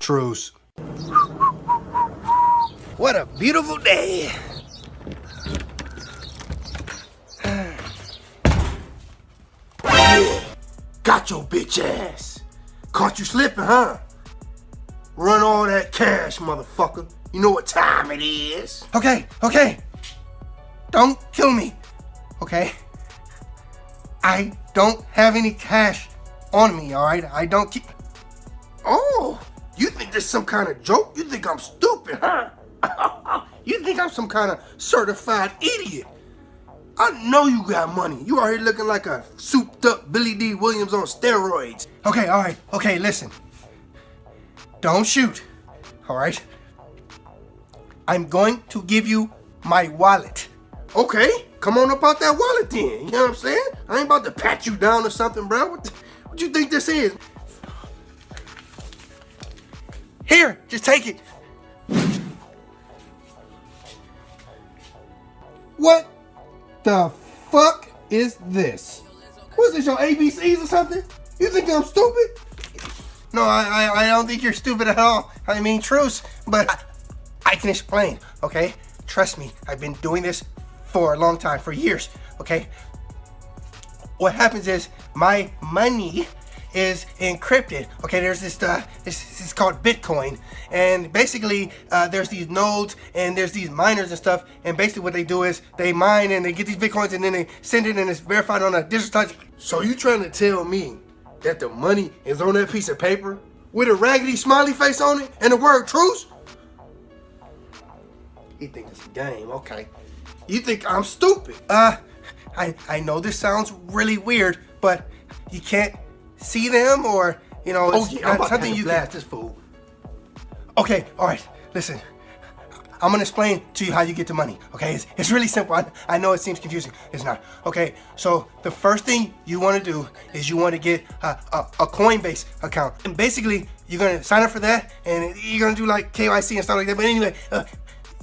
Truce. What a beautiful day. Yeah, got your bitch ass. Caught you slipping, huh? Run all that cash, motherfucker. You know what time it is. Okay. Don't kill me, okay? I don't have any cash on me, all right? I don't keep... Oh, you think this is some kind of joke? You think I'm stupid, huh? You think I'm some kind of certified idiot? I know you got money. You are here looking like a souped up Billy D. Williams on steroids. Okay, all right. Okay, listen. Don't shoot, all right? I'm going to give you my wallet. Okay, come on up out that wallet then. You know what I'm saying? I ain't about to pat you down or something, bro. What you think this is? Here, just take it. What the fuck is this? What's this, your ABCs or something? You think I'm stupid? No, I don't think you're stupid at all. I mean, truce, but I can explain, okay? Trust me, I've been doing this for a long time, for years, okay? What happens is my money is encrypted. Okay, there's this is called Bitcoin, and basically there's these nodes and there's these miners and stuff, and basically what they do is they mine and they get these Bitcoins and then they send it and it's verified on a digital. So you trying to tell me that the money is on that piece of paper with a raggedy smiley face on it and the word truce? You think it's a game, okay? You think I'm stupid? I know this sounds really weird, but you can't see them, or you know, it's not something you can. This fool. Okay, all right. Listen, I'm gonna explain to you how you get the money. Okay, it's really simple. I know it seems confusing. It's not. Okay, so the first thing you want to do is you want to get a Coinbase account, and basically you're gonna sign up for that, and you're gonna do like KYC and stuff like that. But anyway.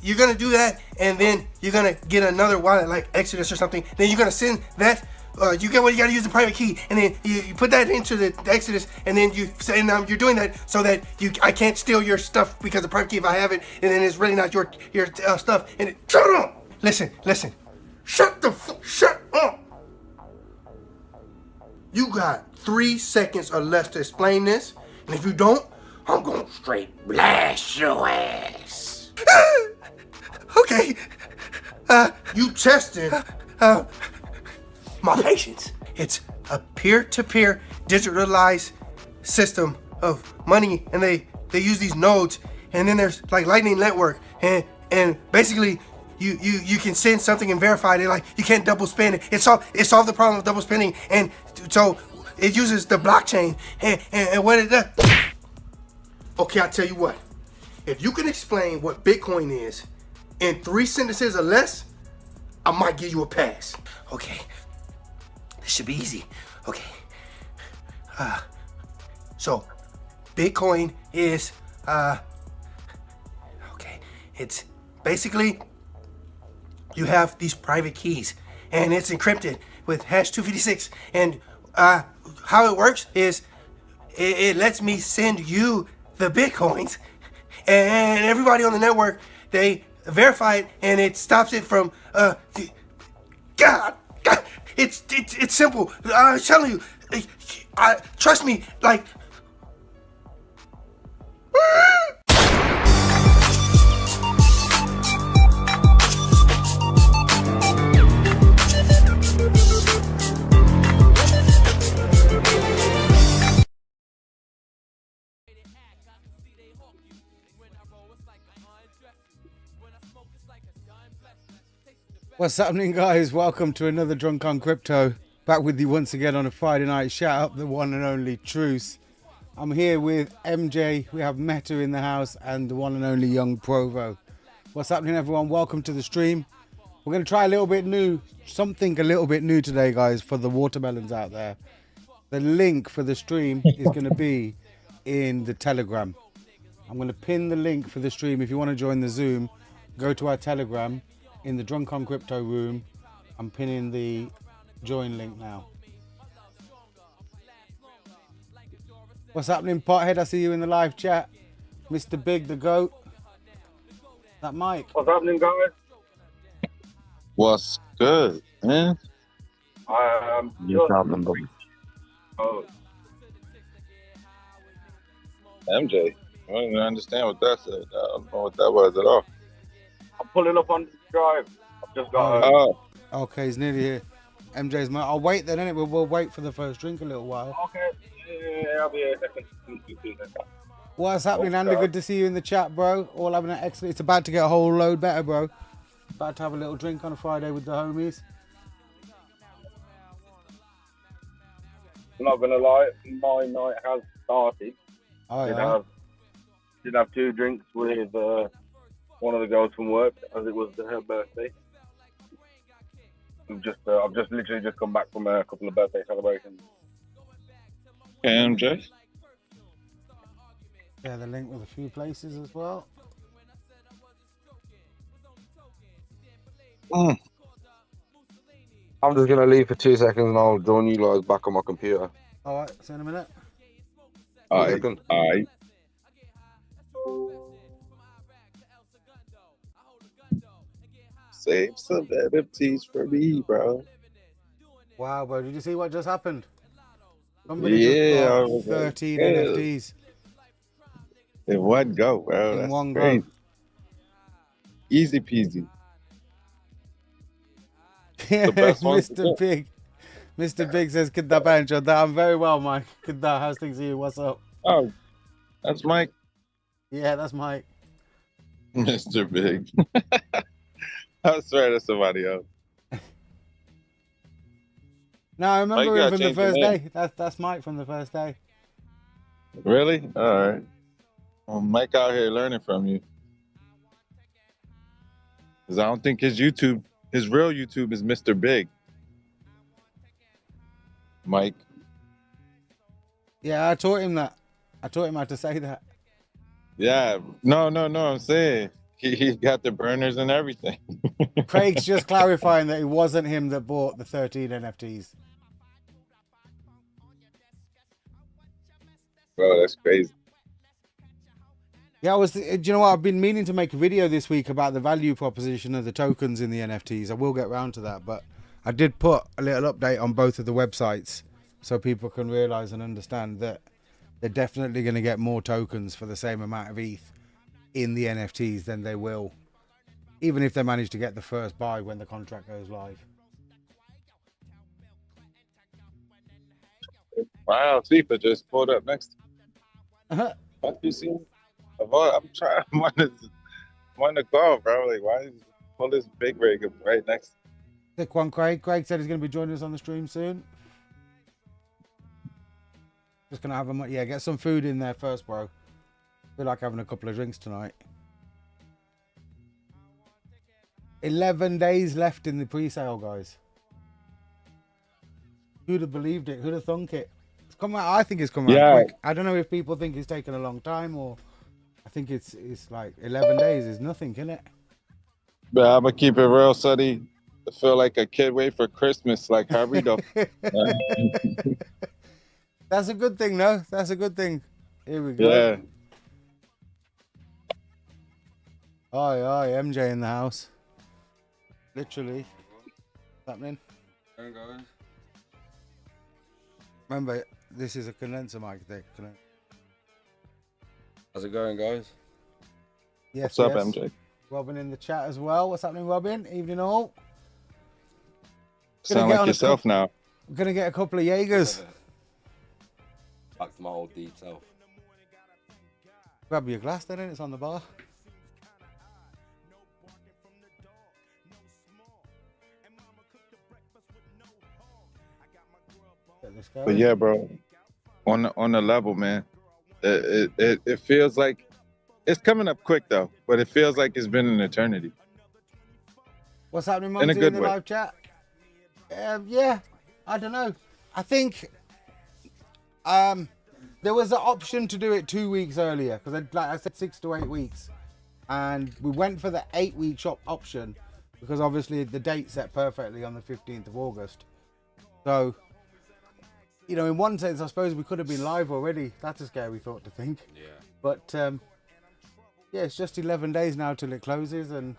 You're gonna do that, and then you're gonna get another wallet like Exodus or something. Then you're gonna send that. You gotta use the private key, and then you put that into the Exodus, and then you say, you're doing that so that I can't steal your stuff because the private key, if I have it, and then it's really not your stuff. And shut up. Listen. Shut up. You got 3 seconds or less to explain this, and if you don't, I'm gonna straight blast your ass. Okay. You tested my patience. It's a peer-to-peer digitalized system of money, and they use these nodes, and then there's like Lightning Network, and basically you can send something and verify it. Like you can't double spend it. It solved the problem of double spending, and so it uses the blockchain and what it does. Okay, I'll tell you what. If you can explain what Bitcoin is in 3 sentences or less, I might give you a pass. Okay, this should be easy. Okay, so Bitcoin is okay. It's basically you have these private keys, and it's encrypted with hash 256. And how it works is it lets me send you the Bitcoins, and everybody on the network, they verify it, and it stops it from God, it's simple. I'm telling you, trust me, like. What's happening, guys? Welcome to another Drunk on Crypto. Back with you once again on a Friday night. Shout out the one and only Truce. I'm here with MJ. We have Meta in the house and the one and only Young Provo. What's happening, everyone? Welcome to the stream. We're going to try a little bit new, something a little bit new today, guys, for the watermelons out there. The link for the stream is going to be in the Telegram. I'm going to pin the link for the stream. If you want to join the Zoom, go to our Telegram. In the Drunk on Crypto room, I'm pinning the join link now. What's happening, Pothead? I see you in the live chat. Mr. Big the Goat. That Mike. What's happening, guys? What's good, man? No problem, buddy. Oh, MJ. I don't even understand what that said. I don't know what that was at all. I'm pulling up on the drive. I've just got. Oh, Okay, he's nearly here. MJ's Mike. I'll wait then, innit? We'll wait for the first drink a little while. Okay. Yeah, I'll be here in a second. What's happening, Andy? Good to see you in the chat, bro. All having an excellent. It's about to get a whole load better, bro. About to have a little drink on a Friday with the homies. I'm not gonna lie, my night has started. Oh yeah. Did have 2 drinks with one of the girls from work as it was her birthday. I've just literally just come back from a couple of birthday celebrations. MJ. Yeah, the link with a few places as well. Mm. I'm just gonna leave for 2 seconds and I'll join you guys back on my computer. All right, see you in a minute. All right. Second. All right. Save some NFTs for me, bro. Wow, bro, did you see what just happened? Somebody Yeah, I just was bought like, 13 yeah. NFTs In one go, bro. in That's one crazy. go. Easy peasy. Yeah, The best ones to Mr. get. Big. Mr. Big says, Kidda Banjo. I'm very well, Mike. Kidda, how's things with you? What's up? Oh, that's Mike. Yeah, that's Mike. Mr. Big. I swear to somebody else. No, I remember you him gotta from the change your first name. day. That's Mike from the first day. Really? All right. Well, Mike out here learning from you. Because I don't think his real YouTube is Mr. Big. Mike. Yeah, I taught him that. I taught him how to say that. Yeah. No. I'm saying he got the burners and everything. Craig's just clarifying that it wasn't him that bought the 13 NFTs. Bro, that's crazy. Yeah, do you know what? I've been meaning to make a video this week about the value proposition of the tokens in the NFTs. I will get around to that, but I did put a little update on both of the websites so people can realize and understand that they're definitely going to get more tokens for the same amount of ETH in the NFTs than they will, even if they manage to get the first buy when the contract goes live. Wow, FIFA just pulled up next. Uh-huh. Have you seen? I'm trying. I'm on the call, bro. Like, why is pull this big rig up right next? Thick one, Craig. Craig said he's going to be joining us on the stream soon. Just going to have a get some food in there first, bro. Feel like having a couple of drinks tonight. 11 days left in the pre-sale, guys. Who'd have believed it? Who'd have thunk it? It's come out. I think it's come out quick. I don't know if people think it's taken a long time or I think it's like 11 days is nothing, isn't it? But I'm gonna keep it real, Sonny. I feel like a kid wait for Christmas, like hurry up. That's a good thing, no? That's a good thing. Here we go. Yeah. Oi, MJ in the house. Literally. What's happening? Remember, this is a condenser mic. How's it going, guys? Yes, What's up, MJ? Robin in the chat as well. What's happening, Robin? Evening all. Sound like yourself now. I'm going to get a couple of Jaegers. Back to my old deep self. Grab your glass then, it's on the bar. But yeah, bro, on the level, man, it feels like it's coming up quick though, but it feels like it's been an eternity. What's happening, In a Monty, good in the way. live chat? Yeah, I don't know. I think there was an option to do it 2 weeks earlier because, like I said, 6 to 8 weeks, and we went for the 8-week shop option because obviously the date set perfectly on the 15th of August. So, in one sense, I suppose we could have been live already. That's a scary thought to think. Yeah. But Yeah, it's just 11 days now till it closes, and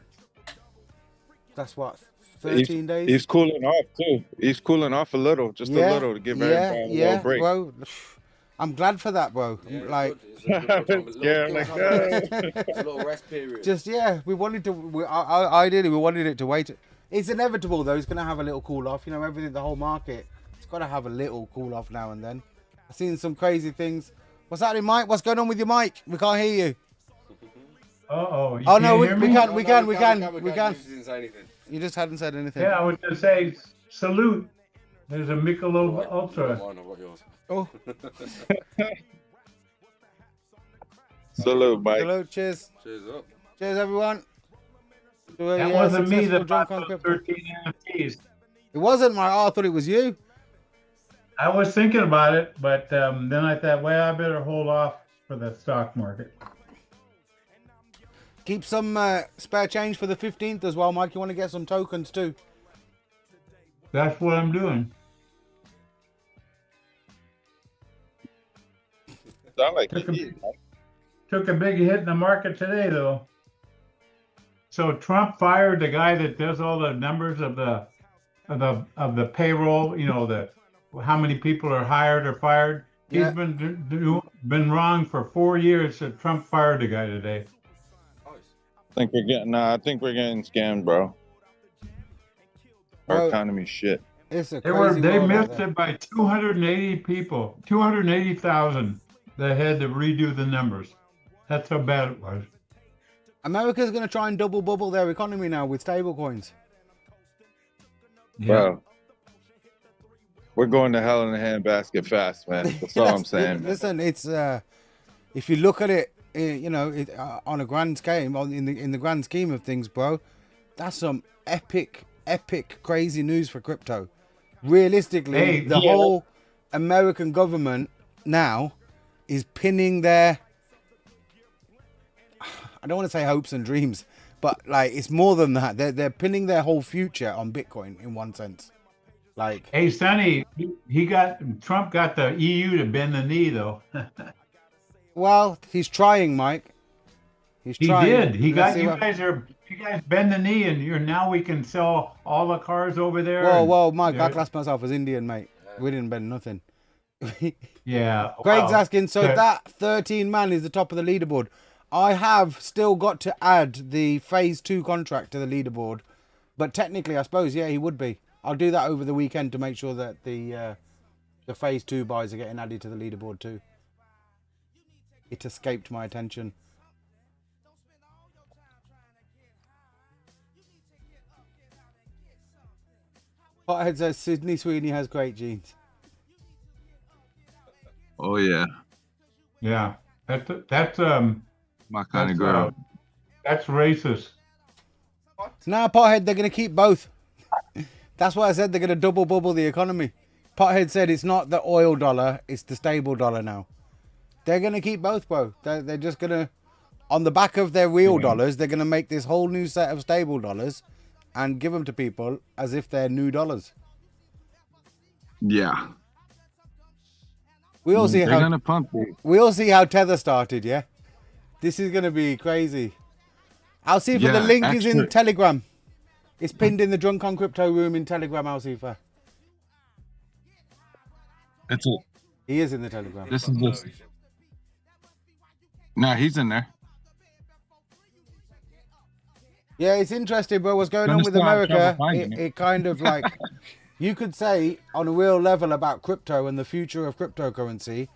that's what 13 days. He's cooling off too. He's cooling off a little, just a little, to give everybody a little break. Bro. I'm glad for that, bro. Yeah, like, it's Yeah, like that. It's a little rest period. just we wanted to. Ideally, we wanted it to wait. It's inevitable though. It's gonna have a little cool off. You know, everything, the whole market. It's got to have a little cool off now and then. I've seen some crazy things. What's happening, Mike? What's going on with your mic? We can't hear you. Uh-oh. Oh no, we hear me? can. We You just didn't say anything. You just hadn't said anything. Yeah, I would just say salute. There's a Michelob Right, Ultra. mine, I've got yours. Oh, Salute, Mike. hello. Cheers. Cheers up. Cheers, everyone. That wasn't me that Drunk bought on those Crypto. 13 NFTs. It wasn't my. Oh, I thought it was you. I was thinking about it, but then I thought, well, I better hold off for the stock market. Keep some spare change for the 15th as well, Mike. You want to get some tokens too. That's what I'm doing. Sound like Took he a- did. Took a big hit in the market today, though. So Trump fired the guy that does all the numbers of the payroll. You know, the how many people are hired or fired. Yeah. He's been wrong for 4 years. So Trump fired the guy today. Nice. I think we're getting scammed, bro. Our Bro, economy's shit. It's a They crazy world out missed there. it by 280 people, 280,000. They had to redo the numbers. That's how bad it was. America's going to try and double bubble their economy now with stable coins. Bro. We're going to hell in a handbasket fast, man. That's all I'm saying. man. Listen, it's if you look at it, you know, on a grand scheme, in the grand scheme of things, bro, that's some epic, crazy news for crypto. Realistically, Hey, the yeah. whole American government now is pinning their, I don't want to say hopes and dreams, but like it's more than that. They're pinning their whole future on Bitcoin in one sense. Like, Hey, Sonny, Trump got the EU to bend the knee, though. well, he's trying, Mike. He's He trying. did. He Let's got see you guys bend the knee, and now we can sell all the cars over there. Whoa, Mike, I Yeah. class myself as Indian, mate. We didn't bend nothing. Yeah. Greg's well, asking, so okay. that 13 man is the top of the leaderboard. I have still got to add the phase 2 contract to the leaderboard, but technically, I suppose, yeah, he would be. I'll do that over the weekend to make sure that the phase 2 buys are getting added to the leaderboard too. It escaped my attention. Pothead says Sydney Sweeney has great genes. Oh, yeah. Yeah. That's My kind of That's, girl. that's racist. Now, Pothead, they're going to keep both. That's why I said they're going to double bubble the economy. Pothead said it's not the oil dollar, it's the stable dollar now. They're going to keep both, bro. They're just going to, on the back of their real dollars, they're going to make this whole new set of stable dollars and give them to people as if they're new dollars. Yeah. We all see They're how going to pump it. we all see how Tether started, yeah? This is going to be crazy. I'll see if the Yeah, link is in actually- Telegram. It's pinned in the Drunk on Crypto room in Telegram, Alcifa. It's a, He is in the Telegram. this is just. Nah, he's in there. Yeah, it's interesting, bro. What's going Gonna on with still have America? trouble finding it. It kind of like, you could say on a real level about crypto and the future of cryptocurrency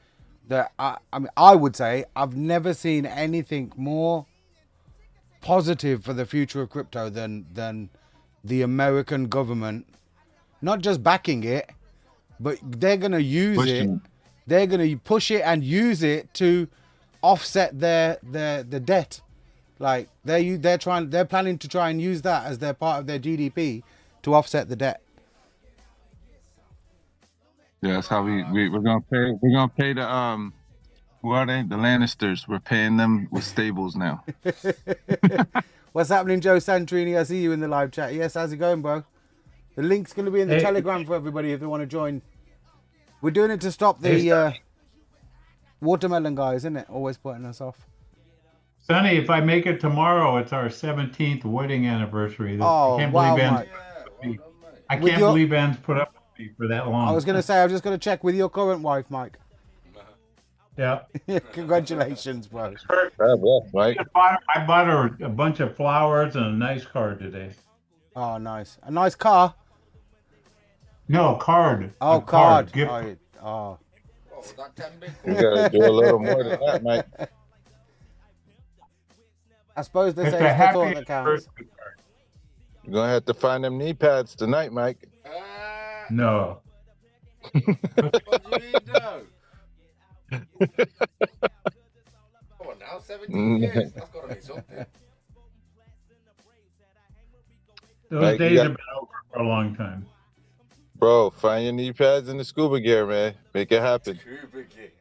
that I would say I've never seen anything more positive for the future of crypto than the American government, not just backing it, but they're going to use Pushing it. They're going to push it and use it to offset their debt. Like they're planning to try and use that as their part of their GDP to offset the debt. Yeah, that's how we're gonna pay. We're gonna pay the who are they? The Lannisters. We're paying them with stables now. What's happening, Joe Santorini? I see you in the live chat. Yes, how's it going, bro? The link's going to be in the Hey. Telegram for everybody if they want to join. We're doing it to stop the watermelon guys, isn't it? Always putting us off. Sonny, if I make it tomorrow, it's our 17th wedding anniversary. Oh, I can't wow, believe Mike. Ann's, Well done, mate. I With can't your- believe Ann's put up with me for that long. I was going to say, I was just going to check with your current wife, Mike. Yeah. Congratulations, bro. God bless, Mike. I bought her a bunch of flowers and a nice card today. Oh, nice. A nice car. No, card. Oh, A card. Gift. Oh. What was that, 10 big? We gotta do a little more than that, Mike. I suppose they It's say a it's the thought happy that counts. anniversary card. You're gonna have to find them knee pads tonight, Mike. No. What do you mean, no? Come on now, 17 years. That's got to be something. Those Like, you days got- have been over for a long time. Bro, find your knee pads in the scuba gear, man. Make it happen. Cuba gear.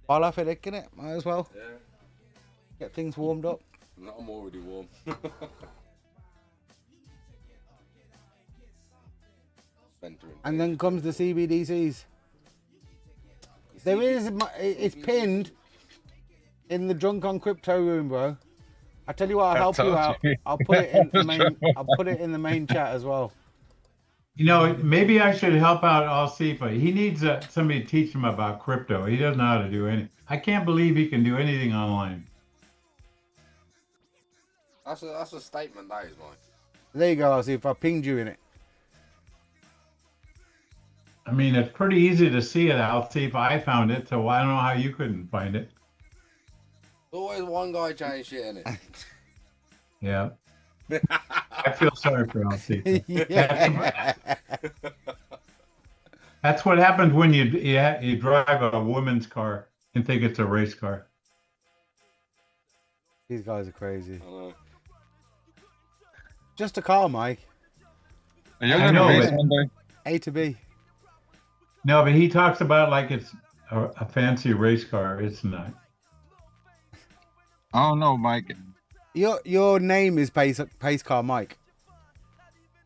I'll have it, innit? Might as well Yeah. get things warmed up. No, I'm already warm. And then comes the CBDCs. There is, it's pinned in the Drunk on Crypto room, bro. I tell you what, I'll help you out. I'll put it in the main. I'll put it in the main chat as well. You know, maybe I should help out Alcifa. He needs somebody to teach him about crypto. He doesn't know how to do anything. I can't believe he can do anything online. That's a statement, that is, Mike. There you go. I'll see if I pinged you in it. I mean, it's pretty easy to see it, Alcifa. I found it, so I don't know how you couldn't find it. There's always one guy trying shit in it. Yeah. I feel sorry for Alcifa. Yeah. That's what happens when you drive a woman's car and think it's a race car. These guys are crazy. I know. Just a car, Mike. Are you I gonna know, race but- one day? A to B. No, but he talks about like it's a fancy race car. It's not. I don't know, Mike. Your name is Pace Car Mike.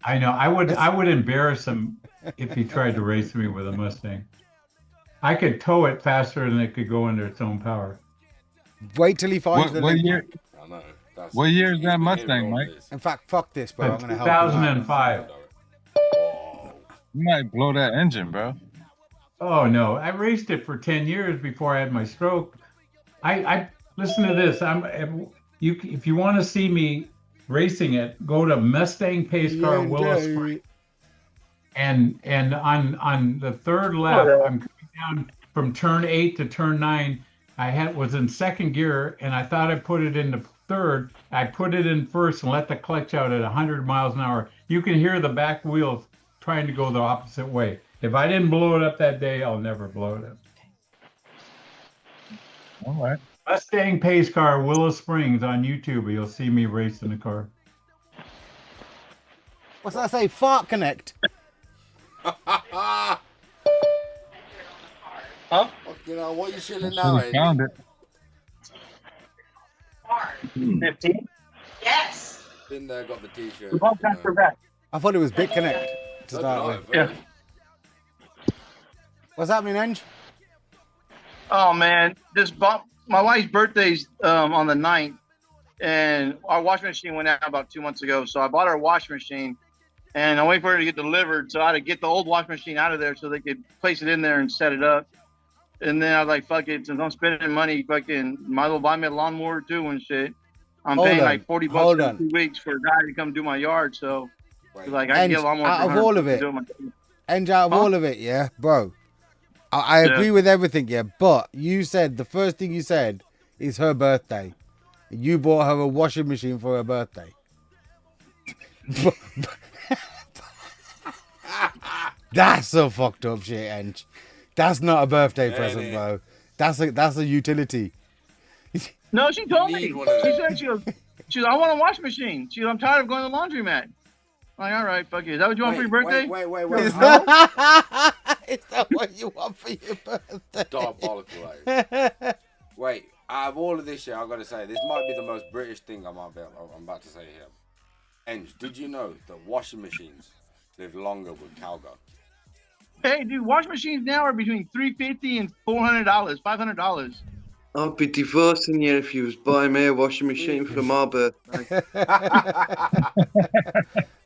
I know. I would embarrass him if he tried to race me with a Mustang. I could tow it faster than it could go under its own power. Wait till he finds the What link. year? I know. That's, What year is he's that been Mustang, hearing all Mike? this. In fact, fuck this, bro. I'm gonna help you out. 2005. Oh. You might blow that engine, bro. Oh no, I raced it for 10 years before I had my stroke. I listen to this. If you want to see me racing it, go to Mustang Pace Car Willow Spring. And on the third lap, I'm coming down from turn 8 to turn 9. I was in second gear, and I thought I put it into third. I put it in first and let the clutch out at 100 miles an hour. You can hear the back wheels trying to go the opposite way. If I didn't blow it up that day, I'll never blow it up. All right. Mustang Pace Car Willow Springs on YouTube. You'll see me racing the car. What's that say? Fart Connect. Huh? You know, what you shilling now, Should've found it. 15? Yes. Been there, got the t-shirt. We both got your back. I thought it was Bit Connect to start with. Yeah. What's happening, Eng? Oh man, my wife's birthday's on the 9th, and our washing machine went out about 2 months ago. So I bought her a washing machine, and I wait for her to get delivered. So I had to get the old washing machine out of there so they could place it in there and set it up. And then I was like, fuck it, since I'm spending money, fucking might as well buy me a lawnmower too and shit. I'm Hold paying on, like $40 hold for on. 2 weeks for a guy to come do my yard. So Wait, like I can And get a lawnmower out for of all of 100 it, to do my- Eng, out of Huh? all of it, yeah, bro. I Yeah. agree with everything, yeah, but you said the first thing you said is her birthday. You bought her a washing machine for her birthday. That's a fucked up shit, Eng. That's not a birthday present, it? bro. That's a utility. No, she told You me. need one of She them. said she goes, I want a washing machine. She goes, I'm tired of going to the laundromat. I'm like, all right, fuck it. Is that what you want for your birthday? Wait. Is that what you want for your birthday? Diabolical, like. Wait, out of all of this shit, I've got to say, this might be the most British thing I'm about to say here. Eng, did you know that washing machines live longer with cow gum? Hey, dude, washing machines now are between $350 and $400, $500. I'd be divorcing you if you was buying me a washing machine for my birthday.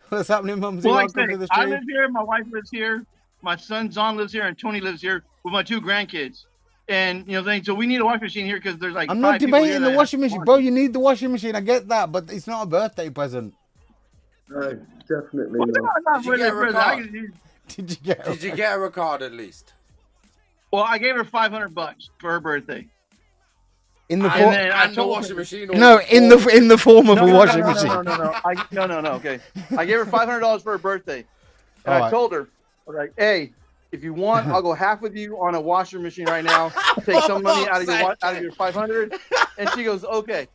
What's happening, Mumsy? Well, like I Welcome to say, the I stream. live here, my wife lives here, my son John lives here, and Tony lives here with my 2 grandkids. And you know, so we need a washing machine here because there's like. I'm 5 not people here debating the that washing have machine, one. bro. You need the washing machine. I get that, but it's not a birthday present. No, definitely Well, not. not Did you really get a a present. I Ricard? can- Did you get? Did you get a Ricard at least? Well, I gave her $500 for her birthday. in the And form? then I And the told washing her, machine? Or No, in the form of a washing machine. No. Okay. I gave her $500 for her birthday. And All I right. told her, I was like, hey, if you want, I'll go half with you on a washing machine right now. Take some money out of your 500. And she goes, okay.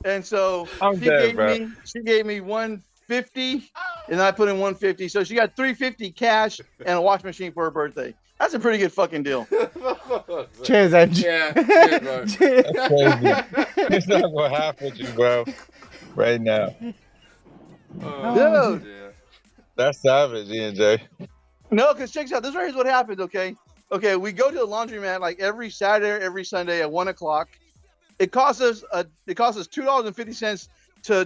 And so I'm dead, bro. she gave me 150, and I put in 150. So she got 350 cash and a washing machine for her birthday. That's a pretty good fucking deal. Cheers, Edge. Yeah, cheers, bro. Cheers. That's crazy. It's not gonna happen with you, bro. Right now. Oh, Dude. dear. That's savage, ENJ. No, because check this out. This right here is what happens, okay? Okay, we go to the laundromat like every Saturday, every Sunday at 1 o'clock. It costs us $2.50 to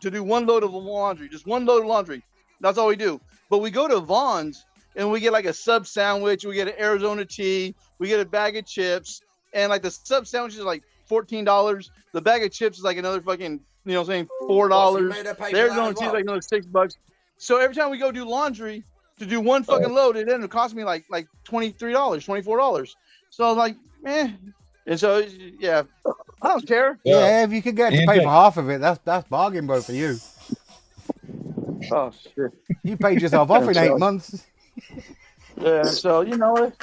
do one load of laundry, just one load of laundry. That's all we do. But we go to Vaughn's and we get like a sub sandwich, we get an Arizona tea, we get a bag of chips, and like the sub sandwich is like $14. The bag of chips is like another fucking, you know what I'm saying, $4. made her pay for The that Arizona as tea is well? like another $6. So every time we go do laundry to do one fucking load, it ended up costing me like $23, $24. So I was like, man. And so yeah, I don't care. Yeah, if you could get to pay for half of it, that's bargain, bro, for you. Oh shit. You paid yourself off in 8 months. Yeah. So you know what?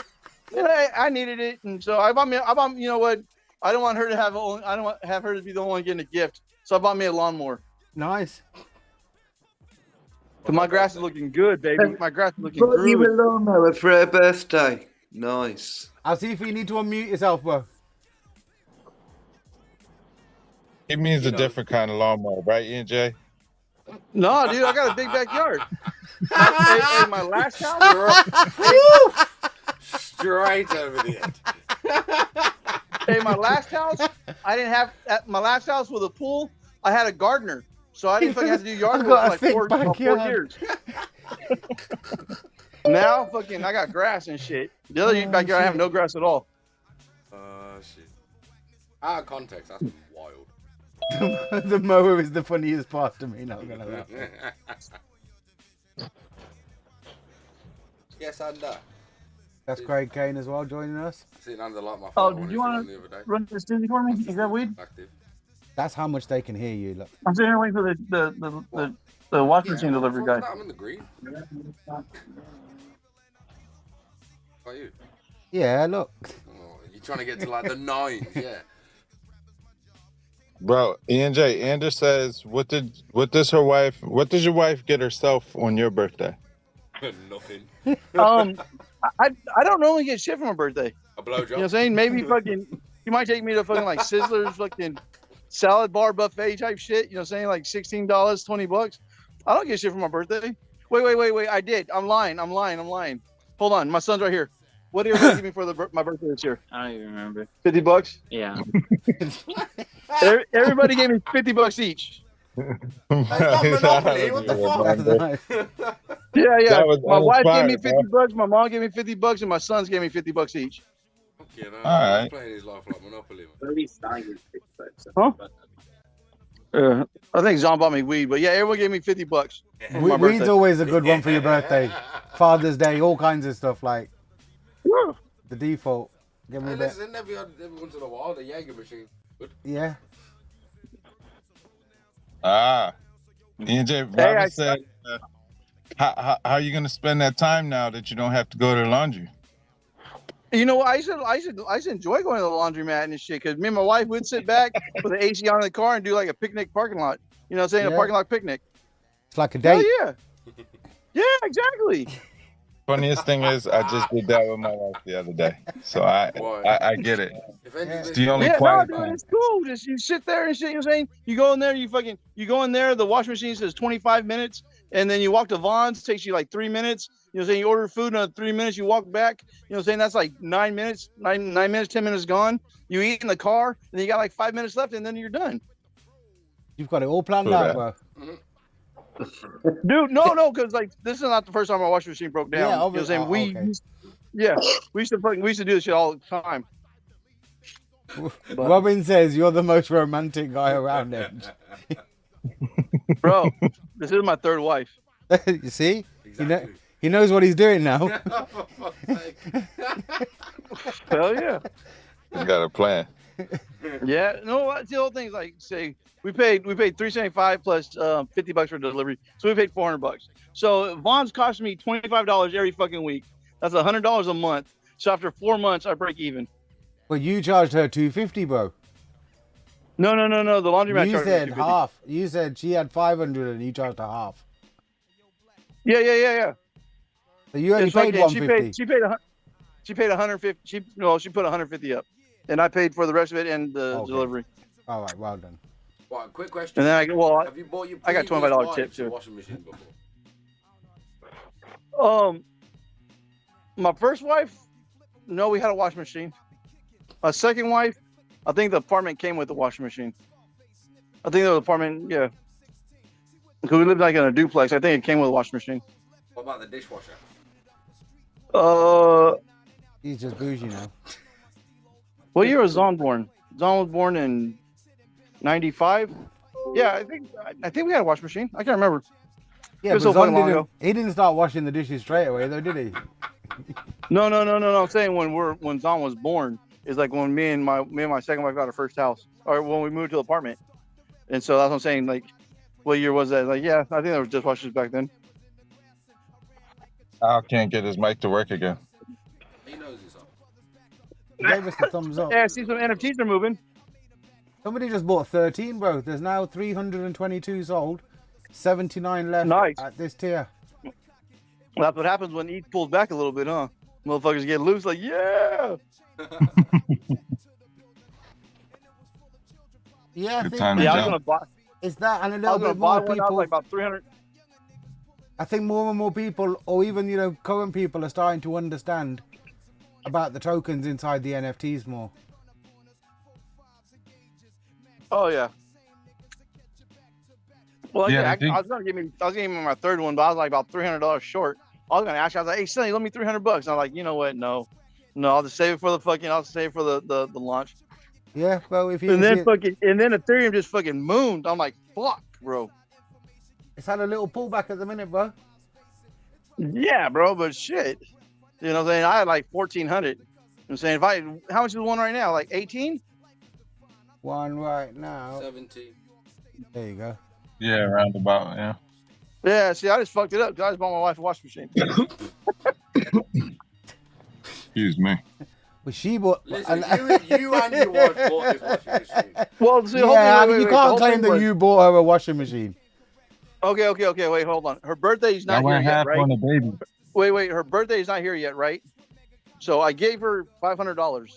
You know, I needed it, and so I bought you know what? I don't want her to have I don't want have her to be the only one getting a gift. So I bought me a lawnmower. Nice. But my grass is looking good, baby. My grass is looking Brought you a good. lawnmower for her birthday. Nice. I'll see if you need to unmute yourself, bro. It means a different kind of lawnmower, right, ENJ? No, dude, I got a big backyard. Hey, my last house. Straight over the edge. Hey, my last house. I didn't have at my last house with a pool. I had a gardener, so I didn't fucking have to do yard I work got for a like thick 4 backyard. years. Now, fucking, I got grass and shit. The other backyard, I have no grass at all. Shit. Out of context, that's wild. The mower is the funniest part to me, not gonna lie. Yes, and That's Craig Kane as well joining us. sitting under the light. My Oh, phone did you wanted want to the other day. to run this Disney for me? Is that weed? Active. That's how much they can hear you. Look. I'm sitting here waiting for the washing machine delivery guy. I'm in the green. How you? Yeah, look. Oh, you're trying to get to like the 9s, yeah. Bro, ENJ, Anders says, what does your wife get herself on your birthday? Nothing. I don't normally get shit for my birthday. A blowjob. You know what I'm saying? Maybe fucking, you might take me to fucking like Sizzler's fucking salad bar buffet type shit. You know what I'm saying? Like $16, $20. I don't get shit for my birthday. Wait. I did. I'm lying. Hold on. My son's right here. What are you gonna give me for my birthday this year? I don't even remember. $50? Yeah. Everybody gave me $50 each. That's not Monopoly. What the fuck? Yeah. That was My wife gave me uninspired, $50. My mom gave me $50, and my sons gave me $50 each. You know, All right. he's playing his life like Monopoly. Huh? I think John bought me weed, but yeah, everyone gave me $50 for my Weed's birthday. always a good one for your birthday. Father's Day, all kinds of stuff like Yeah. the default. Give me Hey, a bit. listen, every once in a while, the Jaeger machine. Good. Yeah. ENJ, Hey, Robert said, how are you gonna spend that time now that you don't have to go to laundry? You know what? I should enjoy going to the laundromat and shit, because me and my wife would sit back with the AC on in the car and do like a picnic parking lot. You know what I'm saying? Yeah. A parking lot picnic. It's like a Hell date. yeah. Yeah, exactly. Funniest thing is, I just did that with my wife the other day, so I get it. If anything, It's the only Yeah, no, quiet dude, time. it's cool. Just you sit there and shit. You know what I'm saying? You go in there, you go in there. The washing machine says 25 minutes, and then you walk to Vaughn's, takes you like 3 minutes. You know what I'm saying? You order food, another 3 minutes, you walk back. You know what I'm saying? That's like 9 minutes, 9 minutes, 10 minutes gone. You eat in the car, and then you got like 5 minutes left, and then you're done. You've got it all planned out, bro. Dude, no, because like this is not the first time our washing machine broke down. Yeah, you know what I'm saying? We used to do this shit all the time. But, Robin says you're the most romantic guy around him. bro, this is my third wife. You see? He knows what he's doing now. Hell yeah. You got a plan. Yeah, no, the whole thing's like, say we paid $375 plus $50 for delivery, so we paid $400. So Vaughn's cost me $25 every fucking week. That's $100 a month. So after 4 months, I break even. Well, you charged her $250, bro. No. The laundromat You charged said me $250. half. You said she had 500 and you charged her half. Yeah. So you only It's paid fucking- 150. She paid 150. She put 150 up, and I paid for the rest of it and the delivery. All right, well done. Well, quick question. And then have you bought your I got previous $25 wife tip a too. washing machine before? My first wife, no, we had a washing machine. My second wife, I think the apartment came with the washing machine. I think the apartment, yeah. Because we lived like in a duplex. I think it came with a washing machine. What about the dishwasher? He's just bougie now. What year was Zon born? Zon was born in 95. Yeah, I think we had a washing machine. I can't remember. Yeah, It was but so fucking long Zon ago. he didn't start washing the dishes straight away, though, did he? No. I'm saying when Zon was born is like when me and my second wife got our first house, or when we moved to the apartment. And so that's what I'm saying. Like, what year was that? Like, yeah, I think there was dishwashers back then. Al can't get his mic to work again. He knows it's up. He gave us the thumbs up. Yeah, I see some NFTs are moving. Somebody just bought 13, bro. There's now 322 sold, 79 left Nice. at this tier. That's what happens when ETH pulls back a little bit, huh? Motherfuckers get loose, like, yeah. Yeah, I Good think time to Yeah, I was jump. gonna buy. it's that and a I little was gonna bit buy more one. I was people. like about 300. I think more and more people, or even current people, are starting to understand about the tokens inside the NFTs more. Oh yeah. Well, Yeah, yeah, I think- I was gonna give me my third one, but I was like about $300 short. I was gonna ask you. I was like, "Hey, Sonny, let me $300." I'm like, you know what? No, I'll just save it for the fucking. I'll save it for the launch. Yeah, well, if you And then see- Ethereum just fucking mooned. I'm like, fuck, bro. it's had a little pullback at the minute, bro. Yeah, bro, but shit. You know what I'm saying? I had like 1,400. I'm saying how much is one right now? Like 18? One right now. 17. There you go. Yeah, roundabout. Yeah. Yeah, see, I just fucked it up because I just bought my wife a washing machine. Excuse me. Well, she bought. Listen, you and your wife bought this washing machine. Well, see, Yeah, wait, you the can't whole claim thing that was- you bought her a washing machine. Okay, wait, hold on. Her birthday's I not here went yet, half right? on the baby. Wait, her birthday's not here yet, right? So I gave her $500.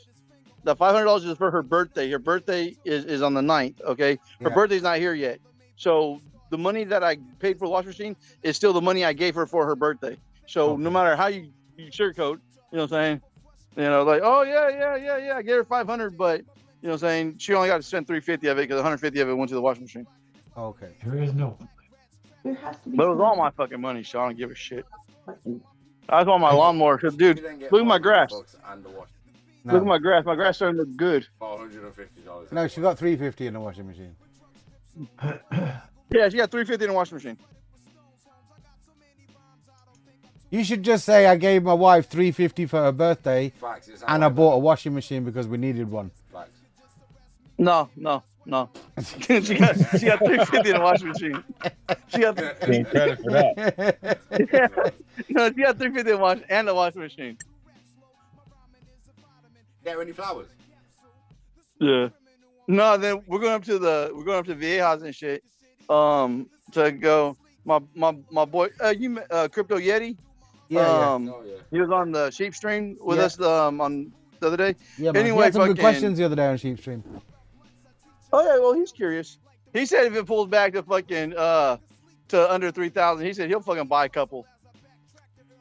The $500 is for her birthday. Her birthday is on the 9th, okay? Her Yeah. birthday's not here yet. So the money that I paid for the washing machine is still the money I gave her for her birthday. So Okay. no matter how you sugarcoat, you know what I'm saying? Like, oh yeah, I gave her 500, but you know what I'm saying? She only got to spend 350 of it because 150 of it went to the washing machine. Okay. There is no. But it was all my fucking money, so I don't give a shit. I just want my lawnmower, 'cause, dude, You then get look at my grass. $500 and the wash. No, Look at my grass. My grass starting to look good. $450. no, she got 350 in the washing machine. Yeah, she got 350 in the washing machine. You should just say I gave my wife 350 for her birthday, Facts. It's and I bought a washing machine because we needed one. Facts. No. she got 350 in the washing machine. She got Take credit for that. no, she got 350 in the washing machine. Get her any flowers? Yeah. No, then we're going up to Viejas and shit. To go. My boy, Crypto Yeti. Yeah, Oh yeah. He was on the sheep stream with Yeah. us on the other day. yeah. Man. Anyway, We had some good fucking- questions the other day on Sheepstream. Oh yeah, well he's curious. He said if it pulls back to fucking to under 3,000. He said he'll fucking buy a couple.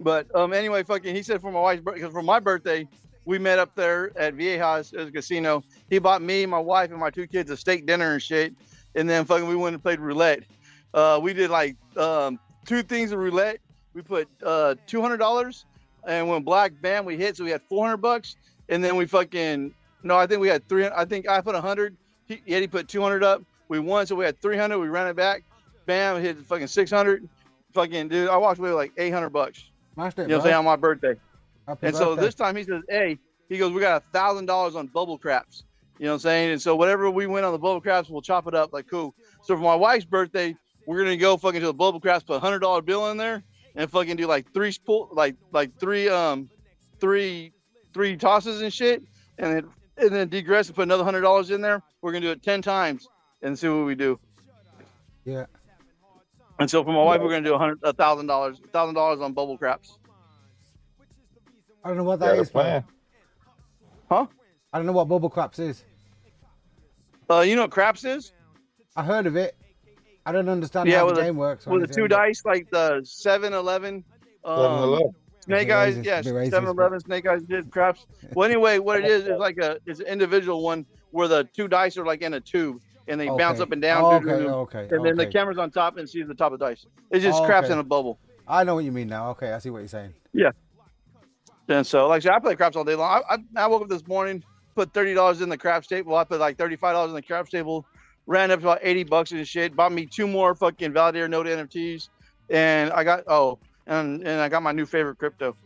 But anyway, fucking, he said for my wife's birthday, for my birthday, we met up there at Viejas at a casino. He bought me, my wife, and my 2 kids a steak dinner and shit. And then fucking we went and played roulette. We did like 2 things of roulette. We put $200, and when black, bam, we hit. So we had $400. And then we fucking, no, I think we had 300. I think I put 100. He put 200 up. We won, so we had 300. We ran it back. Bam, hit fucking 600. Fucking dude, I walked away with like $800. Smashed it, you know what I'm saying, on my birthday. Happy and so birthday. this time he says, hey, he goes, we got $1,000 on bubble craps. You know what I'm saying? And so whatever we win on the bubble craps, we'll chop it up. Like, cool. So for my wife's birthday, we're gonna go fucking to the bubble craps, put $100 bill in there, and fucking do like three tosses and shit, and then degress and put another $100 in there. We're gonna do it 10 times and see what we do. Yeah. And so for my wife, we're gonna do $1,000 on bubble craps. I don't know what that is, man. Huh? I don't know what bubble craps is. You know what craps is? I heard of it. I don't understand Yeah, how with the game works. with the 2 dice, like the 7-Eleven. 7-Eleven. Snake It's a Eyes, racist, yes, it's a racist, 7-Eleven, Snake Eyes did craps. Well, anyway, what it is like it's an individual one where the 2 dice are like in a tube and they bounce up and down. Okay. And then the camera's on top and sees the top of the dice. It's just craps in a bubble. I know what you mean now. Okay, I see what you're saying. Yeah. And so, like I said, I play craps all day long. I woke up this morning, put $30 in the craps table. I put like $35 in the craps table, ran up to about $80 and shit. Bought me 2 more fucking Validator Node NFTs, and I got and I got my new favorite crypto,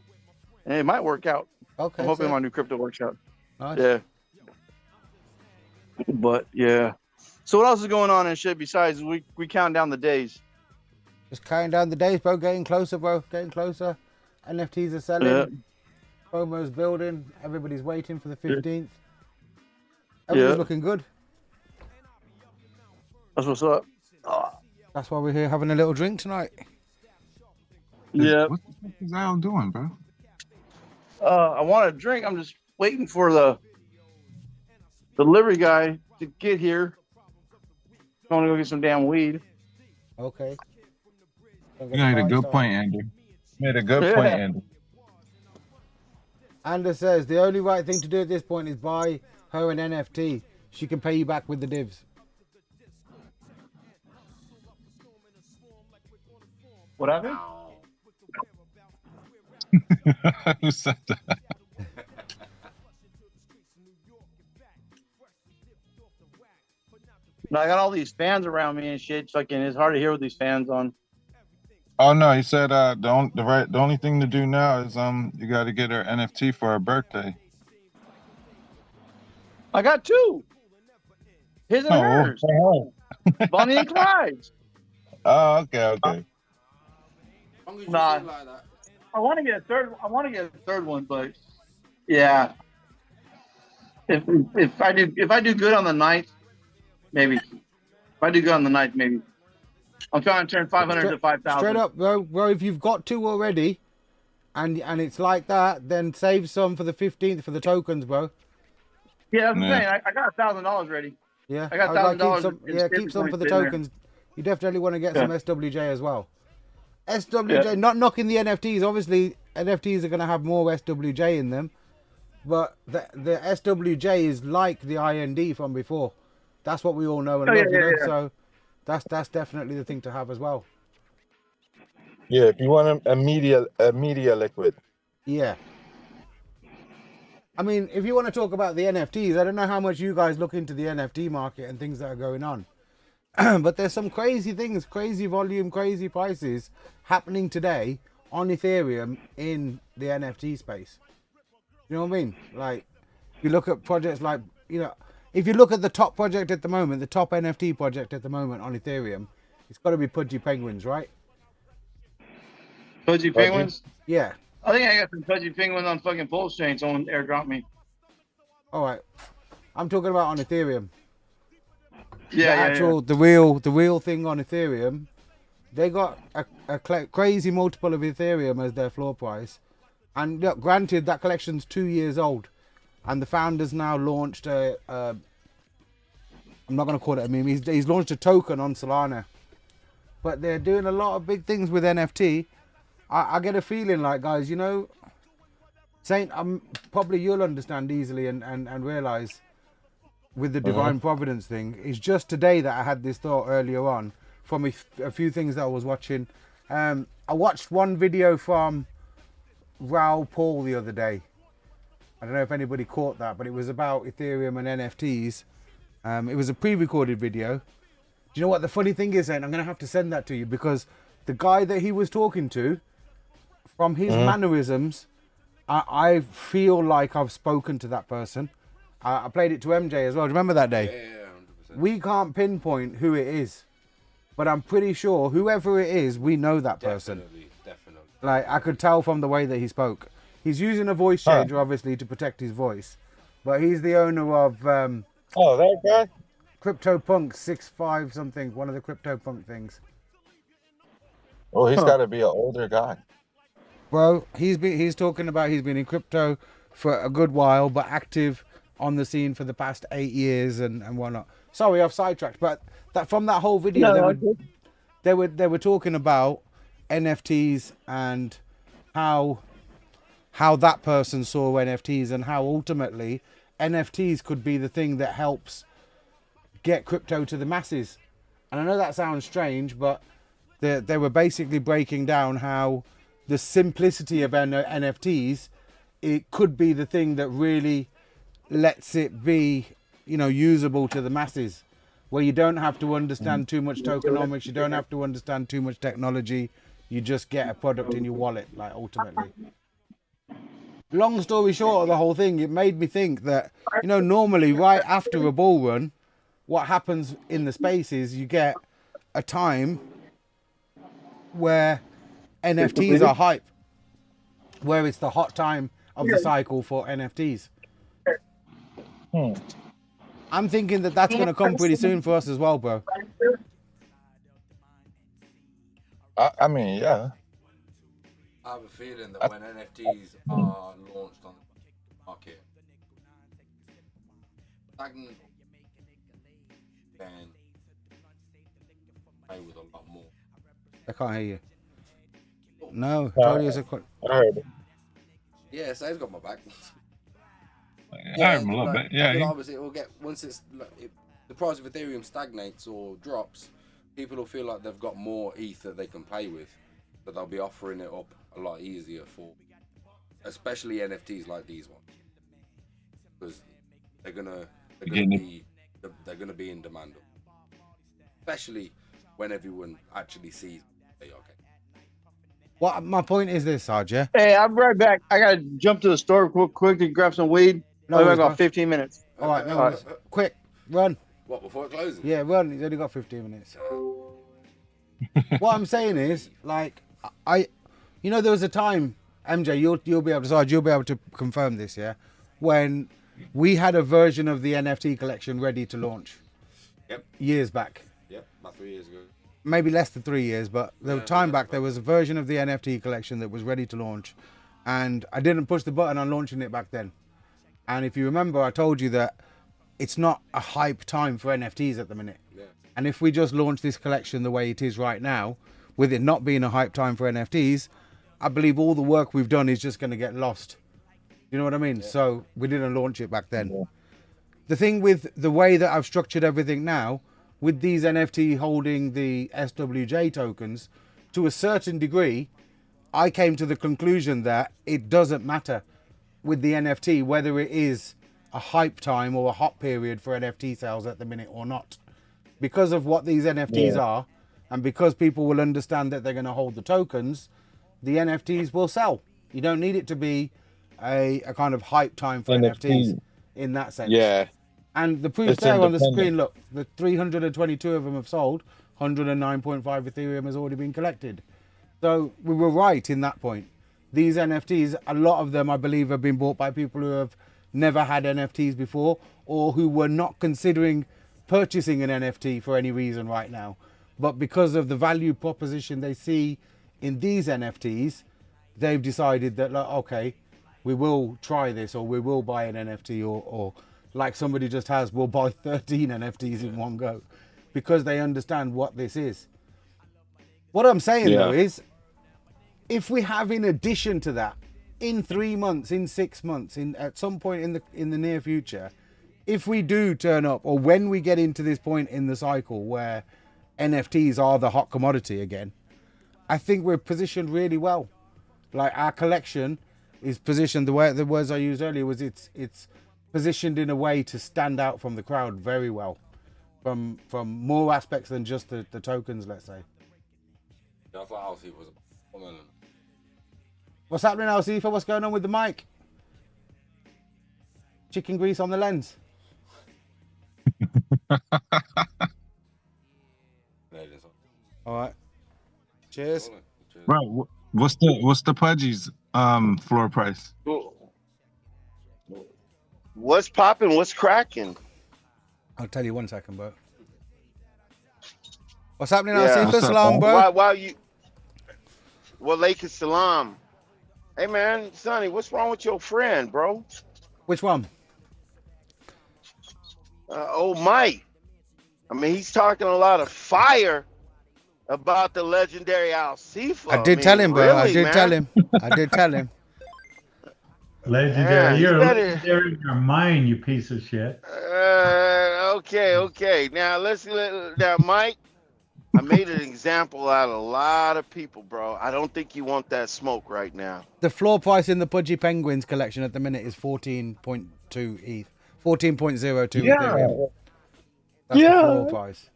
and it might work out. Okay. I'm hoping my new crypto works out. Nice. Yeah. But yeah. So what else is going on and shit besides we count down the days? Just counting down the days, bro. Getting closer, bro. Getting closer. NFTs are selling. Yeah. FOMO's building. Everybody's waiting for the 15th. Everything's looking good. That's what's up. That's why we're here having a little drink tonight. Yeah. What the fuck is Al doing, bro? I want a drink. I'm just waiting for the delivery guy to get here. I want to go get some damn weed. Okay. You made a good point, Andrew. Made a good point, Andrew. Anders says the only right thing to do at this point is buy her an NFT. She can pay you back with the divs. What happened? Who said that? No, I got all these fans around me and shit. Fucking, it's hard to hear with these fans on. Oh no, he said the only thing to do now is you got to get her NFT for her birthday. I got 2. His and hers. Bonnie and Clyde's. Oh, okay. Nah. I want to get a third. I want to get a third one, but yeah. If I do good on the night, maybe. If I do good on the night, maybe. I'm trying to turn 500 to 5,000. Straight up, bro. If you've got 2 already, and it's like that, then save some for the 15th for the tokens, bro. Yeah, that's what I'm saying. I got $1,000 ready. Yeah, I got $1,000. Keep some for the tokens. You definitely want to get some SWJ as well. SWJ, not knocking the NFTs. Obviously, NFTs are going to have more SWJ in them, but the SWJ is like the IND from before. That's what we all know and love, you know? So that's definitely the thing to have as well. Yeah, if you want a media liquid. Yeah. I mean, if you want to talk about the NFTs, I don't know how much you guys look into the NFT market and things that are going on. But there's some crazy things, crazy volume, crazy prices happening today on Ethereum in the NFT space. You know what I mean? Like, if you look at projects like, if you look at the top project at the moment, the top NFT project at the moment on Ethereum, it's got to be Pudgy Penguins, right? Pudgy Penguins? Yeah. I think I got some Pudgy Penguins on fucking Pulse Chain. Someone airdropped me. All right. I'm talking about on Ethereum. Yeah, the real thing on Ethereum, they got a crazy multiple of Ethereum as their floor price, and look, granted that collection's 2 years old, and the founders now launched I'm not going to call it a meme. He's launched a token on Solana, but they're doing a lot of big things with NFT. I get a feeling like, guys, you know, Saint, probably you'll understand easily and realize with the divine providence thing. It's just today that I had this thought earlier on from a few things that I was watching. I watched one video from Raoul Paul the other day. I don't know if anybody caught that, but it was about Ethereum and NFTs. It was a pre-recorded video. Do you know what the funny thing is, then? I'm going to have to send that to you, because the guy that he was talking to, from his mannerisms, I feel like I've spoken to that person. I played it to MJ as well. Remember that day? Yeah, 100%. We can't pinpoint who it is, but I'm pretty sure whoever it is, we know that person. Definitely. Like, I could tell from the way that he spoke. He's using a voice changer, obviously, to protect his voice. But he's the owner of that guy? CryptoPunk 65 something, one of the CryptoPunk things. Oh, he's got to be an older guy. Bro, he's talking about he's been in crypto for a good while, but active on the scene for the past 8 years and whatnot. Sorry, I've sidetracked, but that from that whole video, they were talking about NFTs and how that person saw NFTs and how ultimately NFTs could be the thing that helps get crypto to the masses. And I know that sounds strange, but they were basically breaking down how the simplicity of NFTs, it could be the thing that really lets it be, you know, usable to the masses, where you don't have to understand too much tokenomics, you don't have to understand too much technology, you just get a product in your wallet, like, ultimately. Long story short of the whole thing, it made me think that, you know, normally right after a bull run, what happens in the space is you get a time where NFTs are hype, where it's the hot time of the cycle for NFTs. I'm thinking that that's going to come pretty soon for us as well, bro. I mean, yeah. I have a feeling that when NFTs are launched on the market, stagnant, then play with a lot more. I can't hear you. No, Tony is a quick. I heard it. Yeah, Save's got my back. I heard him a little bit. Yeah. Obviously, it will get once the price of Ethereum stagnates or drops, people will feel like they've got more ETH that they can play with, that they'll be offering it up a lot easier for, especially NFTs like these ones, because they're gonna be in demand, especially when everyone actually sees. Okay. What my point is this, Sarge, yeah? Hey, I'm right back. I gotta jump to the store real quick to grab some weed. No, I got 15 minutes. All right, no worries. Quick, run. What, before it closes? Yeah, run. He's only got 15 minutes. What I'm saying is, like, you know, there was a time, MJ, you'll be able to, Sarge, you'll be able to confirm this, yeah, when we had a version of the NFT collection ready to launch. Yep. Years back. Yep, about 3 years ago. Maybe less than 3 years, but the time back there was a version of the NFT collection that was ready to launch, and I didn't push the button on launching it back then. And if you remember, I told you that it's not a hype time for NFTs at the minute. Yeah. And if we just launch this collection the way it is right now, with it not being a hype time for NFTs, I believe all the work we've done is just going to get lost. You know what I mean? Yeah. So we didn't launch it back then. Yeah. The thing with the way that I've structured everything now, with these NFT holding the SWJ tokens, to a certain degree, I came to the conclusion that it doesn't matter with the NFT whether it is a hype time or a hot period for NFT sales at the minute or not. Because of what these NFTs are, and because people will understand that they're going to hold the tokens, the NFTs will sell. You don't need it to be a kind of hype time for NFTs in that sense. Yeah. And the proof's there on the screen. Look, the 322 of them have sold. 109.5 Ethereum has already been collected. So we were right in that point. These NFTs, a lot of them, I believe, have been bought by people who have never had NFTs before, or who were not considering purchasing an NFT for any reason right now. But because of the value proposition they see in these NFTs, they've decided that, like, okay, we will try this, or we will buy an NFT, or like somebody just has, we'll buy 13 NFTs in one go, because they understand what this is. What I'm saying Yeah. though is, if we have in addition to that, in 3 months, in 6 months, at some point in the near future, if we do turn up, or when we get into this point in the cycle where NFTs are the hot commodity again, I think we're positioned really well. Like our collection is positioned, the words I used earlier was it's positioned in a way to stand out from the crowd very well, from more aspects than just the tokens, let's say. Yeah, I thought Alcifa was a woman. What's happening, Alcifa? What's going on with the mic? Chicken grease on the lens. All right. Cheers. Right. What's the Pudgy's floor price? What's popping? What's cracking? I'll tell you 1 second, bro. What's happening, Yeah. Alcifa? Salam, bro. Why you? Walaikum salam. Hey man, Sonny, what's wrong with your friend, bro? Which one? Old Mike. I mean, he's talking a lot of fire about the legendary Alcifa. I did tell him, bro. Really, I did man? tell him. I did tell him. Legendary. Yeah, you You're better- legendary in your mind, you piece of shit. Okay. Now now, Mike. I made an example out of a lot of people, bro. I don't think you want that smoke right now. The floor price in the Pudgy Penguins collection at the minute is 14.2 ETH. 14.02 Yeah. Ethereum. That's Yeah. the floor price.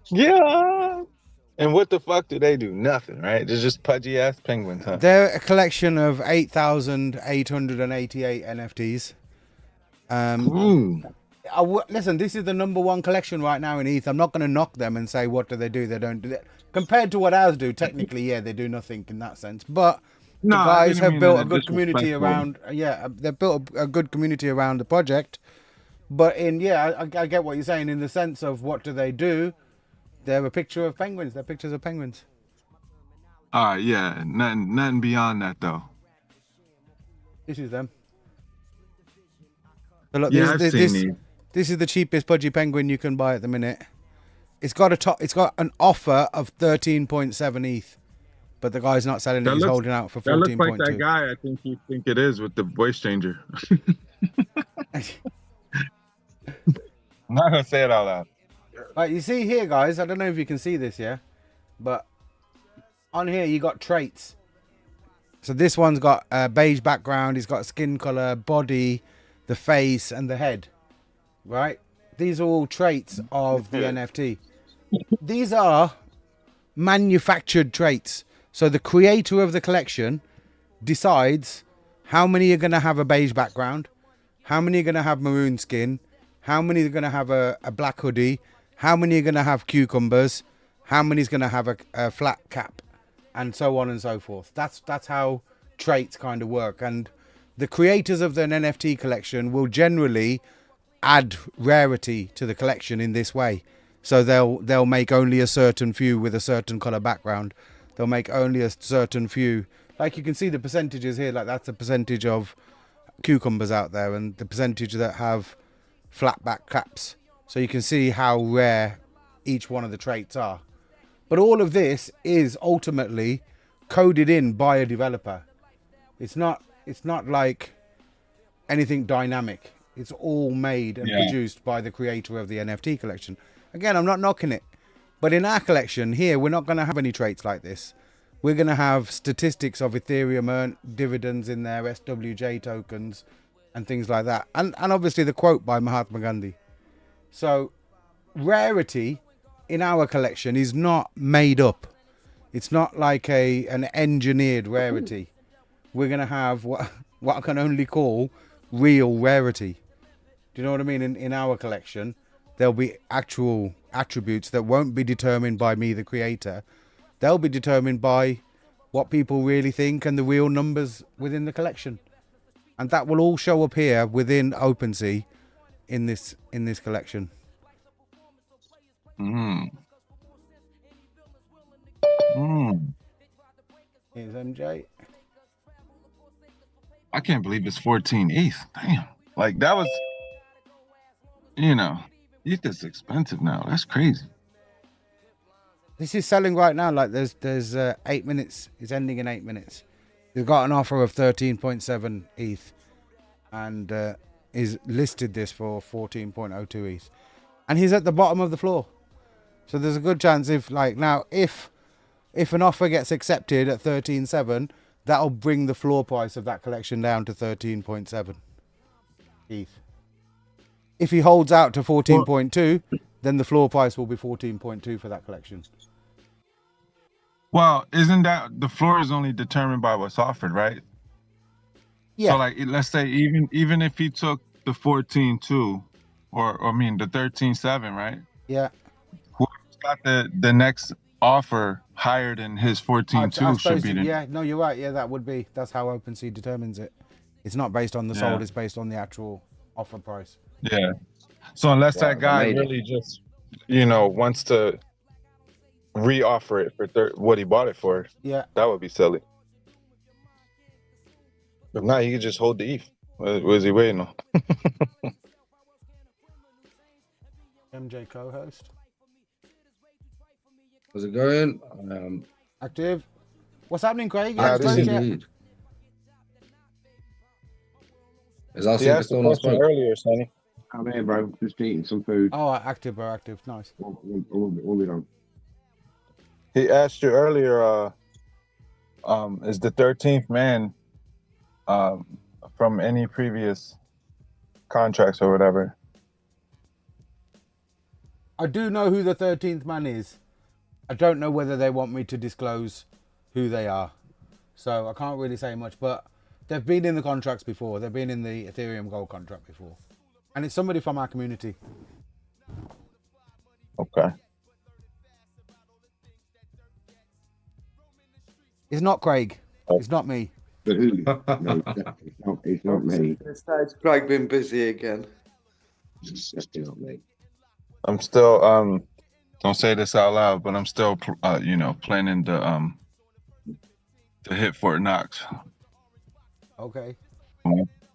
Yeah. And what the fuck do they do? Nothing, right? They're just pudgy ass penguins, huh? They're a collection of 8,888 NFTs. Listen, this is the #1 collection right now in ETH. I'm not going to knock them and say what do they do. They don't do that. Compared to what ours do, technically, yeah, they do nothing in that sense. But the No, I guys didn't have mean built that a good community disrespectful. around. Yeah, they've built a good community around the project. But I get what you're saying in the sense of what do they do? They're a picture of penguins. They're pictures of penguins. All right, yeah. Nothing beyond that though. This is them. So look, Yeah, I've seen these. this is the cheapest Pudgy Penguin you can buy at the minute. It's got an offer of 13.7 ETH, but the guy's not selling it. He's holding out for 14.2. That looks like that guy I think you think it is with the voice changer. I'm not gonna say it out loud. Right, you see here, guys, I don't know if you can see this, yeah? But on here, you got traits. So this one's got a beige background. He's got skin color, body, the face, and the head, right? These are all traits of the NFT. These are manufactured traits. So the creator of the collection decides how many are going to have a beige background, how many are going to have maroon skin, how many are going to have a black hoodie, how many are going to have cucumbers, how many is going to have a flat cap, and so on and so forth. That's how traits kind of work. And the creators of an NFT collection will generally add rarity to the collection in this way. So they'll make only a certain few with a certain color background. They'll make only a certain few. Like you can see the percentages here, like that's the percentage of cucumbers out there and the percentage that have flat back caps. So you can see how rare each one of the traits are. But all of this is ultimately coded in by a developer. It's not like anything dynamic. It's all made and produced by the creator of the NFT collection. Again, I'm not knocking it. But in our collection here, we're not going to have any traits like this. We're going to have statistics of Ethereum earned dividends in there, SWJ tokens, and things like that. And obviously the quote by Mahatma Gandhi. So rarity in our collection is not made up. It's not like an engineered rarity. We're going to have what I can only call real rarity. Do you know what I mean? In our collection, there'll be actual attributes that won't be determined by me, the creator. They'll be determined by what people really think and the real numbers within the collection. And that will all show up here within OpenSea in this collection. Here's MJ. I can't believe it's 14 ETH. Damn. Like that was, ETH is expensive now. That's crazy. This is selling right now. Like there's 8 minutes. It's ending in 8 minutes. They've got an offer of 13.7 ETH, and is listed this for 14.02 ETH, and he's at the bottom of the floor. So there's a good chance if an offer gets accepted at 13.7, that'll bring the floor price of that collection down to 13.7 ETH. If he holds out to 14.2, then the floor price will be 14.2 for that collection. Well, isn't that the floor is only determined by what's offered, right? Yeah. So like, let's say even if he took the 14.2, or I mean the 13.7, right? Yeah. Whoever's got the next offer higher than his 14.2 should be. Yeah, no, you're right. Yeah, that would be. That's how OpenSea determines it. It's not based on the sold. It's based on the actual offer price. Yeah. So unless that guy really just, wants to re-offer it for what he bought it for, yeah, that would be silly. If not, he could just hold the ETH. What is he waiting on? MJ co-host. How's it going? Active. What's happening, Craig? Indeed. Is that He asked a question earlier, Sonny. I'm here, bro. Just eating some food. Oh, active, bro. Active. Nice. All be done. He asked you earlier, is the 13th man from any previous contracts or whatever? I do know who the 13th man is. I don't know whether they want me to disclose who they are. So I can't really say much, but they've been in the contracts before. They've been in the Ethereum Gold contract before. And it's somebody from our community. Okay. It's not Craig. It's not me. But who? No, it's not me. Besides, Craig been busy again. It's definitely not me. I'm still don't say this out loud, but I'm still planning to hit Fort Knox. Okay.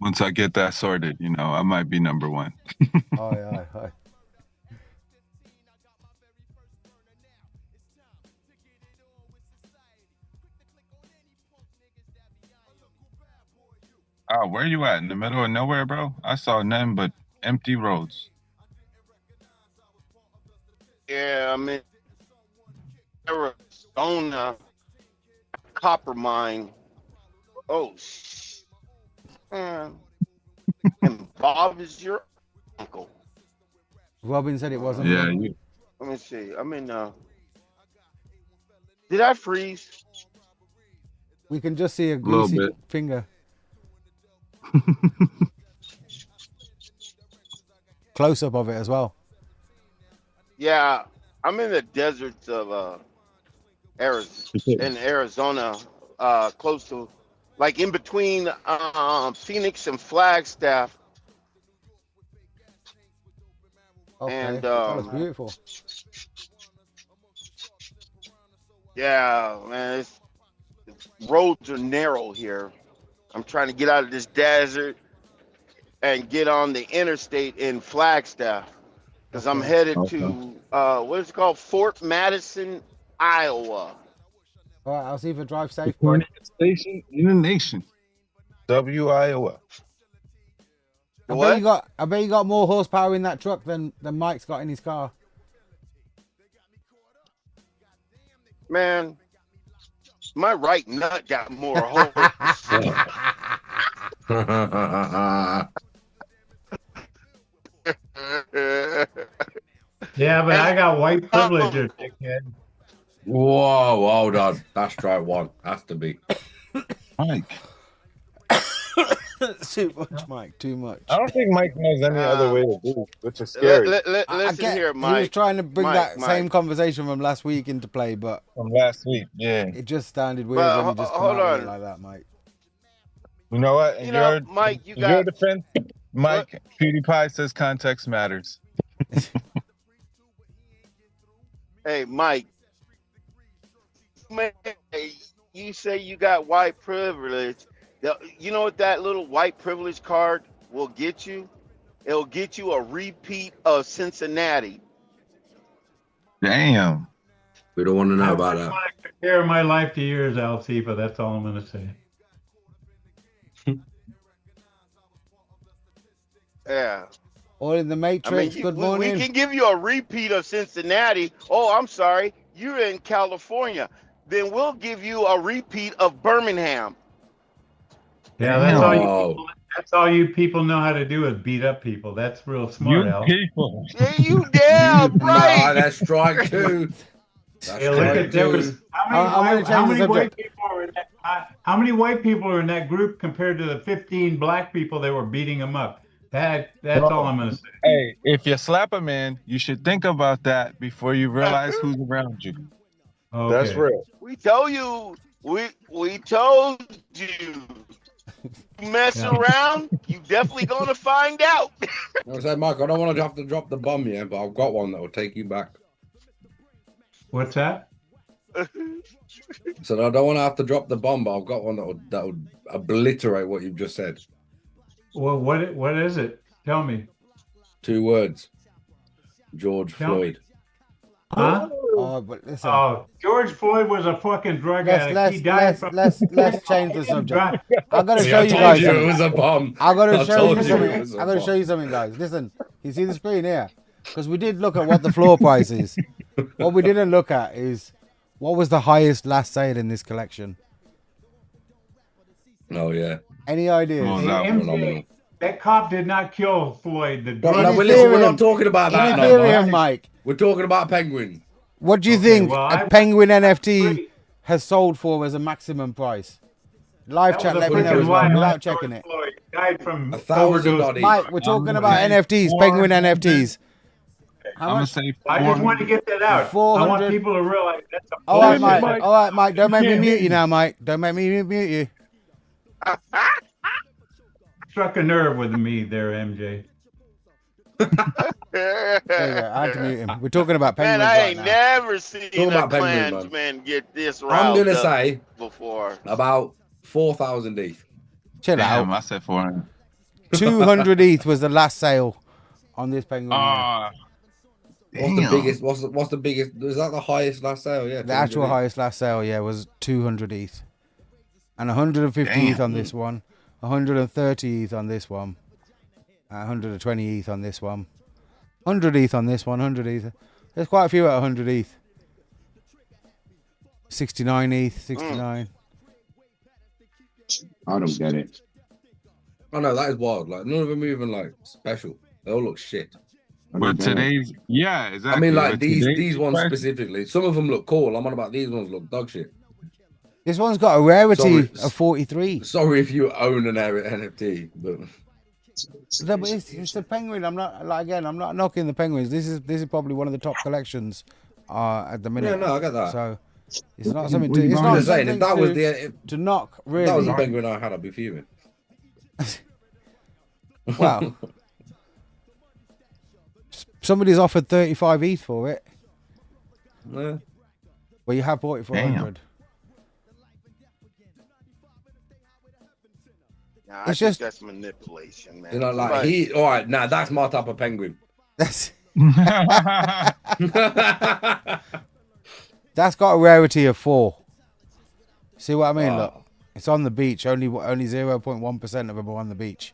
Once I get that sorted, I might be number one. Aye. Where you at? In the middle of nowhere, bro? I saw nothing but empty roads. Yeah, I'm in Arizona, copper mine. Oh, man. And Bob is your uncle. Robin said it wasn't. Yeah. Let me see. I'm in. Did I freeze? We can just see a greasy finger. Close up of it as well. Yeah, I'm in the deserts of Arizona, close to, like in between Phoenix and Flagstaff. Okay, and that's beautiful. Yeah, man, roads are narrow here. I'm trying to get out of this desert and get on the interstate in Flagstaff because I'm headed to what is it called, Fort Madison, Iowa. All right, I'll see if I drive safe. Boy. Station in the nation, Iowa. I bet you got more horsepower in that truck than Mike's got in his car. Man, my right nut got more horse. Yeah, but I got white privilege, dickhead. Whoa, hold on. That's try one. Has to be. Mike. Too much, Mike. Too much. I don't think Mike knows any other way to do it, which is scary. Listen here, Mike. He was trying to bring that same conversation from last week into play, but from last week, yeah, it just sounded weird when you just come out with it like that, Mike. You know what? Mike, your defense, Mike. PewDiePie says context matters. Hey, Mike. Man, you say you got white privilege. You know what that little white privilege card will get you? It'll get you a repeat of Cincinnati. Damn. We don't want to know I about just that. want to compare my life to yours, Alcifa. That's all I'm going to say. Yeah. All in the I mean, Matrix. Good we morning. can give you a repeat of Cincinnati. Oh, I'm sorry. You're in California. Then we'll give you a repeat of Birmingham. Yeah, that's all you people know how to do is beat up people. That's real smart, Al. people. Yeah, you damn Nah, right. that's strike two. That's Hey, look strike at there was two. how many white people were in that? How many white people were in that group compared to the 15 black people that were beating them up? That's all I'm going to say. Hey, if you slap a man, you should think about that before you realize who's around you. Okay. That's real. We told you. We told you. You mess around, you definitely gonna find out. I said, Mike, I don't want to have to drop the bomb yet, but I've got one that will take you back. What's that? So I don't want to have to drop the bomb, but I've got one that will obliterate what you've just said. Well, what is it? Tell me. 2 words. George Floyd. Huh? Oh, but listen. Oh, George Floyd was a fucking drug addict. He died from. Let's change the subject. I gotta See, show I you told guys. you something. it was a bomb. I gotta I show told you you something. it was a I gotta bomb. show you something, guys. Listen, you see the screen here? Because we did look at what the floor price is. What we didn't look at is what was the highest last sale in this collection. Oh yeah. Any ideas? Oh, Hey, that MJ, that cop did not kill Floyd. The Well, drug. no, listen, we're not talking about that now, Ethereum, Mike. We're talking about Penguin. What do you Okay, think well, a Penguin NFT has sold for as a maximum price? Live chat, let me know as well, without checking it. Floyd died from 1,000 overdose. Mike, we're talking about saying NFTs, Penguin NFTs. How I'm gonna much? say I just want to get that out. I 400. want people to realize that's a All right, bullshit. Mike. All right, Mike. Don't make me mute you now, Mike. Don't make me mute you. Struck a nerve with me there, MJ. There you go. I had to mute him. We're talking about Man, penguins I right ain't now. never seen Talking a about Penguin, Klansman get this I'm riled gonna up say before. about 4,000 ETH. Chill damn, out. I said 400. 200 ETH was the last sale on this penguin. here. What's the biggest? What's the biggest? Is that the highest last sale? Yeah. The actual 200 ETH. highest last sale, yeah, was 200 ETH. And 150 ETH on this one. 130 ETH on this one. 120 ETH on this one. 100 ETH on this one. 100 ETH. There's quite a few at 100 ETH. 69 ETH. 69. I don't get it. I know that is wild. Like none of them are even like special. They all look shit. But today's, yeah, exactly. I mean, like But these today's ones price- specifically. Some of them look cool. I'm on about these ones look dog shit. This one's got a rarity Sorry. of 43. Sorry if you own an NFT, but No, but it's the penguin. I'm not I'm not knocking the penguins. This is probably one of the top collections at the minute. Yeah, no, I get that. So it's not something What to. are you It's gonna not say? something If that was to, the to knock. Really, if that was the penguin I had, I'd be fuming. Wow. Somebody's offered 35 ETH for it. Yeah. Well, you have bought it for 100. Nah, I It's think just- that's manipulation, man. You know, like But- he. All right, now that's my type of penguin. That's that's got a rarity of 4. See what I mean? Wow. Look, it's on the beach. Only 0.1% of them are on the beach,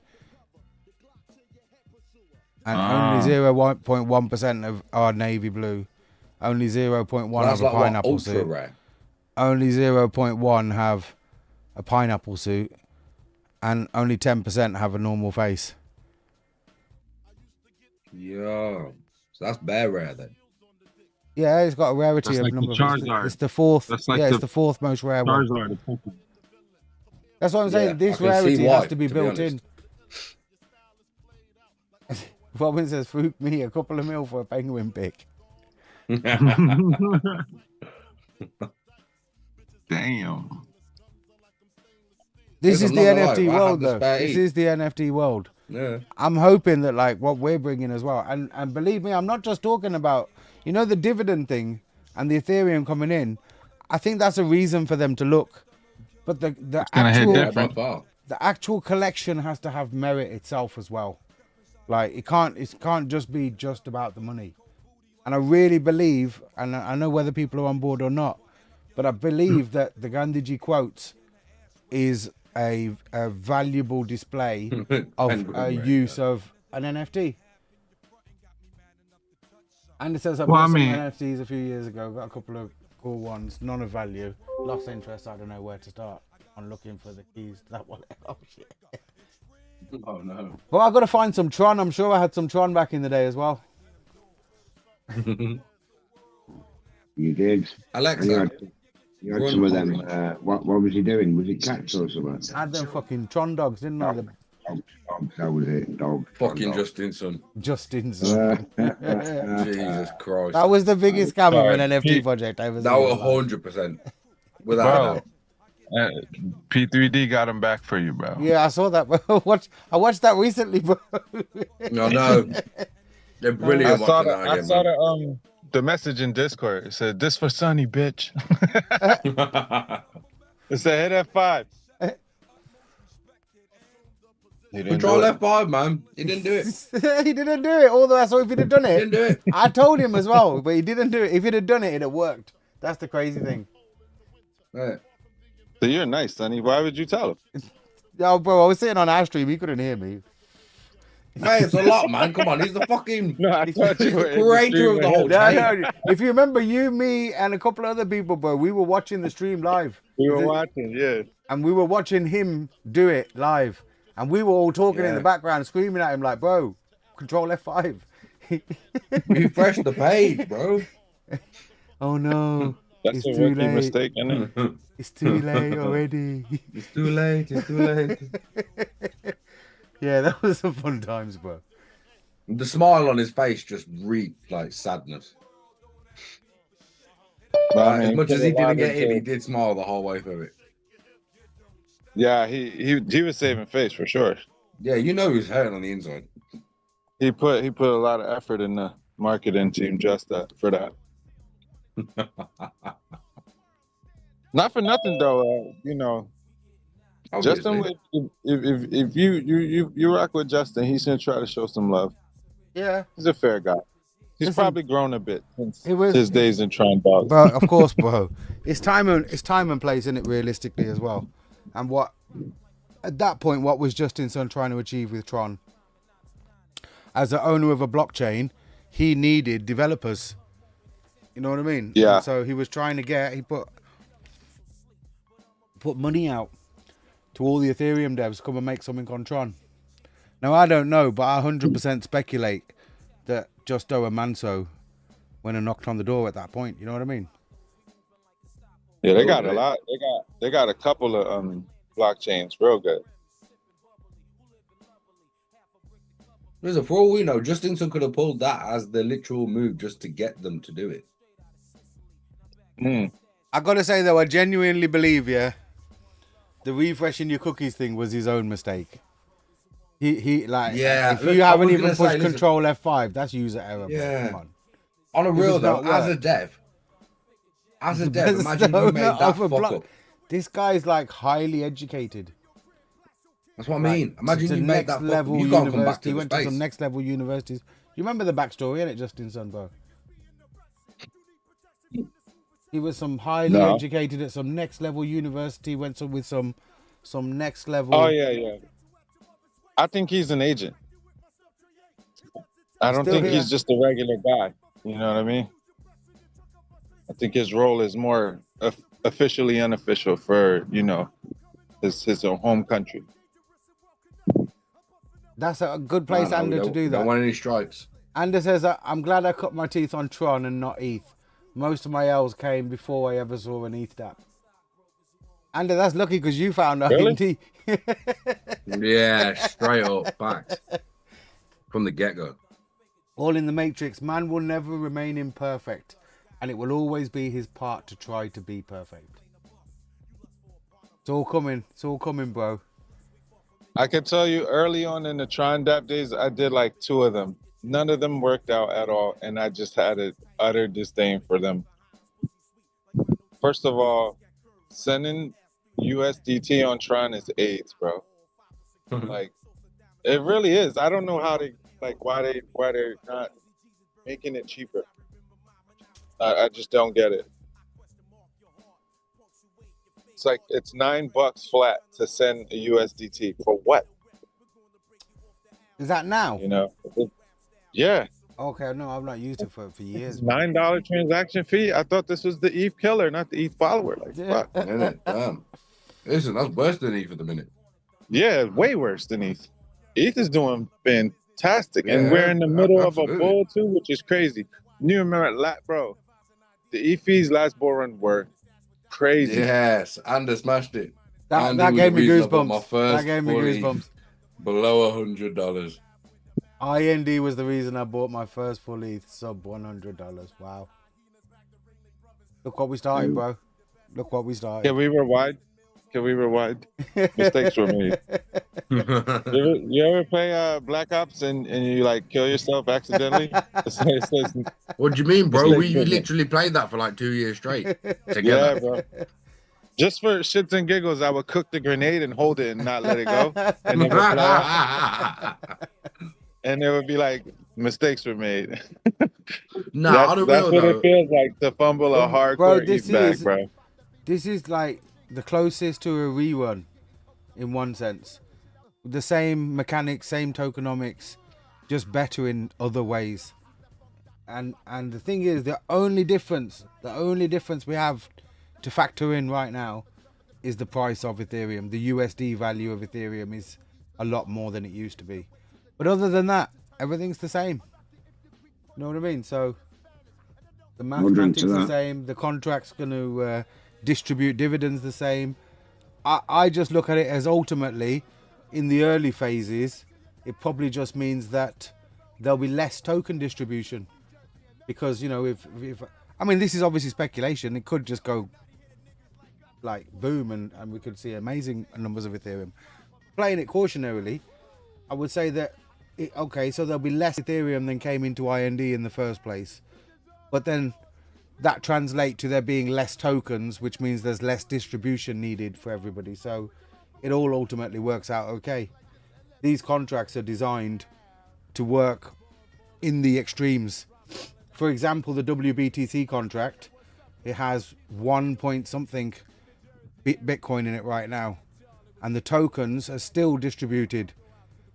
and only 0.1% of are navy blue. Only 0.1 That's have a like what, pineapple ultra suit. rare. Only 0.1 have a pineapple suit, and only 10% have a normal face. Yeah, so that's bare rare then. Yeah, it's got a rarity That's of like the number. Charizard. It's the fourth. That's like yeah, it's the the fourth most rare one. Charizard, the Pokemon. That's what I'm saying. Yeah, This I can see rarity why, has to be to be built honest. in. Robin says, "Fruit me a couple of mil for a penguin pick." Damn. This is I'm the not gonna lie, NFT I have world, the though. spare This ETH. is the NFT world. Yeah. I'm hoping that like what we're bringing as well, and believe me, I'm not just talking about the dividend thing and the Ethereum coming in. I think that's a reason for them to look, but the gonna hit actual different. By far. the actual collection has to have merit itself as well. Like it can't just be just about the money. And I really believe, and I know whether people are on board or not, but I believe that the Gandhiji quotes is a valuable display of use of an NFT. And it says I bought some NFTs a few years ago, got a couple of cool ones, none of value, lost interest, I don't know where to start on looking for the keys to that wallet. Oh shit. Oh no. Well, I've got to find some Tron. I'm sure I had some Tron back in the day as well. You did. Alexa. You had some of them. What was he doing? Was it cats or something? I had them fucking Tron dogs, didn't I? Dogs, that was it. Dogs. Fucking Justinson. Justinson. Jesus Christ. That was the biggest scam of an NFT project I've ever seen. That was 100%. Without a doubt. P3D got him back for you, bro. Yeah, I saw that, bro. I watched that recently, bro. No. They're brilliant. I saw the message in Discord. It said, "This for Sonny, bitch." It said, "Hit F5." Control F5, man. He didn't do it. He didn't do it. Although I saw if he'd have done it. He didn't do it. I told him as well, but he didn't do it. If he'd have done it, it'd have worked. That's the crazy thing. Right. So you're nice, Sonny. Why would you tell him? Yo, bro, I was sitting on our stream. He couldn't hear me. Hey, it's a lot, man. Come on, he's the fucking I thought you were creator of the whole chain. No. If you remember, you, me, and a couple of other people, bro, we were watching the stream live. We were watching, yeah. And we were watching him do it live. And we were all talking in the background, screaming at him like, bro, control F5. Refresh the page, bro. Oh, no. That's a rookie mistake, isn't it? It's too late already. It's too late. It's too late. Yeah, that was some fun times, bro. The smile on his face just reeked like sadness. As much as he didn't get in, he did smile the whole way through it. Yeah, he was saving face for sure. Yeah, you know he's hurting on the inside. He put a lot of effort in the marketing team just for that. Not for nothing though, you know. Justin, if you rock with Justin, he's gonna try to show some love. Yeah, he's a fair guy. He's probably grown a bit since his days in Tron Dogs. Bro, of course, bro. It's time and place, isn't it? Realistically, as well. And what at that point, what was Justin's son trying to achieve with Tron? As the owner of a blockchain, he needed developers. You know what I mean? Yeah. And so he was trying to he put money out to all the Ethereum devs to come and make something on Tron. Now, I don't know, but I 100% speculate that Justo and Manso went and knocked on the door at that point. You know what I mean? Yeah, they got a lot. They got a couple of blockchains real good. Listen, for all we know, Justinson could have pulled that as the literal move just to get them to do it. I gotta say though, I genuinely believe, the refreshing your cookies thing was his own mistake. He like, if you haven't even pushed Control F5, that's user error. Yeah. Come on. On a real though, as a dev, imagine you made that fuck up. This guy's like highly educated. That's what I mean. Imagine you made that level fuck up. You can't come back to He the went space. to some next level universities. You remember the backstory, innit, Justin Sun, bro? He was some highly educated at some next level university. Went with some next level. Oh yeah. I think he's an agent. I don't think he's just a regular guy. You know what I mean? I think his role is more officially unofficial for his home country. That's a good place, Ander, to do that. Don't want any strikes. Ander says, I'm glad I cut my teeth on Tron and not ETH. Most of my L's came before I ever saw an ETH dApp. Ander, that's lucky because you found out, didn't he? Yeah, straight up, fact. From the get-go. All in the Matrix, man will never remain imperfect, and it will always be his part to try to be perfect. It's all coming, bro. I can tell you early on in the Tron Dap days, I did like 2 of them. None of them worked out at all, and I just had an utter disdain for them. First of all, sending USDT on Tron is AIDS, bro. Like, it really is. I don't know how why they're not making it cheaper. I just don't get it. It's like it's $9 flat to send a USDT for what? Is that now? You know? Yeah. Okay, no, I've not used it for years. $9 transaction fee. I thought this was the ETH killer, not the ETH follower. Like, fuck. Damn. Listen, that's worse than ETH at the minute. Yeah, way worse than ETH. ETH is doing fantastic, and Yeah, we're in the middle absolutely. of a bull too, which is crazy. You remember, bro? The ETH fees last bull run were crazy. Yes, Andy smashed it. That Andy was gave the me reason I bought goosebumps. My first That gave me full goosebumps. ETH below $100. IND was the reason I bought my first full ETH sub $100. Wow. Look what we started, bro. Look what we started. Can we rewind? Mistakes were made. You ever play Black Ops and you like kill yourself accidentally? What do you mean, bro? Mistakes We were made. literally played that for like 2 years straight Yeah, together. bro. Just for shits and giggles, I would cook the grenade and hold it and not let it go, and it would blow up. And it would be like mistakes were made. Nah, that's what it feels like to fumble a hardcore ETH bag, bro. This is like the closest to a rerun in one sense. The same mechanics, same tokenomics, just better in other ways. And the thing is, the only difference we have to factor in right now is the price of Ethereum. The USD value of Ethereum is a lot more than it used to be. But other than that, everything's the same. You know what I mean? So the mathematics the same. The contract's going to distribute dividends the same. I just look at it as ultimately, in the early phases, it probably just means that there'll be less token distribution. Because, you know, if I mean, this is obviously speculation. It could just go like boom and we could see amazing numbers of Ethereum. Playing it cautionarily, I would say that, so there'll be less Ethereum than came into IND in the first place. But then that translates to there being less tokens, which means there's less distribution needed for everybody. So it all ultimately works out okay. These contracts are designed to work in the extremes. For example, the WBTC contract, it has 1 point something Bitcoin in it right now, and the tokens are still distributed.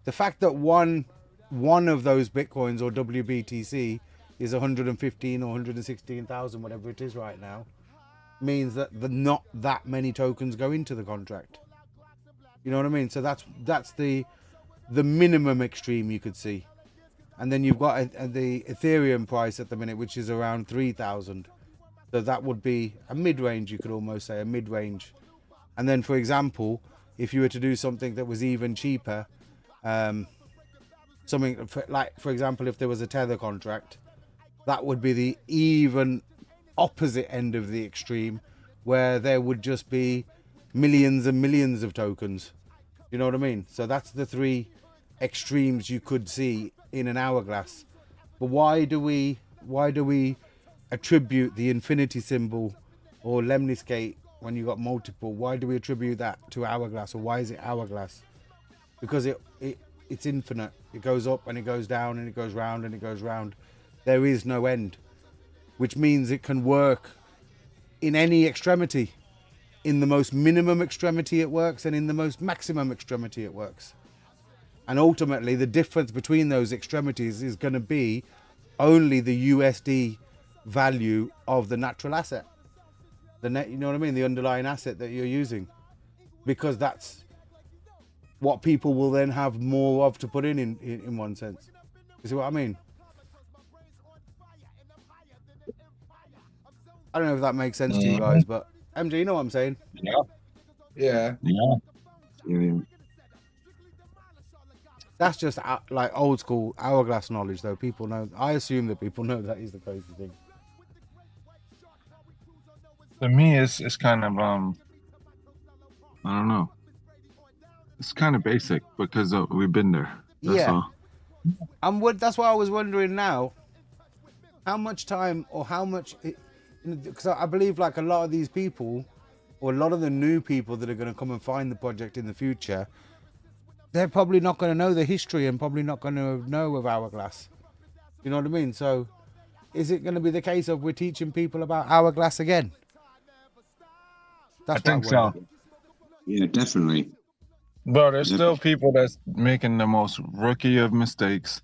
The fact that one of those Bitcoins or WBTC is 115 or 116,000, whatever it is right now, means that not that many tokens go into the contract. You know what I mean? So that's the minimum extreme you could see. And then you've got the Ethereum price at the minute, which is around 3,000. So that would be a mid-range, you could almost say, a mid-range. And then, for example, if you were to do something that was even cheaper, something like, for example, if there was a Tether contract, that would be the even opposite end of the extreme, where there would just be millions and millions of tokens. You know what I mean? So that's the three extremes you could see in an hourglass. But why do we attribute the infinity symbol or lemniscate when you got multiple? Why do we attribute that to hourglass, or why is it hourglass? Because it's infinite. It goes up and it goes down and it goes round and it goes round. There is no end, which means it can work in any extremity. In the most minimum extremity it works, and in the most maximum extremity it works. And ultimately the difference between those extremities is going to be only the USD value of the natural asset. You know what I mean? The underlying asset that you're using. Because that's what people will then have more of to put in one sense. You see what I mean? I don't know if that makes sense to you guys, but MJ, you know what I'm saying? Yeah. That's just like old school hourglass knowledge, though. People know. I assume that people know that is the crazy thing. To me, it's kind of I don't know. It's kind of basic because we've been there. That's all. That's why I was wondering now, how much time or how much, because I believe like a lot of these people, or a lot of the new people that are going to come and find the project in the future, they're probably not going to know the history and probably not going to know of Hourglass. You know what I mean? So is it going to be the case of we're teaching people about hourglass again? That's I think what I wonder. so. Yeah, definitely. Bro, there's still people that's making the most rookie of mistakes.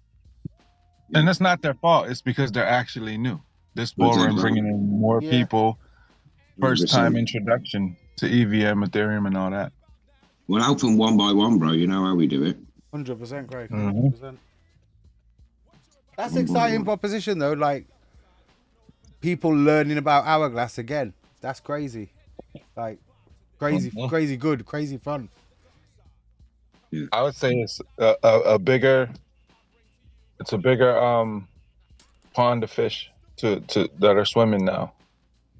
And it's not their fault. It's because they're actually new. This Bull Run bringing in more people, first time 100%. introduction to EVM, Ethereum, and all that. Well, open one by one, bro. You know how we do it. 100%, Craig. Mhm. 100%. That's exciting proposition though. Like people learning about hourglass again. That's crazy. Like crazy, crazy good, crazy fun. I would say it's a bigger pond of fish to that are swimming now.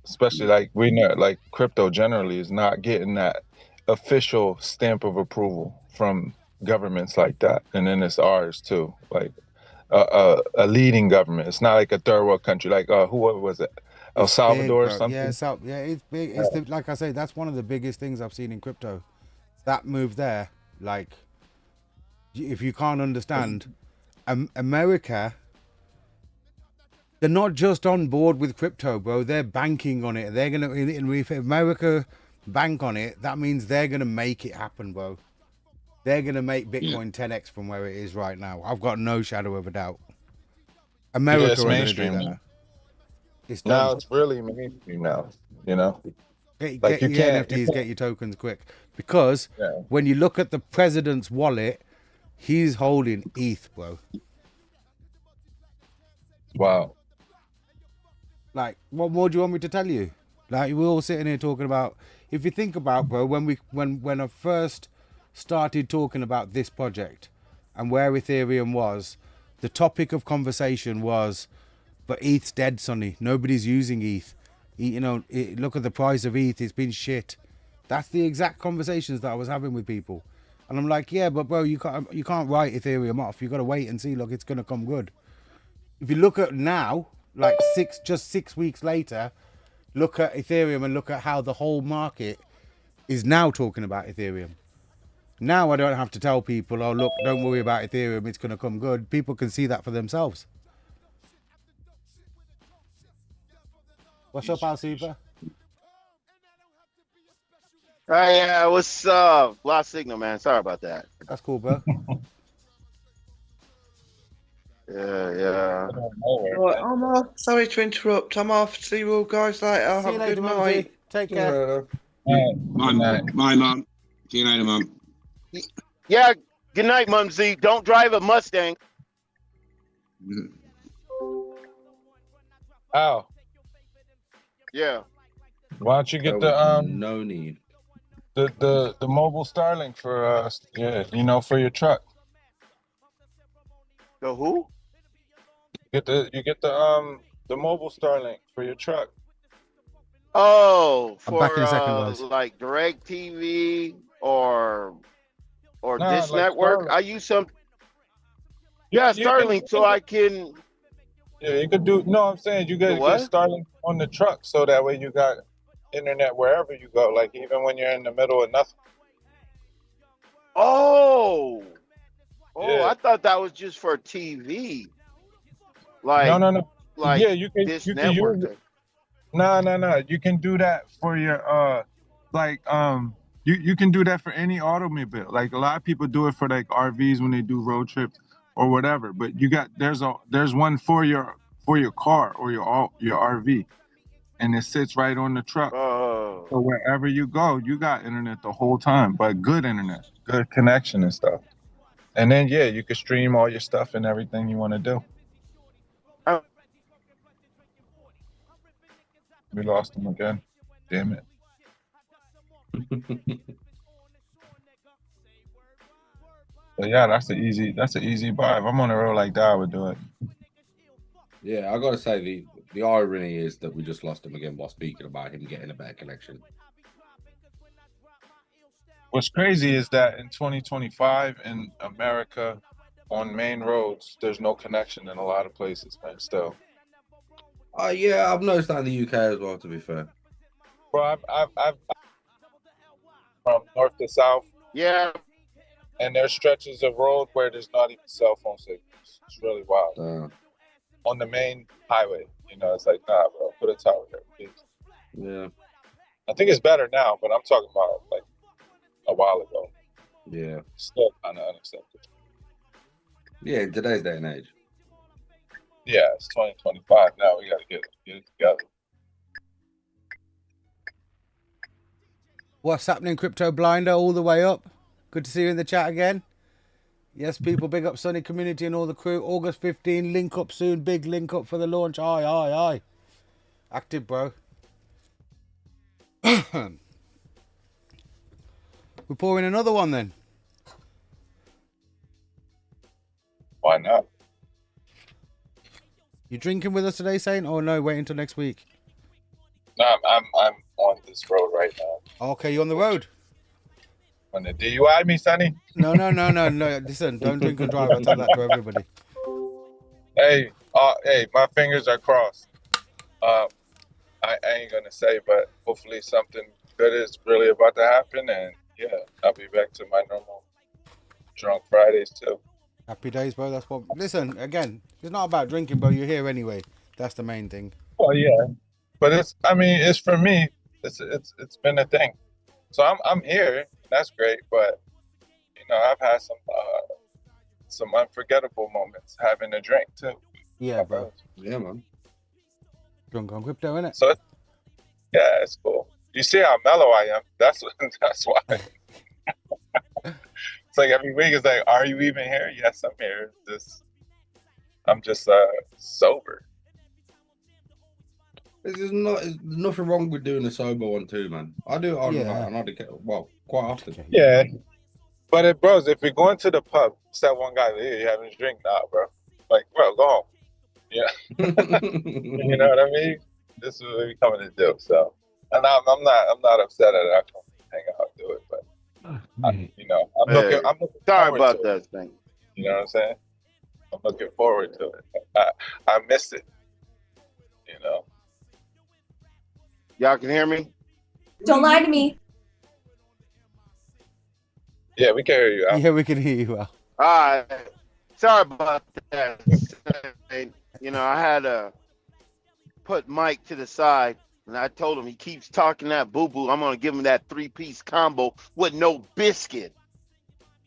Especially like we know, like crypto generally is not getting that official stamp of approval from governments like that, and then it's ours too. Like a leading government. It's not like a third world country. Like who was it? El Salvador or something. Yeah, it's big. It's like I say, that's one of the biggest things I've seen in crypto. That move there, like, if you can't understand, America, they're not just on board with crypto, bro. They're banking on it. They're gonna, if America bank on it, that means they're gonna make it happen, bro. They're gonna make Bitcoin 10x from where it is right now. I've got no shadow of a doubt. America it's are gonna do mainstream that. now. It's Now done. it's really mainstream now. You know, Get like your you can't. NFTs, get your tokens quick. Because when you look at the president's wallet, he's holding ETH, bro. Wow. Like, what more do you want me to tell you? Like, we're all sitting here talking about. If you think about, bro, when I first started talking about this project and where Ethereum was, the topic of conversation was, but ETH's dead, Sonny. Nobody's using ETH. Look at the price of ETH. It's been shit. That's the exact conversations that I was having with people. And I'm like, yeah, but bro, you can't write Ethereum off. You got to wait and see. Look, it's going to come good. If you look at now, like 6 weeks later, look at Ethereum and look at how the whole market is now talking about Ethereum. Now I don't have to tell people, oh, look, don't worry about Ethereum. It's going to come good. People can see that for themselves. What's up, Al Super? Yeah, what's up? Lost signal, man. Sorry about that. That's cool, bro. Yeah. Right, I'm off. Sorry to interrupt. I'm off. See you all guys later. See you Have a later, good Mumsy. night. Take care. Bye, Mum. See you later, Mum. Yeah. Good night, Mumsy. Don't drive a Mustang. Al, Yeah. why don't you get the no need. the mobile Starlink for for your truck. The who? You get the mobile Starlink for your truck. Oh, I'm for back in a second, guys. like Direct TV or Nah, Dish like Network. Starlink. I use some. You Yeah, can- Starlink, so I can. Yeah, you could do. No, I'm saying you gotta what? get Starlink on the truck so that way you got internet wherever you go. Like even when you're in the middle of nothing. Oh, Yeah. I thought that was just for TV. Like No. like Yeah, you can this you can network use thing. it. No. You can do that for your you can do that for any automobile. Like a lot of people do it for like RVs when they do road trips or whatever. But there's one for your car or your RV, and it sits right on the truck. Oh, So wherever you go, you got internet the whole time, but good internet, good connection and stuff. And then you can stream all your stuff and everything you want to do. We lost him again. Damn it. But yeah, that's an easy buy. If I'm on the road like that, I would do it. Yeah, I gotta say the irony is that we just lost him again while speaking about him getting a better connection. What's crazy is that in 2025 in America, on main roads, there's no connection in a lot of places, man. Still, Yeah, I've noticed that in the UK as well. To be fair, bro, I've from north to south, yeah. and there's stretches of road where there's not even cell phone signals. It's really wild. on the main highway. You know, it's like, nah, bro, put a tower there, please. Yeah. I think it's better now, but I'm talking about like a while ago. Yeah. Still kind of unacceptable. Yeah, in today's day and age. Yeah, it's 2025 now. We gotta get it together. What's happening, Crypto Blinder? All the way up. Good to see you in the chat again. Yes, people, big up Sunny Community and all the crew. August 15, link up soon. Big link up for the launch. Aye. Active, bro. We're pouring another one then. Why not? You drinking with us today, Saint? Or no, wait until next week? No, I'm on this road right now. Okay, you on the road? On the DUI me, Sonny? No. Listen, don't drink and drive. I tell that to everybody. Hey, my fingers are crossed. I ain't gonna say, but hopefully something good is really about to happen, and yeah, I'll be back to my normal drunk Fridays too. Happy days, bro. That's what. Listen, again, it's not about drinking, bro. You're here anyway. That's the main thing. Well, yeah, but it's for me. It's been a thing. So I'm here. That's great, but you know, I've had some unforgettable moments having a drink too. Yeah, bro. Yeah, man. Drunk on Crypto, innit? So yeah, it's cool. You see how mellow I am. That's why. It's like every week it's like, are you even here? Yes, I'm here. I'm just sober. There's nothing wrong with doing a sober one too, man. I do it on quite often. Yeah. But bros, if you're going to the pub, it's that one guy there, you having a drink? Nah, bro. Like, bro, go home. Yeah. You know what I mean? This is what we're coming to do. So, and I'm not upset at it. I come hang out and do it, but I'm looking sorry about to that it. thing. You know what I'm saying? I'm looking forward to it. I miss it. You know. Y'all can hear me? Don't lie to me. Yeah, we can hear you. Yeah, we can hear you well. All right. Sorry about that. You know, I had to put Mike to the side, and I told him he keeps talking that boo-boo. I'm going to give him that 3-piece combo with no biscuit.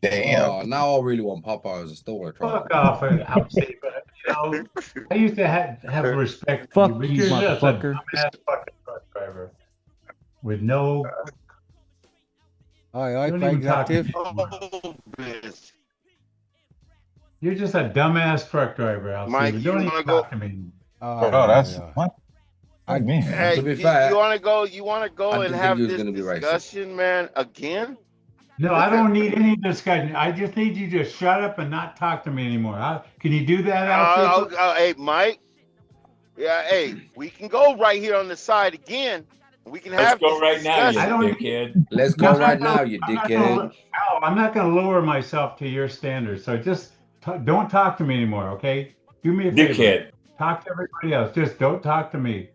Damn. Oh, now I really want Popeyes. I still want to try. Fuck off, Alcy, but you know, I used to have respect for you, but you're just a dumbass fucking truck driver with no. Aye, Don't Craig's even talk to active. me. You're just a dumbass truck driver, Alcy. Mike, Don't you even wanna talk go- to me. What? I mean, Hey, To be you fair, want to go I and didn't have think he was this gonna be racist. discussion, man, again? No, I don't need any discussion. I just need you to shut up and not talk to me anymore. Can you do that, Alcy? Hey, Mike. Yeah, hey, we can go right here on the side again. We can have go this right now, you discussion. dickhead. Let's go right now, you dickhead. Al, I'm not going to lower myself to your standards. So just don't talk to me anymore, okay? Do me a favor. Dickhead. Talk to everybody else. Just don't talk to me.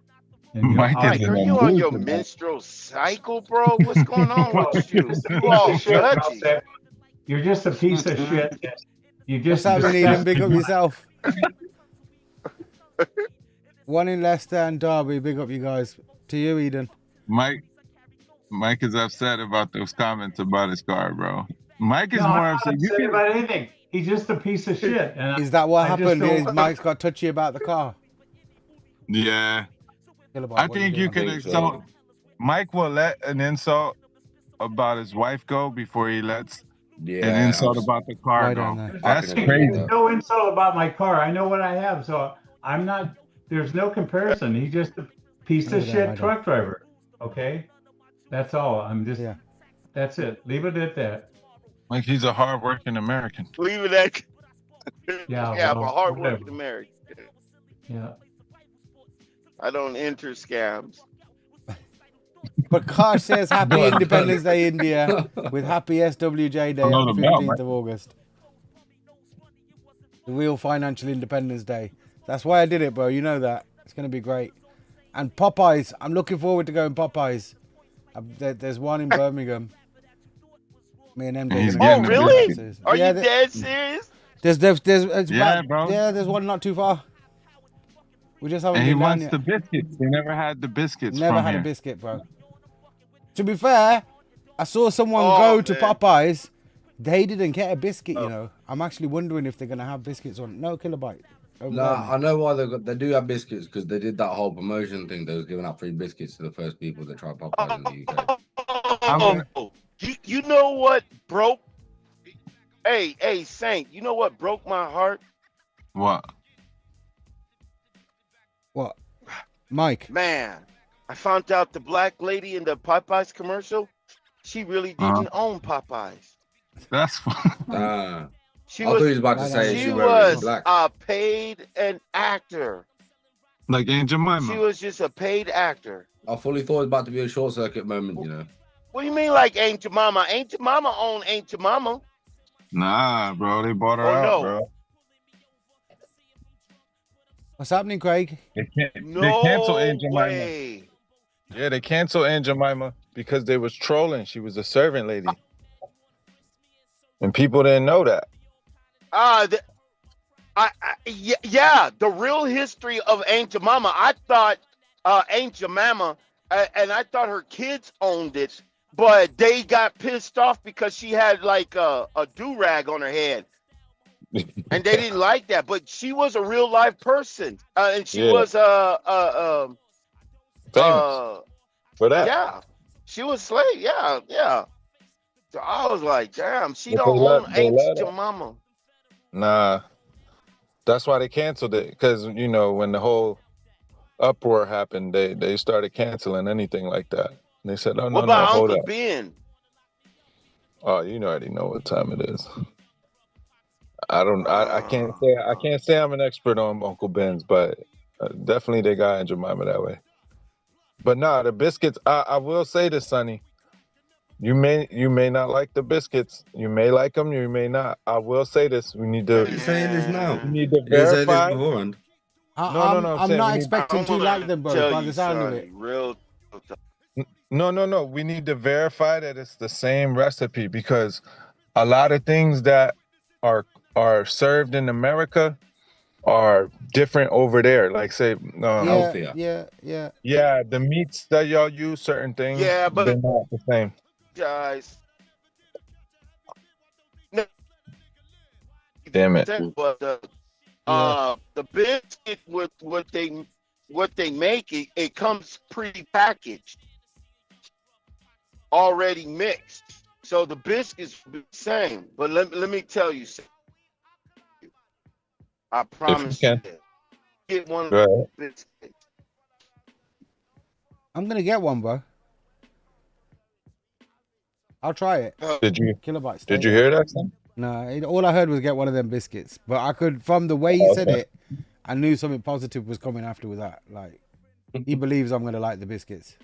And Mike Mike, are you on your menstrual cycle, bro? What's going on with you? You all judgy. You're just a piece of shit. You What's just happening, Eden? Big up disgust me. yourself. One in Leicester and Derby. Big up you guys. To you, Eden. Mike is upset about those comments about his car, bro. Mike is No, more I'm upset. not upset about anything. He's just a piece of shit. And Is that what I just happened? don't- Is Mike's got touchy about the car? Yeah. About I what think he you did. can insult. Mike will let an insult about his wife go before he lets an insult about the car Right go. on there. That's There's crazy. no insult about my car. I know what I have, so I'm not. There's no comparison. He's just a piece of shit truck driver. Okay, that's all. I'm just. Yeah. That's it. Leave it at that. Like he's a hardworking American. Leave it at. Yeah, Yeah, I'm well, a hardworking whatever. American. Yeah. I don't enter scams. But Karsh says Happy Independence Day, India, with Happy SWJ Day on the 15th of August. The real financial independence day. That's why I did it, bro. You know that. It's going to be great. And Popeyes. I'm looking forward to going Popeyes. There's one in Birmingham. Me and MJ. Oh, really? Are you dead serious? There's Yeah, bro. Yeah, there's one not too far. We just haven't And he been down wants yet. the biscuits. They never had the biscuits Never from had here. a biscuit, bro. To be fair, I saw someone Oh, go to man. Popeyes. They didn't get a biscuit, you know. I'm actually wondering if they're gonna have biscuits on. No Kilobyte. Over there, Nah, mate. I know why they do have biscuits because they did that whole promotion thing. They was giving out free biscuits to the first people that tried Popeyes in the UK. Oh, you know what broke? Hey, Saint, you know what broke my heart? What? What? Mike. Man, I found out the black lady in the Popeyes commercial, she really didn't own Popeyes. That's fun. She I thought he was about to say she she weren't really was black. paid an actor. Like Aunt Jemima. She was just a paid actor. I fully thought it was about to be a short circuit moment, you know. What do you mean like Aunt Jemima? Aunt Jemima owned Aunt Jemima. Nah, bro. They bought her Oh, out, no. bro. What's happening, Craig? They No canceled Aunt Jemima. way. Yeah, they canceled Aunt Jemima because they was trolling. She was a servant lady. And people didn't know that. Yeah, the real history of Aunt Jemima. I thought Aunt Jemima, and I thought her kids owned it, but they got pissed off because she had like a do-rag on her head. And they didn't like that, but she was a real life person, and she Yeah. was Famous for that. yeah, she was slave, yeah. So I was like, damn, she But don't they let- own they Aunt let her. Jemima. Nah. That's why they canceled it. Because, you know, when the whole uproar happened, they started canceling anything like that. They said, oh, no, What about hold Uncle up. Ben? Oh, you already know what time it is. I can't say I'm an expert on Uncle Ben's, but definitely they got Aunt Jemima that way. But nah, the biscuits, I will say this, Sonny. You may not like the biscuits. You may like them, you may not. I will say this. We need to You're saying this now. we need to You didn't say this verify. beforehand. No, I'm saying not we need- expecting to like them, bro, Tell by you, the sound of son, it. real. No. We need to verify that it's the same recipe because a lot of things that are served in America are different over there. Like say, Healthier. Yeah. the meats that y'all use, certain things, Yeah, but- they're not the same. Guys. No, Damn it. but the biscuit with what they make, it comes pre-packaged, already mixed. So the biscuits the same. But let me tell you something. I promise you can. that. Get one of Right. the biscuits. I'm gonna get one, bro. I'll try it. Did you Kilobyte. Did you hear that? Son? No, all I heard was get one of them biscuits. But I could, from the way he said Okay. it, I knew something positive was coming after with that. Like, he believes I'm gonna like the biscuits.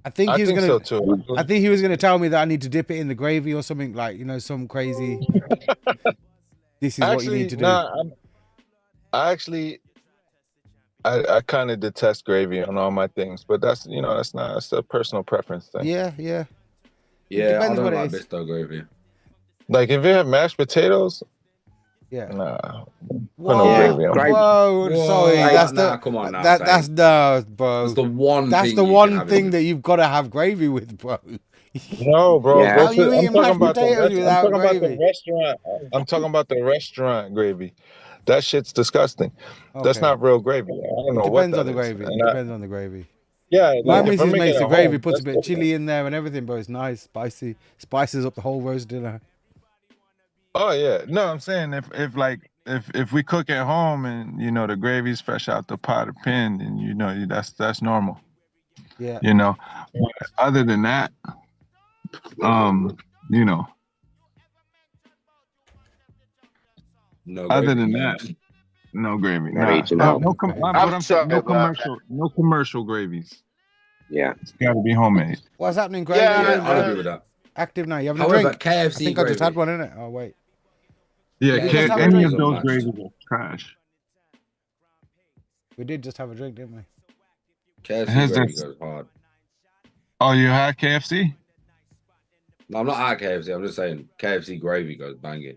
I think I he was think gonna. so too. I think he was gonna tell me that I need to dip it in the gravy or something, like, you know, some crazy. This is what you need to do. I kind of detest gravy on all my things, but that's that's a personal preference thing. Yeah. Yeah, I depends don't what it like is. Bisto gravy. Like if you have mashed potatoes, Yeah. nah, put Whoa, no gravy on. whoa, sorry, that's nah, the come on now, that's Saint. no, bro. That's the one That's thing the you can one have it thing with. that you've got to have gravy with, bro. No, bro. Yeah. go How to- you I'm eating talking mashed about the potatoes rest- without I'm talking about the gravy? restaurant. I'm talking about the restaurant gravy. That shit's disgusting. That's Okay. not real gravy. I don't know It what depends that on the is. gravy. It And depends on the gravy. yeah, My like if I'm missus making makes it the at gravy, home, puts a that's bit of different. chili in there and everything, bro. It's nice, spicy, spices up the whole roast dinner. Oh yeah, no, I'm saying if we cook at home and the gravy's fresh out the pot or pan, and that's normal. Yeah. But other than that, No other gravy. than that, no gravy. Not Nah. eating No, out. no, com- Okay. what I'm I'm sorry saying, no about commercial gravies. Yeah. It's got to be homemade. What's happening, Craig? Yeah, How you Yeah, doing, I'll bro? agree with that. Active now. You having a However, drink? KFC I think I just had gravy. one, innit? Oh wait. Yeah, We just have a any drink. of those Unmatched. gravies are trash. We did just have a drink, didn't we? KFC Here's gravy this. goes hard. Oh, you had KFC? No, I'm not at KFC. I'm just saying KFC gravy goes banging.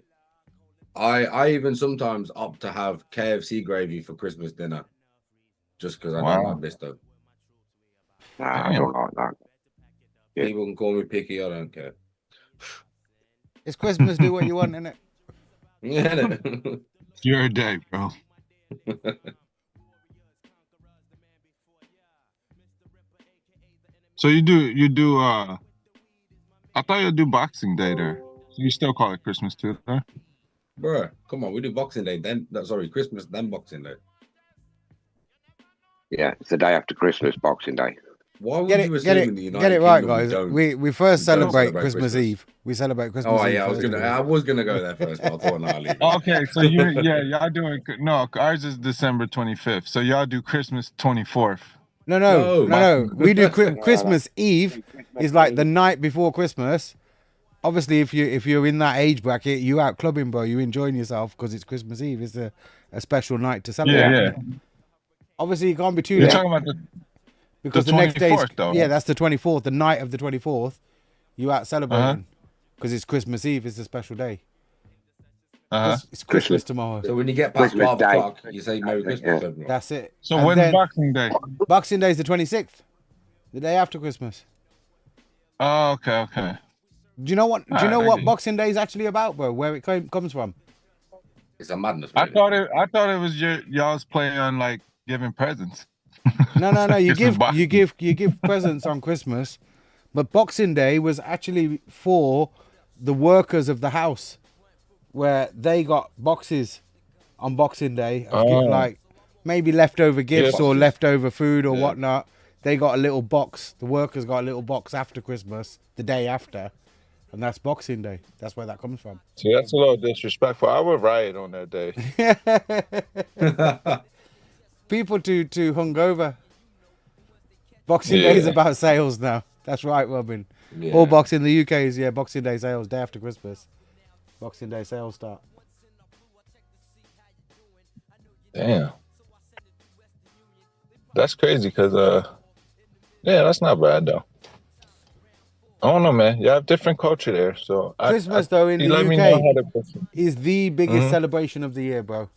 I even sometimes opt to have KFC gravy for Christmas dinner just because I Wow. don't like Bisto. Nah, I don't like that. Yeah. People can call me picky. I don't care. It's Christmas. Do what you want, innit? Yeah. It's your day, bro. So you do I thought you'd do Boxing Day there. You still call it Christmas too, huh? Bruh, come on, we do Boxing Day, then Christmas, then Boxing Day. Yeah, it's the day after Christmas, Boxing Day. Why would Get you it, assume get in the it, United get it right, Kingdom guys. don't- We first we don't celebrate celebrate Christmas Eve. We celebrate Christmas Oh Eve. yeah, I was gonna go there first, but I thought no, I'll leave it. Okay, so y'all doing no, ours is December 25th. So y'all do Christmas 24th. No. We do Christmas Eve is like the night before Christmas. Obviously, if you're in that age bracket, you out clubbing, bro. You enjoying yourself because it's Christmas Eve. It's a special night to celebrate. Yeah. Obviously, you can't be too You're late. talking about Because the the next day, 24th, though. yeah, that's the 24th, the night of the 24th. You out celebrating because it's Christmas Eve. It's a special day. It's Christmas tomorrow. So when you get past 12 o'clock, you say Merry Christmas. everyone. That's it. So And when's then Boxing Day? Boxing Day is the 26th, the day after Christmas. Oh, okay. Do you know what? Do you know Alright, what okay. Boxing Day is actually about, bro? Where it comes from? It's a madness. I thought it was y'all's play on like giving presents. No. You Christmas give presents on Christmas, but Boxing Day was actually for the workers of the house, where they got boxes on Boxing Day of like maybe leftover gifts or leftover food or whatnot. They got a little box. The workers got a little box after Christmas, the day after, and that's Boxing Day. That's where that comes from. See, that's a little disrespectful. I would riot on that day. People too hungover. Boxing Day is about sales now. That's right, Robin. Yeah. All boxing in the UK is Boxing Day sales, day after Christmas. Boxing Day sales start. Damn. That's crazy because that's not bad though. I don't know, man. You have different culture there, so Christmas though in you the let me know how UK to. is the biggest celebration of the year, bro.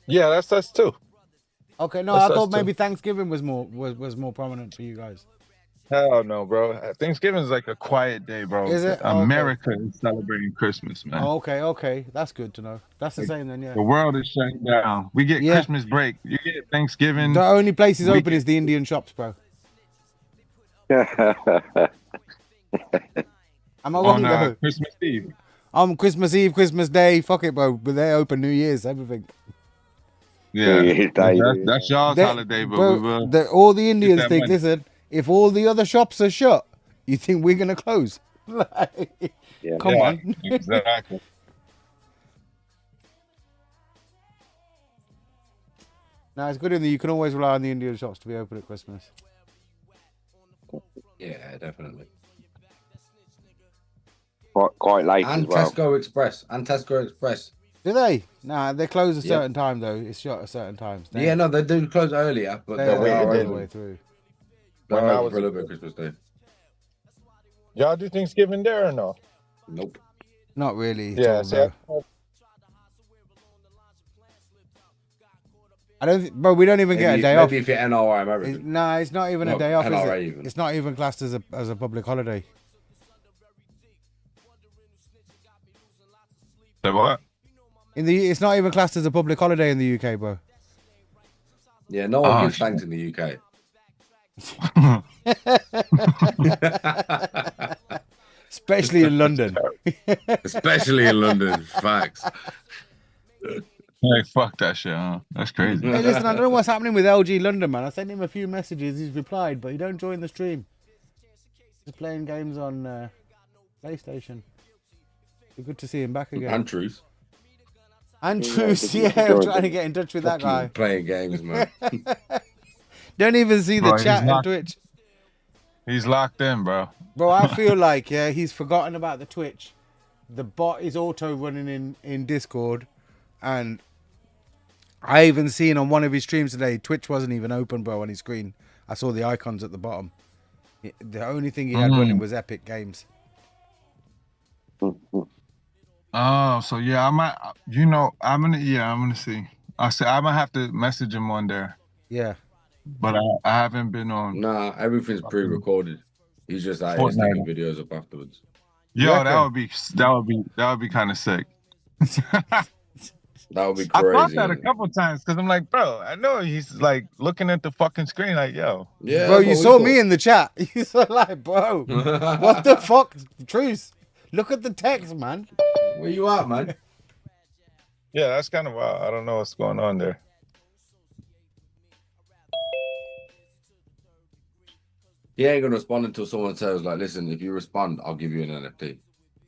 Yeah, that's us too. Okay, no, That's I us thought too. maybe Thanksgiving was more prominent for you guys. Hell no, bro. Thanksgiving is like a quiet day, bro. Is it? Oh, okay. America is celebrating Christmas, man. Oh, okay, that's good to know. That's the same then, yeah. The world is shutting down. We get Christmas break. You get Thanksgiving. The only places open is the Indian shops, bro. Am I wrong on though? Christmas Eve. Christmas Eve, Christmas Day, fuck it, bro. But they open New Year's, everything. Yeah, that's y'all's holiday, but we will. All the Indians that think, money. listen, if all the other shops are shut, you think we're gonna close? Like, come on. Exactly. No, it's good in you can always rely on the Indian shops to be open at Christmas. Yeah, definitely. Quite late And as well. Tesco Express. Do they? Nah, they close a certain time though. It's shut at certain times. Yeah, no, they do close earlier, but They they are are all the open. way through. They're When I open was- for a little bit of Christmas Day. Y'all do Thanksgiving there or no? Nope. Not really. Yeah, Tom, see, bro. I don't, bro. We don't even get a day off. Maybe if you're NRI American. Nah, it's not even a No, day off. Is NRA it? even. It's not even classed as a public holiday. Say what? It's not even classed as a public holiday in the UK, bro. Yeah, no one Oh, gives thanks in the UK. Especially in London. Especially in London. Facts. Hey, fuck that shit, huh? That's crazy. Hey, listen, I don't know what's happening with LG London, man. I sent him a few messages. He's replied, but he don't join the stream. He's playing games on PlayStation. Be good to see him back again. And Truth. And Yeah, Truce, did you yeah, I'm enjoy trying to it? get in touch with that Fuck you, guy. playing games, man. Don't even see the Bro, he's chat on not- Twitch. He's locked in, bro. Bro, I feel like, he's forgotten about the Twitch. The bot is auto running in Discord. And I even seen on one of his streams today, Twitch wasn't even open, bro, on his screen. I saw the icons at the bottom. The only thing he had running was Epic Games. Oh, so yeah, I might. I'm gonna see. I'm gonna have to message him on there. Yeah. But I haven't been on. Nah, everything's pre-recorded. He's just out here Fortnite. sticking videos up afterwards. Yo, that would be kind of sick. That would be I thought crazy. that a couple times because I'm like, bro, I know he's like looking at the fucking screen, like, yo. Yeah, Bro, you saw me in the chat. You saw like, bro, what the fuck? Truce. Look at the text, man. Where you at, man? Yeah, that's kind of wild. I don't know what's going on there. He ain't gonna respond until someone says, like, listen, if you respond, I'll give you an NFT.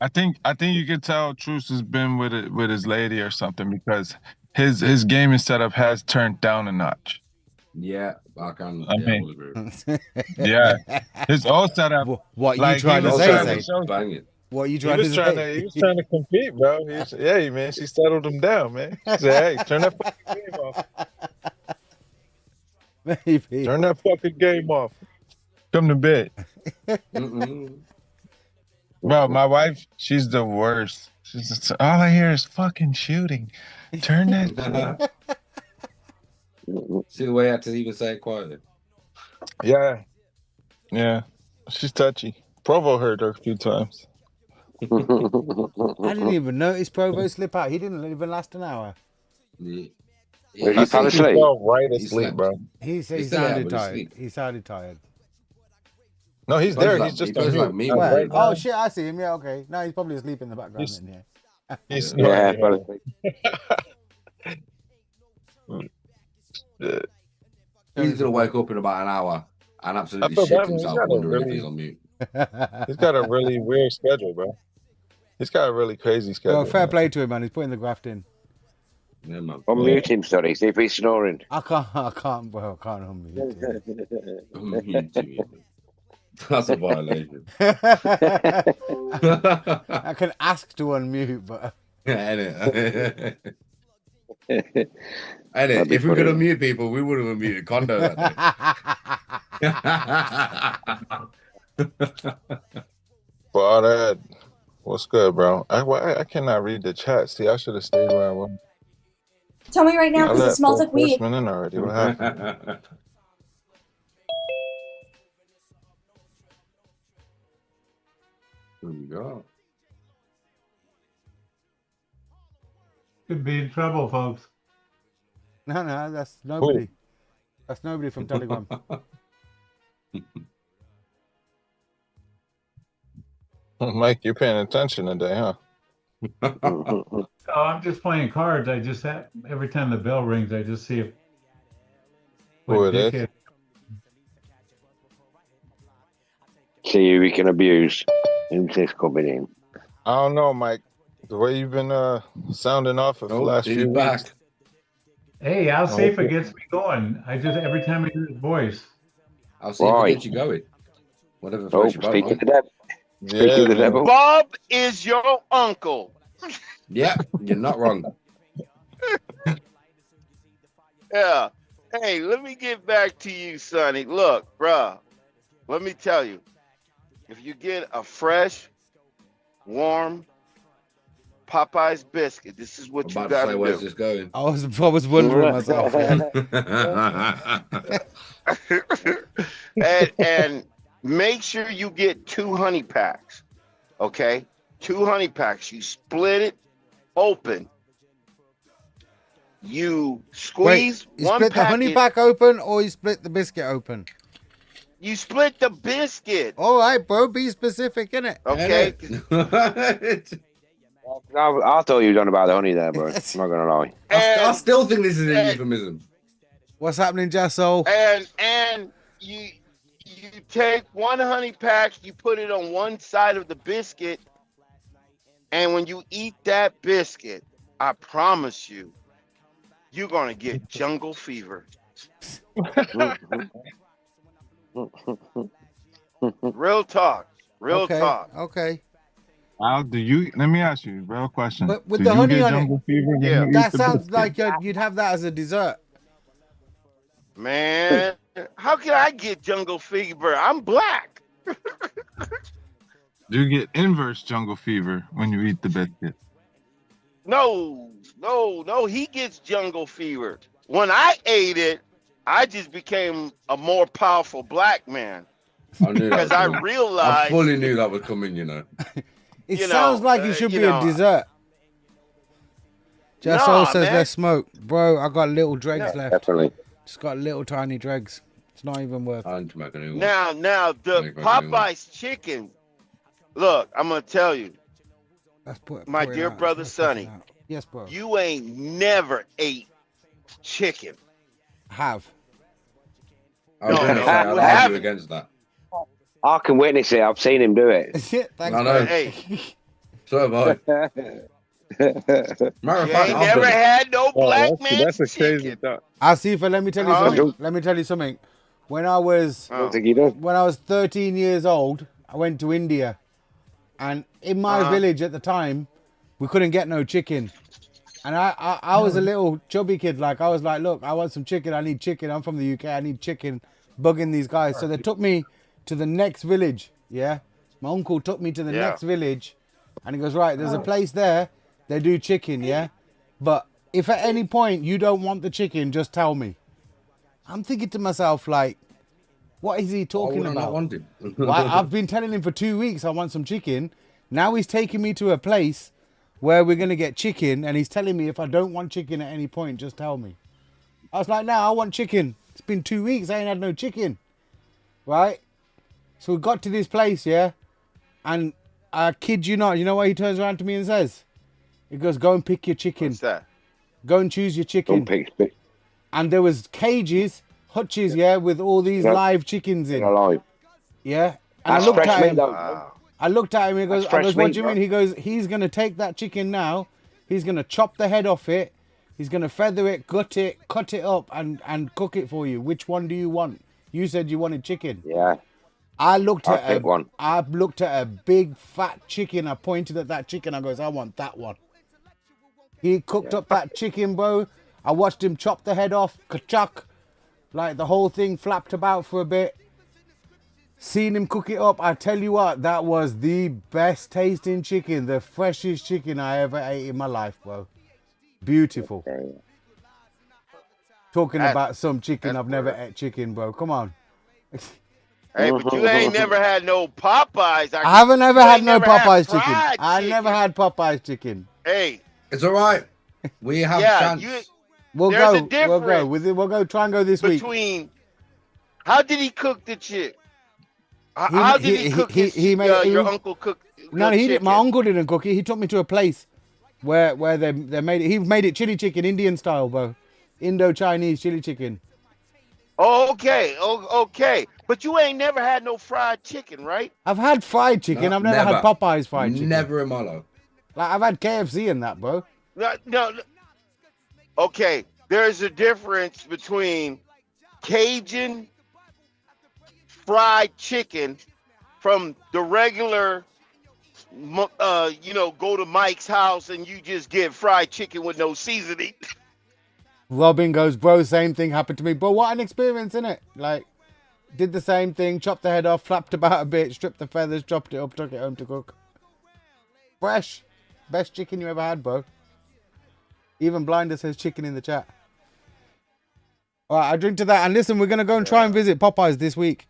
I think you could tell Truce has been with his lady or something because his gaming setup has turned down a notch. Yeah, I can. I Yeah, mean, we'll agree. Yeah, his old setup. What like, you trying he to was say? trying Say? to show- Bang it. What you trying to say? He was trying to compete, bro. Yeah, man. She settled him down, man. She said, "Hey, turn that fucking game off. Maybe. Turn that fucking game off. Come to bed." Bro, my wife, she's the worst. She's just, all I hear is fucking shooting. Turn that. See the way I had to even say it quietly. Yeah. She's touchy. Provo heard her a few times. I didn't even notice Provo slip out. He didn't even last an hour. Yeah. Well, you fell asleep. He fell right He asleep, slept. bro. He He's there, sounded but he's tired. asleep. He sounded tired. No, he's Plays there. like- He's just he plays on like mute. me, Like, man. right now, Oh shit! I see him. Yeah, okay. No, he's probably asleep in the background. He's- In here. he's Yeah, snoring. but He's gonna wake up in about an hour and absolutely feel shit bad, man. He's himself got a wondering if really- he's on mute. He's got a really weird schedule, bro. He's got a really crazy schedule. Well, fair man. play to him, man. He's putting the graft in. Yeah, man. unmute him, sorry. See if he's snoring. I can't unmute him. That's a violation. I can ask to unmute, but Innit? That'd be If we could funny. unmute people, we would have unmuted Kondo that day. For all that, what's good, bro? I cannot read the chat. See, I should have stayed where I was. Tell me right now I because it let smells four like weed. freshmen in already. What happened? There we go. Could be in trouble, folks. no, that's nobody. That's nobody from Telegram. Mike, you're paying attention today, huh? Oh, I'm just playing cards. I just have every time the bell rings, I just see if Who what it is? dickhead- See who we can abuse. Who's this coming in? I don't know, Mike. The way you've been sounding off for the last he's few back. weeks. Hey, Al Oh, Safer okay. gets me going. I just every time I hear his voice. I'll see if Why? we get you going. Whatever Oh, floats your boat, speak man. of the devil. Speak of the man. devil. Bob is your uncle. Yeah, you're not wrong. Yeah. Hey, let me get back to you, Sonny. Look, bruh, let me tell you. If you get a fresh, warm Popeye's biscuit, this is what I'm you about to say, gotta where's do. this going? I was wondering myself. Yeah. and make sure you get 2 honey packs. Okay? 2 honey packs. You split it open. You squeeze Wait, you one split the honey packet. pack open or you split the biscuit open? You split the biscuit. All right, bro. Be specific, innit? Okay? I thought you were on about the honey there, bro. I'm not gonna lie. I still think this is a euphemism. What's happening, Jasso? And you take 1 honey pack, you put it on one side of the biscuit, and when you eat that biscuit, I promise you, you're gonna get jungle fever. Real talk. Real Okay, talk. okay. Al, let me ask you a real question. But with Do the you honey get on it, jungle fever when Yeah. you eat that the sounds biscuit? like you'd have that as a dessert. Man, how can I get jungle fever? I'm black. Do you get inverse jungle fever when you eat the biscuit? No, he gets jungle fever. When I ate it, I just became a more powerful black man I knew that because was I coming. I realized. fully knew that was coming, you know. It You sounds know, like it should you be know, a dessert. Just Nah, says man. let's smoke. Bro, I got little dregs left. Definitely. Just got little tiny dregs. It's not even worth it. I need to make a new one. Now the Make my new one. Popeyes chicken. Look, I'm gonna tell you, Let's put my it dear out. brother Let's put it Sonny, out. Yes, bro. you ain't never ate chicken. Have. I was No, going to no, say, you I'd argue haven't. against that. I can witness it. I've seen him do it. Thanks, I know. Hey, So have I. Matter of you fact, ain't I've never done it. had no black man That's a crazy chicken. thought. Asifa, let me tell you Huh? something. Let me tell you something. When I was I don't think he does. when I was 13 years old, I went to India, and in my village at the time, we couldn't get no chicken. And I was a little chubby kid. Like, I was like, look, I want some chicken. I need chicken. I'm from the UK. I need chicken. Bugging these guys. So they took me to the next village. Yeah. My uncle took me to the Yeah. next village, and he goes, right, there's a place there. They do chicken. Yeah. But if at any point you don't want the chicken, just tell me. I'm thinking to myself, like, what is he I talking would not about? want it. Well, I've been telling him for 2 weeks I want some chicken. Now he's taking me to a place where we're going to get chicken, and he's telling me if I don't want chicken at any point, just tell me. I was like, no, I want chicken. It's been 2 weeks, I ain't had no chicken. Right? So we got to this place, yeah? And I kid you not, you know what he turns around to me and says? He goes, go and pick your chicken. What's that? Go and choose your chicken. Don't pick. And there was cages, hutches, yeah, with all these Yeah. live chickens in. Alive. Yeah. And That's I looked fresh at meat, him. though. Wow. I looked at him. He goes, That's fresh what meat, do you bro. mean? He goes, he's going to take that chicken now. He's going to chop the head off it. He's going to feather it, gut it, cut it up, and cook it for you. Which one do you want? You said you wanted chicken. Yeah. I looked I'll at pick one. I looked at a big fat chicken. I pointed at that chicken. I goes, I want that one. He cooked up that chicken, bro. I watched him chop the head off, kachak. Like the whole thing flapped about for a bit. Seen him cook it up. I tell you what, that was the best tasting chicken, the freshest chicken I ever ate in my life, bro. Beautiful. Talking That- about some chicken, that's I've never weird. ate chicken, bro. Come on. Hey, but you ain't never had no Popeyes. I haven't ever you had ain't no never had Popeyes chicken. fried I chicken. never had Popeyes chicken. Hey, It's all right. We have yeah, chance. We'll There's a go. We'll go. difference We'll go. Try and go this week. between. How did he cook the chick? How He- how did he- he he- cook he- his, he made- your he- uncle cook? No, the he didn't. My chicken? uncle didn't cook it. He took me to a place where they made it. He made it chili chicken, Indian style, bro. Indo-Chinese chili chicken. Oh, okay, okay. But you ain't never had no fried chicken, right? I've had fried chicken. No, I've never had Popeyes fried chicken. Never in my life. Like I've had KFC and that, bro. No. Okay, there's a difference between Cajun fried chicken from the regular, go to Mike's house and you just get fried chicken with no seasoning. Robin goes, bro, same thing happened to me. But what an experience, innit? Like, did the same thing, chopped the head off, flapped about a bit, stripped the feathers, chopped it up, took it home to cook. Fresh. Best chicken you ever had, bro. Even Blinder says chicken in the chat. All right, I drink to that. And listen, we're going to go and try and visit Popeyes this week.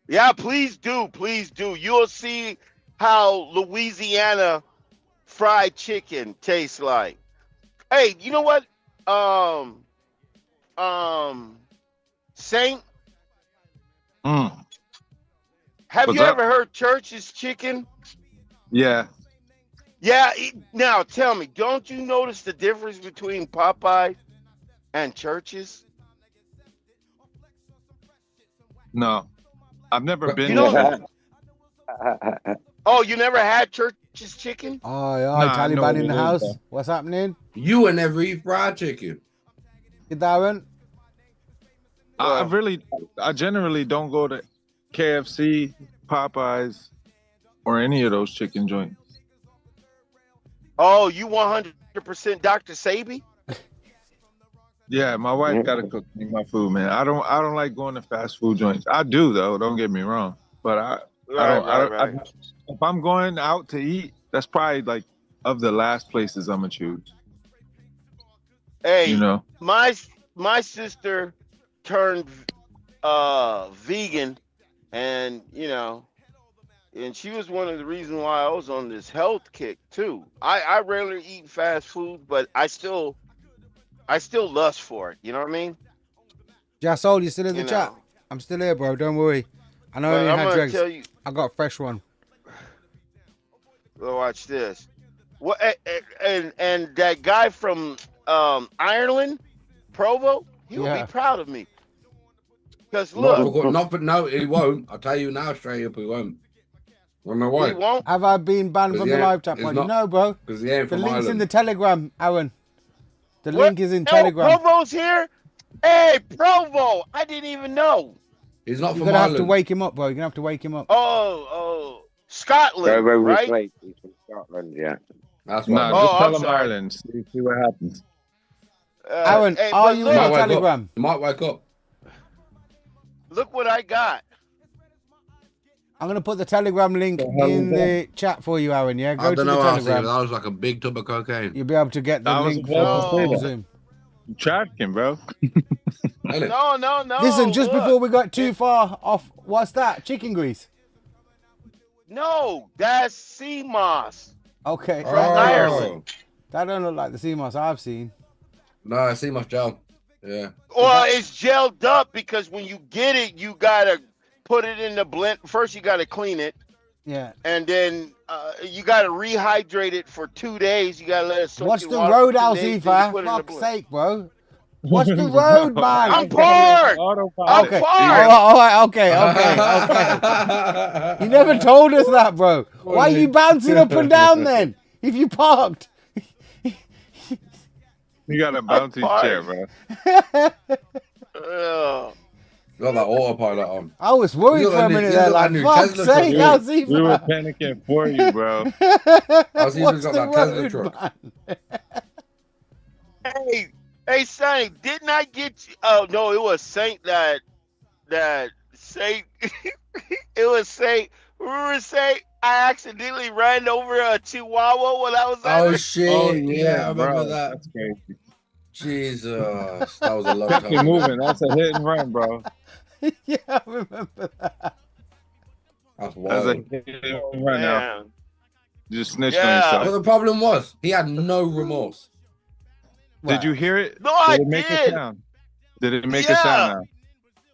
Yeah, please do. Please do. You'll see how Louisiana fried chicken tastes like. Hey, you know what? Saint, have What's you up? ever heard Church's chicken? Yeah. Yeah. Now tell me, don't you notice the difference between Popeye and Church's? No. I've never been You know- there. Oh, you never had Church's chicken? Oh, yeah, Nah, I know Taliban what in it the is, house. though. What's happening? You will never eat fried chicken. You Darren? I generally don't go to KFC, Popeyes, or any of those chicken joints. Oh, you 100% Dr. Sabi? Yeah, my wife gotta cook me my food, man. I don't like going to fast food joints. I do though, don't get me wrong. But Right. if I'm going out to eat, that's probably like of the last places I'm gonna choose. Hey, You know. my my sister turned vegan, and and she was one of the reasons why I was on this health kick too. I rarely eat fast food, but I still lust for it. You know what I mean? Jasol, you still in the chat? I'm still here, bro. Don't worry. I know you had dregs. Tell you, I got a fresh one. well, watch this. What and that guy from Ireland, Provo, he will be proud of me. Because look, no, he won't. I'll tell you now, straight up, he won't. Well, no, why? He won't. Have I been banned from the live chat? No, bro. Because he ain't the from link's Ireland. in the Telegram, Aaron. The link is in Telegram. Provo's here. Hey, Provo! I didn't even know. He's not You're from gonna Ireland. have to wake him up, bro. You're gonna have to wake him up. Oh, Scotland, right? He's from Scotland, yeah. That's No, right. just tell I'm him sorry. Ireland. See what happens. Aaron, hey, are but you look, on Telegram? You might wake up. Look what I got. I'm gonna put the Telegram link in the chat for you, Aaron. Yeah, go I to don't the know how to say it. Telegram. That was like a big tub of cocaine. You'll be able to get the I was link about to say for that. Zoom. You trafficking, bro. No. Listen, just look. before we got too far off, what's that? Chicken grease. No, that's sea moss. Okay. From Ireland. That don't look like the sea moss I've seen. No, I see my gel. Yeah. Well, it's gelled up because when you get it, you gotta put it in the blend. First, you gotta clean it, Yeah. and then you gotta rehydrate it for 2 days. You gotta let it soak What's in the water road, for 2 days, then you Alzifa? put it in the Fuck's blend. sake, bro. What's the road, man? I'm parked. I'm Okay. parked. All right. Okay. You never told us that, bro. Why are you bouncing up and down then? If you parked. You got a bouncy chair, bro. Got that autopilot on. I was worried You for got a that minute new- there, you got like, that new fuck's Tesla sake, truck. Alzifa. We were panicking for you, bro. What's What's got the that Tesla road, truck. man? Hey, Saint, didn't I get you? Oh no, it was Saint that Saint. It was Saint. Remember Saint? I accidentally ran over a Chihuahua when I was at Oh it. shit! Oh, yeah, I remember bro. that. That's crazy. Jesus, that was a long Kept time you ago. moving. That's a hit and run, bro. Yeah, I remember that. That's That's wild. a hit and run now. Man. You just snitched on Yeah. But yourself. the problem was he had no remorse. Did you hear it? No, I Did it make a did. sound? Did it make a Yeah. sound now?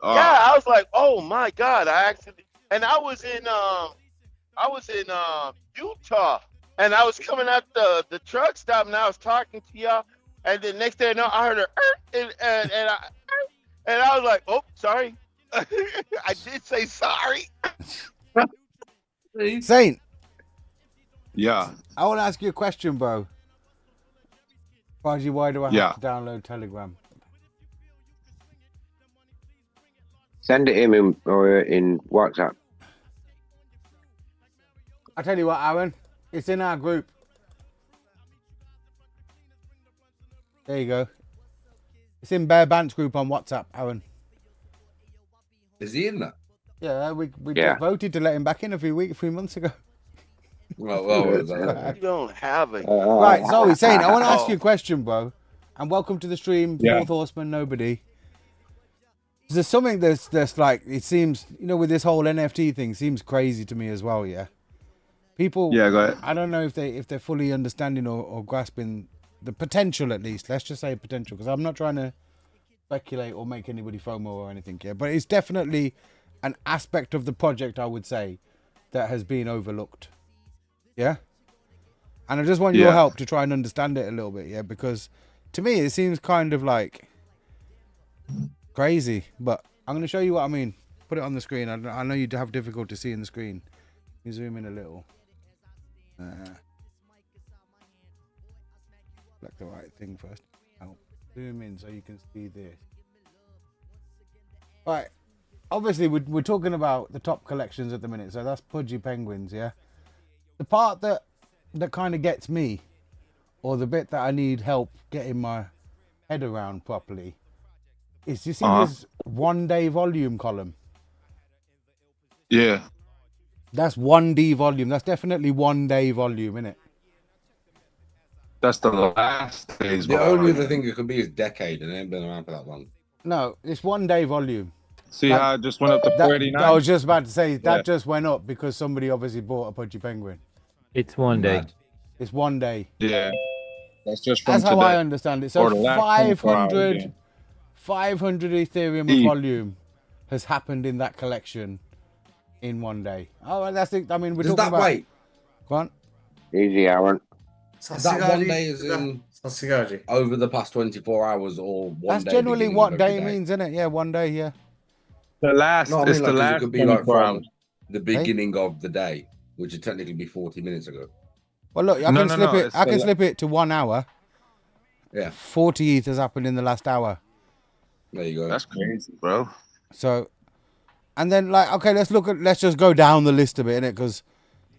Oh. Yeah, I was like, oh my God, I accidentally, and I was in Utah, and I was coming out the truck stop, and I was talking to y'all, and the next day, I heard a and I was like, oh, sorry, I did say sorry. Saint, Yeah. I want to ask you a question, bro. Faji, why do I have Yeah. to download Telegram? Send it him in WhatsApp. I tell you what, Aaron, it's in our group. There you go. It's in Bear Bant's group on WhatsApp, Aaron. Is he in that? Yeah, we Yeah. just voted to let him back in a few months ago. Well, You don't have it. Right, Zoe, Saint, I want to ask you a question, bro. And welcome to the stream, Yeah. Fourth Horseman, nobody. There's something that's like, it seems, with this whole NFT thing, seems crazy to me as well, yeah? People, Yeah, go ahead. I don't know if they're fully understanding or grasping the potential, at least. Let's just say potential, because I'm not trying to speculate or make anybody FOMO or anything here, but it's definitely an aspect of the project, I would say, that has been overlooked. Yeah? And I just want your Yeah. help to try and understand it a little bit, yeah? Because to me, it seems kind of like crazy, but I'm going to show you what I mean. Put it on the screen. I know you have difficulty seeing the screen. You zoom in a little. Select the right thing first. I'll zoom in so you can see this. Right. Obviously, we're talking about the top collections at the minute, so that's Pudgy Penguins, yeah? The part that kind of gets me, or the bit that I need help getting my head around properly, is you see this 1 day volume column? Yeah. That's 1D volume. That's definitely 1 day volume, innit? That's the last days. The only other thing it could be is decade, and it ain't been around for that long. No, it's 1 day volume. See how it just went up to 49? I was just about to say that just went up because somebody obviously bought a Pudgy Penguin. It's 1 day. It's 1 day. Yeah. That's just from That's today. how I understand it. So Or the last 24 hours, 500 Ethereum of volume has happened in that collection in 1 day. Oh, well, that's it. I mean, we're Does talking that about. wait? Go on. Easy, Aaron. That 1 day is in over the past 24 hours or 1 That's day. generally beginning what of every day means, isn't it? Yeah, 1 day. Yeah. The last. No, I It's mean, the like, 'cause last it could be like 24 from hours. the beginning of the day, which would technically be 40 minutes ago. Well, look, I No, can no, slip no, it. it's I the can la- slip it to 1 hour. Yeah. 40 ETH has happened in the last hour. There you go. That's crazy, bro. So, and then like, okay, let's just go down the list a bit, innit? Because,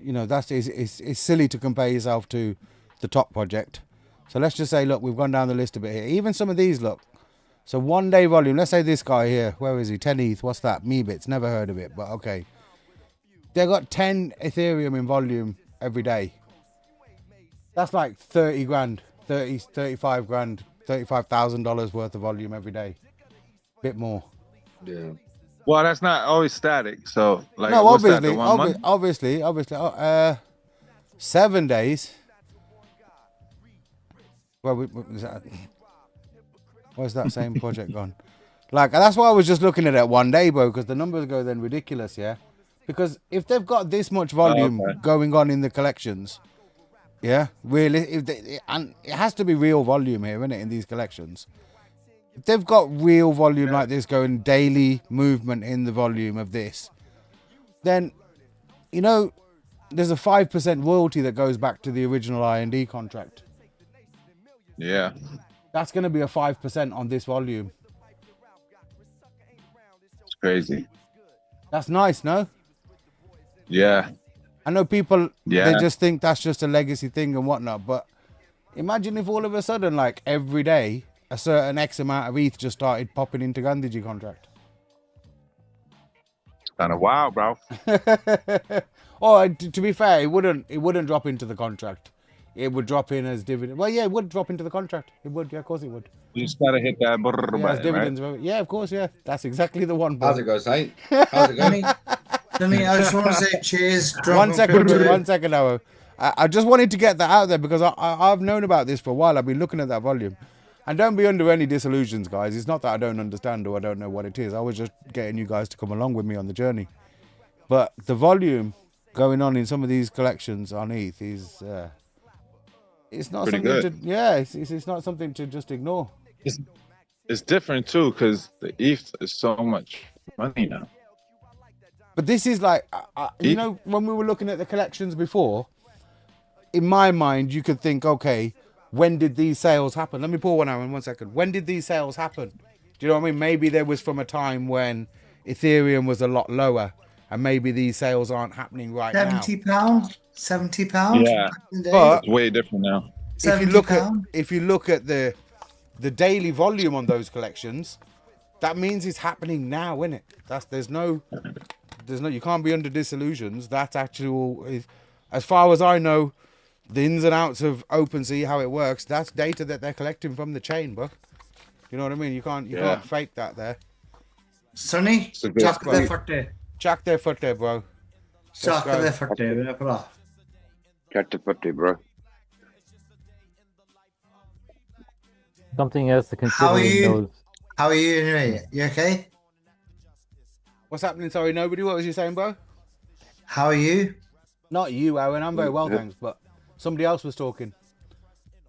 you know, it's silly to compare yourself to the top project. So let's just say, look, we've gone down the list a bit here. Even some of these, look. So 1 day volume. Let's say this guy here. Where is he? 10 ETH. What's that? Meebits. Never heard of it, but okay. They got 10 Ethereum in volume every day. That's like 30 grand, 35 grand, $35,000 worth of volume every day. Bit more. Yeah. Well, that's not always static. So, like, No, what's that, obviously, the 1 month? obviously. 7 days. Well, where's that same project gone? Like, that's why I was just looking at it 1 day, bro, because the numbers go then ridiculous, yeah? Because if they've got this much volume going on in the collections, yeah, really, and it has to be real volume here, isn't it, in these collections? If they've got real volume like this going, daily movement in the volume of this, then, you know, there's a 5% royalty that goes back to the original IND contract. Yeah. That's going to be a 5% on this volume. It's crazy. That's nice, no? Yeah. I know people, Yeah. they just think that's just a legacy thing and whatnot, but imagine if all of a sudden, like, every day, a certain X amount of ETH just started popping into Gandhiji contract. It's kind of wild, bro. Or to be fair, it wouldn't drop into the contract. It would drop in as dividend. Well, yeah, it would drop into the contract. It would, yeah, of course it would. You just gotta hit that brrr Yeah, as button, dividends. right? Yeah, of course, yeah. That's exactly the one. How's it go, Saint? How's it going? Johnny, I just want to say cheers. drunk One on second, crypto. 1 second, Howard. I just wanted to get that out there because I've known about this for a while. I've been looking at that volume. And don't be under any disillusions, guys. It's not that I don't understand or I don't know what it is. I was just getting you guys to come along with me on the journey. But the volume going on in some of these collections on ETH is... it's not Pretty something good. to... Yeah, it's not something to just ignore. It's different, too, because the ETH is so much money now. But this is like, you know, when we were looking at the collections before, in my mind, you could think, okay, when did these sales happen? Let me pour one out in 1 second. When did these sales happen? Do you know what I mean? Maybe there was from a time when Ethereum was a lot lower, and maybe these sales aren't happening right now. £70? £70? Yeah. But It's way different now. if you look at the daily volume on those collections, that means it's happening now, isn't it? There's no, you can't be under disillusions. That's actual, as far as I know, the ins and outs of OpenSea, how it works, that's data that they're collecting from the chain, bro. You know what I mean? You can't fake that there. Sonny, tack det 40. Chuck their foot there, bro. Tack det 40, det är bra. Cut the 40, bro. Something else to consider. How are in you? those. How are you anyway? You okay? What's happening? Sorry, nobody. What was you saying, bro? How are you? Not you, Aaron. I'm very well, thanks. But somebody else was talking.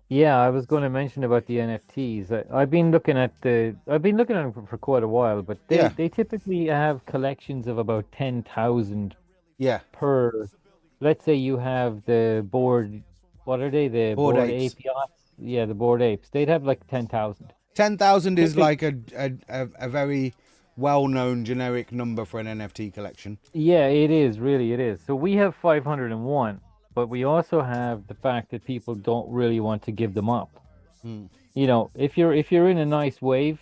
Yeah, I was going to mention about the NFTs. I've been looking at them for quite a while, but they typically have collections of about 10,000. Yeah. Per, let's say you have the board. What are they? The Bored board Apes. APIs. Yeah, the board apes. They'd have like 10,000. 10,000 is like a very well-known generic number for an NFT collection. Yeah, it is. Really, it is. So we have 501, but we also have the fact that people don't really want to give them up. You know, if you're in a nice wave,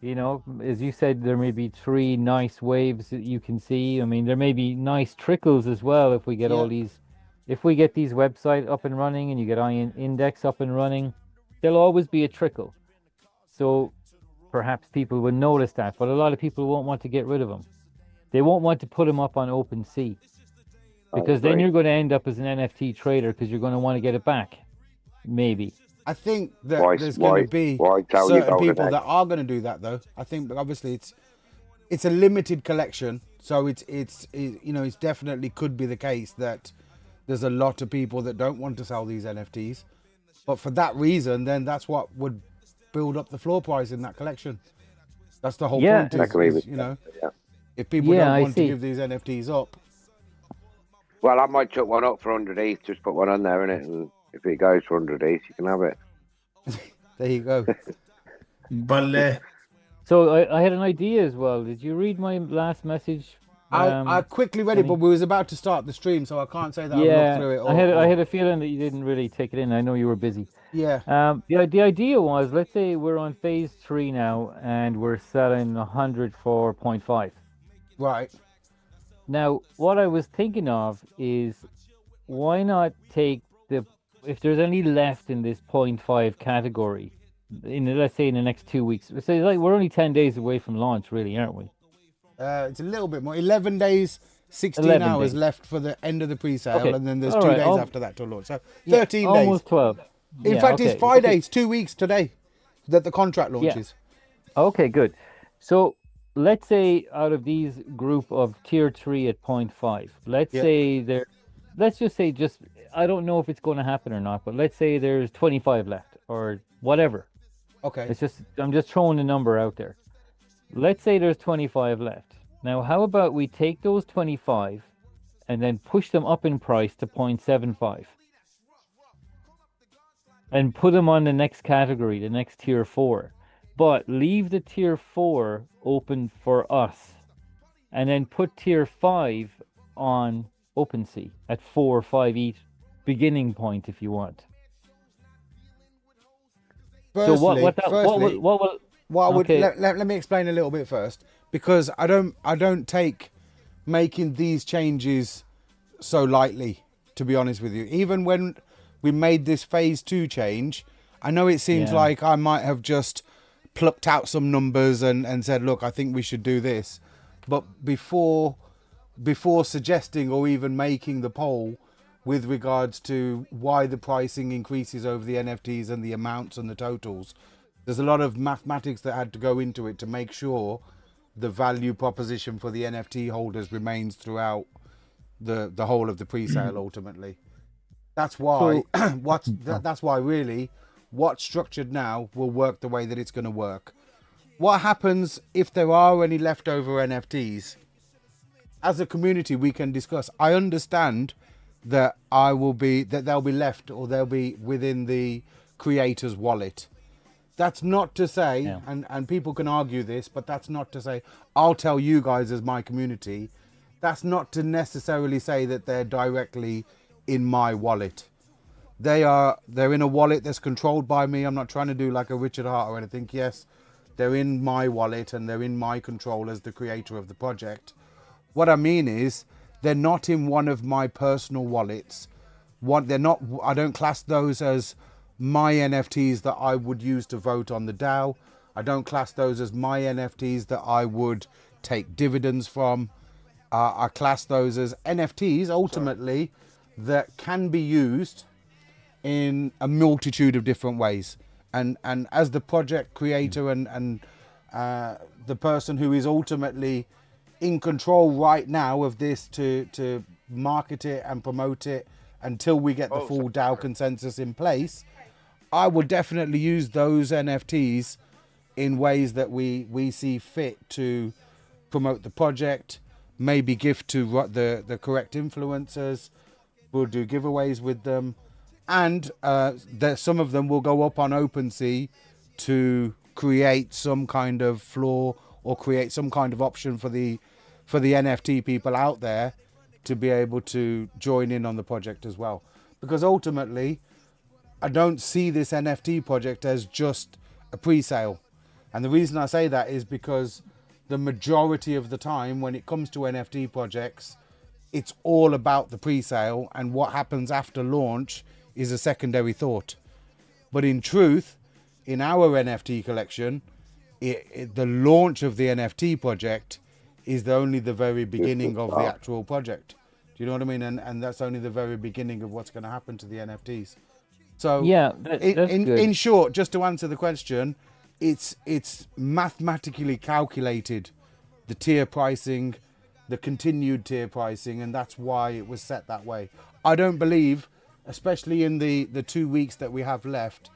you know, as you said, there may be 3 nice waves that you can see. I mean, there may be nice trickles as well if we get all these if we get these websites up and running and you get Ion Index up and running, there'll always be a trickle. So perhaps people will notice that, but a lot of people won't want to get rid of them. They won't want to put them up on OpenSea, because then you're going to end up as an NFT trader because you're going to want to get it back, maybe. I think that there's going to be certain people that are going to do that, though. I think obviously it's a limited collection, so it's you know, it's definitely could be the case that there's a lot of people that don't want to sell these NFTs, but for that reason, then that's what would build up the floor price in that collection. That's the whole point. Is, you know, if people don't want to give these NFTs up. Well, I might chuck one up for 100 ETH, just put one on there, innit? And if it goes for 100 ETH, you can have it. There you go. But so I had an idea as well. Did you read my last message? I quickly read it, but we was about to start the stream, so I can't say that I've looked through it. I had a feeling that you didn't really take it in. I know you were busy. Yeah. The idea was, let's say we're on phase 3 now, and we're selling 100 for 0.5. Right. Now, what I was thinking of is, why not take if there's any left in this 0.5 category, let's say in the next 2 weeks. So like we're only 10 days away from launch, really, aren't we? It's a little bit more. 11 days, 16 hours left for the end of the pre-sale, and then there's 2 days after that to launch. So 13 days. Almost 12. In fact, it's 5 days, 2 weeks today that the contract launches. Okay, good. So let's say out of these group of tier 3 at 0.5, let's just say I don't know if it's going to happen or not, but let's say there's 25 left or whatever. Okay. I'm just throwing a number out there. Let's say there's 25 left. Now, how about we take those 25 and then push them up in price to 0.75 and put them on the next category, the next tier 4, but leave the tier 4 open for us, and then put tier 5 on OpenSea at 4 or 5 each beginning point if you want. Firstly, okay. Let me explain a little bit first, because I don't take making these changes so lightly, to be honest with you. Even when we made this phase 2 change, I know it seems like I might have just plucked out some numbers and said, look, I think we should do this. But before suggesting or even making the poll with regards to why the pricing increases over the NFTs and the amounts and the totals, there's a lot of mathematics that had to go into it to make sure the value proposition for the NFT holders remains throughout the whole of the pre-sale ultimately. That's why that's why really what's structured now will work the way that it's going to work. What happens if there are any leftover NFTs? As a community, we can discuss. I understand that they'll be left, or they'll be within the creator's wallet. That's not to say, and people can argue this, but that's not to say, I'll tell you guys as my community, that's not to necessarily say that they're directly in my wallet. They're in a wallet that's controlled by me. I'm not trying to do like a Richard Hart or anything. Yes, they're in my wallet and they're in my control as the creator of the project. What I mean is, they're not in one of my personal wallets. They're not. I don't class those as my NFTs that I would use to vote on the DAO. I don't class those as my NFTs that I would take dividends from. I class those as NFTs ultimately that can be used in a multitude of different ways. And as the project creator and the person who is ultimately in control right now of this to market it and promote it until we get the full DAO consensus in place, I will definitely use those NFTs in ways that we see fit to promote the project, maybe gift to the correct influencers. We'll do giveaways with them, and some of them will go up on OpenSea to create some kind of floor or create some kind of option for the NFT people out there to be able to join in on the project as well. Because ultimately, I don't see this NFT project as just a pre-sale. And the reason I say that is because the majority of the time when it comes to NFT projects, it's all about the pre-sale, and what happens after launch is a secondary thought. But in truth, in our NFT collection, the launch of the NFT project is only the very beginning of the actual project. Do you know what I mean? And that's only the very beginning of what's going to happen to the NFTs. So yeah, that's good. In short, just to answer the question, it's mathematically calculated, the tier pricing, the continued tier pricing, and that's why it was set that way. I don't believe, especially in the 2 weeks that we have left,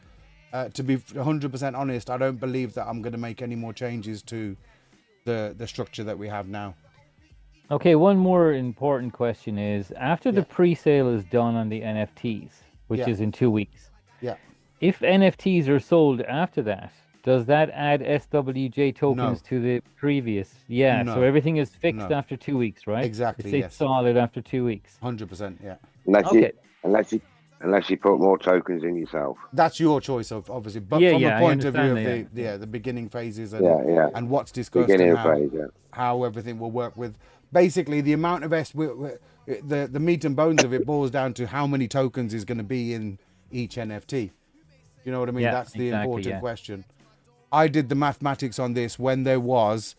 to be 100% honest, I don't believe that I'm going to make any more changes to the structure that we have now. Okay, one more important question is, after the pre-sale is done on the NFTs, which is in 2 weeks, if NFTs are sold after that, does that add SWJ tokens to the previous? Yeah, No. so everything is fixed No. after 2 weeks, right? Exactly, It's yes. solid after 2 weeks. 100%, yeah. Unless you put more tokens in yourself. That's your choice, obviously. But Yeah, from yeah, a I point of view of understand the beginning phases and, Yeah. and what's discussed Beginning and of phase, yeah. how everything will work with. Basically, the amount of the meat and bones of it boils down to how many tokens is going to be in each NFT. You know what I mean? Yeah, That's the exactly, important yeah. question. I did the mathematics on this when there was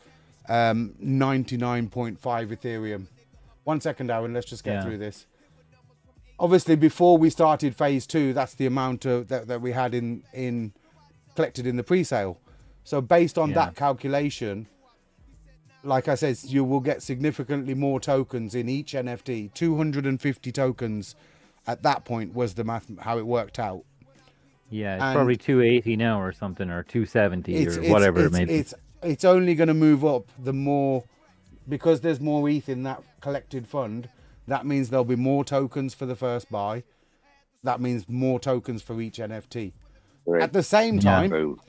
99.5 Ethereum. 1 second, Aaron, let's just get through this. Obviously, before we started phase 2, that's the amount of that we had in collected in the pre-sale. So based on that calculation, like I said, you will get significantly more tokens in each NFT. 250 tokens at that point was the math, how it worked out. Yeah, it's And probably 280 now or something, or 270 or whatever it may be. It's only going to move up the more, because there's more ETH in that collected fund. That means there'll be more tokens for the first buy. That means more tokens for each NFT. Right. At the same time,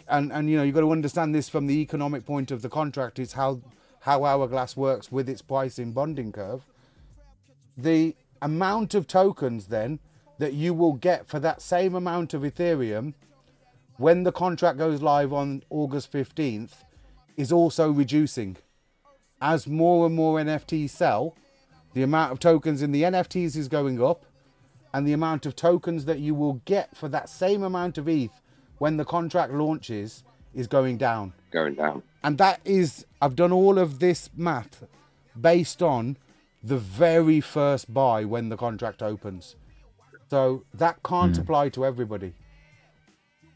and you know, you've got to understand this from the economic point of the contract, is how Hourglass works with its pricing bonding curve. The amount of tokens then that you will get for that same amount of Ethereum when the contract goes live on August 15th is also reducing. As more and more NFTs sell, the amount of tokens in the NFTs is going up, and the amount of tokens that you will get for that same amount of ETH when the contract launches is going down. Going down. And that is, I've done all of this math based on the very first buy when the contract opens. So that can't apply to everybody.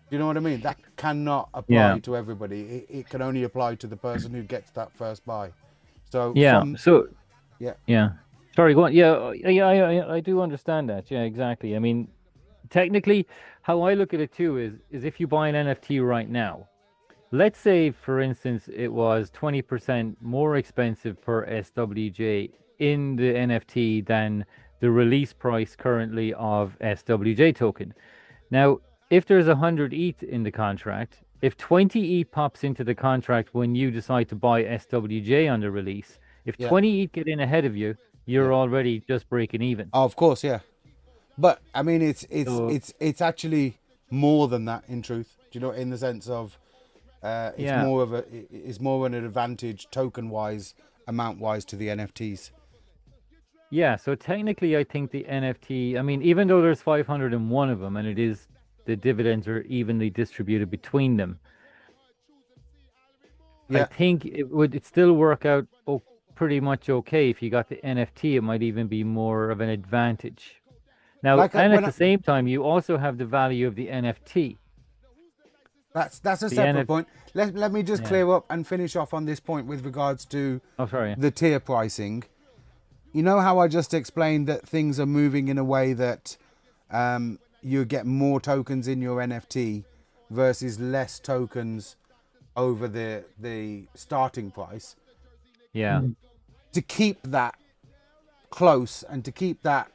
You know what I mean? That cannot apply to everybody. It can only apply to the person who gets that first buy. So Sorry, go on. I do understand that. Yeah, exactly. I mean, technically, how I look at it too is if you buy an NFT right now, let's say, for instance, it was 20% more expensive per SWJ in the NFT than the release price currently of SWJ token. Now, if there's 100 ETH in the contract, if 20 ETH pops into the contract when you decide to buy SWJ on the release, if 20 ETH get in ahead of you, you're already just breaking even. Oh, of course, yeah. But I mean, it's actually more than that in truth. Do you know, in the sense of it's more of an advantage token wise, amount wise to the NFTs. Yeah, so technically, I think the NFT, I mean, even though there's 501 of them, and it is, the dividends are evenly distributed between them, I think it'd still work out pretty much okay. If you got the NFT, it might even be more of an advantage. Now, at the same time, you also have the value of the NFT. That's a separate point. Let me just clear up and finish off on this point with regards to the tier pricing. You know how I just explained that things are moving in a way that you get more tokens in your NFT versus less tokens over the starting price. Yeah. To keep that close and to keep that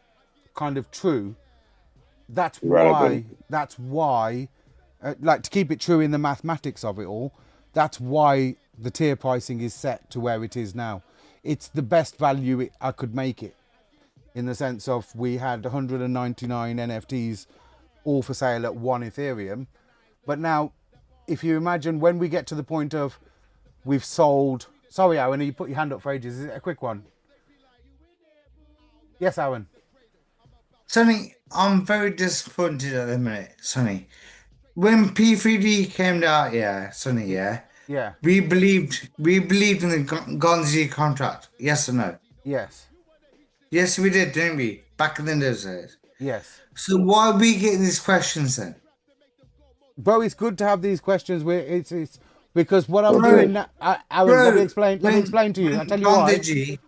kind of true, that's why, like, to keep it true in the mathematics of it all, that's why the tier pricing is set to where it is now. It's the best value I could make it, in the sense of we had 199 NFTs all for sale at 1 Ethereum. But now, if you imagine when we get to the point of we've sold Sorry, Aaron, you put your hand up for ages. Is it a quick one? Yes, Aaron. Sonny, I'm very disappointed at the minute, Sonny. When P3D came out, yeah, Sonny, yeah. Yeah. We believed in the Gonzi contract. Yes or no? Yes. Yes, we did, didn't we? Back in those days. Yes. So why are we getting these questions then? Bro, it's good to have these questions where it's because what I'm doing now, Aaron, let me explain to you. I'll tell you why.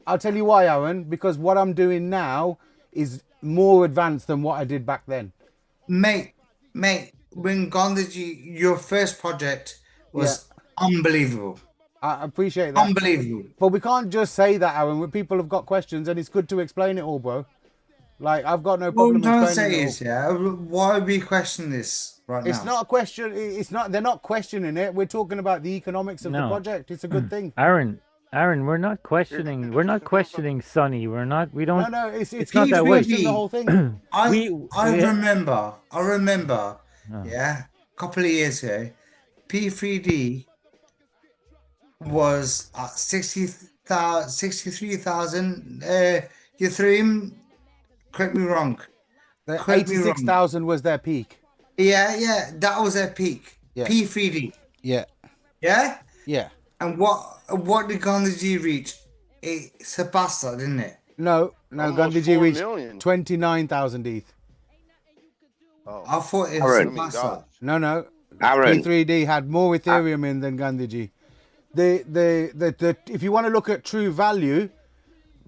I'll tell you why, Aaron, because what I'm doing now is more advanced than what I did back then. Mate, when Gandhiji, your first project was unbelievable. I appreciate that. Unbelievable. But we can't just say that, Aaron, when people have got questions, and it's good to explain it all, bro. Like, I've got no problem explaining it all. Why are we questioning this right now? It's not a question. They're not questioning it. We're talking about the economics of the project. It's a good thing. Aaron, we're not questioning. We're not questioning Sonny. We don't. No, it's not that way. The whole thing. I remember. Yeah, a couple of years ago, P3D was at 63,000 Ethereum. Correct me wrong. 86,000 was their peak. Yeah, that was their peak. Yeah. P3D. Yeah. Yeah? Yeah. And what did Gandhiji reach? It surpassed that, didn't it? No, Gandhiji reached million. 29,000 ETH. Oh. I thought it surpassed that. No. Aaron. P3D had more Ethereum in than Gandhiji. The if you want to look at true value,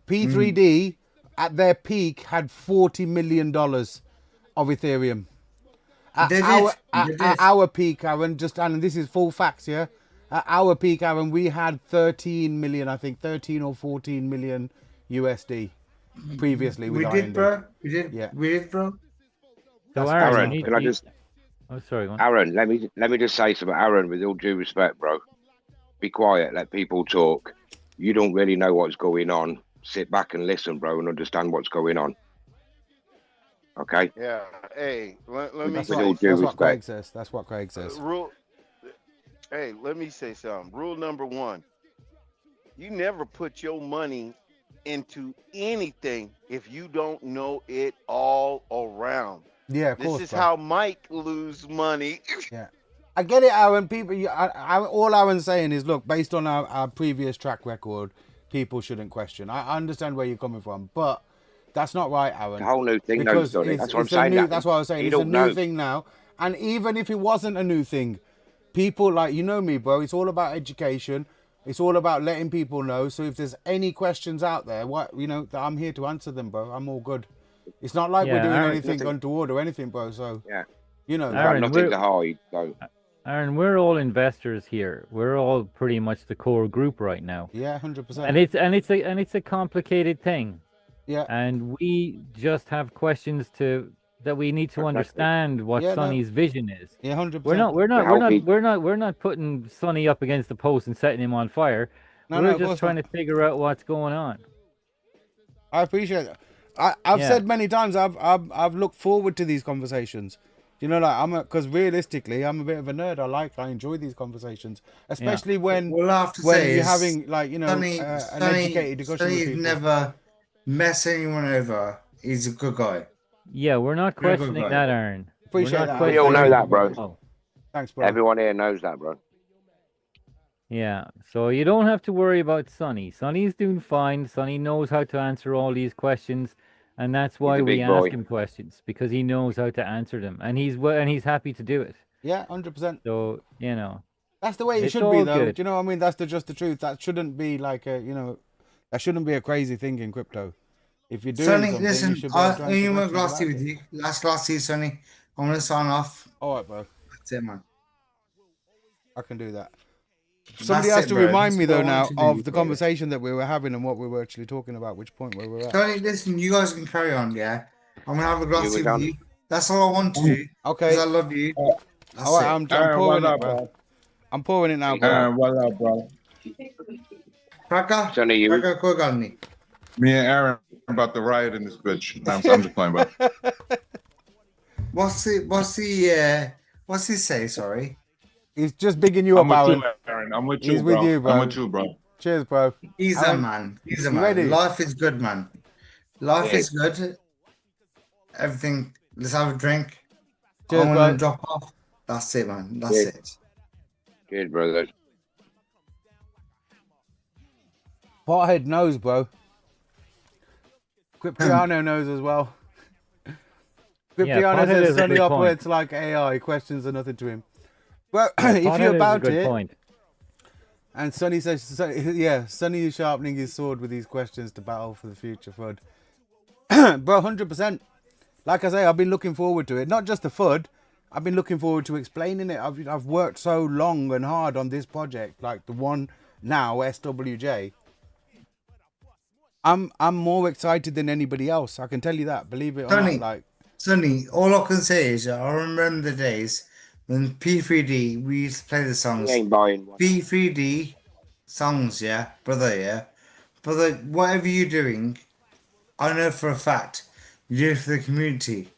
P3D at their peak had $40 million of Ethereum. At our peak, Aaron, and this is full facts, yeah. At our peak, Aaron, we had 13 million, I think 13 or 14 million USD previously. We did, bro. We did, bro. So Aaron, can I just? Oh, sorry. Aaron, let me just say something. Aaron, with all due respect, bro, be quiet. Let people talk. You don't really know what's going on. Sit back and listen, bro, and understand what's going on. Okay? Yeah. Hey, let me That's say. what Craig says. That's what Craig says. Hey, let me say something. Rule number 1: you never put your money into anything if you don't know it all around. Yeah, of course. This is how Mike lose money. Yeah. I get it, Aaron. People, all Aaron's saying is, look, based on our previous track record, people shouldn't question. I understand where you're coming from, but that's not right, Aaron. The whole new thing, because that's what I'm saying. That's what I was saying. It's a new thing now. And even if it wasn't a new thing, people like, you know me, bro, it's all about education. It's all about letting people know. So if there's any questions out there, I'm here to answer them, bro. I'm all good. It's not like we're doing anything untoward or anything, bro. So, Aaron, nothing to hide. So. Aaron, we're all investors here. We're all pretty much the core group right now. Yeah, 100%. And it's a complicated thing. Yeah. And we just have questions that we need to understand what Sonny's vision is. Yeah, 100%. We're not putting Sonny up against the post and setting him on fire. We're just trying to figure out what's going on. I appreciate it. I've said many times I've looked forward to these conversations. Because realistically, I'm a bit of a nerd. I enjoy these conversations, especially when you're having an educated discussion with people. Sonny's never mess anyone over. He's a good guy. Yeah, we're not questioning that, Aaron. Appreciate that. We all know that, bro. Oh. Thanks, bro. Everyone here knows that, bro. Yeah, so you don't have to worry about Sonny. Sonny's doing fine. Sonny knows how to answer all these questions. And that's why we ask him questions, because he knows how to answer them, and he's happy to do it. Yeah, 100%. So that's the way it should be, though. Good. Do you know what I mean? That's just the truth. That shouldn't be like that shouldn't be a crazy thing in crypto. If you're doing something, listen, you should be able to I went glassy with you. Last glassy, Sonny. I'm gonna sign off. All right, bro. That's it, man. I can do that. Somebody has to remind me though now of the conversation that we were having and what we were actually talking about, which point where we're at. Sonny, listen, you guys can carry on, yeah? I'm gonna have a glass with you. That's all I want to do. Okay. I love you. All right, I'm pouring it, bro. I'm pouring it now, bro. What up, bro? Sonny, you. Me and Aaron about to riot in this bitch. I'm just playing, bro. What's he say? Sorry. He's just bigging you up, Aaron. I'm with you, He's bro. with you, bro. I'm with you, bro. Cheers, bro. He's a man. He's a man. Ready? Life is good, man. Life Yeah. is good. Everything. Let's have a drink. Cheers, I want to bro. drop off. That's it, man. That's Yeah. it. Cheers, brother. Pothead knows, bro. Cristiano knows as well. Cristiano Pothead says is a Sonny good point. operates like AI. Questions are nothing to him. Well, Yeah, if Pothead you're is a about good it, point. and Sonny says, yeah, Sonny is sharpening his sword with these questions to battle for the future FUD. Bro, 100%. Like I say, I've been looking forward to it. Not just the FUD. I've been looking forward to explaining it. I've worked so long and hard on this project, like the one now, SWJ. I'm more excited than anybody else. I can tell you that. Believe it or Sonny, not. Like, Sonny, all I can say is I remember the days when P3D, we used to play the songs. He ain't buying one. P3D songs, yeah, brother, yeah. Brother, whatever you're doing, I know for a fact you do it for the community.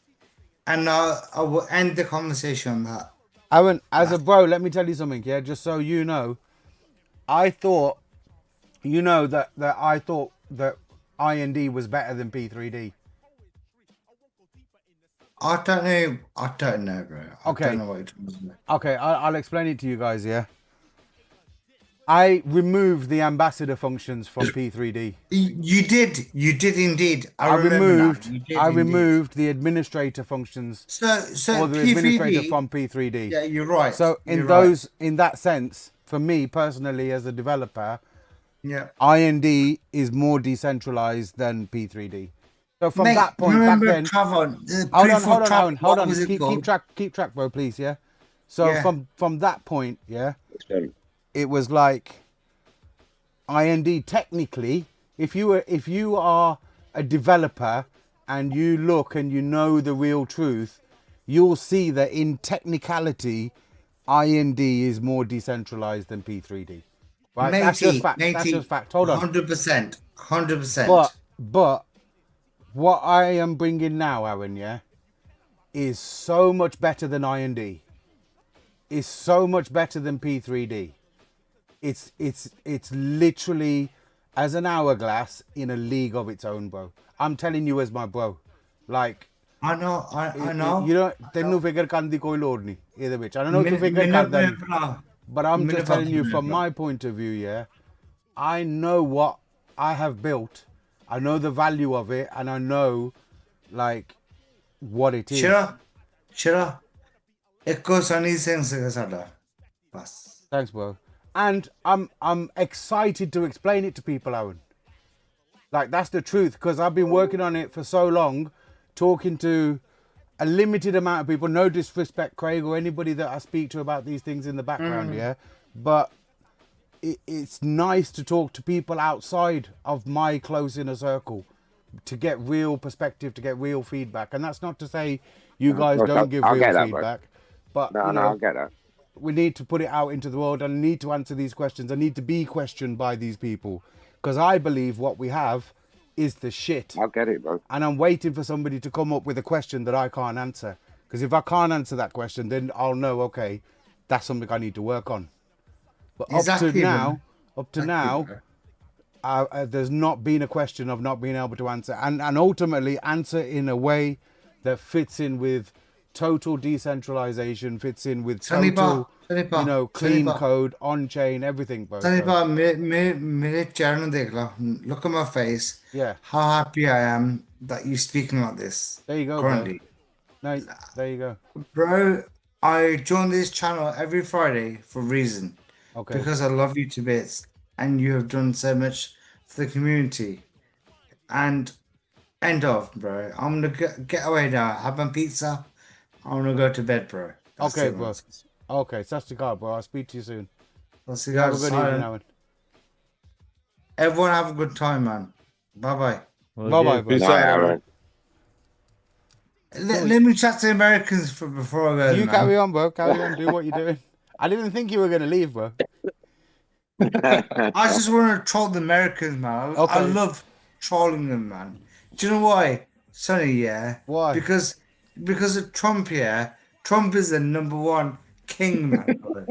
And I will end the conversation on that. Aaron, as a bro, let me tell you something, yeah, just so you know. I thought, you know, that I thought that IND was better than P3D. I don't know, bro. I Okay. don't know what you're talking about. Okay, I'll explain it to you guys, yeah. I removed the ambassador functions from P3D. You did indeed. I remember that. You did I indeed. removed the administrator functions So or the administrator P3D from P3D. Yeah, you're right. So in You're those, right. in that sense, for me personally as a developer, Yeah. IND is more decentralized than P3D. So from Mate, that point back remember then, Travon, hold on, what was it keep called? track, bro, please, yeah. So Yeah. from that point, yeah, it was like IND technically, if you are a developer and you look and you know the real truth, you'll see that in technicality, IND is more decentralized than P3D. Right? That's just fact. That's just fact. Hold on. 100%. 100%. But what I am bringing now, Aaron, yeah, is so much better than IND. Is so much better than P3D. It's literally as an hourglass in a league of its own, bro. I'm telling you as my bro. Like I know. You know, tenu figure kandi koi lod nahi ਇਹਦੇ ਵਿੱਚ. I don't know to figure karda nahi. But I'm just telling you from my point of view, yeah. I know what I have built. I know the value of it, and I know, like, what it is. Shira. Ekko Sunny Singh sada. Bas. Thanks, bro. And I'm excited to explain it to people, Aaron. Like, that's the truth, because I've been working on it for so long, talking to a limited amount of people. No disrespect, Craig, or anybody that I speak to about these things in the background, yeah? But it's nice to talk to people outside of my close inner circle to get real perspective, to get real feedback. And that's not to say you guys don't give real feedback. But No, you know, I get that. we need to put it out into the world, and I need to answer these questions. I need to be questioned by these people, because I believe what we have is the shit. I get it, bro. And I'm waiting for somebody to come up with a question that I can't answer. Because if I can't answer that question, then I'll know, okay, that's something I need to work on. But Exactly, up to now, there's not been a question of not being able to answer, and ultimately answer in a way that fits in with total decentralization, fits in with total, you know, clean code, on chain, everything, bro. Sunny Ba, mere channel dekh la. Look at my face. Yeah. How happy I am that you're speaking like this. There you go, currently. bro. No, there you go. Bro, I join this channel every Friday for a reason. Okay. Because I love you to bits, and you have done so much for the community. And end of, bro. I'm gonna get away now. Have my pizza. I'm gonna go to bed, bro. That's Okay, it, bro. man. Okay, Sastikar, bro. I'll speak to you soon. I'll see You you have a guys good soon. evening, Aaron. Everyone have a good time, man. Bye bye. Bye-bye, bro. Peace out, Aaron. Let me chat to the Americans before I go. You man. carry on, bro. Carry on. Do what you're doing. I didn't think you were going to leave, bro. I just want to troll the Americans, man. I Okay. love trolling them, man. Do you know why? Sonny, yeah. Why? Because of Trump, yeah. Trump is the #1 king, man. brother.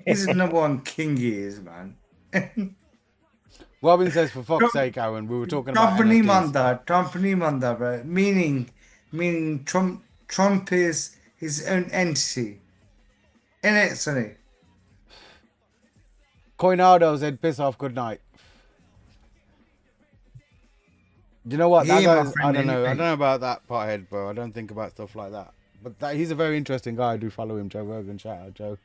He's the #1 king, he is, man. Robin says, for fuck's sake, Aaron, we were talking about NFTs. Company Manda, bro. Meaning Trump is his own entity. Innit, Sonny? Coinado said, piss off, good night. Do you know what? That Yeah, my guy's, friend, I don't know. I anything. don't know about that pothead, bro. I don't think about stuff like that. But he's a very interesting guy. I do follow him, Joe Rogan. Shout out, Joe.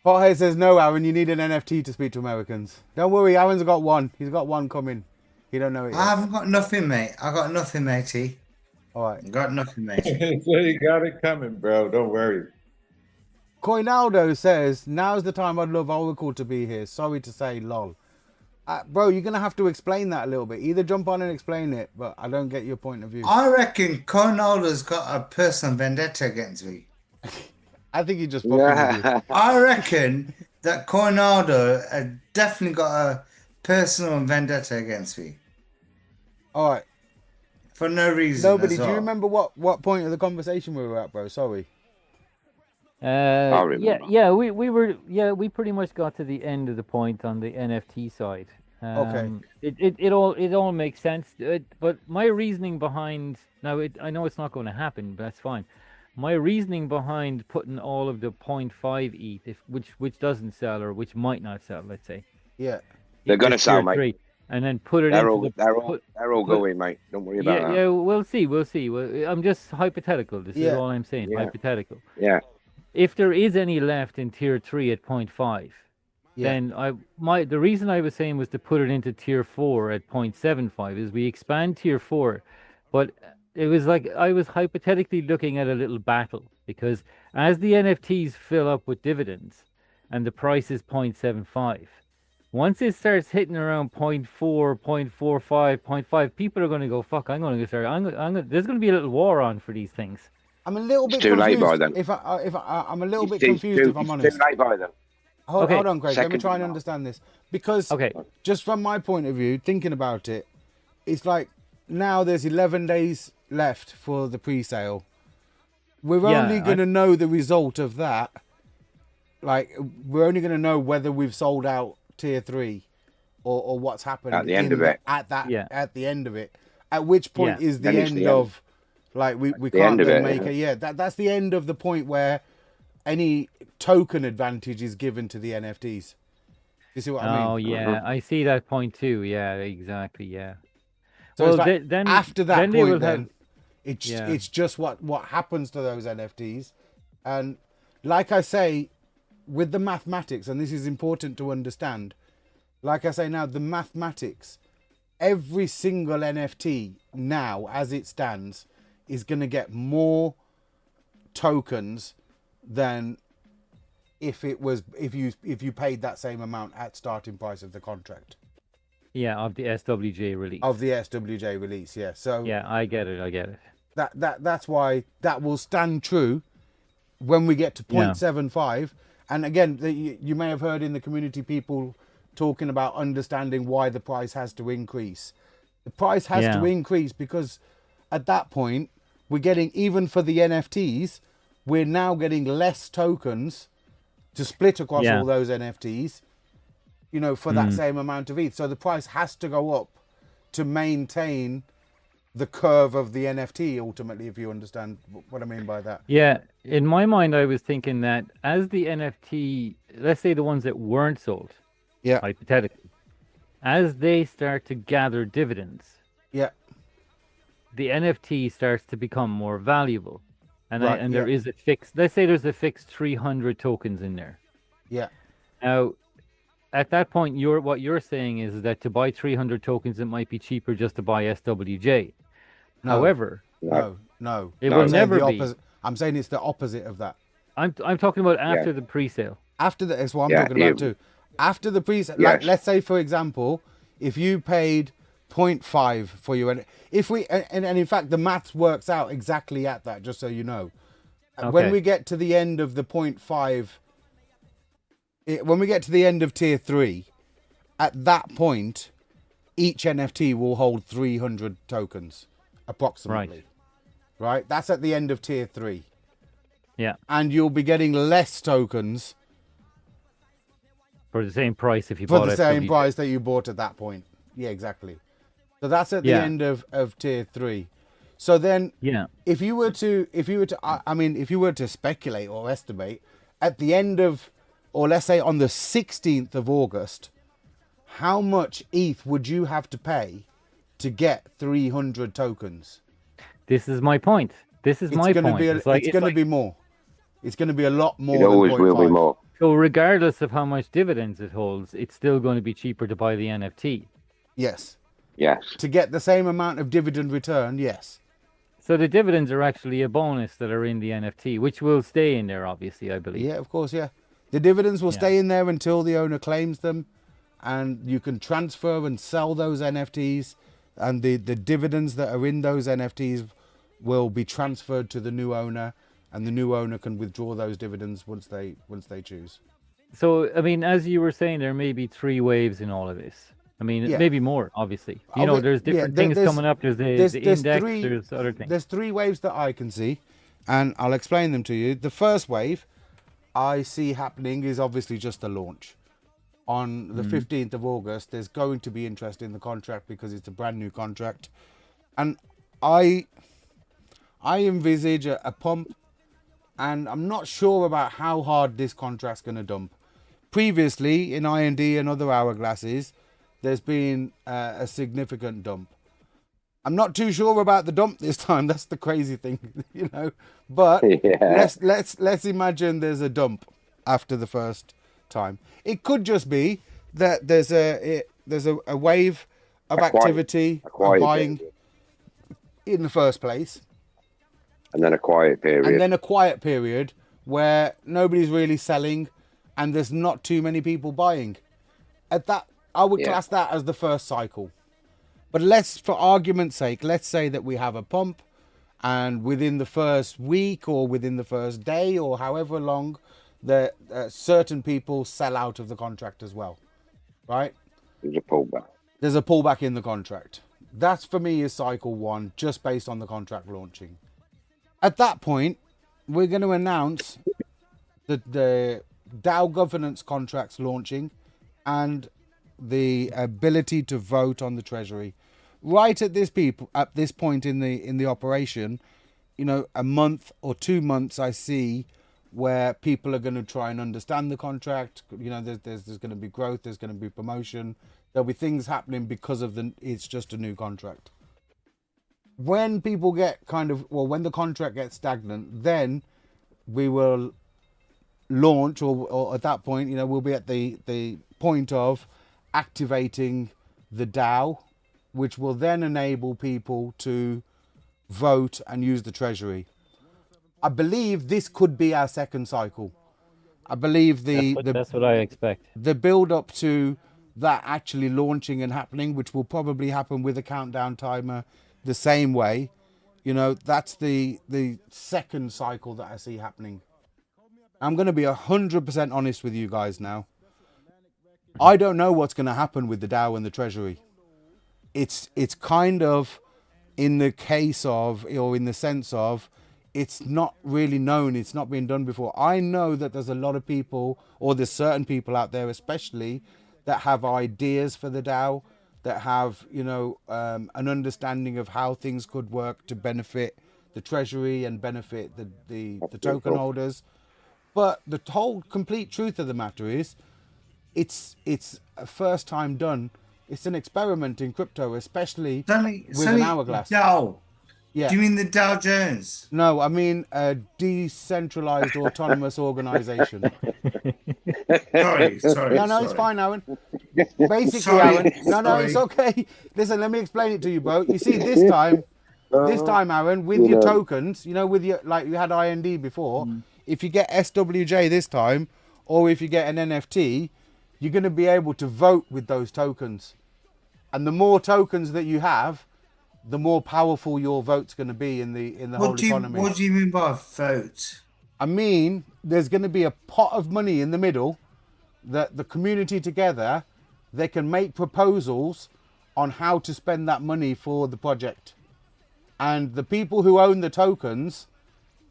Pothead says, no, Aaron, you need an NFT to speak to Americans. Don't worry, Aaron's got one. He's got one coming. He don't know it yet. I haven't got nothing, mate. I got nothing, matey. All right. Got nothing, mate. So you got it coming, bro. Don't worry. Coinaldo says, now's the time I'd love Oracle to be here. Sorry to say, lol. Bro, you're going to have to explain that a little bit. Either jump on and explain it, but I don't get your point of view. I reckon Conaldo's got a personal vendetta against me. I think he just fucking with you. I reckon that Coronado definitely got a personal vendetta against me. All right. For no reason. Nobody, as do you well. remember what point of the conversation we were at, bro? Sorry. We pretty much got to the end of the point on the NFT side. Okay. It all makes sense. But my reasoning behind I know it's not going to happen, but that's fine. My reasoning behind putting all of the 0.5 ETH, which doesn't sell or which might not sell, let's say. Yeah. They're gonna into sell, tier mate. 3, and then put it They're into all going, mate. Don't worry about that. Yeah, we'll see. Well, I'm just hypothetical. This is all I'm saying. Yeah. Hypothetical. Yeah. If there is any left in tier 3 at 0.5, then the reason I was saying was to put it into tier 4 at 0.75 is we expand tier 4, but it was like I was hypothetically looking at a little battle, because as the NFTs fill up with dividends and the price is 0.75, once it starts hitting around 0.4, 0.45, 0.5, people are going to go, fuck, I'm going to start, there's going to be a little war on for these things. I'm a little bit It's too late confused. by then. I'm a little bit It's confused if I'm honest. too late by then. Hold on, Craig. Let me Second try and understand this. Because just from my point of view, thinking about it, it's like now there's 11 days left for the pre-sale. We're only going to know the result of that. Like, we're only going to know whether we've sold out tier 3 or what's happened At the end of it. At the end of it. At which point is the Then it's end the of... Like, we The can't end of then it, make that's the end of the point where any token advantage is given to the NFTs. You see what I mean? Oh, yeah, I see that point too. Yeah, exactly, yeah. So it's like, then after that then they will point, then have- it's just what happens to those NFTs, and like I say, with the mathematics, and this is important to understand. Like I say now, the mathematics, every single NFT now, as it stands, is going to get more tokens than if you paid that same amount at starting price of the contract. Yeah, of the SWJ release. Of the SWJ release, yeah. So yeah, I get it. That's why that will stand true when we get to 0.75. And again, you may have heard in the community people talking about understanding why the price has to increase. The price has to increase because at that point, we're getting, even for the NFTs, we're now getting less tokens to split across all those NFTs, for that same amount of ETH. So the price has to go up to maintain the curve of the NFT ultimately, if you understand what I mean by that. Yeah, in my mind, I was thinking that as the NFT, let's say the ones that weren't sold, hypothetically, as they start to gather dividends, the NFT starts to become more valuable, and there is a fixed. Let's say there's a fixed 300 tokens in there. Yeah. Now, at that point, what you're saying is that to buy 300 tokens, it might be cheaper just to buy SWJ. No. However, no, it will never be. I'm saying it's the opposite of that. I'm talking about after the pre-sale. After that's what I'm talking about too. After the pre-sale, like let's say for example, if you paid 0.5 for you, and in fact the maths works out exactly at that. Just so you know, when we get to the end of the 0.5, when we get to the end of tier 3, at that point, each NFT will hold 300 tokens, approximately. Right? That's at the end of tier 3. Yeah. And you'll be getting less tokens for the same price if you for bought the same SWJ. price that you bought at that point. Yeah, exactly. So that's at the Yeah. end of tier 3. So then, Yeah. if you were to, I mean, if you were to speculate or estimate, at the end of, or let's say on the 16th of August, how much ETH would you have to pay to get 300 tokens? This is my point. This is my gonna point. Be It's like- it's it's going to like- be more. It's going to be a lot more. It than always will be 0.5. more. So regardless of how much dividends it holds, it's still going to be cheaper to buy the NFT. Yes. Yes. To get the same amount of dividend return, yes. So the dividends are actually a bonus that are in the NFT, which will stay in there, obviously, I believe. Yeah, of course, yeah. The dividends will Yeah. stay in there until the owner claims them, and you can transfer and sell those NFTs, and the dividends that are in those NFTs will be transferred to the new owner, and the new owner can withdraw those dividends once they choose. So, I mean, as you were saying, there may be 3 waves in all of this. I mean, Yeah. maybe more, obviously. You Oh, know, but- there's yeah, different things there's- coming up. There's the index, there's other things. There's 3 waves that I can see, and I'll explain them to you. The first wave I see happening is obviously just the launch. On the 15th of August, there's going to be interest in the contract because it's a brand new contract. And I envisage a pump, and I'm not sure about how hard this contract's going to dump. Previously, in IND and other hourglasses, there's been a significant dump. I'm not too sure about the dump this time. That's the crazy thing, you know. But Yeah. let's imagine there's a dump after the first time. It could just be that there's a wave of A quiet- activity a quiet of buying period. in the first place, And then a quiet period. and then a quiet period where nobody's really selling and there's not too many people buying. At that, I would Yeah. class that as the first cycle. But let's, for argument's sake, let's say that we have a pump, and within the first week or within the first day or however long, the certain people sell out of the contract as well, right? There's a pullback. There's a pullback in the contract. That's for me is cycle 1, just based on the contract launching. At that point, we're going to announce the DAO governance contracts launching and the ability to vote on the treasury. Right at this point in the operation, you know, a month or 2 months, I see where people are going to try and understand the contract. You know, there's going to be growth, there's going to be promotion, there'll be things happening because of it's just a new contract. When people get when the contract gets stagnant, then we will launch, or at that point, you know, we'll be at the point of activating the DAO, which will then enable people to vote and use the treasury. I believe this could be our second cycle. I believe That's what I expect. the build up to that actually launching and happening, which will probably happen with a countdown timer the same way. You know, that's the second cycle that I see happening. I'm going to be 100% honest with you guys now. I don't know what's going to happen with the DAO and the treasury. It's kind of in the case of, or in the sense of, it's not really known. It's not been done before. I know that there's a lot of people, or there's certain people out there especially, that have ideas for the DAO, that have, you know, an understanding of how things could work to benefit the treasury and benefit the token holders. But the whole complete truth of the matter is, it's a first time done. It's an experiment in crypto, especially with an hourglass. DAO. Yeah. Do you mean the Dow Jones? No, I mean a decentralized autonomous organization. Sorry. No, it's fine, Aaron. Basically, Sorry, Aaron. No, it's okay. Listen, let me explain it to you, bro. You see, this time, Aaron, with your tokens, you know, with your, like you had IND before, if you get SWJ this time, or if you get an NFT, you're going to be able to vote with those tokens. And the more tokens that you have, the more powerful your vote's going to be in the whole economy. What do you mean by vote? I mean, there's going to be a pot of money in the middle that the community together, they can make proposals on how to spend that money for the project. And the people who own the tokens,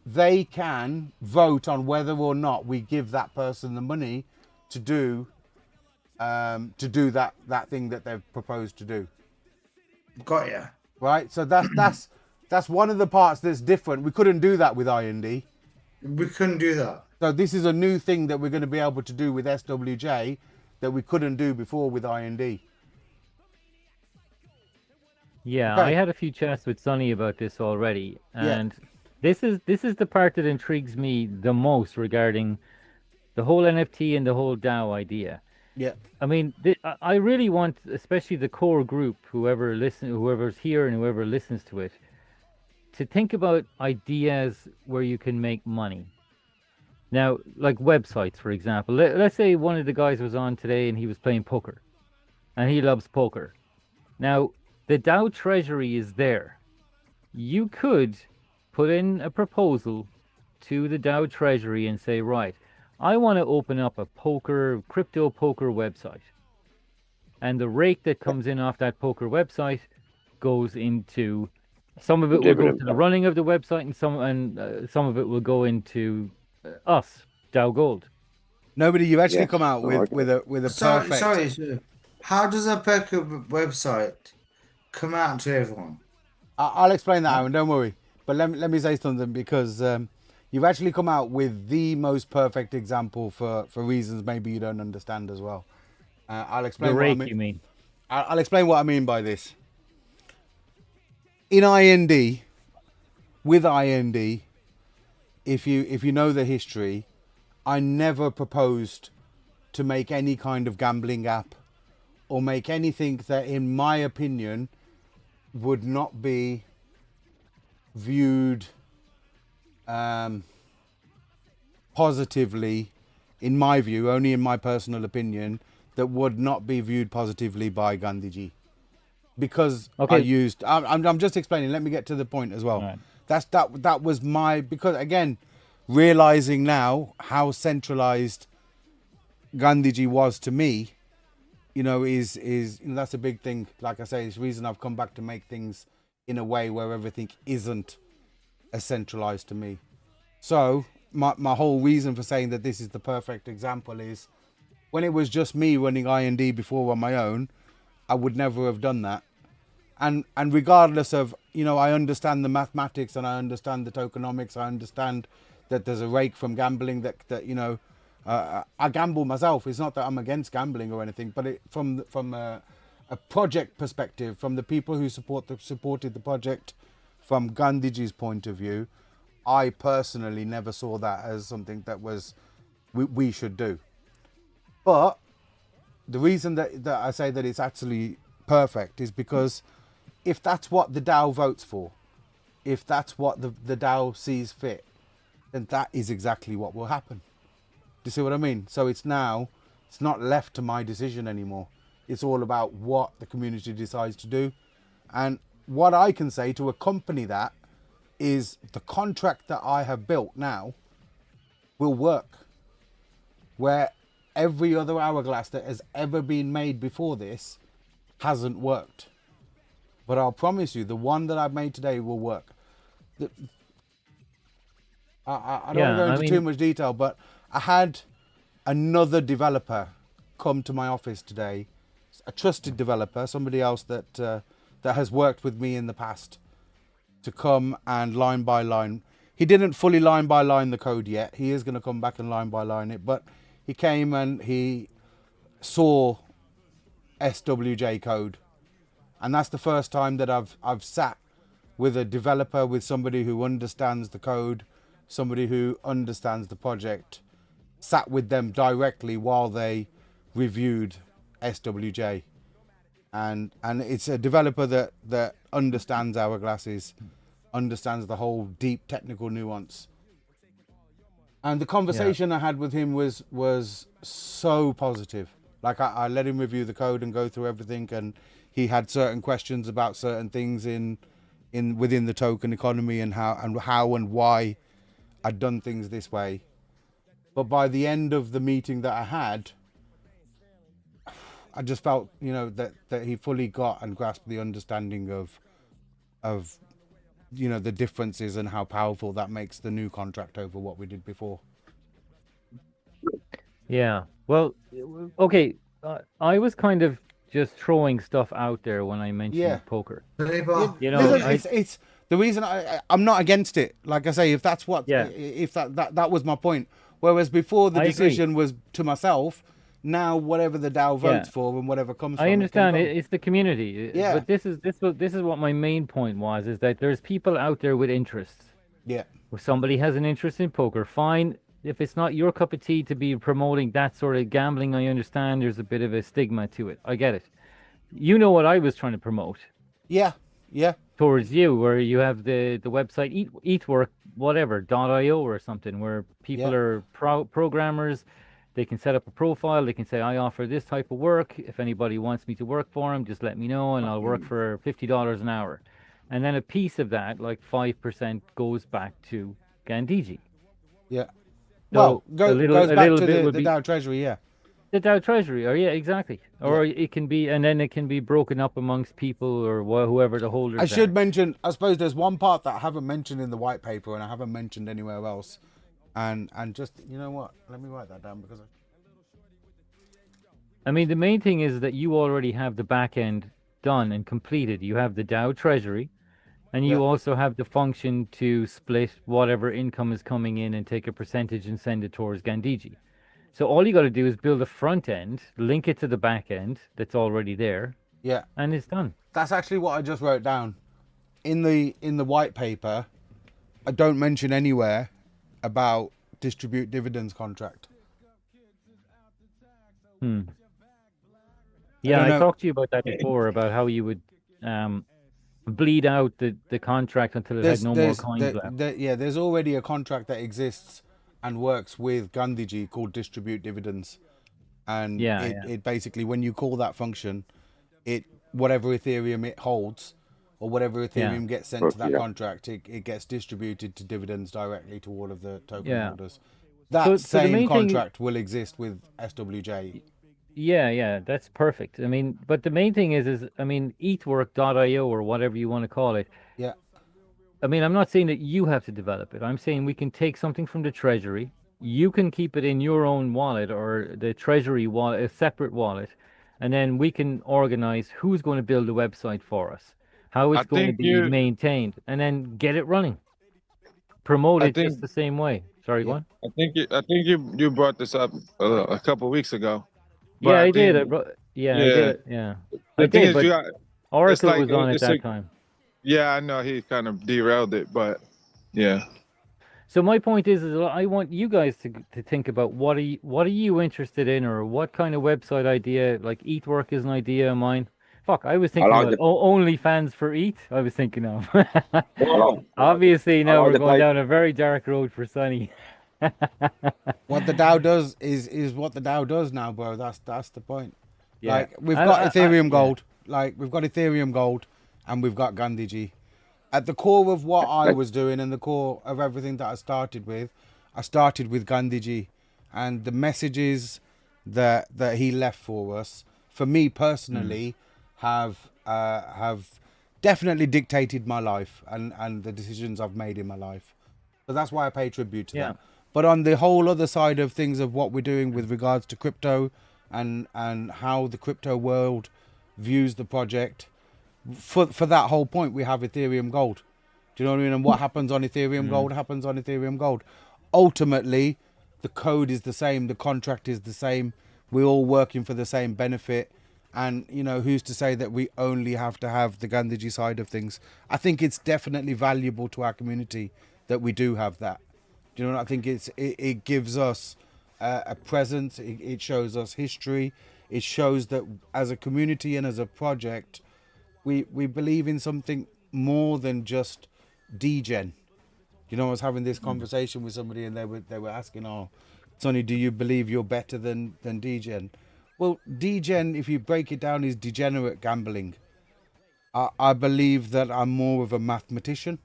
they can vote on whether or not we give that person the money to do to do that thing that they've proposed to do. Got ya. Right. So that's one of the parts that's different. We couldn't do that with IND. We couldn't do that. So this is a new thing that we're going to be able to do with SWJ that we couldn't do before with IND. Yeah, Okay. I had a few chats with Sonny about this already, Yeah. and this is the part that intrigues me the most regarding the whole NFT and the whole DAO idea. Yeah. I mean, I really want, especially the core group, whoever's here and whoever listens to it, to think about ideas where you can make money. Now, like websites, for example. Let's say one of the guys was on today and he was playing poker, and he loves poker. Now, the DAO treasury is there. You could put in a proposal to the DAO treasury and say, right, I want to open up a crypto poker website. And the rate that comes in off that poker website goes into, some of it will go to the running of the website, and some of it will go into us, DAO Gold. Nobody, you actually come out with a perfect. Sorry, sir. How does a poker website come out to everyone? I'll explain that, Aaron. Don't worry. But let me say something, because you've actually come out with the most perfect example for reasons maybe you don't understand as well. I'll explain. The what I rake, mean. you mean? I'll explain what I mean by this. In IND, with IND, if you know the history, I never proposed to make any kind of gambling app or make anything that, in my opinion, would not be viewed positively, in my view, only in my personal opinion, that would not be viewed positively by Gandhiji. Because Okay. I'm just explaining, let me get to the point as well. Right. That was my, because again, realizing now how centralized Gandhiji was to me, that's a big thing. Like I say, it's the reason I've come back to make things in a way where everything isn't as centralized to me. So my whole reason for saying that this is the perfect example is, when it was just me running IND before on my own, I would never have done that. And regardless of, I understand the mathematics and I understand the tokenomics, I understand that there's a rake from gambling, that I gamble myself. It's not that I'm against gambling or anything, but from a project perspective, from the people who supported the project, from Gandhiji's point of view, I personally never saw that as something that we should do. But the reason that I say that it's actually perfect is because if that's what the DAO votes for, if that's what the DAO sees fit, then that is exactly what will happen. Do you see what I mean? So it's not left to my decision anymore. It's all about what the community decides to do. And what I can say to accompany that is the contract that I have built now will work. Where every other hourglass that has ever been made before this hasn't worked. But I'll promise you, the one that I've made today will work. I don't want to go into too much detail, but I had another developer come to my office today, a trusted developer, somebody else that has worked with me in the past, to come and line by line. He didn't fully line by line the code yet. He is going to come back and line by line it, but he came and he saw SWJ code. And that's the first time that I've sat with a developer, with somebody who understands the code, somebody who understands the project, sat with them directly while they reviewed SWJ. And it's a developer that understands hourglasses, understands the whole deep technical nuance. And the conversation I had with him was so positive. Like I let him review the code and go through everything, and he had certain questions about certain things within the token economy and how and why I'd done things this way. But by the end of the meeting that I had, I just felt, that he fully got and grasped the understanding of the differences and how powerful that makes the new contract over what we did before. Yeah. Well, okay. I was kind of just throwing stuff out there when I mentioned Yeah. poker. Flavor. You know, Listen, it's the reason I'm not against it. Like I say, if that's what, Yeah. if that was my point. Whereas before the I agree. decision was to myself, now whatever the DAO votes Yeah. for and whatever comes from I it can understand go. it's the community. Yeah. But this is what my main point was, is that there's people out there with interests. Yeah. Where somebody has an interest in poker, fine. If it's not your cup of tea to be promoting that sort of gambling, I understand there's a bit of a stigma to it. I get it. You know what I was trying to promote. Yeah. Yeah. Towards you, where you have the website Eatwork, whatever.io or something, where people Yeah. are programmers. They can set up a profile. They can say, I offer this type of work. If anybody wants me to work for them, just let me know, and I'll work for $50 an hour. And then a piece of that, like 5%, goes back to Gandhiji. Yeah. So Well, goes a back little to bit the would be DAO Treasury, yeah. the Dow Treasury, or yeah, exactly. Or it can be, and then it can be broken up amongst people or whoever the holders I are. should mention, I suppose there's one part that I haven't mentioned in the white paper and I haven't mentioned anywhere else. And just, you know what? Let me write that down because I mean, the main thing is that you already have the back end done and completed. You have the Dow Treasury, and you also have the function to split whatever income is coming in and take a percentage and send it towards Gandhiji. So all you got to do is build a front end, link it to the back end that's already there, yeah, and it's done. that's actually what I just wrote down. In the white paper, I don't mention anywhere about distribute dividends contract. Yeah, you know- I talked to you about that before, about how you would bleed out the contract until it had no more coins left. There's already a contract that exists and works with Gandhiji called distribute dividends, and it basically, when you call that function, it whatever Ethereum it holds or whatever Ethereum gets sent to that contract, it gets distributed to dividends directly to all of the token holders. That So the same main thing- contract will exist with SWJ. Yeah, that's perfect. I mean, but the main thing is I mean, Eatwork.io or whatever you want to call it. Yeah. I mean, I'm not saying that you have to develop it. I'm saying we can take something from the treasury. You can keep it in your own wallet or the treasury wallet, a separate wallet, and then we can organize who's going to build the website for us, how it's going to think be maintained, and then get it running. Promote I it think- just the same way. Sorry, go on. I think you brought this up a couple weeks ago. But Yeah, I did. think- I did. Yeah, The I thing did. is, But you got, Oracle like- was on at it's that like- time. yeah, I know he kind of derailed it, but yeah. So my point is I want you guys to think about what are you interested in, or what kind of website idea. Like Eatwork is an idea of mine. Fuck, I was thinking like about the- OnlyFans for Eat. I was thinking of. Well, Obviously, I now like we're the going page. down a very dark road for Sonny. What the DAO does is what the DAO does now, bro. That's the point. Yeah. Like we've I- got I- Ethereum yeah. Gold, like we've got Ethereum Gold, and we've got Gandhiji. At the core of what I was doing and the core of everything that I started with Gandhiji, and the messages that he left for us, for me personally, have definitely dictated my life and the decisions I've made in my life. So that's why I pay tribute to that. But on the whole other side of things of what we're doing with regards to crypto and how the crypto world views the project, for that whole point, we have Ethereum Gold. Do you know what I mean? And what happens on Ethereum Gold happens on Ethereum Gold. Ultimately, the code is the same, the contract is the same. We're all working for the same benefit. And, you know, who's to say that we only have to have the Gandhiji side of things? I think it's definitely valuable to our community that we do have that. Do you know what I think? It gives us a presence. It shows us history. It shows that as a community and as a project, we believe in something more than just degen. You know, I was having this conversation with somebody and they were asking, "Oh, Sonny, do you believe you're better than degen?" Well, degen, if you break it down, is degenerate gambling. I believe that I'm more of a mathematician.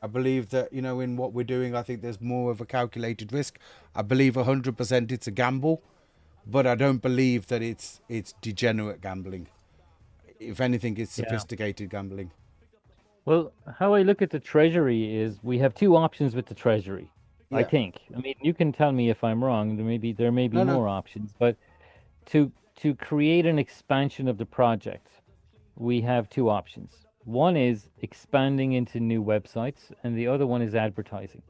I believe that, you know, in what we're doing, I think there's more of a calculated risk. I believe 100% it's a gamble, but I don't believe that it's degenerate gambling. If anything, it's sophisticated gambling. Well, how I look at the treasury is we have two options with the treasury. I Yeah. think. I mean, you can tell me if I'm wrong. There may be No, no. more options, but to to create an expansion of the project, we have two options. One is expanding into new websites, and the other one is advertising.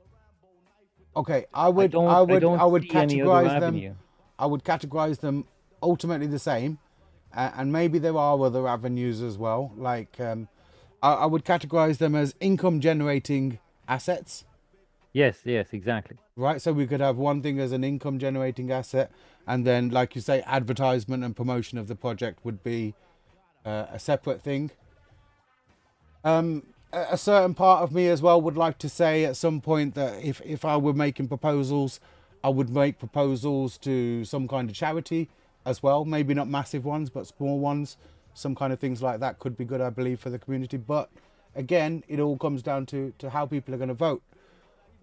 Okay, I would don't see any other categorize them. avenue. I would categorize them ultimately the same, and maybe there are other avenues as well. Like I would categorize them as income generating assets. Yes, exactly. Right, so we could have one thing as an income generating asset, and then, like you say, advertisement and promotion of the project would be a separate thing. A certain part of me as well would like to say at some point that if I were making proposals, I would make proposals to some kind of charity as well. Maybe not massive ones, but small ones. Some kind of things like that could be good, I believe, for the community. But again, it all comes down to how people are going to vote.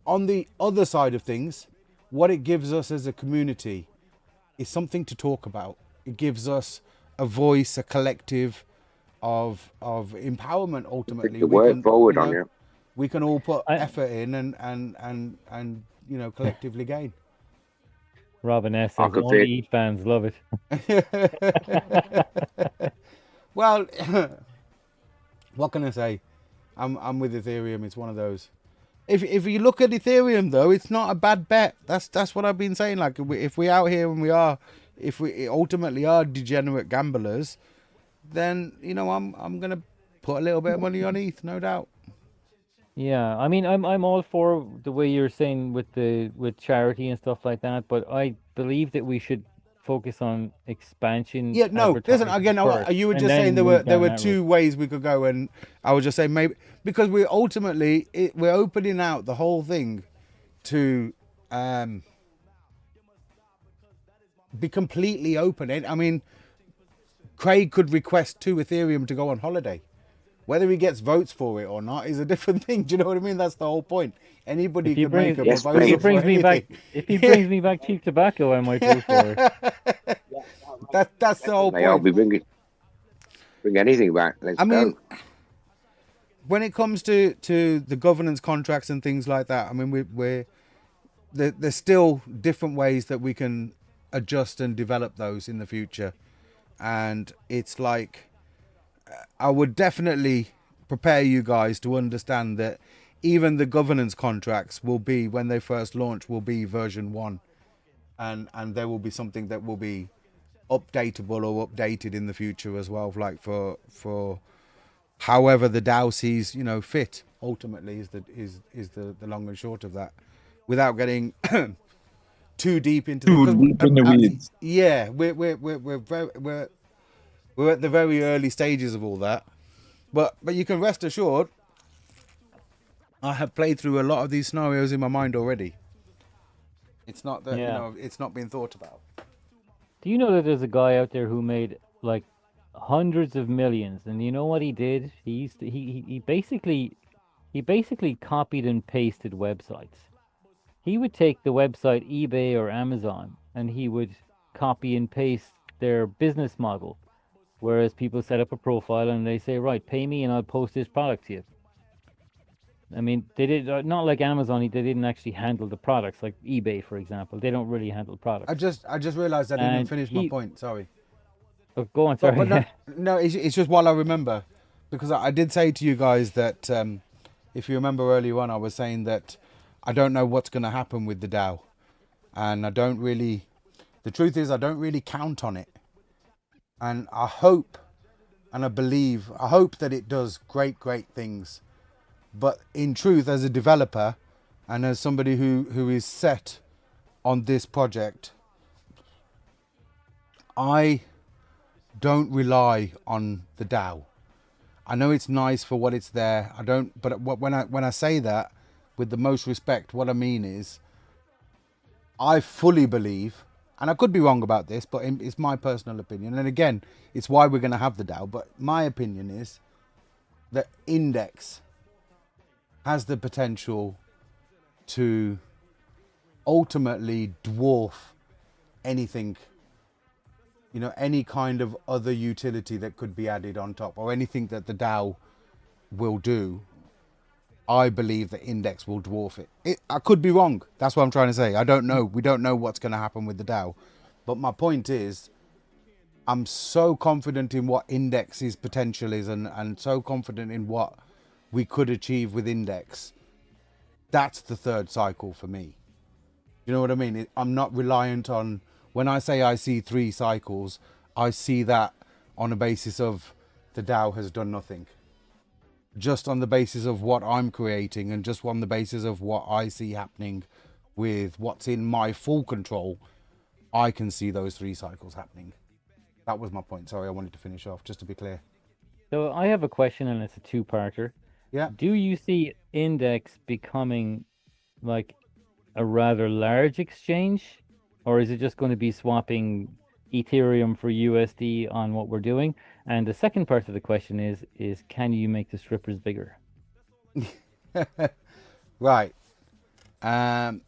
On the other side of things, what it gives us as a community is something to talk about. It gives us a voice, a collective of empowerment. Ultimately, the word forward on you. We can all put effort in and collectively gain. Robin S says only Eat fans love it. Well, what can I say? I'm with Ethereum. It's one of those. If you look at Ethereum though, it's not a bad bet. That's what I've been saying. Like if we out here and if we ultimately are degenerate gamblers, then I'm gonna put a little bit of money on ETH, no doubt. Yeah, I mean, I'm all for the way you're saying with charity and stuff like that, but I believe that we should focus on expansion. Yeah, no, listen, again, first, you were and just then saying there move down were that two route. ways we could go, and I was just saying maybe because we're opening out the whole thing to be completely open. I mean, Craig could request to Ethereum to go on holiday. Whether he gets votes for it or not is a different thing. Do you know what I mean? That's the whole point. Anybody can make a proposal. If he brings me back cheap tobacco, I might vote for it. That's the whole point. I'll be bring anything back. Let's mean, go. when it comes to the governance contracts and things like that, I mean, there's still different ways that we can adjust and develop those in the future. And it's like, I would definitely prepare you guys to understand that even the governance contracts will be, when they first launch, will be version 1. And there will be something that will be updatable or updated in the future as well, like for however the DAO sees, fit, ultimately is the long and short of that, without getting too deep into the weeds. Yeah, we're at the very early stages of all that, but you can rest assured, I have played through a lot of these scenarios in my mind already. It's not that it's not been thought about. Do you know that there's a guy out there who made like hundreds of millions, and you know what he did? He basically copied and pasted websites. He would take the website eBay or Amazon, and he would copy and paste their business model. Whereas people set up a profile and they say, right, pay me and I'll post this product to you. I mean, they did not like Amazon. They didn't actually handle the products, like eBay, for example. They don't really handle products. I just realized I didn't finish my point. Sorry. Oh, go on. Sorry. But no, it's just while I remember, because I did say to you guys that if you remember earlier on, I was saying that I don't know what's going to happen with the DAO, and I don't really. The truth is, I don't really count on it. And I hope and I hope that it does great things. But in truth, as a developer and as somebody who is set on this project, I don't rely on the DAO. I know it's nice for what it's there. But when I say that, with the most respect, what I mean is, I fully believe, and I could be wrong about this, but it's my personal opinion. And again, it's why we're going to have the DAO. But my opinion is that Index has the potential to ultimately dwarf anything, any kind of other utility that could be added on top, or anything that the DAO will do. I believe that Index will dwarf it. I could be wrong. That's what I'm trying to say. I don't know. We don't know what's going to happen with the DAO. But my point is, I'm so confident in what Index's potential is, and so confident in what we could achieve with Index. That's the third cycle for me. You know what I mean? I'm not reliant on, when I say I see 3 cycles, I see that on a basis of the Dow has done nothing. Just on the basis of what I'm creating, and just on the basis of what I see happening with what's in my full control, I can see those 3 cycles happening. That was my point. Sorry, I wanted to finish off, just to be clear. So I have a question, and it's a two-parter. Yeah. Do you see Index becoming like a rather large exchange, or is it just going to be swapping Ethereum for USD on what we're doing? And the second part of the question is can you make the strippers bigger? Right. To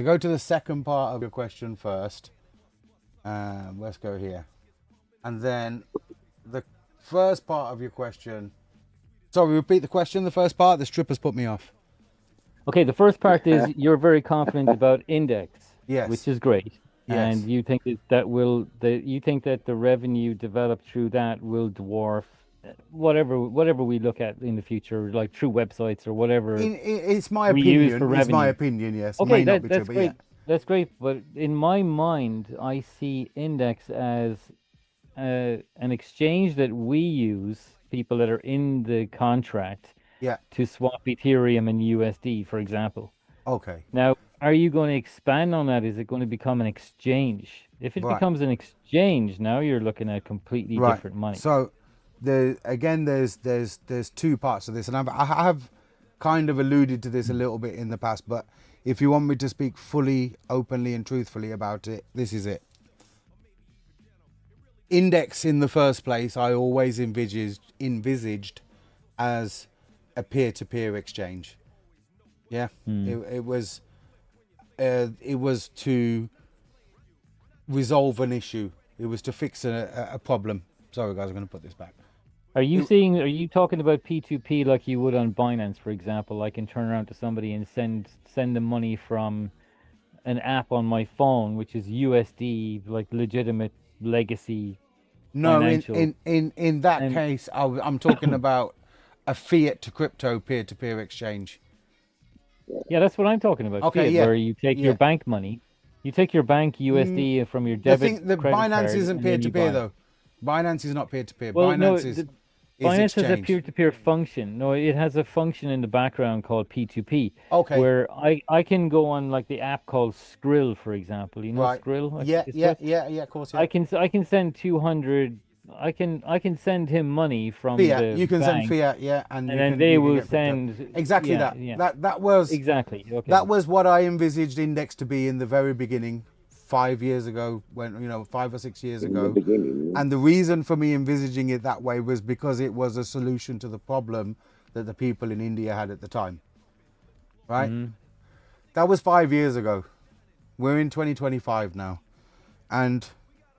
go to the second part of your question first, let's go here. And then the first part of your question. Sorry, repeat the question. The first part. The strippers put me off. Okay, the first part is you're very confident about Index, yes, which is great, yes, and you think you think that the revenue developed through that will dwarf whatever we look at in the future, like through websites or whatever. It's my we use opinion. for It's my revenue. opinion. Yes. Okay, May not be that's true, but great. yeah. That's great, but in my mind, I see Index as an exchange that we use, people that are in the contract, Yeah. to swap Ethereum and USD, for example. Okay. Now, are you going to expand on that? Is it going to become an exchange? If it Right. becomes an exchange, now you're looking at completely Right. different money. So, there's 2 parts of this, and I have kind of alluded to this a little bit in the past, but if you want me to speak fully, openly, and truthfully about it, this is it. Index, in the first place, I always envisaged as a peer-to-peer exchange. Yeah, it was to resolve an issue. It was to fix a problem. Sorry, guys, I'm going to put this back. Are you talking about P2P like you would on Binance, for example? I can turn around to somebody and send them money from an app on my phone, which is USD, like legitimate legacy. No, financial. in that case, I'm talking about a fiat to crypto peer-to-peer exchange. Yeah, that's what I'm talking about. Okay, fiat, yeah, where you take your yeah. bank money, you take your bank USD from your debit. The credit Binance card, isn't and then you peer-to-peer buy. though. Binance is not peer-to-peer. Well, Binance no, is Binance has a exchange. peer-to-peer function. No, it has a function in the background called P2P. Okay. Where I can go on like the app called Skrill, for example. You know Right. Skrill? Yeah, It's yeah, what- yeah, yeah, of course. Yeah. I can send 200. I can send him money from Fiat. the You can bank, send fiat, yeah, and you then can- they you can will get crypto. send Exactly yeah, that. Yeah. That was exactly okay. That was what I envisaged Index to be in the very beginning, 5 years ago, 5 or 6 years ago. And the reason for me envisaging it that way was because it was a solution to the problem that the people in India had at the time. Right? Mhm. That was 5 years ago. We're in 2025 now. And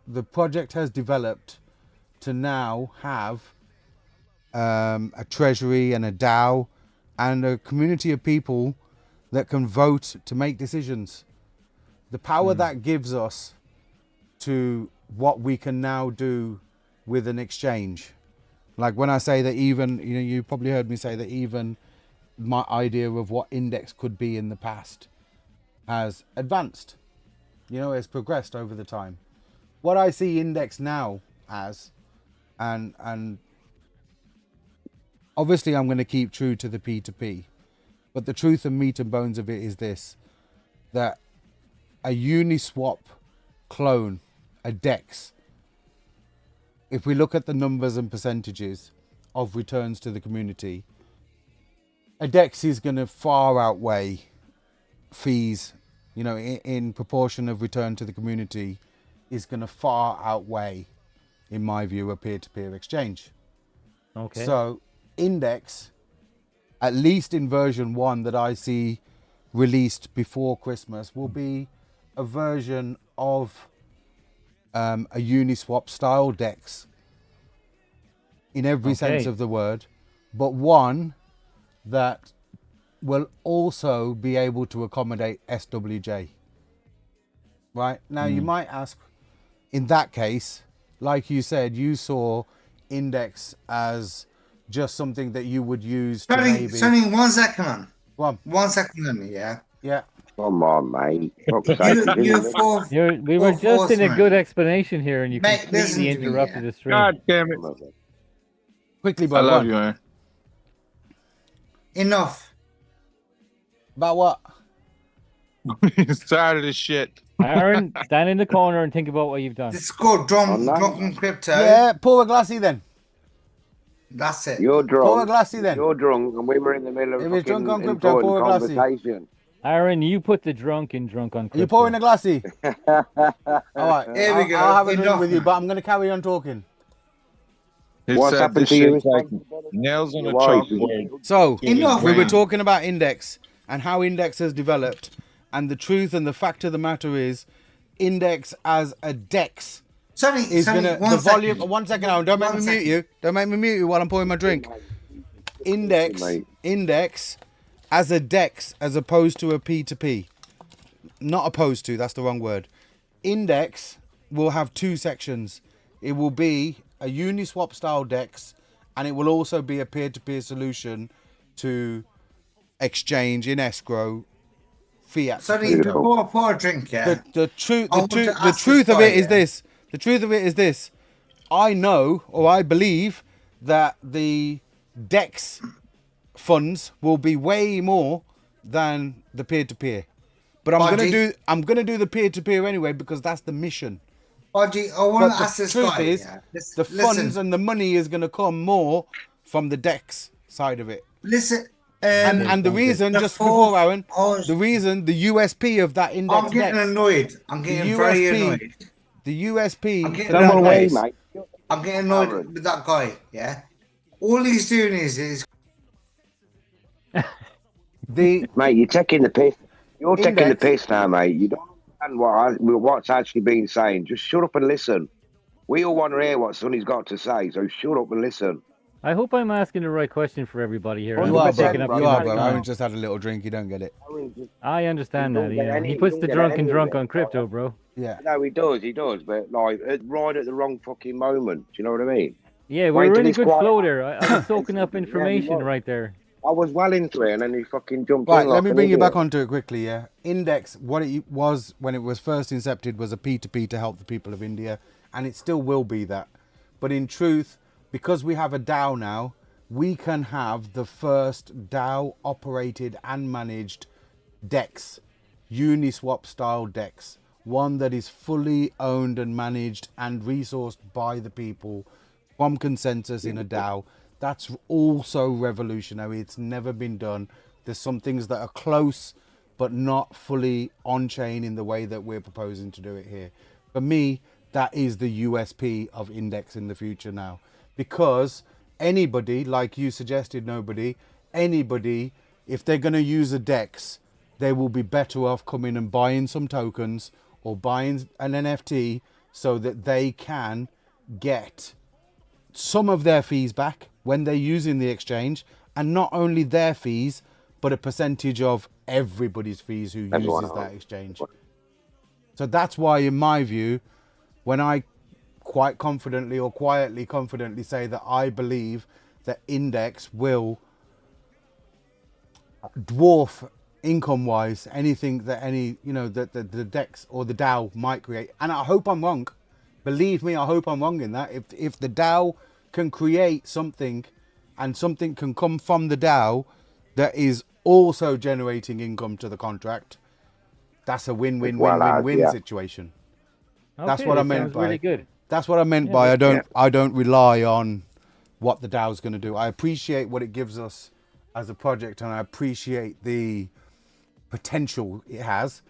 the project has developed to now have a treasury and a DAO and a community of people that can vote to make decisions. The power that gives us to what we can now do with an exchange. Like when I say that even, you probably heard me say that even my idea of what Index could be in the past has advanced. It's progressed over the time. What I see Index now as, and obviously I'm going to keep true to the P2P, but the truth and meat and bones of it is this, that a Uniswap clone, a DEX, if we look at the numbers and percentages of returns to the community, a DEX is going to far outweigh fees, in proportion of return to the community, is going to far outweigh, in my view, a peer-to-peer exchange. Okay. So Index, at least in version 1 that I see released before Christmas, will be a version of a Uniswap style DEX in every sense Okay. of the word, but one that will also be able to accommodate SWJ. Right? Now you might ask, in that case, like you said, you saw Index as just something that you would use to Sonny, maybe. Sonny, 1 second, man. Well, 1 second only, yeah. Yeah. Come on, mate. Fuck's sake, you didn't really- We were just in a horsemen. good explanation here, and you Mate, listen completely to me, interrupted yeah. the stream. God damn it. Quickly, I bro. love go you, on. man. Enough. About what? He's tired of this shit. Aaron, stand in the corner and think about what you've done. This is called Drunken Crypto. Yeah, pour a glassy then. That's it. You're drunk. Pour a glassy then. You're drunk, and we were in the middle of If a it's drunk on fucking crypto, pour a important glassy. conversation. Aaron, you put the drunk in drunk on crypto. Are you pouring a glassy? All right. Here we go. I'll have a drink Enough, with you, man. but I'm going to carry on talking. What's happened this to you? shit's like nails on a Why? chalkboard. So, Enough, we were man. talking about Index and how Index has developed. And the truth and the fact of the matter is, Index as a DEX Sonny, is Sonny, going to... 1 The second. volume... 1 second, Aaron. Don't make me 1 mute second. you. Don't make me mute you while I'm pouring my drink. Index as a DEX as opposed to a P2P. Not opposed to, that's the wrong word. Index will have 2 sections. It will be a Uniswap style DEX, and it will also be a peer-to-peer solution to exchange in escrow fiat. Sonny, crypto. pour a drink, yeah. The truth I want to the ask truth this of guy, it is yeah. this. The truth of it is this. I know, or I believe, that the DEX funds will be way more than the peer-to-peer. But I'm gonna do the peer-to-peer anyway because that's the mission. Budgie, I want But to ask the this truth guy. is, yeah. the funds and the money is gonna come more from the DEX side of it. Listen. And the reason, the just fourth- before Aaron, oh, the reason, the USP of that index I'm getting DEX, annoyed. I'm getting very annoyed. The USP I'm getting for that annoyed. DEX, I'm getting annoyed with that guy. Yeah. All he's doing is the Mate, you're taking the piss. You're taking the Index. piss now, mate. You don't understand what's actually being saying. Just shut up and listen. We all want to hear what Sonny's got to say, so shut up and listen. I hope I'm asking the right question for everybody here. You are, bro. taking up You too are, much bro. time. Aaron just had a little drink. You don't get it. I understand You that, don't get yeah. any- He you puts don't the get drunk any and of drunk it. on crypto, bro. Yeah. No, he does, but like right at the wrong fucking moment. Do you know what I mean? Yeah, Wait we were till in a he's good quiet. flow there. I was soaking up Yeah, information you was. right there. I was well into it, and then he fucking jumped Right, in. let like me an bring you idiot. back onto it quickly, yeah. Index, what it was when it was first incepted was a P2P to help the people of India, and it still will be that. But in truth, because we have a DAO now, we can have the first DAO operated and managed DEX, Uniswap style DEX, one that is fully owned and managed and resourced by the people from consensus in a DAO. That's also revolutionary. It's never been done. There's some things that are close, but not fully on chain in the way that we're proposing to do it here. For me, that is the USP of Index in the future now, because anybody, like you suggested, anybody, if they're going to use a DEX, they will be better off coming and buying some tokens or buying an NFT so that they can get some of their fees back when they're using the exchange, and not only their fees, but a percentage of everybody's fees who Everyone uses that else. exchange. So that's why, in my view, when I quite confidently or quietly confidently say that I believe that Index will dwarf income-wise anything that that the DEX or the DAO might create. And I hope I'm wrong. Believe me, I hope I'm wrong in that. If the DAO can create something and something can come from the DAO that is also generating income to the contract, that's a win-win-win-win-win yeah. situation. That's Okay, what I that meant sounds by really good. That's what I meant Yeah, by but- I don't rely on what the DAO's going to do. I appreciate what it gives us as a project, and I appreciate the potential it has,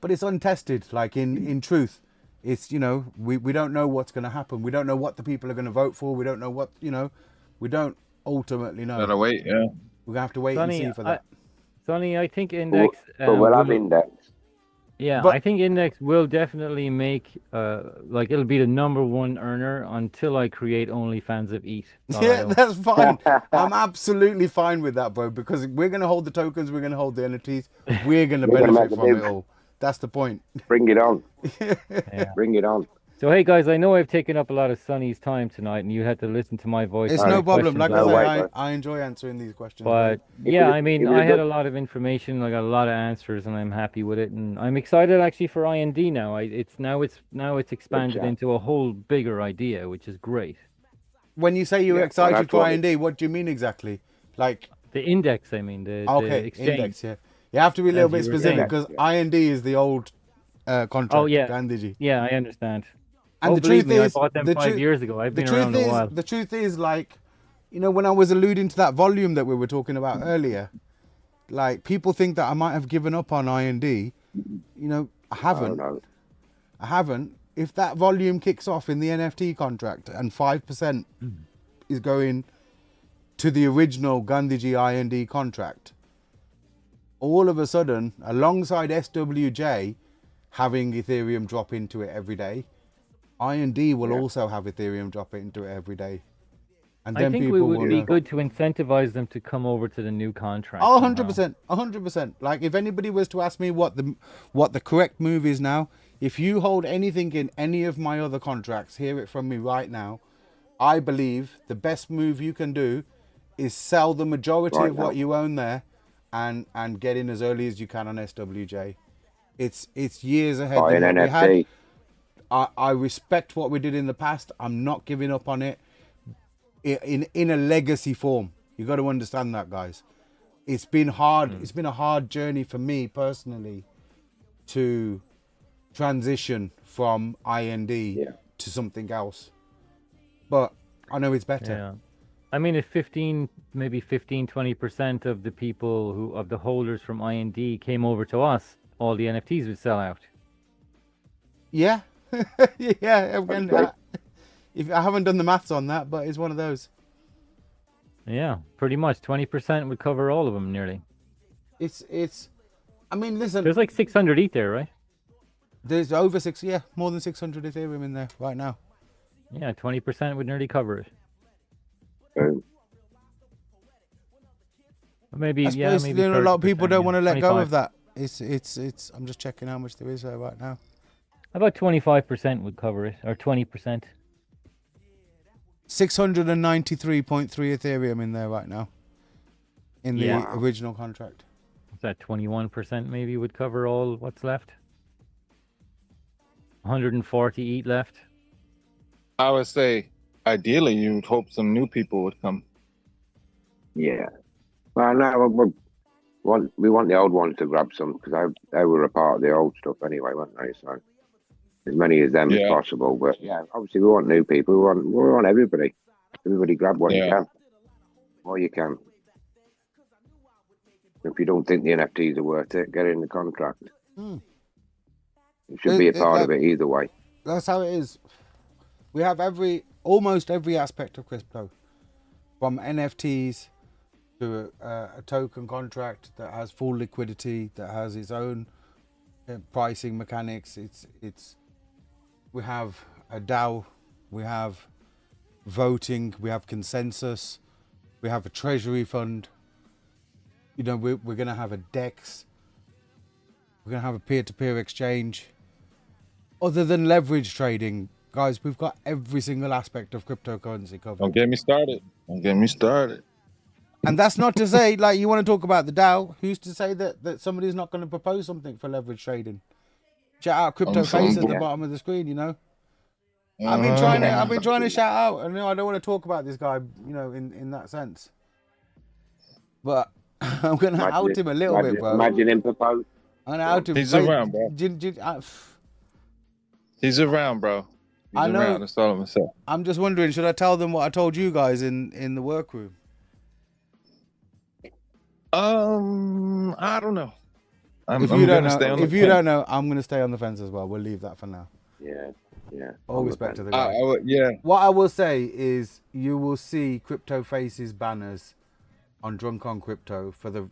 but it's untested. Like in truth, it's we don't know what's going to happen. We don't know what the people are going to vote for. We don't know what we don't ultimately know. Gotta wait, yeah. We're gonna have to wait Sonny, and see for that. Sonny, I think Index. But we'll have will- Index. Yeah, But- I think Index will definitely make like it'll be the #1 earner until I create OnlyFans of ETH. Yeah, that's fine. I'm absolutely fine with that, bro, because we're going to hold the tokens, we're going to hold the NFTs, we're going to We're gonna benefit make the from it move. all. That's the point. Bring it on. Yeah. Bring it on. So hey guys, I know I've taken up a lot of Sonny's time tonight, and you had to listen to my voice. It's and no the problem. Like questions I I say, asked. I enjoy answering these questions. But mate. yeah, I mean, I had a lot of information. I got a lot of answers, and I'm happy with it. And I'm excited actually for IND now. It's expanded chat. into a whole bigger idea, which is great. When you say you're Yeah, excited that's for what IND, what do you mean exactly? Like the index, I mean, the okay, exchange. index. Yeah, you have to be a little As bit you were specific saying. because IND is the old contract. Oh yeah, Gandhiji. yeah, I understand. And Oh, the believe truth me, I is, bought them the 5 truth- years ago. I've the been truth around a is, while. The truth is, like, you know, when I was alluding to that volume that we were talking about earlier, like people think that I might have given up on IND. You know, I haven't. I haven't. If that volume kicks off in the NFT contract and 5% is going to the original Gandhiji IND contract, all of a sudden, alongside SWJ having Ethereum drop into it every day, IND will also have Ethereum drop into it every day. And then I think people it would will be know. good to incentivize them to come over to the new contract. Oh, somehow. 100%, 100%. Like if anybody was to ask me what the correct move is now, if you hold anything in any of my other contracts, hear it from me right now. I believe the best move you can do is sell the majority Right of what now. you own there and get in as early as you can on SWJ. It's years ahead Buy than an what we had. NFT. I respect what we did in the past. I'm not giving up on it in a legacy form. You got to understand that, guys. It's been hard. It's been a hard journey for me personally to transition from IND to something else. But I know it's better. Yeah. I mean, if 20% of the people of the holders from IND came over to us, all the NFTs would sell out. Yeah. Yeah. Again, if I haven't done the maths on that, but it's one of those. Yeah, pretty much 20% would cover all of them nearly. It's. I mean, listen. There's like 600 ETH there, right? There's over more than 600 Ethereum in there right now. Yeah, 20% would nearly cover it. Maybe, I yeah, suppose, maybe you know, a lot of 30%, people don't yeah, want to let go 25. of that. It's. I'm just checking how much there is there right now. About 25% would cover it, or 20%. 693.3 Ethereum in there right now. In the Yeah. original contract. Is that 21% maybe would cover all what's left? 140 ETH left. I would say, ideally, you'd hope some new people would come. Yeah. Well, no, we want the old ones to grab some because they were a part of the old stuff anyway, weren't they? So as many of them as possible. But yeah, obviously we want new people. We want everybody. Everybody grab what you can. All you can. If you don't think the NFTs are worth it, get in the contract. You should be a part of it either way. That's how it is. We have almost every aspect of crypto, from NFTs to a token contract that has full liquidity, that has its own pricing mechanics. We have a DAO, we have voting, we have consensus, we have a treasury fund. You know, we're going to have a DEX. We're going to have a peer-to-peer exchange. Other than leverage trading, guys, we've got every single aspect of cryptocurrency covered. Don't get me started. Don't get me started. And that's not to say, like, you want to talk about the DAO. Who's to say that somebody's not going to propose something for leverage trading? Shout out Crypto Face at the bottom of the screen, you know. I've been trying to shout out, and I don't want to talk about this guy, you know, in that sense. But I'm going to out him a little bit, bro. Imagine him propose. I'm going to out him. He's around, bro. He's around, bro. He's I know. around. That's all I'm gonna say. I'm just wondering, should I tell them what I told you guys in the workroom? I don't know. If you don't know, I'm going to stay on the fence as well. We'll leave that for now. Yeah. All respect to the guy. Yeah. What I will say is, you will see Crypto Faces banners on Drunk on Crypto for the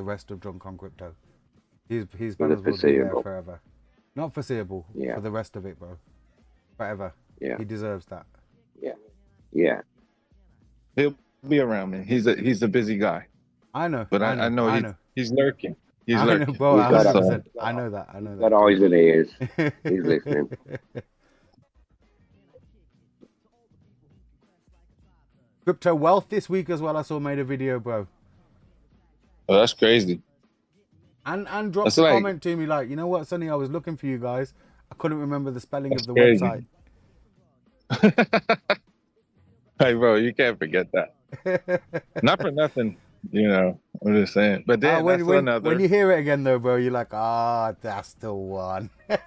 rest of Drunk on Crypto. His banners will be there forever. Not foreseeable. Yeah. For the rest of it, bro. Forever. Yeah. He deserves that. Yeah. He'll be around me. He's a busy guy. I know. But I know he's lurking. He's I lurking. know, bro. He's got 100%. I know that. Got eyes and ears. He's listening. Crypto Wealth this week as well. I saw made a video, bro. Oh, that's crazy. And dropped That's a like- comment to me like, you know what, Sonny, I was looking for you guys. I couldn't remember the spelling of the crazy. website. Hey, bro, you can't forget that. Not for nothing, you know. I'm just saying. But then when, that's when, another. when you hear it again, though, bro, you're like, that's the one. That's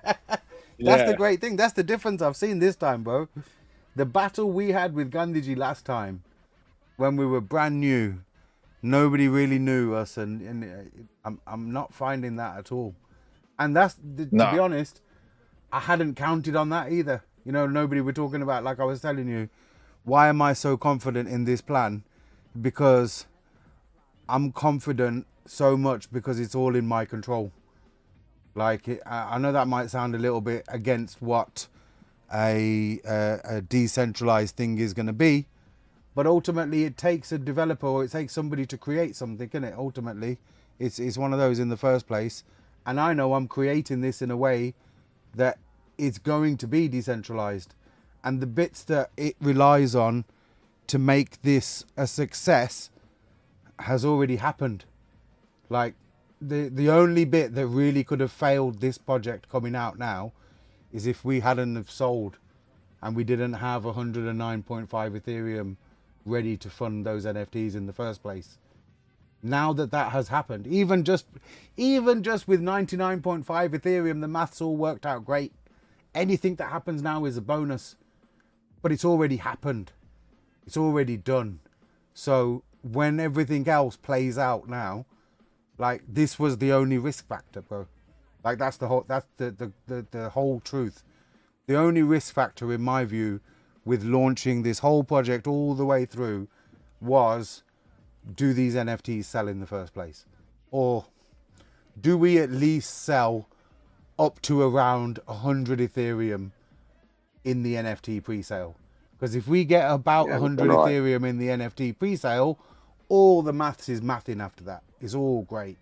Yeah. the great thing. That's the difference I've seen this time, bro. The battle we had with Gandhiji last time, when we were brand new, nobody really knew us, and I'm not finding that at all. And that's, to Nah. be honest, I hadn't counted on that either. You know, nobody were talking about, like I was telling you, why am I so confident in this plan? Because I'm confident so much because it's all in my control. Like, I know that might sound a little bit against what a decentralized thing is going to be, but ultimately it takes a developer, or it takes somebody to create something, isn't it? Ultimately, it's one of those in the first place. And I know I'm creating this in a way that it's going to be decentralized. And the bits that it relies on to make this a success has already happened. Like, the only bit that really could have failed this project coming out now is if we hadn't have sold and we didn't have 109.5 Ethereum ready to fund those NFTs in the first place. Now that has happened, even just with 99.5 Ethereum, the maths all worked out great. Anything that happens now is a bonus, but it's already happened. It's already done. So when everything else plays out now, like, this was the only risk factor, bro. Like, that's the whole truth. The only risk factor, in my view, with launching this whole project all the way through was, do these NFTs sell in the first place? Or do we at least sell up to around 100 Ethereum in the NFT pre-sale? Because if we get about 100 right. Ethereum in the NFT pre-sale, all the maths is mathing after that. It's all great.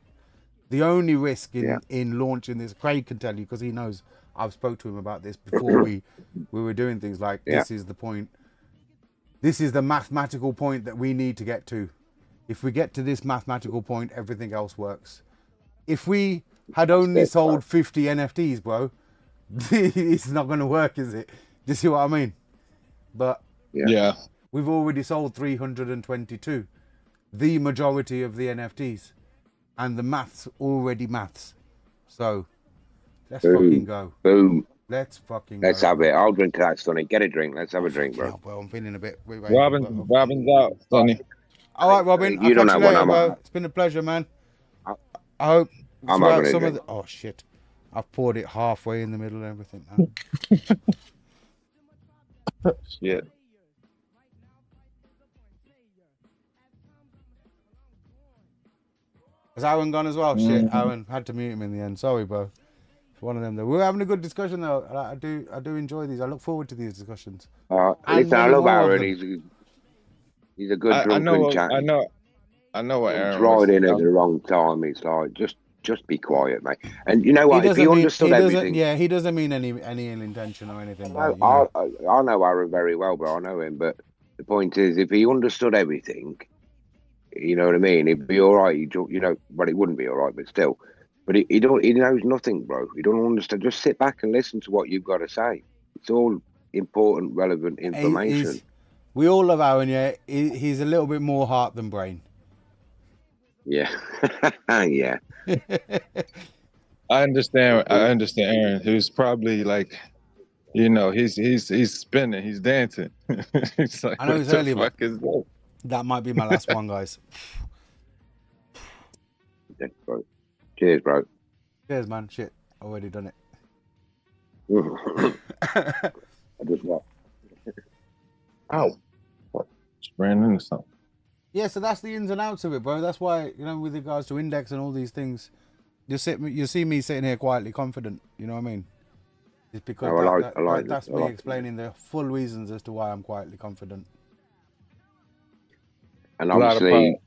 The only risk in launching this, Craig can tell you, because he knows, I've spoke to him about this before we were doing things like, this is the point. This is the mathematical point that we need to get to. If we get to this mathematical point, everything else works. If we had only sold 50 NFTs, bro, it's not going to work, is it? Do you see what I mean? But Yeah. we've already sold 322, the majority of the NFTs, and the maths already maths. So let's fucking go. Boom. Let's fucking Let's go. have it. I'll drink that, Sonny. Get a drink. Let's have a drink, bro. Well, I'm feeling a bit. Robin's out, Sonny. All right, Robin. You don't I'll catch have one, later, I'm bro. out. It's been a pleasure, man. I hope I'm throughout having a some of drink. the. Oh shit! I've poured it halfway in the middle and everything now. Shit. Is Aaron gone as well? Shit, Aaron had to mute him in the end. Sorry, bro. It's one of them though. We're having a good discussion though. I do enjoy these. I look forward to these discussions. And Listen, I many love more of Aaron. them. He's a good I drunken know. chat. I know what He's Aaron right was. in at the wrong time. It's like, just be quiet, mate. And you know what? If he He understood doesn't. everything, Yeah, he doesn't mean any ill intention or anything. I, But, you know. I know Aaron very well, bro. I know him. But the point is, if he understood everything, you know what I mean, it'd be all right. You know, but it wouldn't be all right, but still. But he knows nothing, bro. He don't understand. Just sit back and listen to what you've got to say. It's all important, relevant information. We all love Aaron, yeah. He's a little bit more heart than brain. Yeah, yeah. I understand Aaron, who's probably like, you know, he's spinning, he's dancing. It's like, I know what it's the early, fuck but is that? that might be my last one, guys. Thanks, bro. Cheers, bro. Cheers, man. Shit, already done it. I just what? Ow. What? Just ran into something. Yeah, so that's the ins and outs of it, bro. That's why, you know, with regards to index and all these things, you see me sitting here quietly confident. You know what I mean? It's because that's me explaining the full reasons as to why I'm quietly confident. And obviously,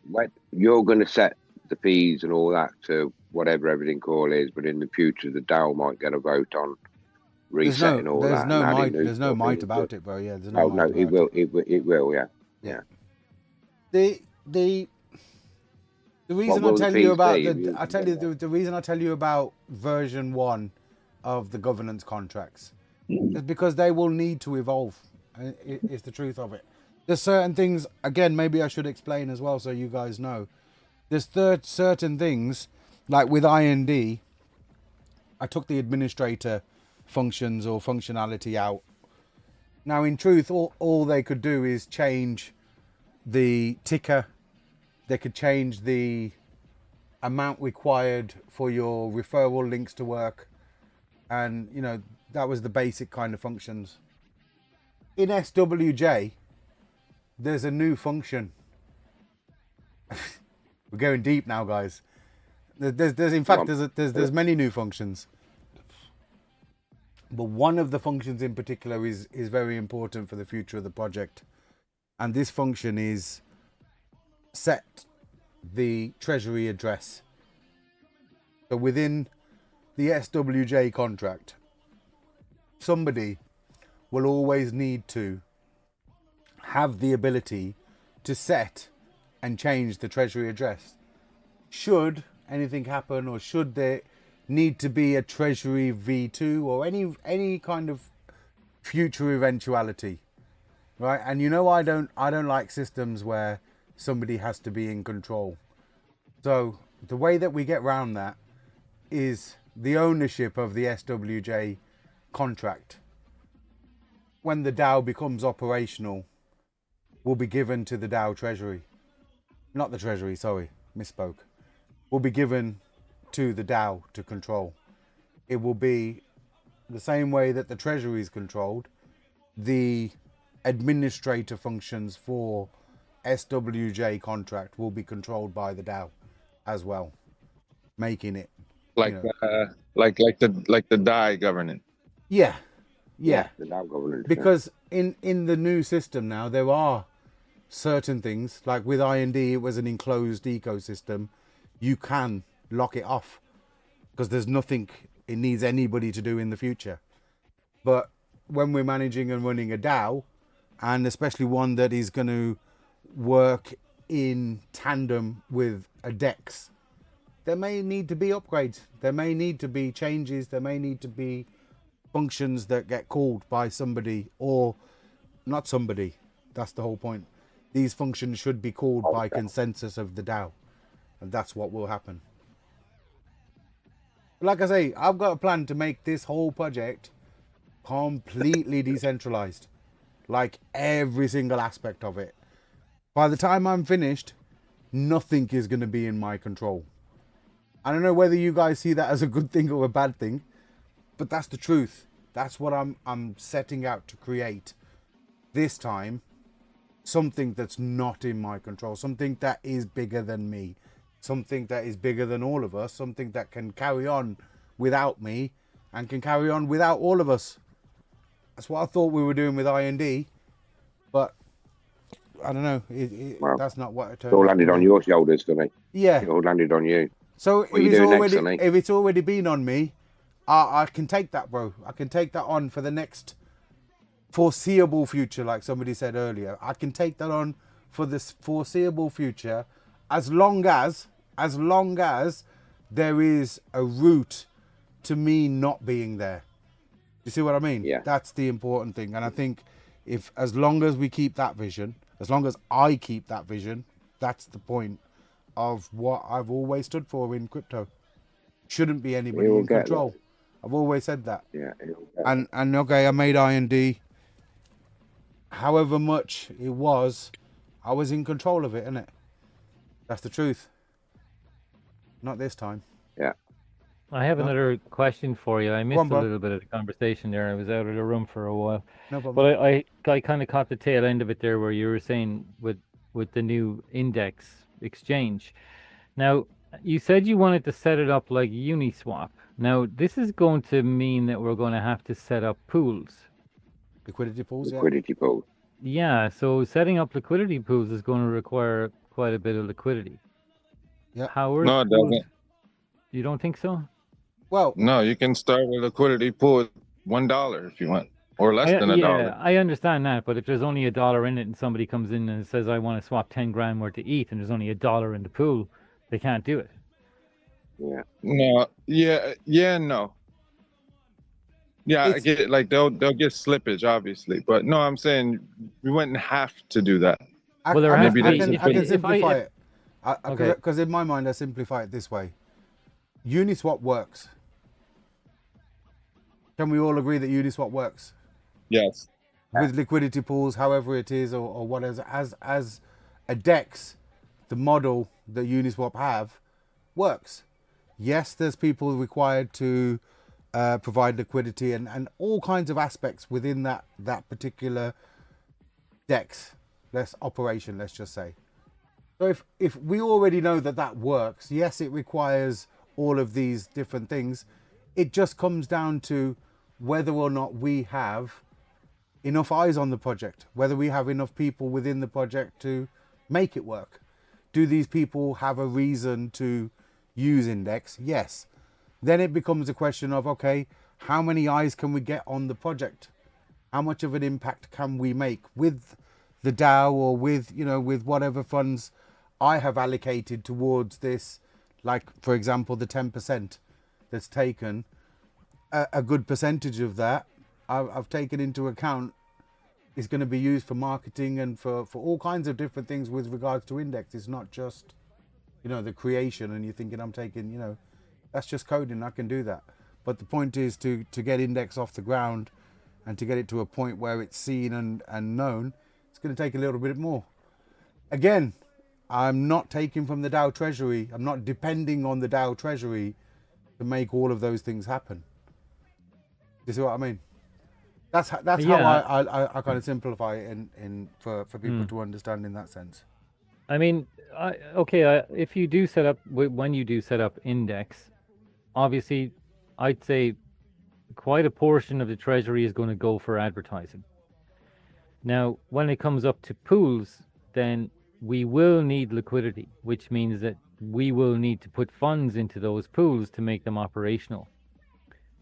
when you're going to set the fees and all that to whatever everything call is, but in the future, the DAO might get a vote on resetting all that. There's no might about it, bro. Yeah, there's no. Oh no, it will. It will. Yeah. Yeah. The reason I will the tell you fees about be? the reason I tell you about version 1 of the governance contracts is because they will need to evolve. It's the truth of it. There's certain things, again, maybe I should explain as well so you guys know. There's certain things, like with IND, I took the administrator functions or functionality out. Now, in truth, all they could do is change the ticker. They could change the amount required for your referral links to work. And, you know, that was the basic kind of functions. In SWJ, there's a new function. We're going deep now, guys. There's many new functions. But one of the functions in particular is very important for the future of the project. And this function is set the treasury address. So within the SWJ contract, somebody will always need to have the ability to set and change the treasury address. Should anything happen, or should there need to be a treasury V2 or any kind of future eventuality, right? And you know, I don't like systems where somebody has to be in control. So the way that we get around that is the ownership of the SWJ contract. When the DAO becomes operational, will be given to the DAO treasury. Not the treasury, sorry, misspoke. Will be given to the DAO to control. It will be the same way that the treasury is controlled. The administrator functions for SWJ contract will be controlled by the DAO as well, making it like like the DAI governance. Yeah. The DAO governance. Because in the new system now, there are certain things, like with IND, it was an enclosed ecosystem. You can lock it off because there's nothing it needs anybody to do in the future. But when we're managing and running a DAO, and especially one that is going to work in tandem with a DEX, there may need to be upgrades. There may need to be changes. There may need to be functions that get called by somebody or not somebody. That's the whole point. These functions should be called by consensus of the DAO. And that's what will happen. Like I say, I've got a plan to make this whole project completely decentralized. Like every single aspect of it. By the time I'm finished, nothing is going to be in my control. I don't know whether you guys see that as a good thing or a bad thing, but that's the truth. That's what I'm setting out to create. This time, something that's not in my control. Something that is bigger than me. Something that is bigger than all of us. Something that can carry on without me and can carry on without all of us. That's what I thought we were doing with IND, but I don't know. That's not what it turned out. It all landed on your shoulders for me. Yeah. It all landed on you. So what are you doing next, Sonny? if it's already been on me, I can take that, bro. I can take that on for the next foreseeable future, like somebody said earlier. I can take that on for this foreseeable future, as long as there is a route to me not being there. You see what I mean? Yeah. That's the important thing. And I think as long as we keep that vision, as long as I keep that vision, that's the point of what I've always stood for in crypto. Shouldn't be anybody in control. I've always said that. Yeah. And okay, I made IND. However much it was, I was in control of it, innit? That's the truth. Not this time. Yeah. I have another question for you. I missed on, a bro. little bit of the conversation there. I was out of the room for a while. No problem. But I kind of caught the tail end of it there where you were saying with the new index exchange. Now, you said you wanted to set it up like Uniswap. Now, this is going to mean that we're going to have to set up pools. Liquidity pools, Liquidity pool. Yeah, so setting up liquidity pools is going to require quite a bit of liquidity. Yeah. How are No, it pools- doesn't. You don't think so? Well, No, you can start with liquidity pool at $1 if you want. or less than $1. Yeah, I understand that, but if there's only $1 in it and somebody comes in and says, I want to swap 10 grand worth of ETH and there's only $1 in the pool, they can't do it. Yeah. No. Yeah. No. Yeah, I get it. Like they'll get slippage, obviously, but no, I'm saying we wouldn't have to do that. I can simplify it. Because in my mind, I simplify it this way. Uniswap works. Can we all agree that Uniswap works? Yes. With liquidity pools, however it is, or whatever, as a DEX, the model that Uniswap have works. Yes, there's people required to provide liquidity and all kinds of aspects within that particular DEX, operation, let's just say. So if we already know that works, yes, it requires all of these different things. It just comes down to whether or not we have enough eyes on the project, whether we have enough people within the project to make it work. Do these people have a reason to use Index? Yes. Then it becomes a question of, okay, how many eyes can we get on the project? How much of an impact can we make with the DAO or with whatever funds I have allocated towards this? Like, for example, the 10% that's taken, a good percentage of that I've taken into account is going to be used for marketing and for all kinds of different things with regards to Index. It's not just, the creation and you're thinking I'm taking, that's just coding, I can do that. But the point is to get Index off the ground and to get it to a point where it's seen and known, it's going to take a little bit more. Again, I'm not taking from the DAO treasury. I'm not depending on the DAO treasury to make all of those things happen. You see what I mean? That's how I kind of simplify it for people to understand in that sense. I mean, if you do set up, when you do set up Index, obviously, I'd say quite a portion of the treasury is going to go for advertising. Now, when it comes up to pools, then we will need liquidity, which means that we will need to put funds into those pools to make them operational.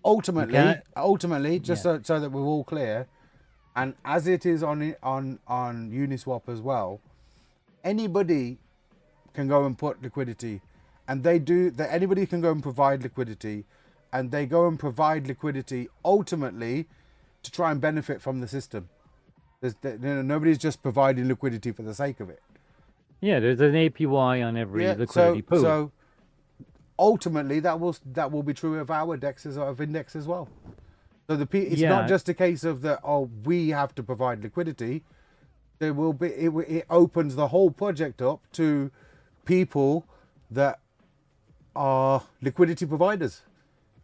Ultimately, just so that we're all clear, and as it is on Uniswap as well, anybody can go and put liquidity, and anybody can go and provide liquidity, and they go and provide liquidity ultimately to try and benefit from the system. Nobody's just providing liquidity for the sake of it. Yeah, there's an APY on every liquidity pool. So ultimately, that will be true of our DEXs of Index as well. So it's not just a case of we have to provide liquidity. There will be it opens the whole project up to people that are liquidity providers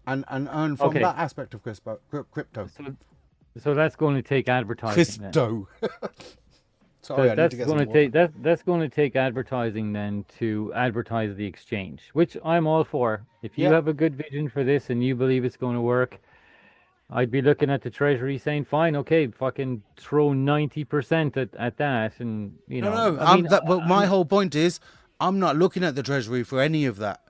and earn from that aspect of crypto. So that's going to take advertising. Crypto. Sorry, that's going to take advertising then to advertise the exchange, which I'm all for. If you have a good vision for this and you believe it's going to work, I'd be looking at the treasury saying, fine, okay, fucking throw 90% at that, and but my whole point is, I'm not looking at the treasury for any of that.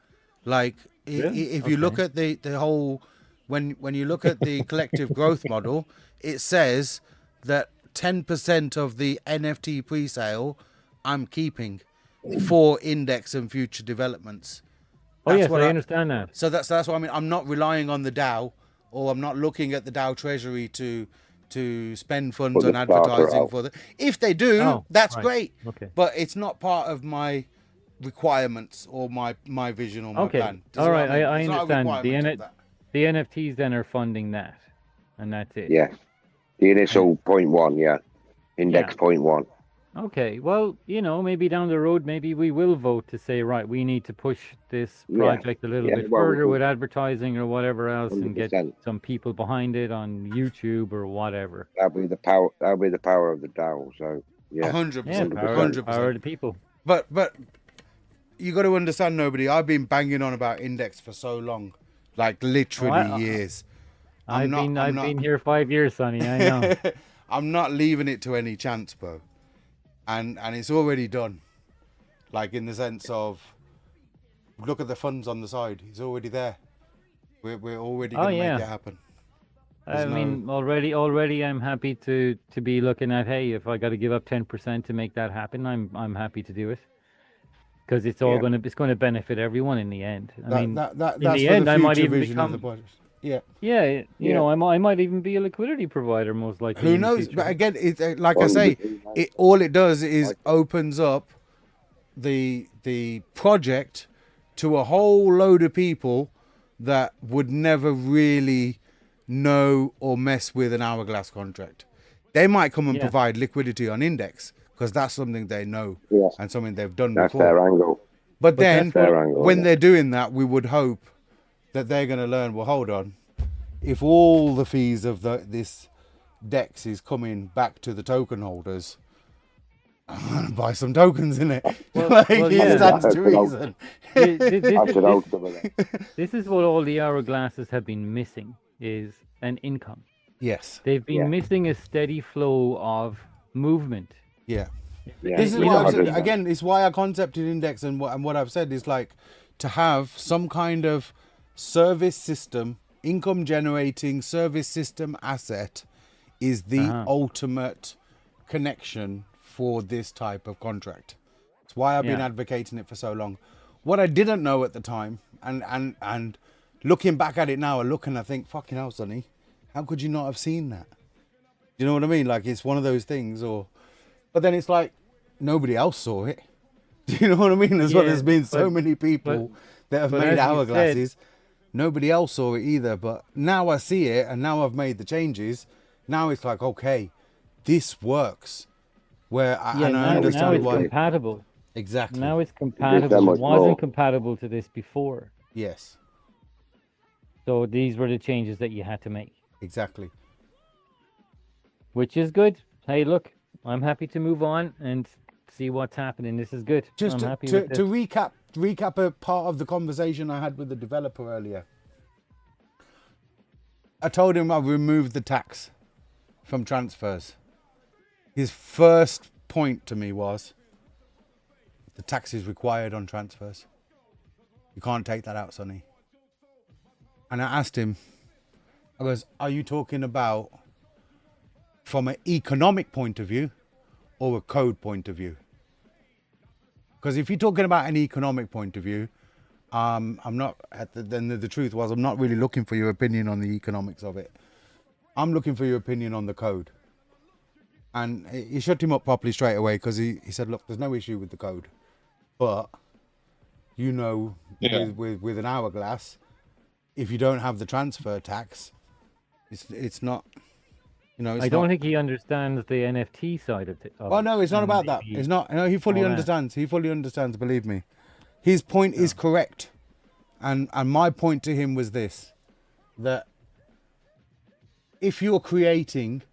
Like, if you look at the whole, when you look at the collective growth model, it says that 10% of the NFT pre-sale I'm keeping for Index and future developments. I understand that. So that's what I mean. I'm not relying on the DAO, or I'm not looking at the DAO treasury to spend funds on advertising for them. If they do, that's great. Okay. But it's not part of my requirements or my vision or my plan. All right, I understand. The NFTs then are funding that, and that's it. Yeah. The initial 0.1, Index 0.1. Okay, well, maybe down the road, maybe we will vote to say, right, we need to push this project a little bit further with advertising or whatever else 100%. And get some people behind it on YouTube or whatever. That'll be the power of the DAO. So, 100%. Yeah, 100%. Power of the people. But you got to understand, nobody. I've been banging on about Index for so long, like literally years. I've been here 5 years, Sonny. I know. I'm not leaving it to any chance, bro. And it's already done. Like, in the sense of, look at the funds on the side. It's already there. We're already going to make it happen. I mean, already, I'm happy to be looking at. Hey, if I got to give up 10% to make that happen, I'm happy to do it. Because it's all it's going to benefit everyone in the end. I mean, that's in the for end, the I might future even vision of the become. project. Yeah. Yeah, you know, I might even be a liquidity provider, most likely. Who in the knows? future. But again, like I say, all it does is opens up the project to a whole load of people that would never really know or mess with an hourglass contract. They might come and provide liquidity on index because that's something they know and something they've done That's before. their angle. But then, when yeah. they're doing that, we would hope that they're going to learn, well, hold on, if all the fees of this DEX is coming back to the token holders, I'm going to buy some tokens in it. It stands to reason. This is what all the hourglasses have been missing, is an income. Yes. They've been missing a steady flow of movement. Yeah. This is why again, it's why I concepted index and what I've said is like to have some kind of service system, income generating service system asset is the ultimate connection for this type of contract. It's why I've been advocating it for so long. What I didn't know at the time, and looking back at it now, I think, fucking hell, Sonny, how could you not have seen that? You know what I mean? Like it's one of those things, but then it's like nobody else saw it. Do you know what I mean? As well, there's been so many people that have made hourglasses. Nobody else saw it either. But now I see it, and now I've made the changes. Now it's like, okay, this works. Where I understand now it's compatible. Exactly. Now it's compatible. It wasn't compatible to this before. Yes. So these were the changes that you had to make. Exactly. Which is good. Hey, look, I'm happy to move on and see what's happening. This is good. Just I'm happy to with this. recap a part of the conversation I had with the developer earlier. I told him I've removed the tax from transfers. His first point to me was the tax is required on transfers. You can't take that out, Sonny. And I asked him, I goes, are you talking about from an economic point of view or a code point of view? Because if you're talking about an economic point of view, I'm not, the truth was, I'm not really looking for your opinion on the economics of it. I'm looking for your opinion on the code. And he shut him up properly straight away because he said, look, there's no issue with the code. But, you know, with an hourglass, if you don't have the transfer tax, it's not, you know, it's I don't think he understands the NFT side of it. Oh, no, it's not about that. It's not. No, he fully understands. He fully understands, believe me. His point is correct. And my point to him was this, that if you're creating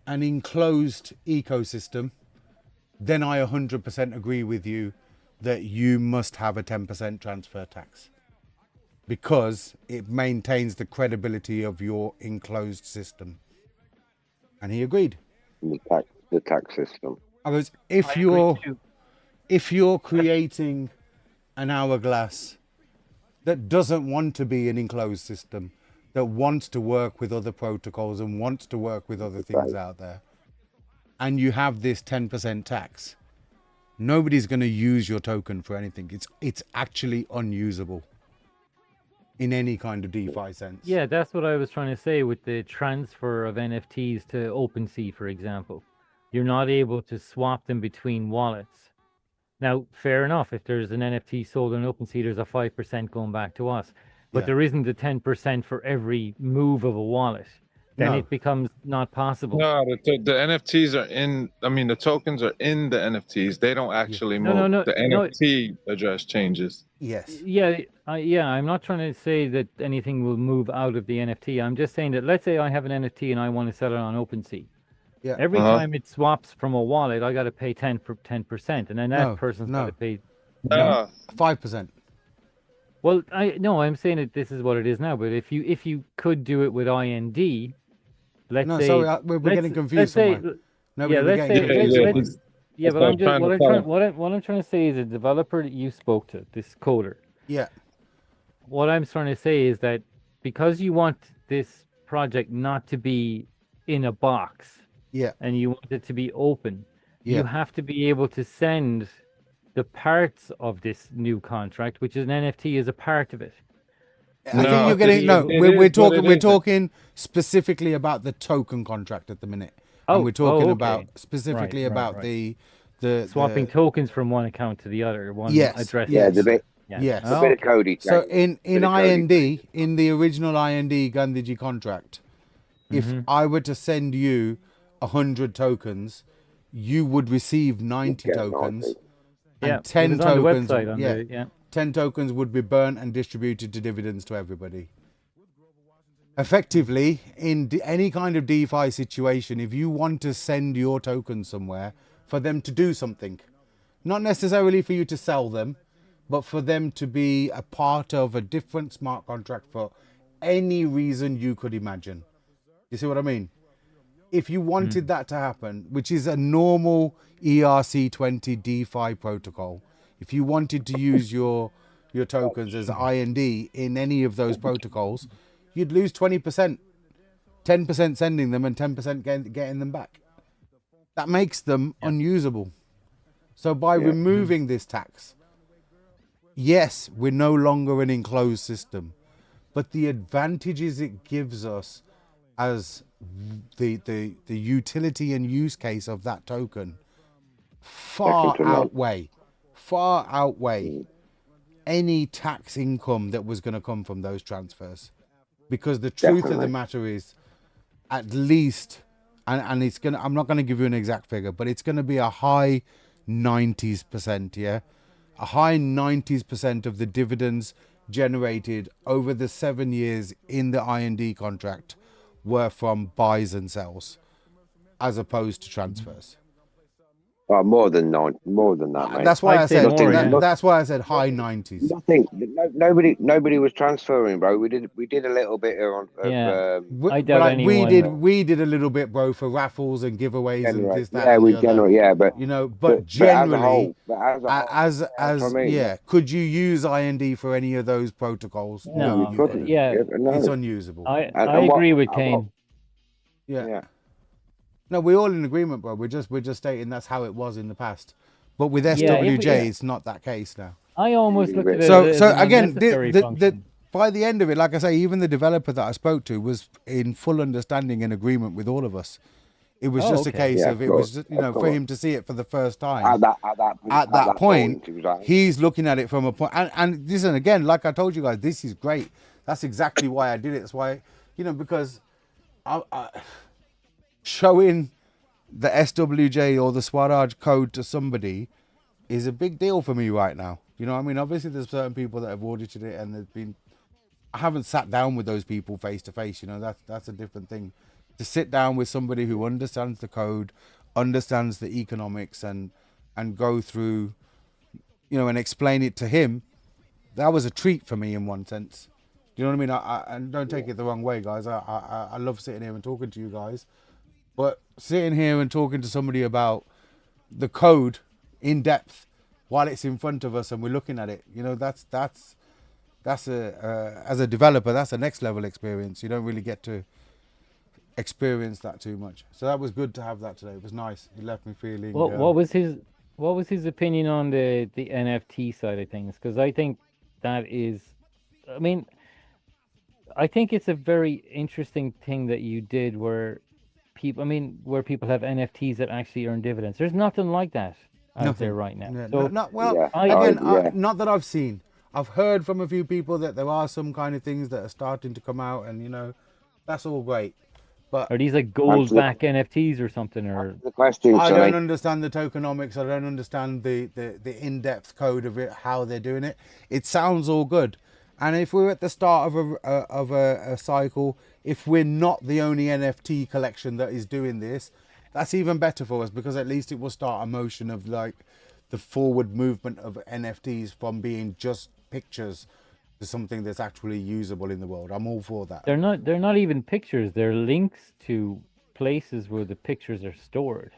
an enclosed ecosystem, then I 100% agree with you that you must have a 10% transfer tax because it maintains the credibility of your enclosed system. And he agreed. The tax system. I goes, if you're creating an hourglass that doesn't want to be an enclosed system, that wants to work with other protocols and wants to work with other things out there, and you have this 10% tax, nobody's going to use your token for anything. It's actually unusable in any kind of DeFi sense. Yeah, that's what I was trying to say with the transfer of NFTs to OpenSea, for example. You're not able to swap them between wallets. Now, fair enough, if there's an NFT sold on OpenSea, there's a 5% going back to us. But there isn't a 10% for every move of a wallet. Then it becomes not possible. No, the NFTs are in, I mean, the tokens are in the NFTs. They don't actually move. The NFT address changes. Yes. Yeah, I'm not trying to say that anything will move out of the NFT. I'm just saying that let's say I have an NFT and I want to sell it on OpenSea. Yeah. Every time it swaps from a wallet, I got to pay 10%, and then that person's got to pay 5%. Well, I'm saying that this is what it is now. But if you could do it with IND, let's say. No, sorry, we're getting confused. But what I'm trying to say is a developer that you spoke to, this coder. Yeah. What I'm trying to say is that because you want this project not to be in a box, Yeah. and you want it to be open, Yeah. you have to be able to send the parts of this new contract, which is an NFT, is a part of it. I think you're getting we're talking specifically about the token contract at the minute. And we're talking about specifically about the swapping tokens from one account to the other, one address. Yes. the bit. Yes. A bit of Cody. So in IND, in the original IND Gandhiji contract, if I were to send you 100 tokens, you would receive 90 tokens, and 10 tokens. 10 tokens would be burnt and distributed to dividends to everybody. Effectively, in any kind of DeFi situation, if you want to send your tokens somewhere for them to do something, not necessarily for you to sell them, but for them to be a part of a different smart contract for any reason you could imagine. You see what I mean? If you wanted that to happen, which is a normal ERC20 DeFi protocol, if you wanted to use your tokens as IND in any of those protocols, you'd lose 20%. 10% sending them and 10% getting them back. That makes them unusable. So by removing this tax, yes, we're no longer an enclosed system, but the advantages it gives us as the utility and use case of that token far outweigh any tax income that was going to come from those transfers. Because the truth of the matter is, at least, and it's gonna, I'm not going to give you an exact figure, but it's going to be a high 90s%, yeah? A high 90s% of the dividends generated over the 7 years in the IND contract were from buys and sells, as opposed to transfers. Well, more than that, mate. That's why I said that's why I said high 90s. Nothing. Nobody was transferring, bro. We did a little bit of we did a little bit, bro, for raffles and giveaways and this, that. But you know, but generally, as could you use IND for any of those protocols? No, you couldn't. It's unusable. I agree with Kane. Yeah. No, we're all in agreement, bro. We're just stating that's how it was in the past. But with SWJ, it's not that case now. I almost looked at it so again, by the end of it, like I say, even the developer that I spoke to was in full understanding and agreement with all of us. It was just a case of it was, for him to see it for the first time. At that point, he's looking at it from a point. And listen, again, like I told you guys, this is great. That's exactly why I did it. That's why, because showing the SWJ or the Swaraj code to somebody is a big deal for me right now. You know what I mean? Obviously, there's certain people that have audited it, and I haven't sat down with those people face to face. That's a different thing. To sit down with somebody who understands the code, understands the economics, and go through, and explain it to him, that was a treat for me in one sense. Do you know what I mean? And don't take it the wrong way, guys. I love sitting here and talking to you guys. But sitting here and talking to somebody about the code in depth while it's in front of us and we're looking at it, that's as a developer, that's a next level experience. You don't really get to experience that too much. So that was good to have that today. It was nice. It left me feeling. What was his opinion on the NFT side of things? Because I think that is, I think it's a very interesting thing that you did where people have NFTs that actually earn dividends. There's nothing like that out there right now. Not that I've seen. I've heard from a few people that there are some kind of things that are starting to come out, and that's all great. But are these like gold back NFTs or something? Or the question? I don't understand the tokenomics. I don't understand the in-depth code of it, how they're doing it. It sounds all good. And if we're at the start of a cycle, if we're not the only NFT collection that is doing this, that's even better for us, because at least it will start a motion of like the forward movement of NFTs from being just pictures to something that's actually usable in the world. I'm all for that. They're not even pictures. They're links to places where the pictures are stored.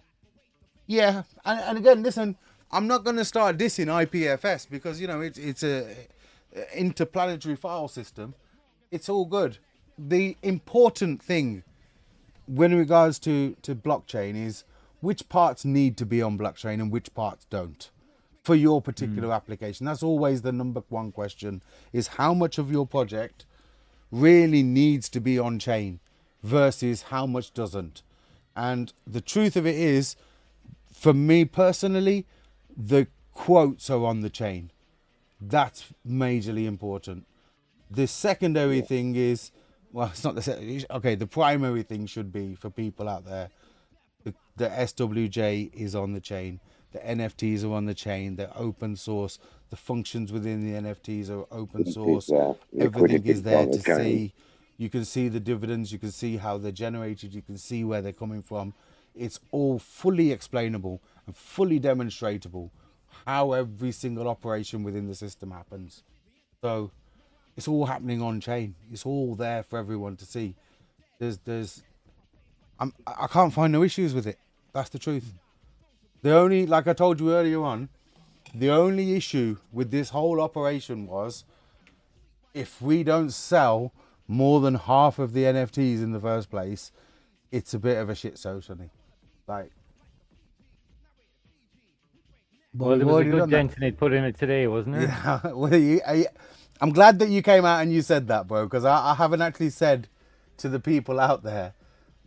Yeah, and again, listen, I'm not going to start dissing IPFS because it's a interplanetary file system. It's all good. the important thing when regards to blockchain is which parts need to be on blockchain and which parts don't for your particular application. That's always the number one question, is how much of your project really needs to be on chain versus how much doesn't. And the truth of it is, for me personally, the quotes are on the chain. That's majorly important. The secondary thing is, well, it's not the primary thing should be for people out there. The SWJ is on the chain. The NFTs are on the chain. They're open source. The functions within the NFTs are open source. Everything is there to see. You can see the dividends. You can see how they're generated. You can see where they're coming from. It's all fully explainable and fully demonstratable how every single operation within the system happens. So it's all happening on chain. It's all there for everyone to see. I can't find no issues with it. That's the truth. The only, like I told you earlier on, the only issue with this whole operation was if we don't sell more than half of the NFTs in the first place, it's a bit of a shit show, Sonny. Like, well, there was a good dent in it put in it today, wasn't it? Yeah. Well, I'm glad that you came out and you said that, bro, because I haven't actually said to the people out there,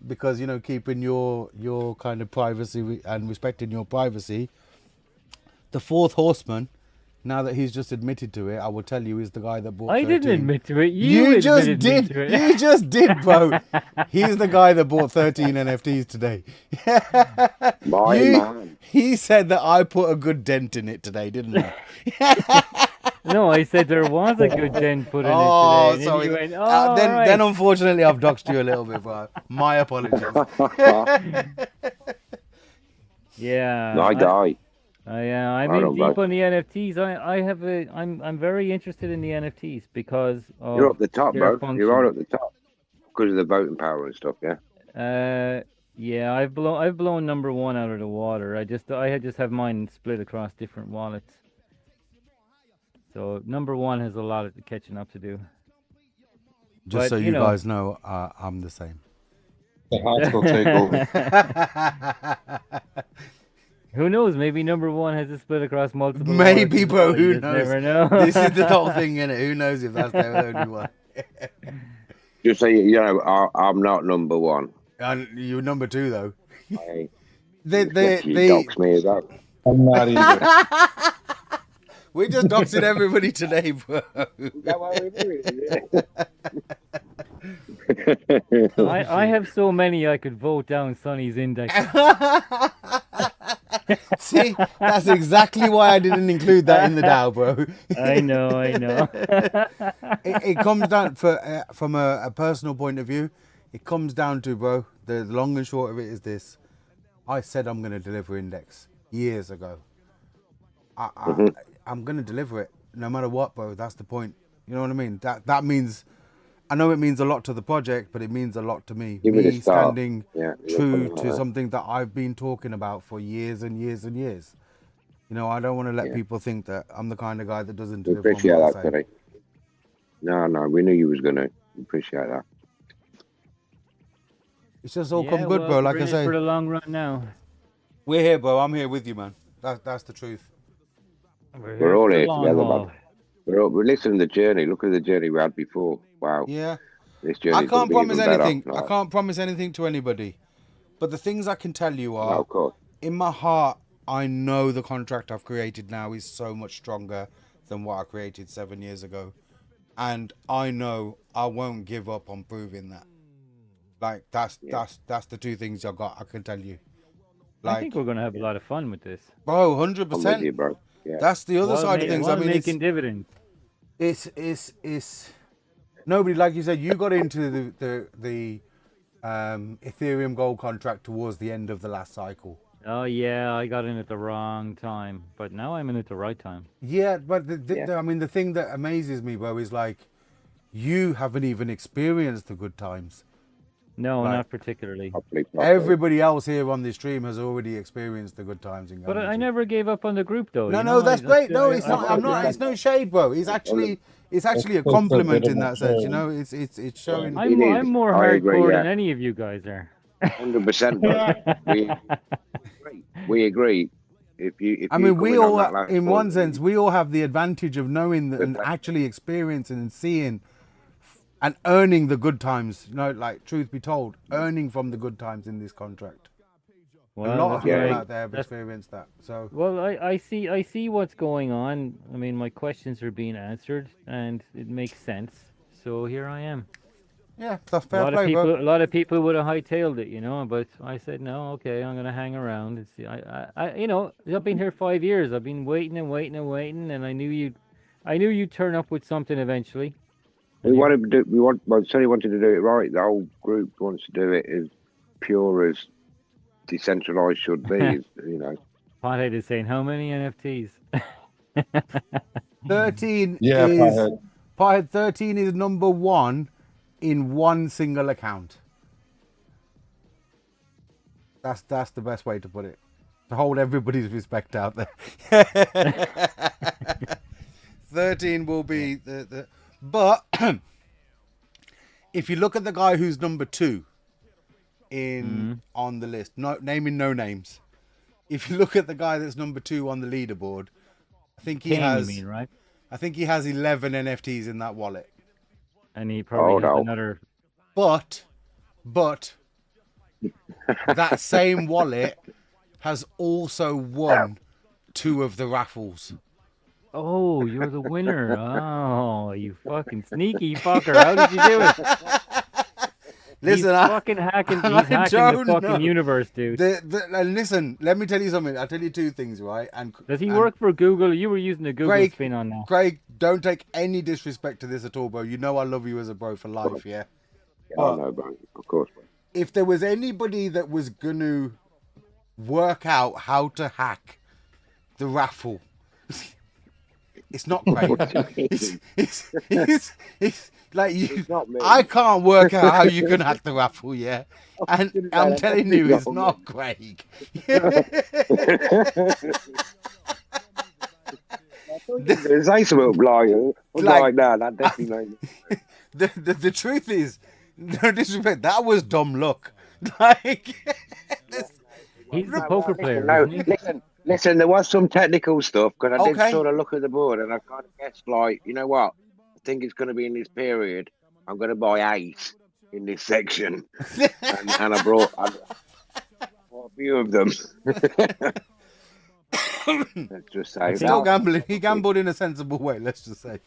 because, you know, keeping your kind of privacy and respecting your privacy, the fourth horseman, now that he's just admitted to it, I will tell you, is the guy that bought 13. I didn't admit to it. You just admitted did. to it. You just did, bro. He's the guy that bought 13 NFTs today. My man. He said that I put a good dent in it today, didn't I? No, I said there was a good dent put in it today. And sorry. Then, you went, then unfortunately I've doxed you a little bit, bro. My apologies. Yeah. My guy. I'm in deep on the NFTs. I'm very interested in the NFTs because of you're up the top, their bro. function. You're right up the top because of the voting power and stuff. Yeah. Yeah, I've blown number one out of the water. I just have mine split across different wallets. So number one has a lot of catching up to do. Just so you guys know, I'm the same. The hostile takeover. Who knows? Maybe number one has a split across multiple. Maybe, bro. Who You knows? Never know. This is the whole thing, innit? Who knows if that's their only one? Just so you know, I'm not number one. And you're number two, though. You They dox me as well. I'm not either. We're just doxing everybody today, bro. I have so many I could vote down Sonny's index. See, that's exactly why I didn't include that in the DAO, bro. I know. It comes down from a personal point of view. It comes down to, bro, the long and short of it is this. I said I'm going to deliver index years ago. I'm going to deliver it no matter what, bro. That's the point. You know what I mean? That means, I know it means a lot to the project, but it means a lot to me. Give it a Me start. standing Yeah, true like to that. something that I've been talking about for years and years and years. You know, I don't want to let people think that I'm the kind of guy that doesn't We deliver on appreciate what I that say. today. No, we knew you was gonna appreciate that. It's just all come good, bro. Like we're I in it say, for the long run now. we're here, bro. I'm here with you, man. That's the truth. We're all for the here long together, haul. man. We're listening to the journey. Look at the journey we had before. Wow. Yeah. This journey. I can't promise anything. I Like, can't promise anything to anybody. But the things I can tell you are, no, of course. in my heart, I know the contract I've created now is so much stronger than what I created 7 years ago. And I know I won't give up on proving that. Like, that's the two things I can tell you. I think we're going to have a lot of fun with this. Bro, I'm with 100%. you, bro. Yeah. That's the other side of things. I mean, making dividends. It's nobody, like you said, you got into the Ethereum gold contract towards the end of the last cycle. Oh yeah, I got in at the wrong time, but now I'm in at the right time. Yeah, but I mean, the thing that amazes me, bro, is like you haven't even experienced the good times. No, Like, not particularly. Everybody else here on this stream has already experienced the good times in But Gambling. I never gave up on the group, though. No, you no, know? that's I great. just, No, it's not. I'm not. It's no shade, bro. It's actually a compliment in that sense. You know, it's showing. I'm more I agree, hardcore yeah. than any of you guys are. 100%. We agree. If you I mean, come we in on all, that last in point, one sense, we all have the advantage of knowing and actually experiencing and seeing and earning the good times. You know, like truth be told, earning from the good times in this contract. Well, a lot of that's people right. out there have That's- experienced that. So Well, I see what's going on. I mean, my questions are being answered, and it makes sense. So here I am. yeah, that's A fair lot play, of people, bro. a lot of people would have hightailed it, you know. But I said no. Okay, I'm gonna hang around and see. You know, I've been here 5 years. I've been waiting and waiting and waiting, and I knew you'd turn up with something eventually. Sonny wanted to do it right. The whole group wants to do it as pure as decentralized should be. You know. Pothead is saying, how many NFTs? 13 Yeah, is Pothead. Pothead 13 is number one in one single account. That's the best way to put it. To hold everybody's respect out there. 13 will be the but if you look at the guy who's number 2 in on the list, naming no names. If you look at the guy that's number 2 on the leaderboard, I think he Kane, has. you mean, right? I think he has 11 NFTs in that wallet. And he probably has another. But that same wallet has also won 2 of the raffles. Oh, you're the winner. Oh, you fucking sneaky fucker. How did you do it? Listen, he's fucking hacking. He's hacking the fucking universe, dude. Listen, let me tell you something. I'll tell you 2 things, right? Does he work for Google? You were using the Google spin on that. Craig, don't take any disrespect to this at all, bro. You know I love you as a bro for life, yeah? I know, bro. Of course, bro. If there was anybody that was going to work out how to hack the raffle, it's not Craig. It's like you. I can't work out how you can hack the raffle, yeah? And I'm telling you, it's not Craig. Say something like that. That definitely made the truth is, no disrespect, that was dumb luck. Like, he's a poker player. No, Isn't he? listen. There was some technical stuff because I did Okay. sort of look at the board and I kind of guessed, like, you know what? I think it's going to be in this period. I'm going to buy 8 in this section, and I brought a few of them. Let's just say. Still gambling. He gambled in a sensible way, let's just say.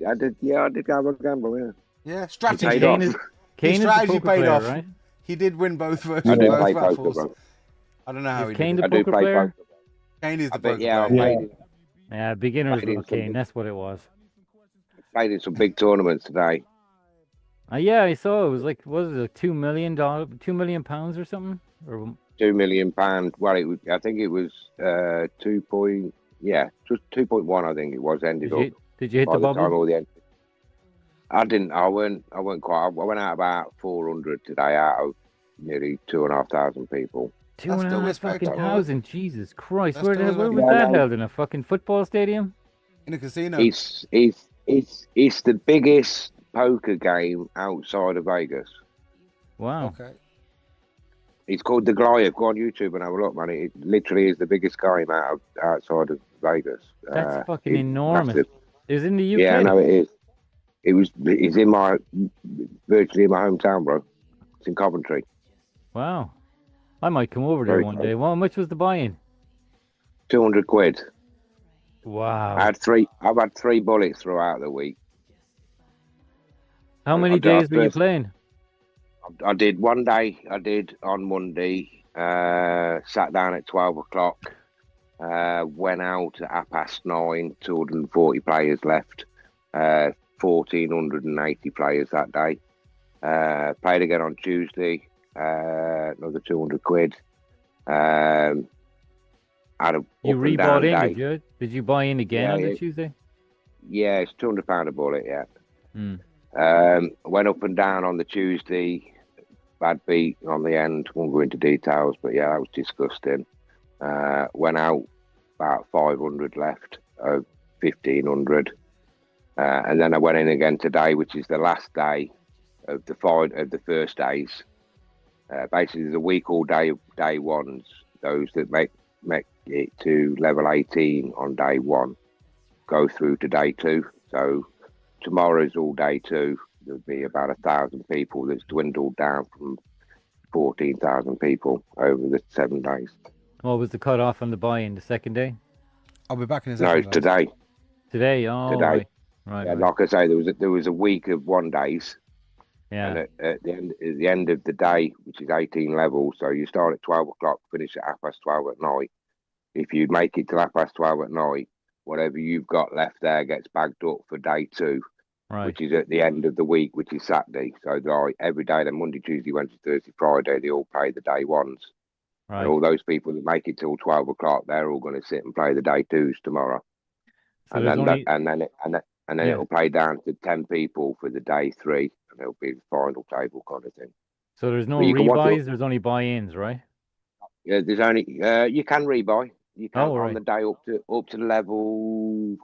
I did gamble, yeah. Yeah, strategy. Paid off. His strategy paid player, off. right? He did win both I do both play poker, raffles. bro. I don't know how he Kane did the it. poker player? Kane is the I bet, poker yeah, player. Yeah, beginner's Played in with Kane. some- That's what it was. Played in some big tournaments today. Yeah, I saw it was like, what was it, like $2 million, £2 million or something? Or £2 million. Well, it was, I think it was 2.1. I think it was ended up. Did you hit by the time bubble? all the end. I didn't. I weren't quite. I went out about 400 today out of nearly 2,500 people. 2,500. Jesus Christ! That's Where still was respectable. that Yeah, held, in a fucking football stadium? In a casino. It's the biggest poker game outside of Vegas. Wow. Okay. It's called the Goliath. Go on YouTube and have a look, man. It literally is the biggest game outside of Vegas. That's fucking it's enormous. massive. It's in the UK. Yeah, no, it is. It's in virtually in my hometown, bro. It's in Coventry. Wow. I might come over there Very one close. day. Well, how much was the buy-in? 200 quid. Wow. I've had 3 bullets throughout the week. How many I days were you first- playing? I did one day. I did on Monday. Sat down at 12 o'clock. Went out at 9:30. 240 players left. 1,480 players that day. Played again on Tuesday. Another 200 quid. Had a You up and down rebought in, day. did you? Did you buy in again Yeah, on the yeah. Tuesday? Yeah, it's £200 a bullet. Yeah. Hmm. Went up and down on the Tuesday. bad beat on the end. Won't go into details, but yeah, that was disgusting. Went out about 500 left of 1500, and then I went in again today, which is the last day of the first days. Basically, there's a week all day ones. Those that make it to level 18 on day one go through to day 2. So tomorrow's all day 2. There'll be about 1,000 people. That's dwindled down from 14,000 people over the 7 days. What was the cut-off on the buy-in, the second day? I'll be back in a No, second. it's today. Today? Oh, Today. Right. Yeah, like I say, there was a week of 1 days. Yeah. And at the end of the day, which is 18 levels, so you start at 12 o'clock, finish at 12:30 at night. If you make it till 12:30 at night, whatever you've got left there gets bagged up for day 2, Right. which is at the end of the week, which is Saturday. So like every day, then Monday, Tuesday, Wednesday, Thursday, Friday, they all play the day 1s. Right. And all those people that make it till 12 o'clock, they're all going to sit and play the day 2s tomorrow. So and there's then only- then Yeah. it'll play down to 10 people for the day 3, and it'll be the final table kind of thing. So there's no But you can watch rebuys, it. there's only buy-ins, right? Yeah, there's only you can rebuy. You can Oh, on right. the day up to level.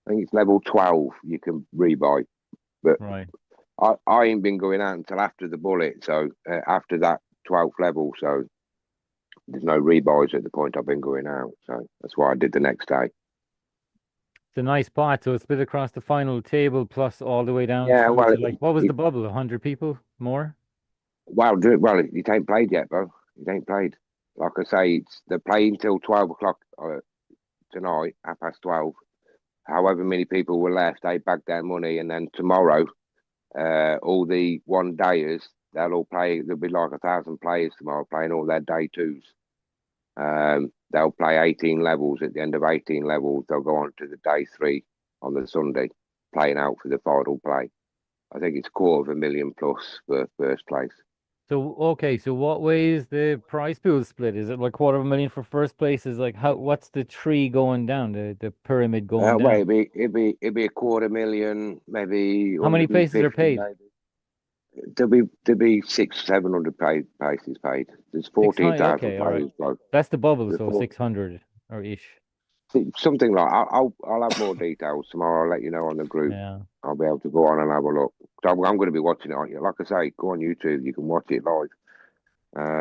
I think it's level 12. You can rebuy, but Right. I ain't been going out until after the bullet. So after that 12th level, so there's no rebuys at the point I've been going out. So that's why I did the next day. It's a nice pot, so it's split across the final table plus all the way down Yeah, through well, to like, what was the bubble? 100 people? More? Well, it ain't played yet, bro. It ain't played. Like I say, they're playing till 12 o'clock tonight, 12:30. However many people were left, they bagged their money, and then tomorrow, all the 1-dayers, they'll all play. There'll be like 1,000 players tomorrow playing all their day 2s. They'll play 18 levels. At the end of 18 levels, they'll go on to the day 3 on the Sunday, playing out for the final play. I think it's 250,000 plus for first place. So, okay, so what way is the prize pool split? Is it like 250,000 for first place? Is like, what's the tree going down, the pyramid going down? Well, it'd be 250,000, maybe. How many places are 150, paid? maybe. There'll be 600-700 places paid. There's 14,000 okay, all right. players, bro. That's the bubble, There's so 4 600 or ish. something like. I'll have more details tomorrow. I'll let you know on the group. Yeah. I'll be able to go on and have a look. So I'm going to be watching it. Like I say, go on YouTube. You can watch it live.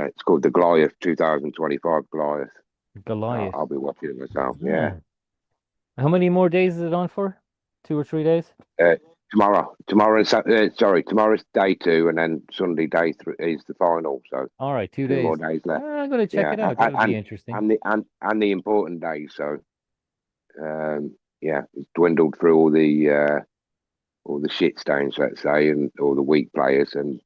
It's called the Goliath 2025 Goliath. Goliath. I'll be watching it myself. Yeah. How many more days is it on for? 2 or 3 days? Tomorrow tomorrow's day 2, and then Sunday day 3 is the final. So All right, 2 2 more days. days left. I'm going to check it out. That'll be interesting. And the important days. So yeah, it's dwindled through all the shit stones, let's say, and all the weak players, and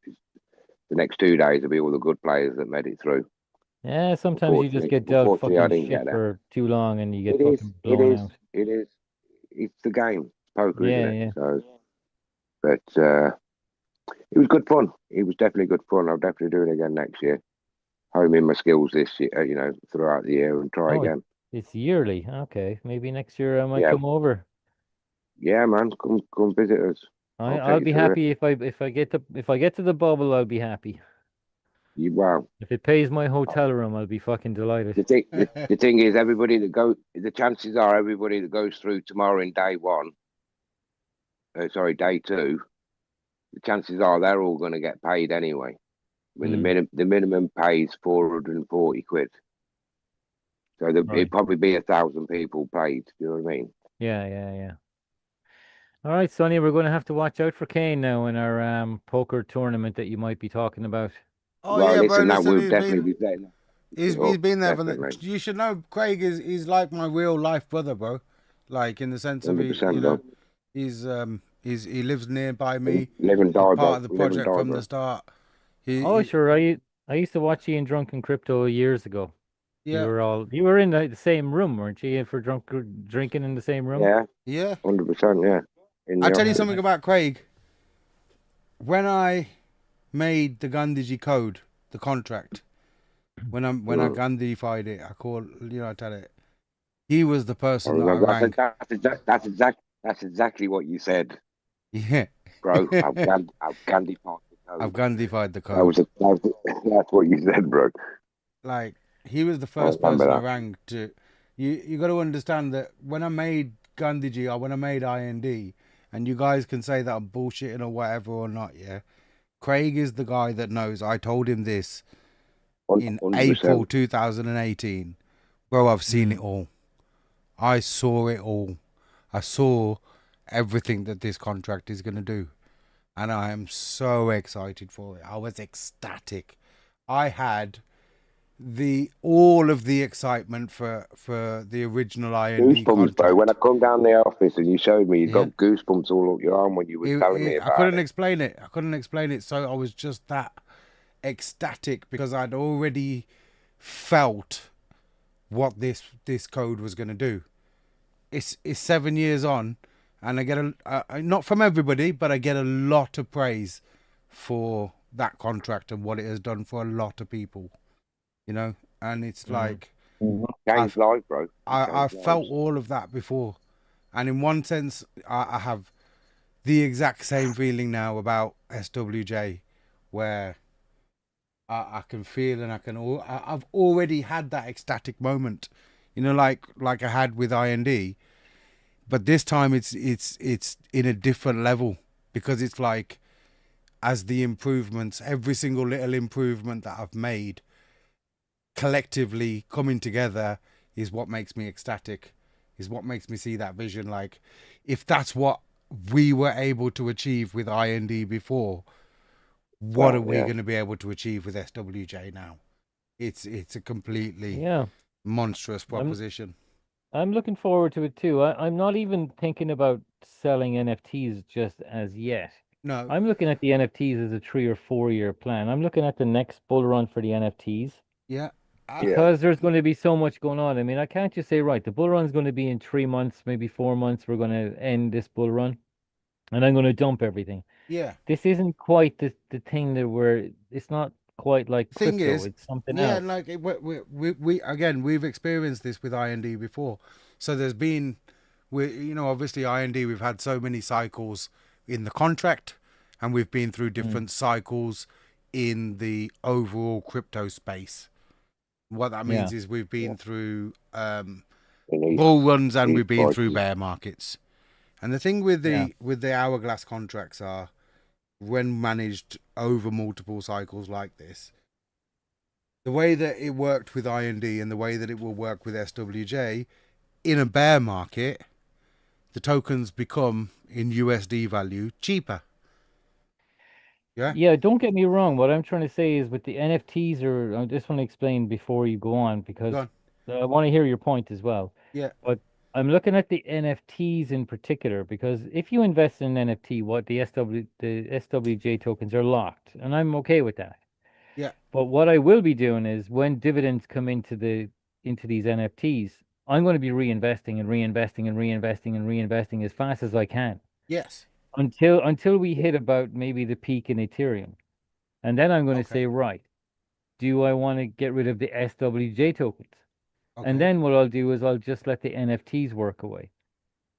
the next 2 days will be all the good players that made it through. Yeah, sometimes you just get dealt Unfortunately, I fucking didn't shit get that. for too long and you get It is. fucking It blown is. out. It is. It's the game. It's poker, Yeah, isn't it? yeah. So, but it was good fun. It was definitely good fun. I'll definitely do it again next year. Hone in my skills this year, throughout the year, and try Oh, again. It's yearly. Okay, maybe next year I might Yeah. come over. Yeah, man, come visit us. I'll be happy if I get to the bubble. I'll be happy. Wow. If it pays my hotel room, I'll be fucking delighted. The thing is, the chances are everybody that goes through tomorrow in day 1, day 2, the chances are they're all going to get paid anyway. I mean, the minimum pay is 440 quid. So it'd probably be 1,000 people paid. You know what I mean? Yeah. All right, Sonny, we're going to have to watch out for Kane now in our poker tournament that you might be talking about. Oh Well, yeah, listen, bro. that Listen, will he's definitely been, be playing. he's Oh, been there. definitely. You should know, Craig is like my real life brother, bro. Like in the sense of 100%, bro. he lives nearby me. Live and He's die, part bro. of the Live and project die, from bro. the start. Sure. I used to watch you in Drunken Crypto years ago. Yeah. You were in the same room, weren't you? For drinking in the same room. Yeah. 100%. Yeah. I'll tell you something about Craig. When I made the Gandhiji code, the contract, when I Gandhified it, I tell it. He was the person that I rang. That's exactly what you said. Yeah. Bro, I've Gandhi parted I've Gandhified the That code. was that's what you said, bro. Like, he was the I first remember person I that. rang to. You got to understand that when I made Gandhiji or when I made IND, and you guys can say that I'm bullshitting or whatever or not, yeah. Craig is the guy that knows. I told him this in 100%. April 2018. Bro, I've seen it all. I saw it all. I saw everything that this contract is going to do. And I am so excited for it. I was ecstatic. I had all of the excitement for the original IND Goosebumps, contract. bro. When I come down the office and you showed me, you got goosebumps all up your arm when you were telling me I about couldn't it. explain it. I couldn't explain it. So I was just that ecstatic because I'd already felt what this code was going to do. It's 7 years on, and I get not from everybody, but I get a lot of praise for that contract and what it has done for a lot of people. You know, and it's like Changed life, bro. I Changed felt lives. all of that before, and in one sense, I have the exact same feeling now about SWJ, where I can feel and I've already had that ecstatic moment, you know, like I had with IND, but this time it's in a different level because it's like as the improvements, every single little improvement that I've made collectively coming together is what makes me ecstatic, is what makes me see that vision. Like, if that's what we were able to achieve with IND before, what are we going to be able to achieve with SWJ now? It's a completely monstrous proposition. I'm looking forward to it too. I'm not even thinking about selling NFTs just as yet. No. I'm looking at the NFTs as a 3 or 4 year plan. I'm looking at the next bull run for the NFTs. Yeah. Because there's going to be so much going on. I mean, I can't just say, right, the bull run's going to be in 3 months, maybe 4 months. We're going to end this bull run and I'm going to dump everything. Yeah. This isn't quite the thing that it's not quite like Thing crypto. is, It's something yeah, else. like we again, we've experienced this with IND before. So there's been, obviously IND, we've had so many cycles in the contract, and we've been through different cycles in the overall crypto space. What that means is we've been through bull runs and we've been through bear markets. And the thing with the hourglass contracts are, when managed over multiple cycles like this, the way that it worked with IND and the way that it will work with SWJ, in a bear market, the tokens become, in USD value, cheaper. Yeah, don't get me wrong. What I'm trying to say is with the NFTs, I just want to explain before you go on, because Go on. I want to hear your point as well. Yeah. But I'm looking at the NFTs in particular, because if you invest in an NFT, what the SWJ tokens are locked, and I'm okay with that. Yeah. But what I will be doing is when dividends come into these NFTs, I'm going to be reinvesting and reinvesting and reinvesting and reinvesting as fast as I can. Yes. Until we hit about maybe the peak in Ethereum. And then I'm going to say, right, do I want to get rid of the SWJ tokens? And then what I'll do is I'll just let the NFTs work away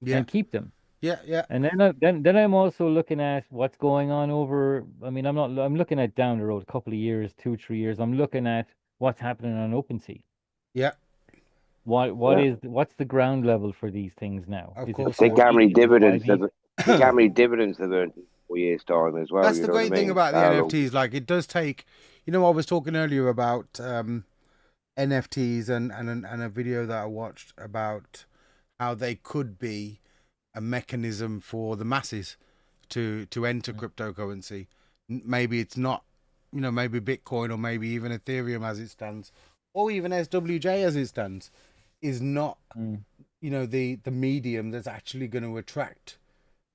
and keep them. Yeah, yeah. And then I'm also looking at what's going on over. I mean, I'm looking at down the road, a couple of years, 2, 3 years. I'm looking at what's happening on OpenSea. Yeah. What's the ground level for these things now? Of course. Think how many dividends they've earned in 4 years' time as well. That's you the know great what I thing mean? about the How long- NFTs. Like, it does take, I was talking earlier about NFTs and a video that I watched about how they could be a mechanism for the masses to enter cryptocurrency. Maybe it's not, maybe Bitcoin or maybe even Ethereum as it stands, or even SWJ as it stands, is not, the medium that's actually going to attract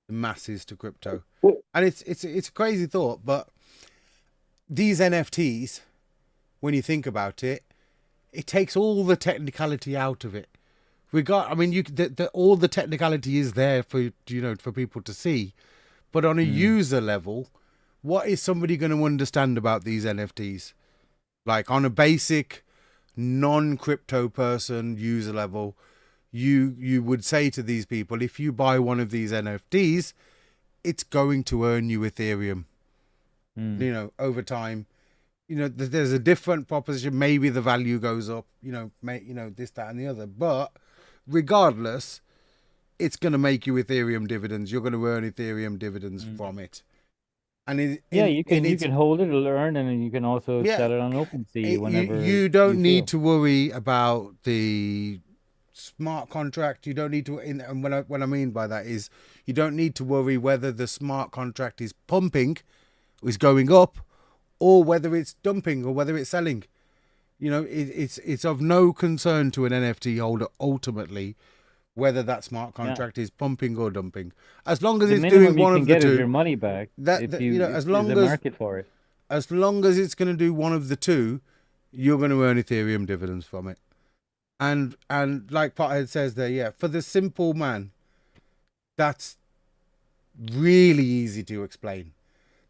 the masses to crypto. And it's a crazy thought, but these NFTs, when you think about it, it takes all the technicality out of it. All the technicality is there for people to see, but on a user level, what is somebody going to understand about these NFTs? Like, on a basic non-crypto person user level, you would say to these people, if you buy one of these NFTs, it's going to earn you Ethereum. you know, over time. You know, there's a different proposition. Maybe the value goes up, you know, this, that, and the other. But regardless, it's going to make you Ethereum dividends. You're going to earn Ethereum dividends from it. And you can hold it, learn, and then you can also sell it on OpenSea whenever you don't need to worry about the smart contract. You don't need to, and what I mean by that is you don't need to worry whether the smart contract is pumping, is going up, or whether it's dumping or whether it's selling. You know, it's of no concern to an NFT holder ultimately whether that smart contract is pumping or dumping, as long as the it's minimum doing one you can of the get two. is your money back. You know, as long there's as a market for it, as long as it's going to do one of the two, you're going to earn Ethereum dividends from it. And like Pothead says there, yeah, for the simple man, that's really easy to explain.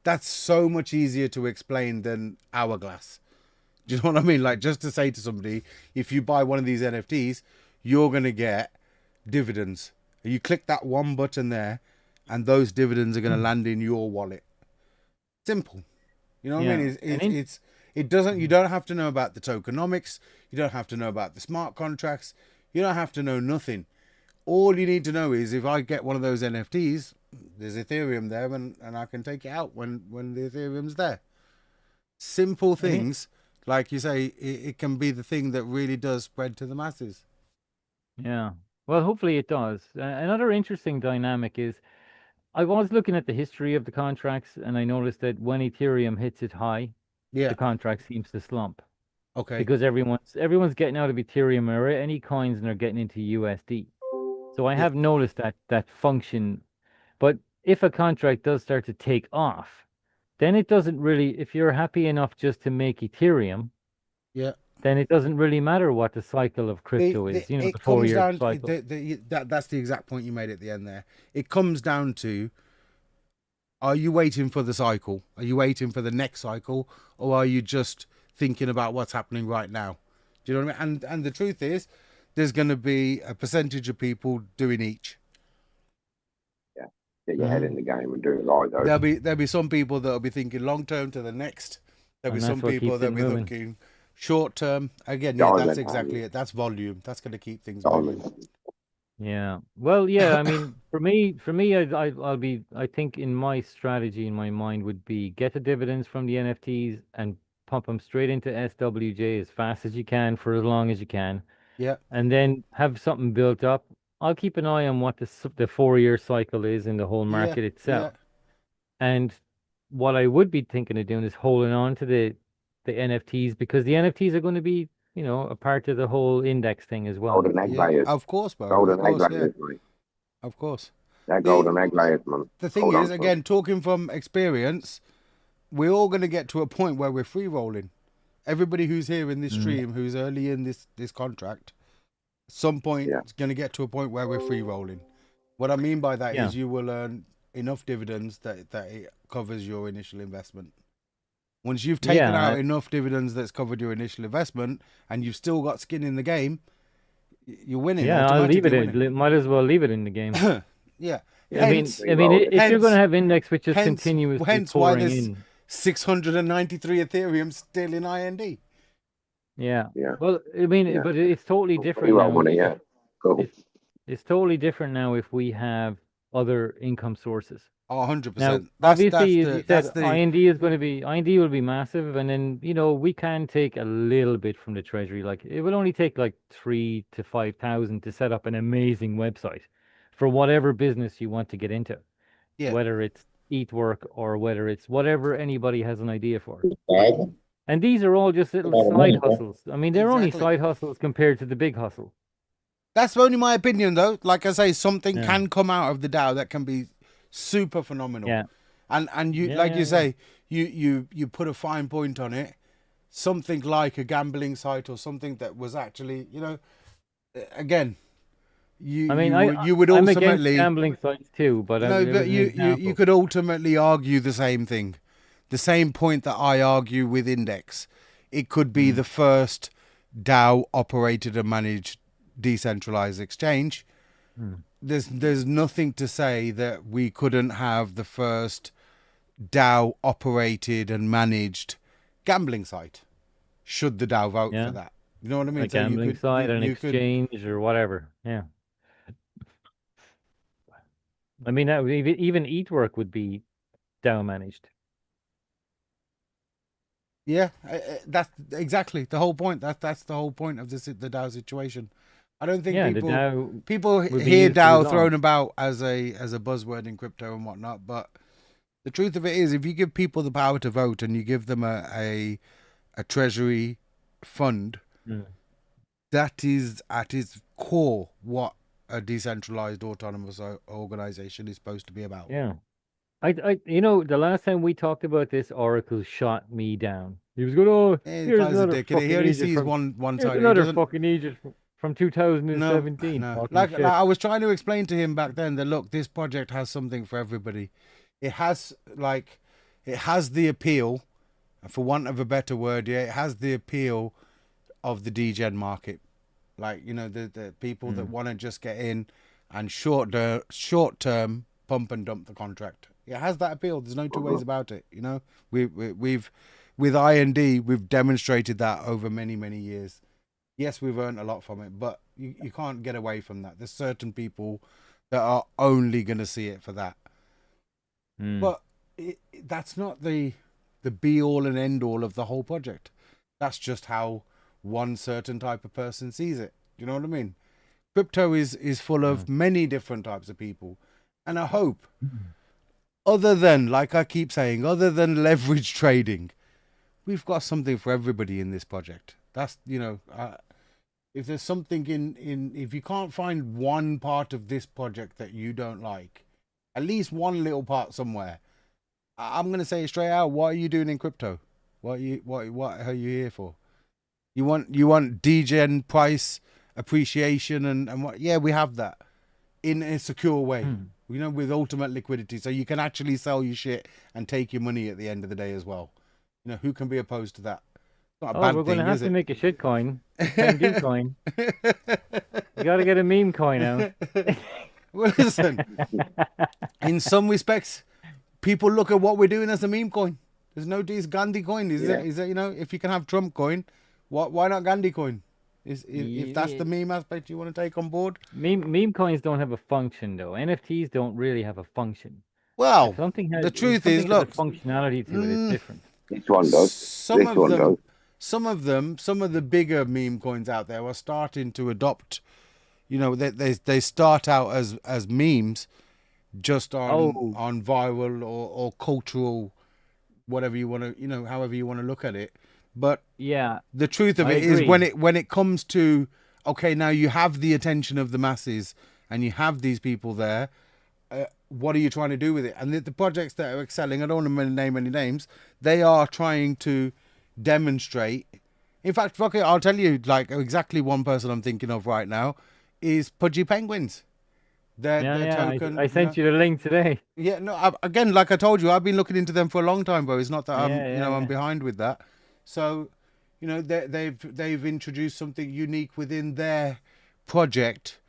That's so much easier to explain than Hourglass. Do you know what I mean? Like, just to say to somebody, if you buy one of these NFTs, you're going to get dividends. You click that one button there, and those dividends are going to land in your wallet. Simple. You know what I mean? It doesn't. You don't have to know about the tokenomics. You don't have to know about the smart contracts. You don't have to know nothing. All you need to know is if I get one of those NFTs, there's Ethereum there, and I can take it out when the Ethereum's there. Simple things, like you say, it can be the thing that really does spread to the masses. Yeah. Well, hopefully it does. Another interesting dynamic is I was looking at the history of the contracts, and I noticed that when Ethereum hits it high, the contract seems to slump. Okay. Because everyone's getting out of Ethereum or any coins, and they're getting into USD. So I have noticed that function. But if a contract does start to take off, then it doesn't really, if you're happy enough just to make Ethereum, then it doesn't really matter what the cycle of crypto is, you know, the 4-year cycle. That's the exact point you made at the end there. It comes down to, are you waiting for the cycle? Are you waiting for the next cycle? Or are you just thinking about what's happening right now? Do you know what I mean? And the truth is, there's going to be a percentage of people doing each. Get your head in the game and do it right, though. There'll be some people that'll be thinking long term to the next. There'll be some people that'll be thinking short term. Again, that's exactly it. That's volume. That's going to keep things moving. Yeah. Well, yeah. I mean, for me, I think in my strategy in my mind would be get the dividends from the NFTs and pump them straight into SWJ as fast as you can for as long as you can. Yeah. And then have something built up. I'll keep an eye on what the 4-year cycle is in the whole market itself. And what I would be thinking of doing is holding on to the NFTs, because the NFTs are going to be, you know, a part of the whole index thing as well. Golden egg layers. Of course, bro. Golden egg layers, mate. Of course. They're golden egg layers, man. The thing is, again, talking from experience, we're all going to get to a point where we're free rolling. Everybody who's here in this stream, who's early in this contract, some point it's going to get to a point where we're free rolling. What I mean by that is you will earn enough dividends that it covers your initial investment. Once you've taken out enough dividends that's covered your initial investment, and you've still got skin in the game, you're winning. Yeah, I'll leave it in. Might as well leave it in the game. Yeah. I mean, if you're going to have index which is continuously why pouring there's in, 693 Ethereum still in IND. Yeah. Well, I mean, but it's totally different now. Money, cool. It's totally different now if we have other income sources. Oh, 100%. Now, obviously, IND will be massive, and then, you know, we can take a little bit from the treasury. Like, it will only take like 3,000 to 5,000 to set up an amazing website for whatever business you want to get into. Yeah. Whether it's ETHWork or whether it's whatever anybody has an idea for. And these are all just little side hustles. I mean, they're only side hustles compared to the big hustle. That's only my opinion, though. Like I say, something can come out of the DAO that can be super phenomenal. Yeah. And you, like you say, you put a fine point on it. Something like a gambling site or something that was actually, you know, again, you would I'm ultimately against gambling sites too, but you could ultimately argue the same thing. The same point that I argue with Index. It could be the first DAO operated and managed decentralized exchange. There's nothing to say that we couldn't have the first DAO operated and managed gambling site. Should the DAO vote for that? You know what I mean? A gambling site, an exchange, or whatever. Yeah. I mean, even ETHWork would be DAO managed. Yeah, that's exactly the whole point. That's the whole point of the DAO situation. I don't think people hear DAO thrown about as a buzzword in crypto and whatnot, but the truth of it is, if you give people the power to vote and you give them a treasury fund, that is at its core what a decentralized autonomous organization is supposed to be about. Yeah. The last time we talked about this, Oracle shot me down. He was going, oh, here's another fucking he only Egypt sees from, one here's side. another fucking Egypt from 2017. No. Like I was trying to explain to him back then that, look, this project has something for everybody. It has the appeal, for want of a better word, it has the appeal of the degen market. Like, the people that want to just get in and short term pump and dump the contract. It has that appeal. There's no two ways about it. We've with IND, we've demonstrated that over many, many years. Yes, we've earned a lot from it, but you can't get away from that. There's certain people that are only going to see it for that. But that's not the be all and end all of the whole project. That's just how one certain type of person sees it. You know what I mean? Crypto is full of many different types of people. And I hope, other than, like I keep saying, other than leverage trading, we've got something for everybody in this project. That's, if there's something if you can't find one part of this project that you don't like, at least one little part somewhere, I'm going to say it straight out. What are you doing in crypto? What are you here for? You want degen price appreciation and what? Yeah, we have that in a secure way. With ultimate liquidity, so you can actually sell your shit and take your money at the end of the day as well. Who can be opposed to that? It's not a bad we're going thing, to have is to it? make a shit coin. Do coin. You got to get a meme coin out. Well, listen. In some respects, people look at what we're doing as a meme coin. There's no Gandhi coin. Is it? If you can have Trump coin, why not Gandhi coin? If that's the meme aspect you want to take on board. Meme coins don't have a function, though. NFTs don't really have a function. Well, the truth is, look, functionality to it is different. This one does. Some of the bigger meme coins out there are starting to adopt. They start out as memes, just on viral or cultural, whatever you want to, however you want to look at it. But yeah, the truth of it is, when it comes to, okay, now you have the attention of the masses and you have these people there, what are you trying to do with it? And the projects that are excelling, I don't want to name any names, they are trying to demonstrate. In fact, I'll tell you, like, exactly one person I'm thinking of right now is Pudgy Penguins. Their token. I sent you the link today. Yeah, no, again, like I told you, I've been looking into them for a long time, bro. It's not that I'm behind with that. So, they've introduced something unique within their project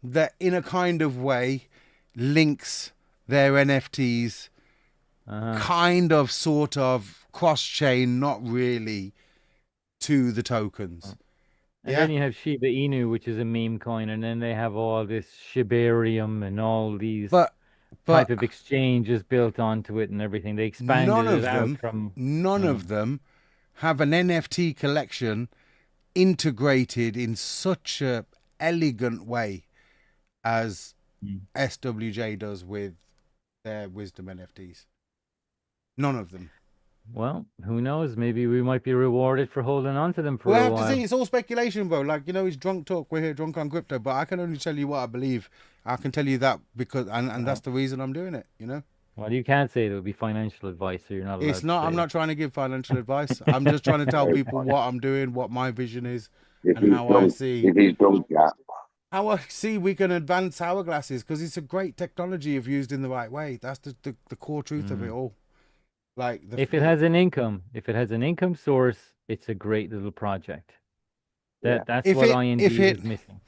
that, in a kind of way, links their NFTs, kind of, sort of, cross-chain, not really, to the tokens. And then you have Shiba Inu, which is a meme coin, and then they have all this Shibarium and all these type of exchanges built onto it and everything. They expanded None of them have an NFT collection integrated in such a elegant way as SWJ does with their Wisdom NFTs. None of them. Well, who knows? Maybe we might be rewarded for holding on to them for a while. We'll have to see. It's all speculation, bro. Like, it's drunk talk. We're here drunk on crypto, but I can only tell you what I believe. I can tell you that because, and that's the reason I'm doing it, Well, you can't say it would be financial advice, so you're not allowed It's not. I'm not trying to give financial advice. I'm just trying to tell people what I'm doing, what my vision is, and how I see. How I see we can advance hourglasses, because it's a great technology if used in the right way. That's the core truth of it all. Like, if it has an income source, it's a great little project. That's what IND is missing.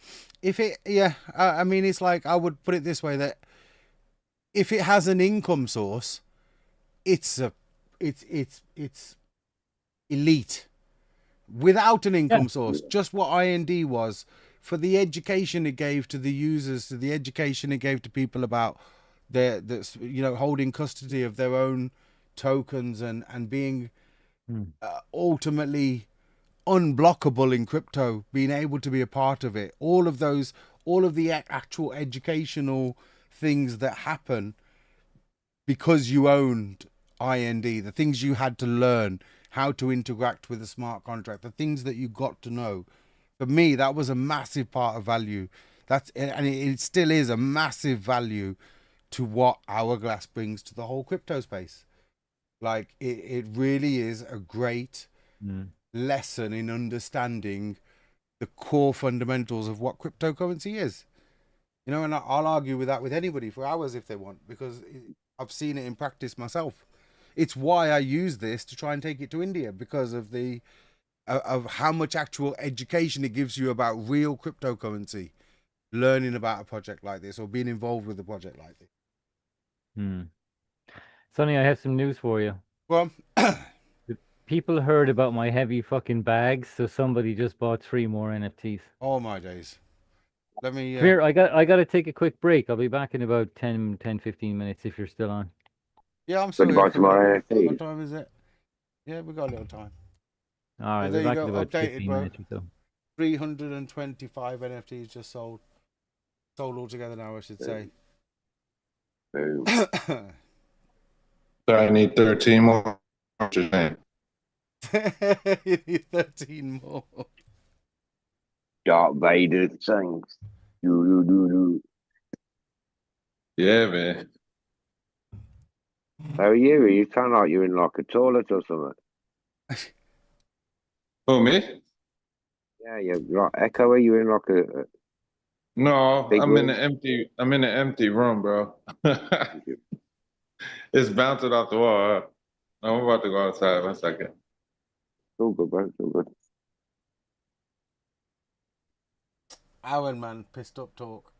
I mean, it's like, I would put it this way, that if it has an income source, it's elite without an income source. Just what IND was, for the education it gave to the users, to the education it gave to people about their holding custody of their own tokens and being ultimately unblockable in crypto, being able to be a part of it, all of the actual educational things that happen because you owned IND, the things you had to learn, how to interact with a smart contract, the things that you got to know. For me, that was a massive part of value. And it still is a massive value to what Hourglass brings to the whole crypto space. Like it really is a great lesson in understanding the core fundamentals of what cryptocurrency is. You know, and I'll argue with that with anybody for hours if they want, because I've seen it in practice myself. It's why I use this to try and take it to India, because of of how much actual education it gives you about real cryptocurrency, learning about a project like this or being involved with a project like this. Sonny, I have some news for you. Well, people heard about my heavy fucking bags, so somebody just bought 3 more NFTs. Oh my days. Let me Here, I got to take a quick break. I'll be back in about 10, 15 minutes if you're still on. Yeah, I'm still here. What time is it? Yeah, we got a little time. All right, we're back in about 15 minutes or so. 325 NFTs just sold. Sold altogether now, I should say. So I need 13 more. What you saying? You need 13 more. Darth Vader things. Yeah, man. How are you? You sound like you're in like a toilet or something. Who, me? Yeah, you're like Echo. Are you in like a No, big I'm room? in an empty room, bro. It's bouncing off the wall. I'm about to go outside. 1 second. All good, bro. All good. Aaron, man, pissed up talk.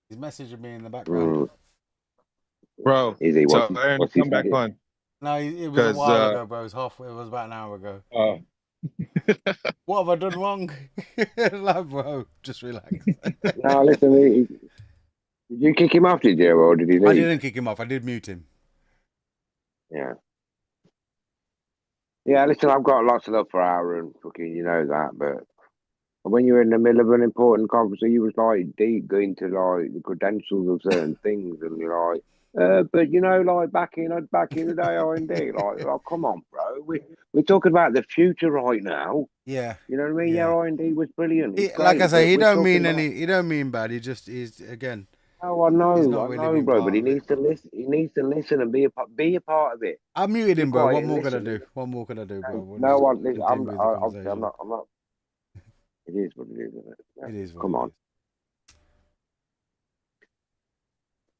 He's messaging me in the background. Bro, Is he? so Aaron, come back on. No, it was a while ago, bro. It was about an hour ago. Oh. What have I done wrong? Like, bro, just relax. No, listen, did you kick him off, did you, or did he leave? I didn't kick him off. I did mute him. Yeah. Yeah, listen, I've got lots of love for Aaron, fucking, you know that, but when you're in the middle of an important conference, you was like deep into like the credentials of certain things, and you're like, but you know, like back in the day, IND, like, come on, bro, we're talking about the future right now. Yeah. You know what I mean? Yeah, IND was brilliant. Like I say, he don't mean bad. He just is again. Oh, I know, really bro, but he needs to listen. He needs to listen and be a part of it. I muted him, bro. What more can can I do? What more can I do, bro? No one. I'm not. It is what it is, isn't it? Yeah. It is. Come on.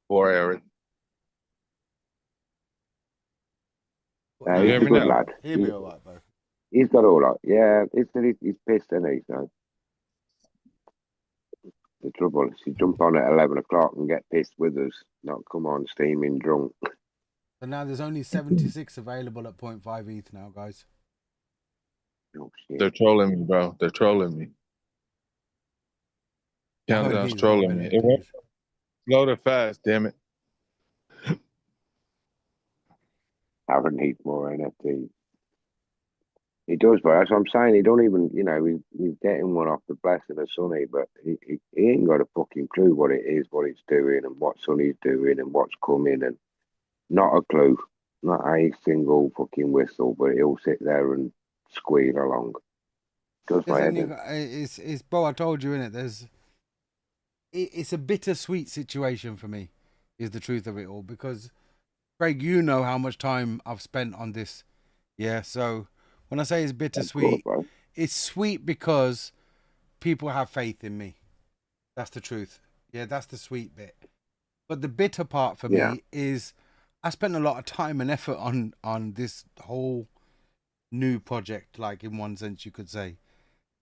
Poor Aaron. He's a good lad. He'll be all right, bro. He's got all right. Yeah, he's pissed, isn't he? So the trouble is, he jump on at 11 o'clock and get pissed with us, not come on steaming drunk. So now there's only 76 available at 0.5 ETH now, guys. Oh, shit. They're trolling me, bro. They're trolling me. Countdown's trolling me. It went slow to fast, damn it. Aaron needs more NFT. He does, but that's what I'm saying. He don't even, you know, he's getting one off the blessing of Sonny, but he ain't got a fucking clue what it is, what it's doing, and what Sonny's doing, and what's coming, and not a clue. Not a single fucking whistle, but he'll sit there and squeal along. Does my head in. It's bro, I told you, innit? It's a bittersweet situation for me, is the truth of it all, because Craig, you know how much time I've spent on this. Yeah, so when I say it's bittersweet, it's sweet because people have faith in me. That's the truth. Yeah, that's the sweet bit. But the bitter part for me is I spent a lot of time and effort on this whole new project, like in one sense you could say.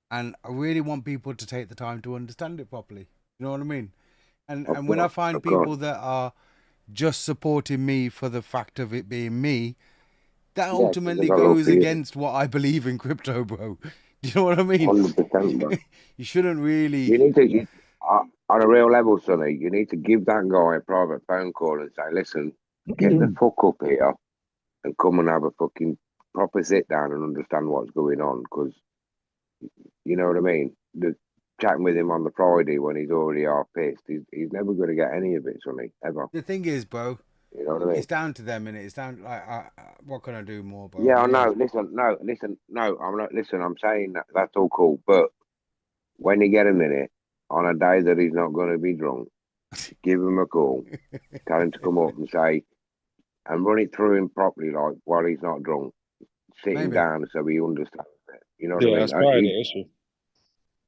And I really want people to take the time to understand it properly. You know what I mean? And when I find people that are just supporting me for the fact of it being me, that Yeah, ultimately they've got love goes for you. against what I believe in crypto, bro. Do you know what I mean? 100%, bro. You shouldn't really. You need to, on a real level, Sonny, you need to give that guy a private phone call and say, listen, get the fuck up here and come and have a fucking proper sit down and understand what's going on. Because, you know what I mean? The chatting with him on the Friday when he's already half pissed, he's never going to get any of it, Sonny, ever. The thing is, bro, You know what I mean? it's down to them, and it's down like, what can I do more, bro? Yeah, I I'm know. here. Listen, no, I'm not. Listen, I'm saying that's all cool, but when you get a minute on a day that he's not going to be drunk, give him a call, tell him to come up and say, and run it through him properly, like while he's not drunk, sit him Maybe. down so he understands it. You know what Yeah, I that's mean? probably He the issue.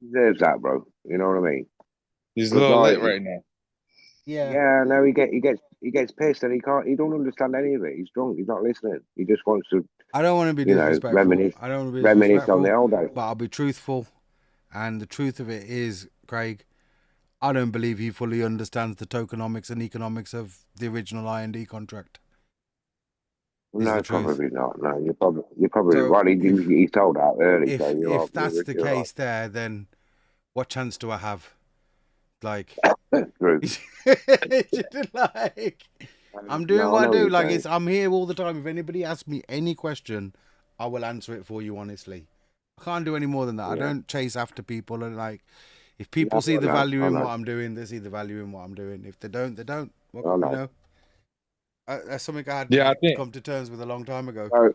deserves that, bro. You know what I mean? He's a Because little like, lit right now. Yeah. no, he gets pissed and he don't understand any of it. He's drunk. He's not listening. He just wants to, I don't want to be you know, disrespectful. reminisce I don't want to be reminisce on disrespectful, the old days. but I'll be truthful. And the truth of it is, Craig, I don't believe he fully understands the tokenomics and economics of the original IND contract. No, the truth. probably not. No, you're probably So right. He told out early, so you're if that's the you're right. case there, then what chance do I have? Like, True. like I'm doing No, I what I know do. what Like, you're it's I'm here all the time. If anybody asks me any question, I will answer it for you honestly. I can't do any more than that. I Yeah. don't chase after people, and like, if people No, see I the know, value I in know. what I'm doing, they see the value in what I'm doing. If they don't, they don't. Well, I know. you know, that's something I had Yeah, I to think. come to terms with a long time ago. So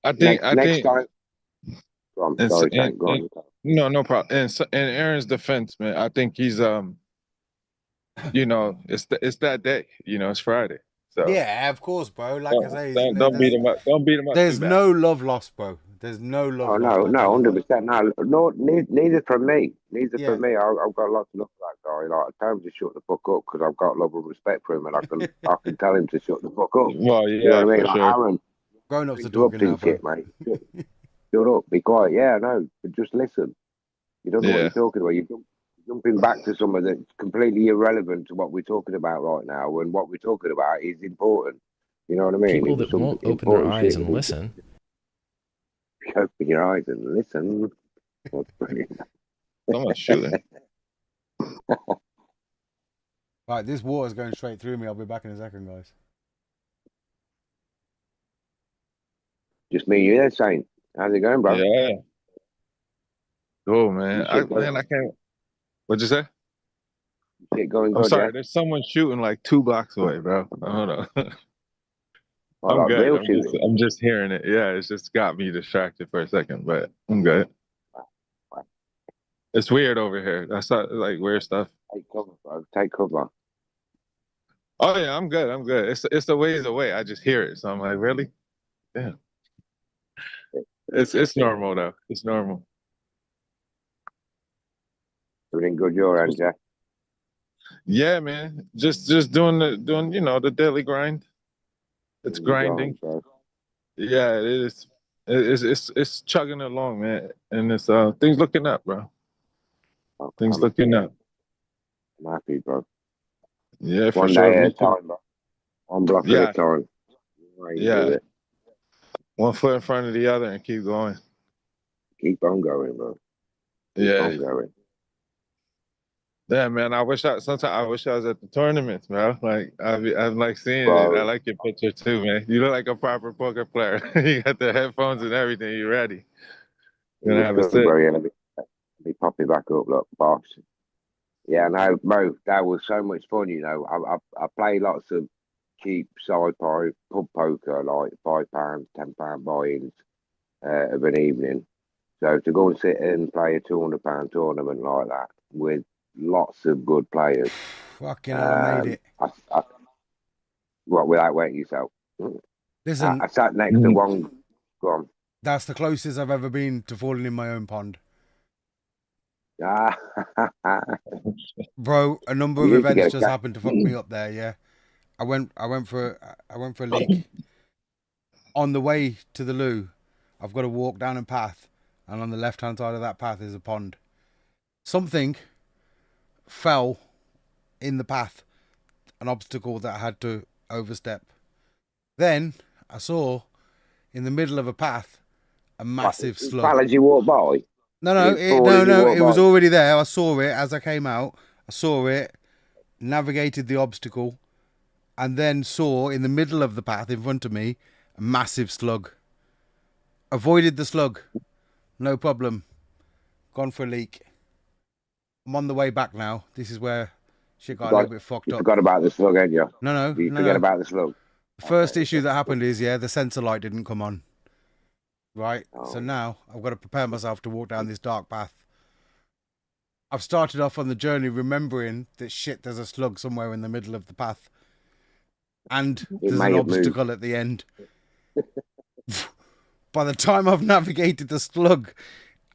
I think. next time. Go on, And, sorry, Tank, go on. no problem. In Aaron's defense, man, I think he's you know, it's that day. You know, it's Friday. So Yeah, of course, bro. Like I say, don't beat him up. Don't beat him up there's too bad. no love lost, bro. There's no love Oh lost. no, I'll no, tell you that. 100%. No, neither from me. Neither Yeah. from me. I've got lots of love for that guy. Like, I tell him to shut the fuck up because I've got love and respect for him, and I can tell him to shut the fuck up. Well, You know yeah, what I mean? for Like, sure. Aaron, Grown ups are talking interrupting now, bro. shit, mate. Shut up, be quiet. Yeah, no, but just listen. You don't know what Yeah. you're talking about. You're jumping back to something that's completely irrelevant to what we're talking about right now, and what we're talking about is important. You know what I mean? People It was that won't some open their important eyes shit. and listen. Open your eyes and listen. That's brilliant. Someone's shooting. Right, this water's going straight through me. I'll be back in a second, guys. Just me and you there, Saint. How's it going, bro? Yeah. Oh man, Shit going- I can't. What'd you say? Shit going I'm good, sorry. yeah? There's someone shooting like 2 blocks away, bro. Hold on. Oh, I'm like good. real I'm just hearing it. Yeah, it's just got me distracted for a second, but I'm good. It's weird over here. That's not like weird stuff. Take cover, bro. Take cover. Oh yeah, I'm good. I'm good. It's a ways away. I just hear it, so I'm like, really? Yeah. It's normal though. It's normal. Everything good your end, yeah? Yeah, man. Just doing the daily grind. It's grinding. Yeah, it is. It's chugging along, man, and it's things looking up, bro. Things looking up. I'm happy, bro. Yeah, for One sure. day at Me a too. time, bro. One block Yeah. at a time. Right, you do Yeah. it. One foot in front of the other and keep going. Keep on going, bro. Keep Yeah. on going. Yeah, man. Sometimes I wish I was at the tournaments, bro. Like I'm like seeing Bro. it. I like your picture too, man. You look like a proper poker player. You got the headphones and everything. You ready? You're gonna have a Good, sit. bro. Yeah, let me pop it back up, look, boss. Yeah, no, Mo, that was so much fun, you know. I play lots of cheap side pub poker, like £5, £10 buy-ins of an evening. So to go and sit and play a £200 tournament like that with lots of good players. Fucking hell, I made it. What, without wetting yourself? Listen, I sat next to one. Go on. that's the closest I've ever been to falling in my own pond. Bro, a number of You need to get events a just cat. happened to fuck me up there. Yeah, I went for a leak. On the way to the loo, I've got to walk down a path, and on the left hand side of that path is a pond. Something fell in the path, an obstacle that I had to overstep. Then I saw in the middle of a path a massive slug. As you walk by. No, it was already there. I saw it as I came out. I saw it, navigated the obstacle, and then saw in the middle of the path in front of me a massive slug. Avoided the slug. No problem. Gone for a leak. I'm on the way back now. This is where shit got a little bit fucked You up. forgot about the slug, ain't you? No. You forget about the slug. The first issue that happened is, the sensor light didn't come on. Right? So now I've got to prepare myself to walk down this dark path. I've started off on the journey remembering that shit, there's a slug somewhere in the middle of the path. And there's an obstacle at the end. By the time I've navigated the slug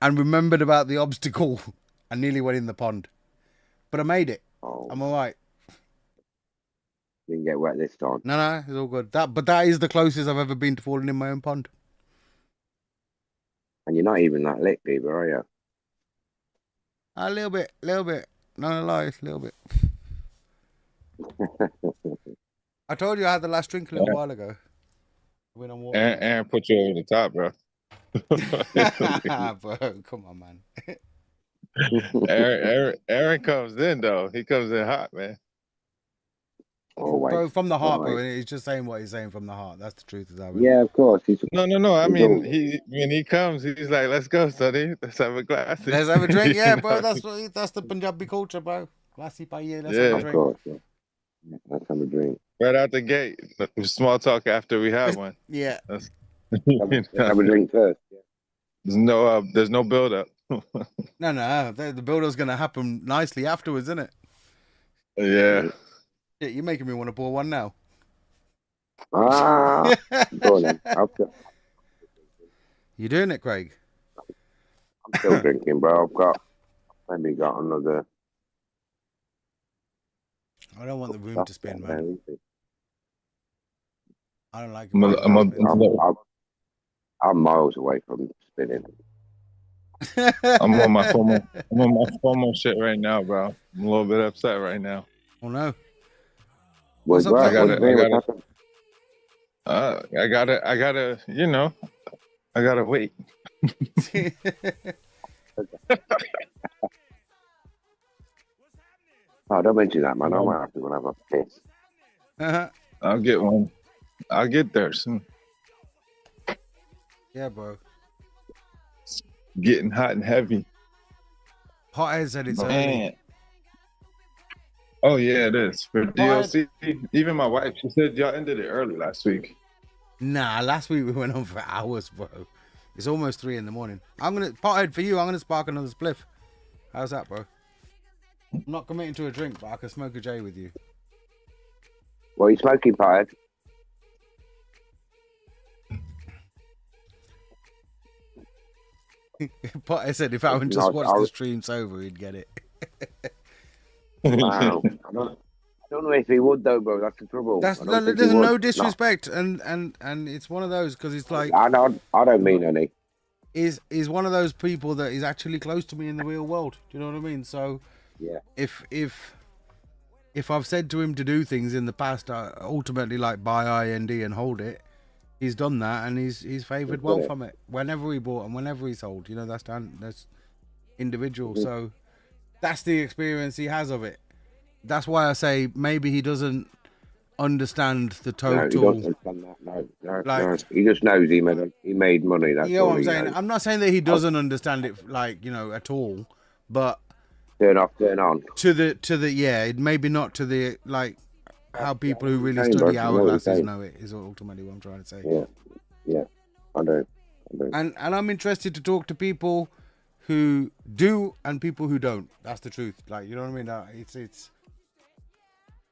and remembered about the obstacle, I nearly went in the pond. But I made it. I'm all right. Didn't get wet this time. No, it's all good. But that is the closest I've ever been to falling in my own pond. And you're not even that lit, Bieber, are you? A little bit. No lies, a little bit. I told you I had the last drink a little while ago. When I'm walking. Aaron put you over the top, bro. Bro, come on, man. Aaron comes in though. He comes in hot, man. Bro, from the heart, bro. He's just saying what he's saying from the heart. That's the truth of that. Yeah, of course. No. I mean, when he comes, he's like, "Let's go, Sonny. Let's have a glass. Let's have a drink." Yeah, bro. That's the Punjabi culture, bro. Glassy paye. Let's have a drink. Of course. Yeah. Let's have a drink. Right out the gate. Small talk after we have one. Yeah. Let's have a drink first. There's no build up. No. The build up's gonna happen nicely afterwards, isn't it? Yeah. Yeah, you're making me want to pour one now. Go on then. You doing it, Craig? I'm still drinking, bro. I've maybe got another. I don't want the room to spin, man. I don't like it. I'm miles away from spinning. I'm on my FOMO shit right now, bro. I'm a little bit upset right now. Oh no. What's up? I gotta wait. Oh, don't mention that, man. I might have to go and have a piss. I'll get one. I'll get there soon. Yeah, bro. It's getting hot and heavy. Pothead said it's Man. Oh yeah, it is for DLC. Even my wife, she said y'all ended it early last week. Nah, last week we went on for hours, bro. It's almost 3 in the morning. Pothead for you. I'm gonna spark another spliff. How's that, bro? I'm not committing to a drink, but I can smoke a J with you. What are you smoking, Pothead? Pothead said if Aaron just watched the stream sober, he'd get it. Wow. I don't know if he would though, bro. That's the trouble. There's no disrespect, and it's one of those because it's like I don't mean any. Is one of those people that is actually close to me in the real world. Do you know what I mean? So yeah, if I've said to him to do things in the past, ultimately like buy IND and hold it, he's done that and he's favoured well from it. Whenever he bought and whenever he sold, you know, that's individual. Mm-hmm. So that's the experience he has of it. That's why I say maybe he doesn't understand the total. No, he doesn't understand that. No. He just knows he made money. That's you know all what I'm he saying. knows. I'm not saying that he doesn't understand it, like, you know, at all. But turn off, turn on. To the yeah, maybe not to the like how people who really study hourglasses know it is ultimately what I'm trying to say. Yeah, I do. And I'm interested to talk to people who do and people who don't. That's the truth. Like, you know what I mean? It's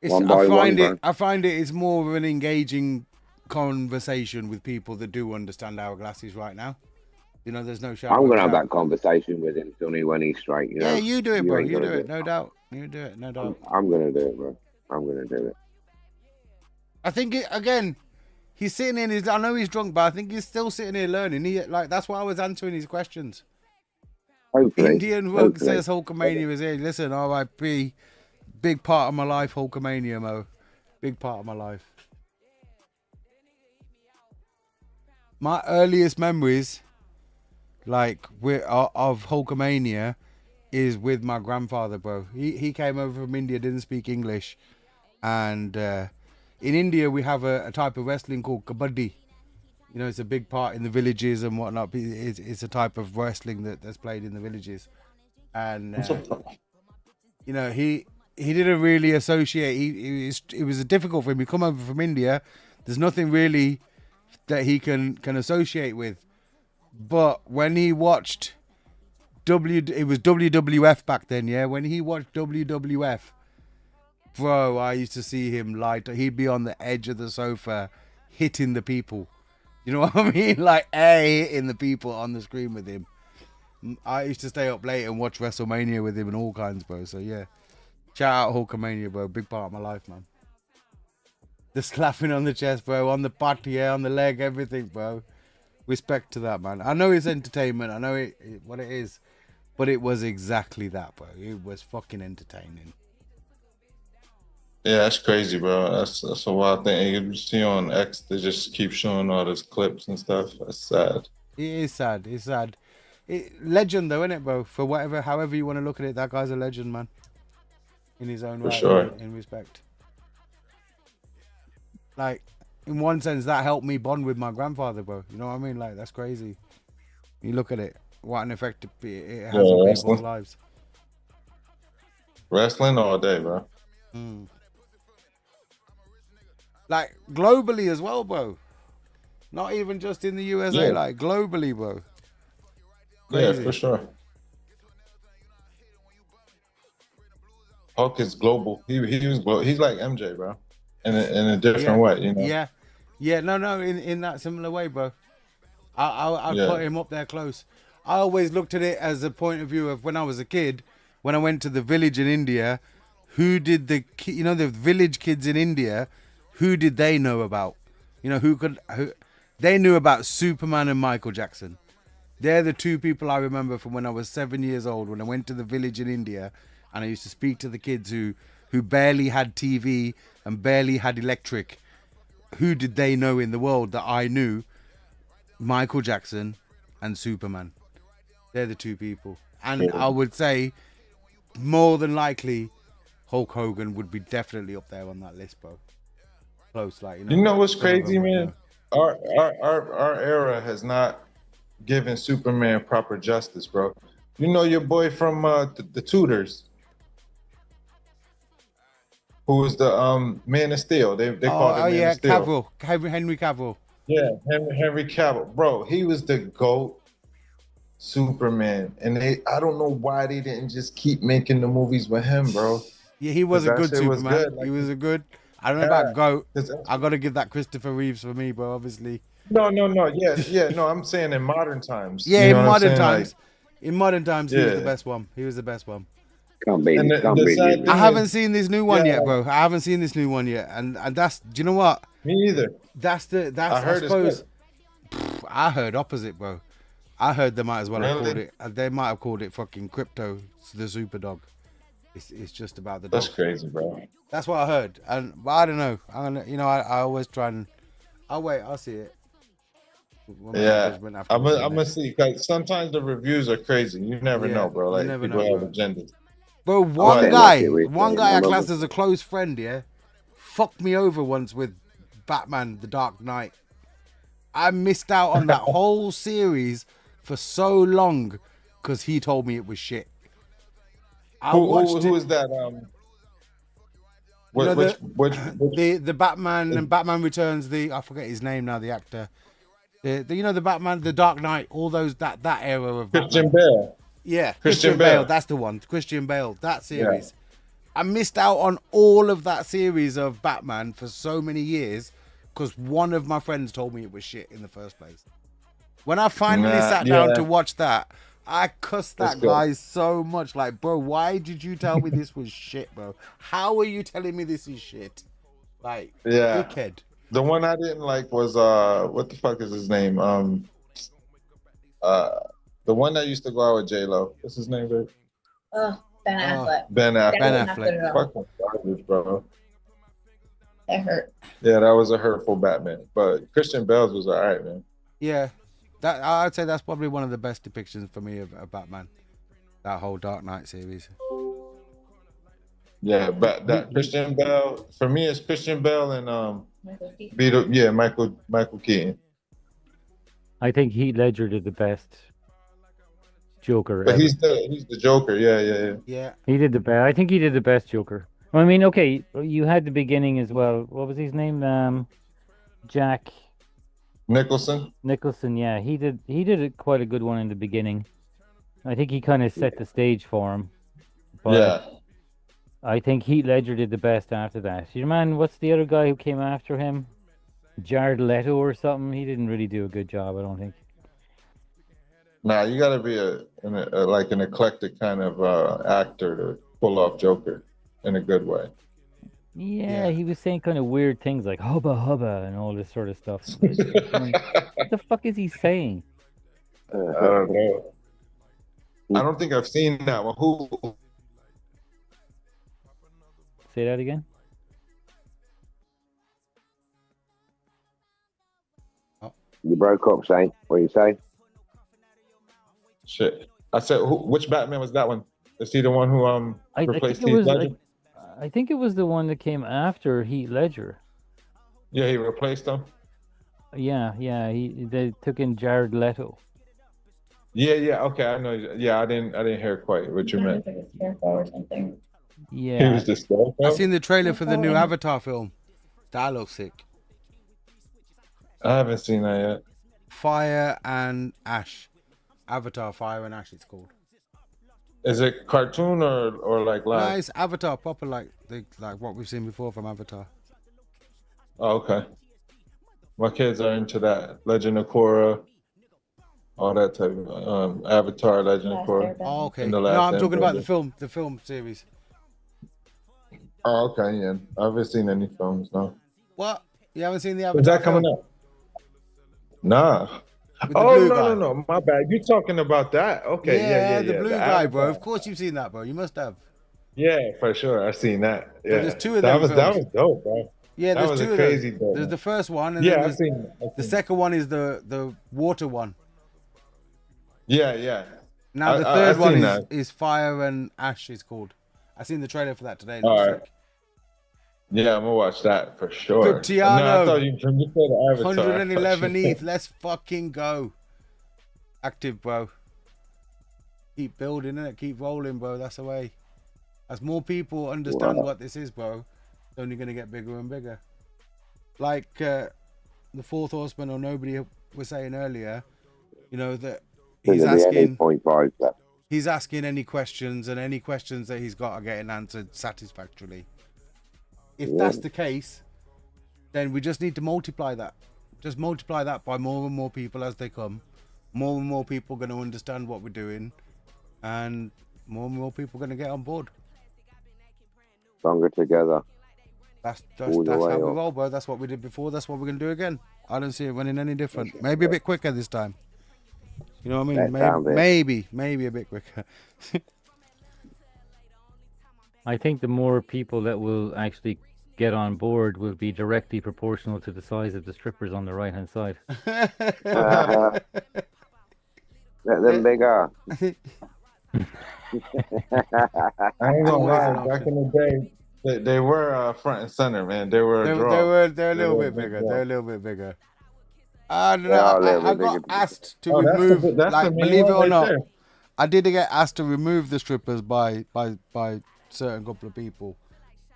I find it is more of an engaging conversation with people that do understand hourglasses right now. You know, there's no shout. I'm gonna have that conversation with him, Sonny, when he's straight. You know? Yeah, you do it, bro. You do it, no doubt. You do it, no doubt. I'm gonna do it, bro. I'm gonna do it. I think again, he's sitting in. I know he's drunk, but I think he's still sitting here learning. That's why I was answering his questions. Hopefully. Indian Rug says Hulkamania is here. Listen, R.I.P. Big part of my life, Hulkamania, Mo. Big part of my life. My earliest memories, like of Hulkamania, is with my grandfather, bro. He came over from India, didn't speak English, and in India we have a type of wrestling called kabaddi. You know, it's a big part in the villages and whatnot. It's a type of wrestling that's played in the villages, and you know, he didn't really associate. It was difficult for him. He come over from India. There's nothing really that he can associate with. But when he watched it was WWF back then, yeah. When he watched WWF, bro, I used to see him he'd be on the edge of the sofa, hitting the people. You know what I mean? Like, hitting the people on the screen with him. I used to stay up late and watch WrestleMania with him and all kinds, bro. So yeah, shout out Hulkamania, bro. Big part of my life, man. The slapping on the chest, bro, on the butt, yeah, on the leg, everything, bro. Respect to that, man. I know it's entertainment. I know what it is, but it was exactly that, bro. It was fucking entertaining. Yeah, that's crazy, bro. That's a wild thing. You see on X, they just keep showing all those clips and stuff. That's sad. It is sad. It's sad. Legend though, isn't it, bro? For however you want to look at it, that guy's a legend, man. In his own For right, sure. in respect. Like, in one sense, that helped me bond with my grandfather, bro. You know what I mean? Like, that's crazy. You look at it, what an effect it has on people's lives. Wrestling all day, bro. Like, globally as well, bro. Not even just in the USA, Yeah. like, globally, bro. Yeah, Crazy. for sure. Hulk is global. He was global. He's like MJ, bro, in a different way, you know. Yeah. No. In that similar way, bro. I Yeah. put him up there close. I always looked at it as a point of view of when I was a kid, when I went to the village in India. Who did the village kids in India? Who did they know about? You know, they knew about Superman and Michael Jackson. They're the two people I remember from when I was 7 years old, when I went to the village in India, and I used to speak to the kids who barely had TV and barely had electric. Who did they know in the world that I knew? Michael Jackson and Superman. They're the two people. And I would say, more than likely, Hulk Hogan would be definitely up there on that list, bro. Close, like, You know what's crazy, man? Our era has not given Superman proper justice, bro. You know your boy from the Tudors, who was the Man of Steel. They called him Man of Steel. Cavill, Henry Cavill. Yeah, Henry Cavill, bro. He was the GOAT Superman, and I don't know why they didn't just keep making the movies with him, bro. Yeah, he was a That good shit was Superman. good, like- He was a good. I don't know about GOAT. I got to give that Christopher Reeves for me, bro. Obviously. No. No, I'm saying in modern times. Yeah, You know in what I'm modern saying? times. Like, In modern times, he was Yeah. the best one. He was the best one. Can't beat And it. the Can't beat sad it. thing I haven't is- seen this new one Yeah. yet, bro. I haven't seen this new one yet, and that's. Do you know what? Me either. That's I heard it's suppose. I heard opposite, bro. I heard they might as well have Really? called it. They might have called it fucking Crypto, the Superdog. It's just about the dog. That's crazy, bro. That's what I heard, but I don't know. I always try and. I'll wait. I'll see it. We'll make a Yeah, judgment after I'm we've seen gonna it. see. Cause sometimes the reviews are crazy. You never Yeah, know, bro. you Like never people know, have bro. agendas. Bro, one bet guy, like it, Rick. one guy I Remember? classed as a close friend, yeah, fucked me over once with Batman: The Dark Knight. I missed out on that whole series for so long because he told me it was shit. I watched Who it. is that? You know, Which the Batman and Batman Returns. I forget his name now. The actor. The Batman, The Dark Knight. All those that era of Christian Batman. Bale. Yeah, Christian Bale. Bale. That's the one. Christian Bale. That series. I missed out on all of that series of Batman for so many years because one of my friends told me it was shit in the first place. When I finally sat down to watch that, I cussed that That's good. guy so much. Like, bro, why did you tell me this was shit, bro? How are you telling me this is shit? Like, Yeah. dickhead. The one I didn't like was what the fuck is his name? The one that used to go out with J-Lo. What's his name, babe? Oh, Ben Affleck. Ben Affleck. Ben Affleck. Not good at all. Fucking garbage, bro. That hurt. Yeah, that was a hurtful Batman. But Christian Bale's was all right, man. Yeah, that I'd say that's probably one of the best depictions for me of Batman. That whole Dark Knight series. Yeah, but that Christian Bale for me is Christian Bale and Michael Keaton. I think Heath Ledger did the best Joker. But ever. he's the Joker. Yeah. Yeah. He did the best. I think he did the best Joker. I mean, okay, you had the beginning as well. What was his name? Jack Nicholson. Nicholson. Yeah, he did quite a good one in the beginning. I think he kind of set the stage for him. But Yeah. I think Heath Ledger did the best after that. You man, what's the other guy who came after him? Jared Leto or something? He didn't really do a good job, I don't think. Nah, you got to be like an eclectic kind of actor to pull off Joker in a good way. Yeah, he was saying kind of weird things like hubba hubba and all this sort of stuff. What the fuck is he saying? I don't know. I don't think I've seen that one. Who? Say that again? You broke up, Saint. What you say? Shit. I said, which Batman was that one? Is he the one who replaced think it Heath was, Ledger? I think it was the one that came after Heath Ledger. Yeah, he replaced him. Yeah. They took in Jared Leto. Yeah. Okay, I know. Yeah, I didn't hear quite what you meant. Or something. Yeah. He was the Scarecrow? I seen the trailer for the new Avatar film. That looks sick. I haven't seen that yet. Fire and Ash. Avatar Fire and Ash it's called. Is it cartoon or like live? No, it's Avatar proper like what we've seen before from Avatar. Oh, okay. My kids are into that. Legend of Korra, all that type of Avatar, Legend of Korra. Oh, okay. and No, The Last I'm talking about Airbender. the film series. Oh, okay, yeah. I haven't seen any films, no. What? You haven't seen the Avatar? Is that coming film? up? Nah. With the Oh, blue no, guy. no, my bad. You're talking about that. Okay, yeah. the blue The guy, bro. Avatar. Of course you've seen that, bro. You must have. Yeah, for sure. I've seen that. Yeah. there's two of that them was that films. was dope, bro. Yeah, that there's was two a of crazy them. dope. There's the first one, and Yeah, then I've there's seen it. the second one is the water one. Yeah. Now the I've third one seen is, that. is Fire and Ash. It's called. I seen the trailer for that today. It All looks right. sick. Yeah, I'm gonna watch that for sure. Good, Tiano. No, I thought you said Avatar. 111 ETH. Let's fucking go. Active, bro. Keep building it. Keep rolling, bro. That's the way. As more people understand what this is, bro, it's only gonna get bigger and bigger. Like the Fourth Horseman or nobody was saying earlier, you know that he's asking. 8.5. He's asking any questions, and any questions that he's got are getting answered satisfactorily. If that's the case, then we just need to multiply that. Just multiply that by more and more people as they come. More and more people are going to understand what we're doing, and more people are going to get on board. Stronger together. That's All the how way we up. roll, bro. That's what we did before. That's what we're going to do again. I don't see it running any different. Maybe a bit quicker this time. You know what I mean? That sound it. Maybe a bit quicker. I think the more people that will actually get on board will be directly proportional to the size of the strippers on the right hand side. Let them bigger. I ain't gonna lie. Back in the day, they were front and center, man. They were. They're a little bit bigger. They're a little bit bigger. I don't They are a know. little I bit got bigger. asked to Oh, that's remove, the like, main believe it one or right not, there. I did get asked to remove the strippers by certain couple of people,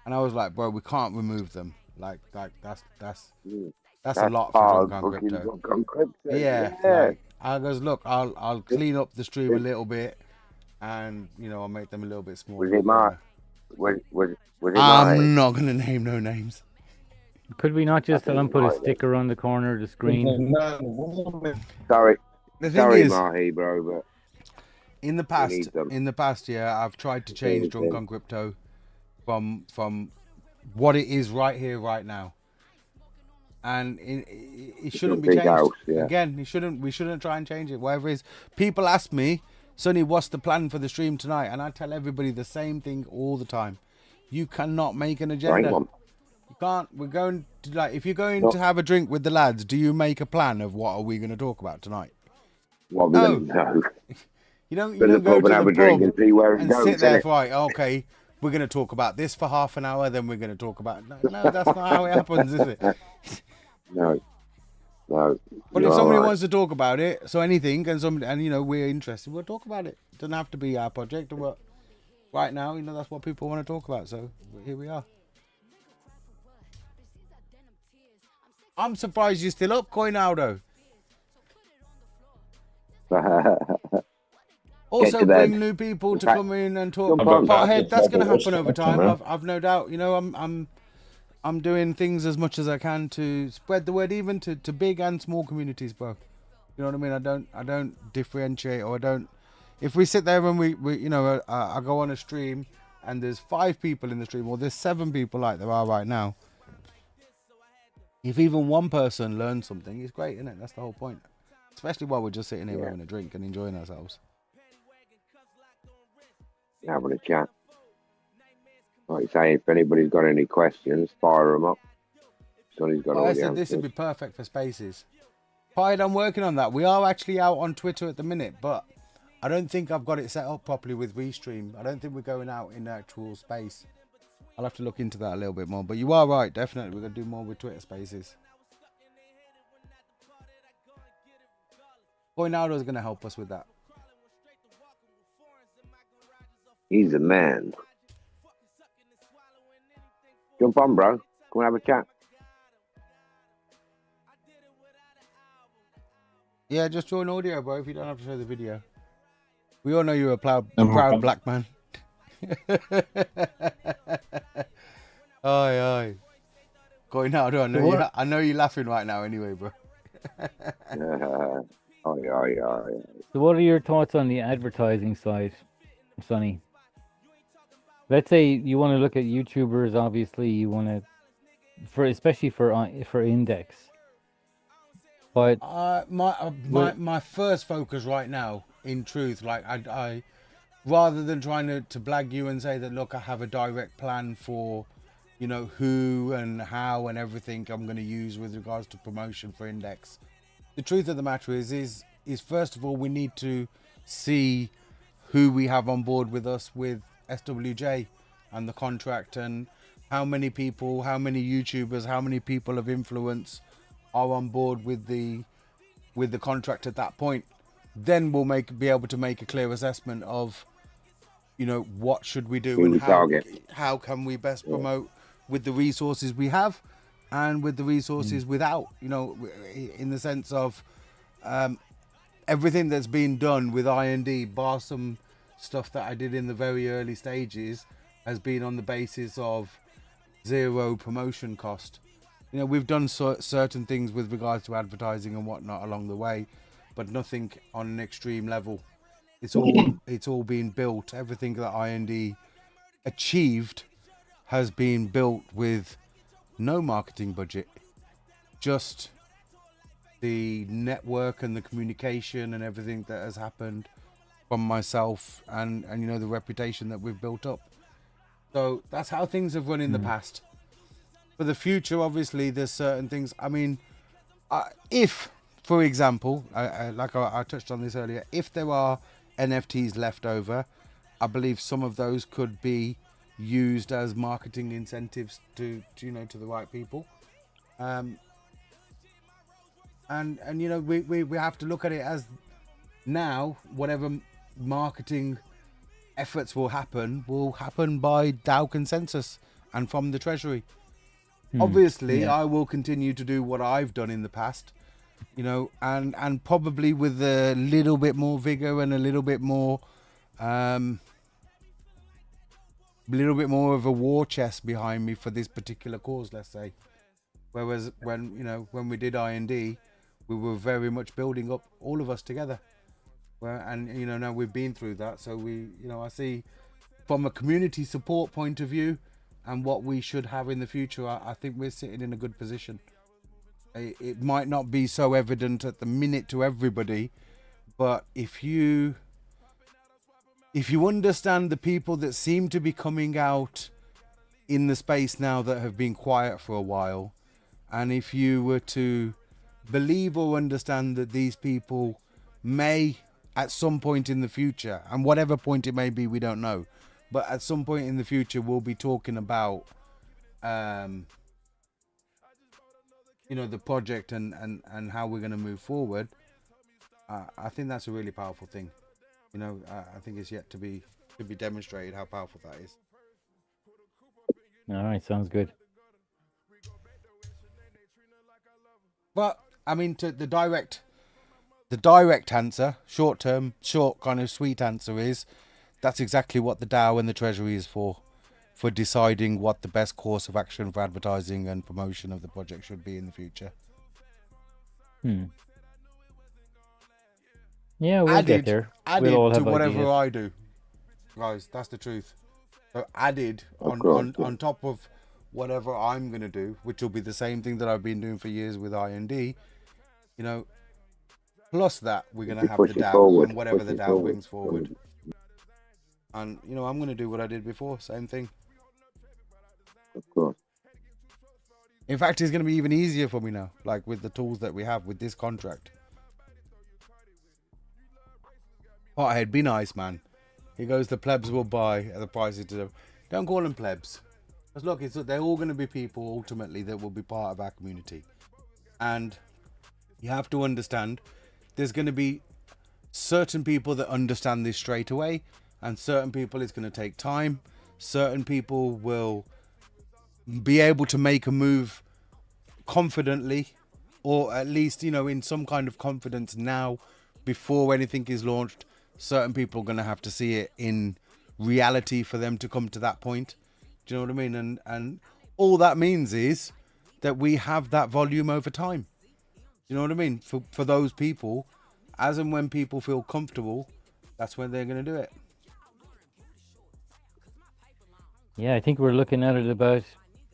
and I was like, bro, we can't remove them. Like that's a lot for hard Drunk on fucking Crypto. Drunk on Crypto. Yeah. Yeah. Like, I goes, look, I'll clean up the stream a little bit, and I'll make them a little bit smaller. Was it Mark? Was it Mark? I'm not gonna name no names. Could we not just tell them put a sticker on the corner of the screen? Sorry. The thing Sorry, is, Mahi, bro, but in the past, yeah, I've tried to change Drunk on Crypto from what it is right here, right now, and it shouldn't be big changed. house, yeah. Again, we shouldn't try and change it. Whatever it is, people ask me, Sonny, what's the plan for the stream tonight? And I tell everybody the same thing all the time. You cannot make an agenda. You can't. We're going to like. If you're going No. to have a drink with the lads, do you make a plan of what are we going to talk about tonight? What we No. gonna know? You don't Go to the go pub to and have the a drink pub and see where it and goes, sit there innit? for right. Okay, we're going to talk about this for half an hour. Then we're going to talk about. No, that's not how it happens, is it? No. No. But You're if somebody all right. wants to talk about it, so anything, and you know we're interested, we'll talk about it. It doesn't have to be our project, but right now, you know that's what people want to talk about. So here we are. I'm surprised you're still up, Coinaldo. Also, to bed. bring new people to Okay. come in and talk. Jump on. Pothead, that's going to Let's happen over talk to time. him. I've no doubt. You know, I'm doing things as much as I can to spread the word, even to big and small communities, bro. You know what I mean? I don't differentiate, or I don't. If we sit there and we you know, I go on a stream and there's 5 people in the stream, or there's 7 people like there are right now. If even one person learns something, it's great, isn't it? That's the whole point. Especially while we're just sitting here having a drink and enjoying ourselves. Having a chat. Like you say, if anybody's got any questions, fire them up. Sonny's got Oh, all I the said this answers. would be perfect for spaces. Pride, I'm working on that. We are actually out on Twitter at the minute, but I don't think I've got it set up properly with Restream. I don't think we're going out in actual space. I'll have to look into that a little bit more. But you are right, definitely. We're going to do more with Twitter spaces. Boynaldo's going to help us with that. He's a man. Jump on, bro. Come and have a chat. Yeah, just join audio, bro, if you don't have to show the video. We all know you're a proud black man. Aye, aye. Coinaldo, I know you're laughing right now anyway, bro. So what are your thoughts on the advertising side, Sonny? Let's say you want to look at YouTubers, obviously you want to, especially for index. But my first focus right now, in truth, like I rather than trying to blag you and say that, look, I have a direct plan for, you know, who and how and everything I'm going to use with regards to promotion for index. The truth of the matter is first of all, we need to see who we have on board with us with SWJ and the contract, and how many people, how many YouTubers, how many people of influence are on board with the contract at that point. Then we'll be able to make a clear assessment of, you know, what should we do Who and we target. how can we best promote with the resources we have and with the resources without, you know, in the sense of everything that's been done with I&D, bar some stuff that I did in the very early stages, has been on the basis of 0 promotion cost. You know, we've done certain things with regards to advertising and whatnot along the way, but nothing on an extreme level. It's all been built. Everything that I&D achieved has been built with no marketing budget, just the network and the communication and everything that has happened from myself and you know, the reputation that we've built up. So that's how things have run in the past. For the future, obviously, there's certain things. I mean, if, for example, like I touched on this earlier, if there are NFTs left over, I believe some of those could be used as marketing incentives to you know, to the right people. And you know, we have to look at it as now, whatever marketing efforts will happen by DAO consensus and from the Treasury. Obviously, I will continue to do what I've done in the past, you know, and probably with a little bit more vigor and a little bit more of a war chest behind me for this particular cause, let's say. Whereas when we did I&D, we were very much building up all of us together. And you know, now we've been through that, so I see from a community support point of view and what we should have in the future, I think we're sitting in a good position. It might not be so evident at the minute to everybody, but if you understand the people that seem to be coming out in the space now that have been quiet for a while, and if you were to believe or understand that these people may at some point in the future, and whatever point it may be, we don't know, but at some point in the future we'll be talking about you know, the project and how we're going to move forward. I think that's a really powerful thing. You know, I think it's yet to be demonstrated how powerful that is. All right, sounds good. But I mean, to the direct answer, short kind of sweet answer is that's exactly what the DAO and the Treasury is for deciding what the best course of action for advertising and promotion of the project should be in the future. Yeah, we'll get there. Added We'll all to have whatever ideas. I do, guys. That's the truth. So added on top of whatever I'm going to do, which will be the same thing that I've been doing for years with IND, you know, plus that we're going to have the DAO and whatever the DAO brings forward. And, you know, I'm going to do what I did before, same thing. Of course. In fact, it's going to be even easier for me now, like with the tools that we have with this contract. Pothead, be nice, man. He goes, the plebs will buy at the prices to... Don't call them plebs. Because look, they're all going to be people, ultimately, that will be part of our community. And you have to understand, there's going to be certain people that understand this straight away, and certain people it's going to take time. Certain people will be able to make a move confidently, or at least, you know, in some kind of confidence now, before anything is launched. Certain people are going to have to see it in reality for them to come to that point. Do you know what I mean? And all that means is that we have that volume over time. You know what I mean? For those people, as and when people feel comfortable, that's when they're going to do it. Yeah, I think we're looking at it about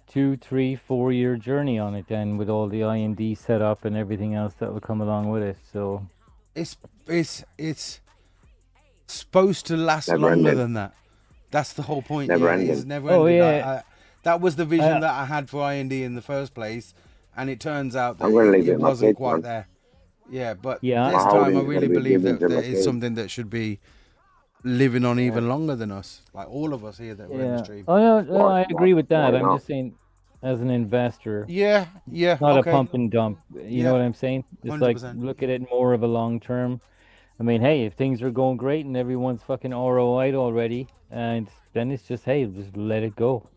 2, 3, 4 year journey on it then, with all the IND set up and everything else that will come along with it. So it's supposed to last Never longer ending. than that. That's the whole point. Never Yeah, ending. it's never Oh, ending. yeah. That was the vision that I had for IND in the first place, and it turns out that I'm gonna leave it it my wasn't kids, quite man. there. Yeah, but Yeah. this My time I holding's really gonna be believe given that to my there is kids. something that should be living on even longer than us. Like all of us here that were in the yeah. stream. Oh no, I agree with that. why I'm not? just saying, as an investor, Yeah, not okay. a pump and dump. You Yeah, know what I'm saying? It's like 100%. look at it more of a long term. I mean, hey, if things are going great and everyone's fucking ROI'd already, and then it's just, hey, just let it go.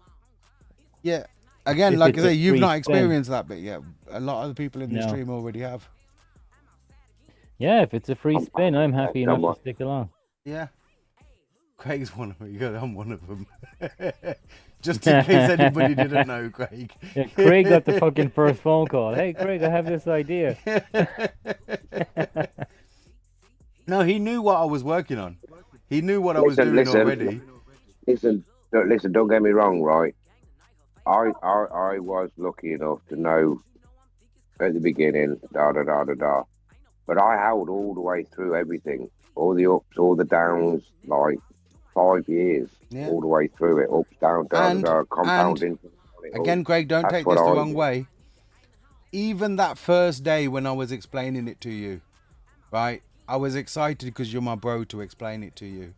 Yeah. Again, If like I it's a say, you've free not spin. experienced that bit yet. A lot of the people in the No. stream already have. Yeah, if it's a free spin, I'm happy enough Someone. to stick along. Yeah. Craig's one of them. You go, I'm one of them. Just in case anybody didn't know, Craig. Yeah, Craig got the fucking first phone call. Hey, Craig, I have this idea. No, he knew what I was working on. He knew what I was doing already. Listen, don't get me wrong, right? I was lucky enough to know at the beginning, but I held all the way through everything, all the ups, all the downs, like 5 years, Yeah. all the way through it, ups, down, compounding. Again, Craig, don't That's take what this the I wrong did. way. Even that first day when I was explaining it to you, right? I was excited because you're my bro to explain it to you.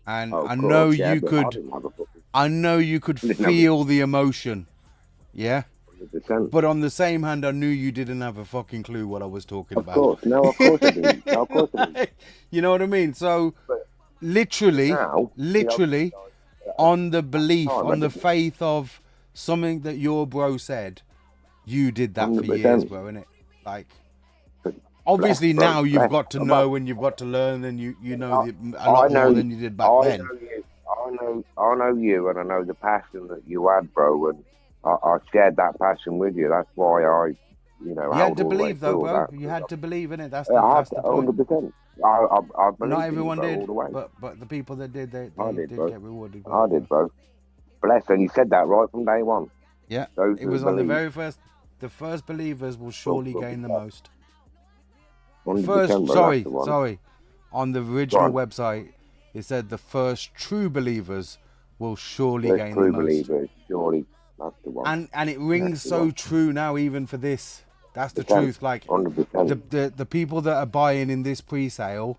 And Of I know course, yeah, you but could I didn't have a fucking I know you could Didn't have a- feel the emotion. Yeah? 100%. But on the same hand, I knew you didn't have a fucking clue what I was talking Of about. course, no, of course I didn't. No, of course I didn't. You know what I mean? So, literally, Now, on the belief, Oh, on the maybe- faith of something that your bro said, you did that for 100%. years, bro, innit? Like, obviously bro, now you've bless. got to But- know and you've got to learn, and you know a I lot know more than you did back I then. know you. I know you, and I know the passion that you had, bro. And I shared that passion with you. That's why I, You held had to all the way believe, though, through bro. that. You had to believe, innit? That's Yeah, I that's the point. 100%. I believe Not in everyone you, bro, did, all the way. but the people that did, they I did, bro. get rewarded. I did, bro. Bless, and you said that right from day one. Yeah, Those it who was on the believe. very first. The first believers will surely gain the most. 100%, First, bro, sorry, that's the one. sorry. On the original Go on. website, it said the first true believers will surely First gain true the most. believers, surely that's the one. And it rings the so one. true now, even for this. That's the 100%, truth. Like 100%. the people that are buying in this pre-sale,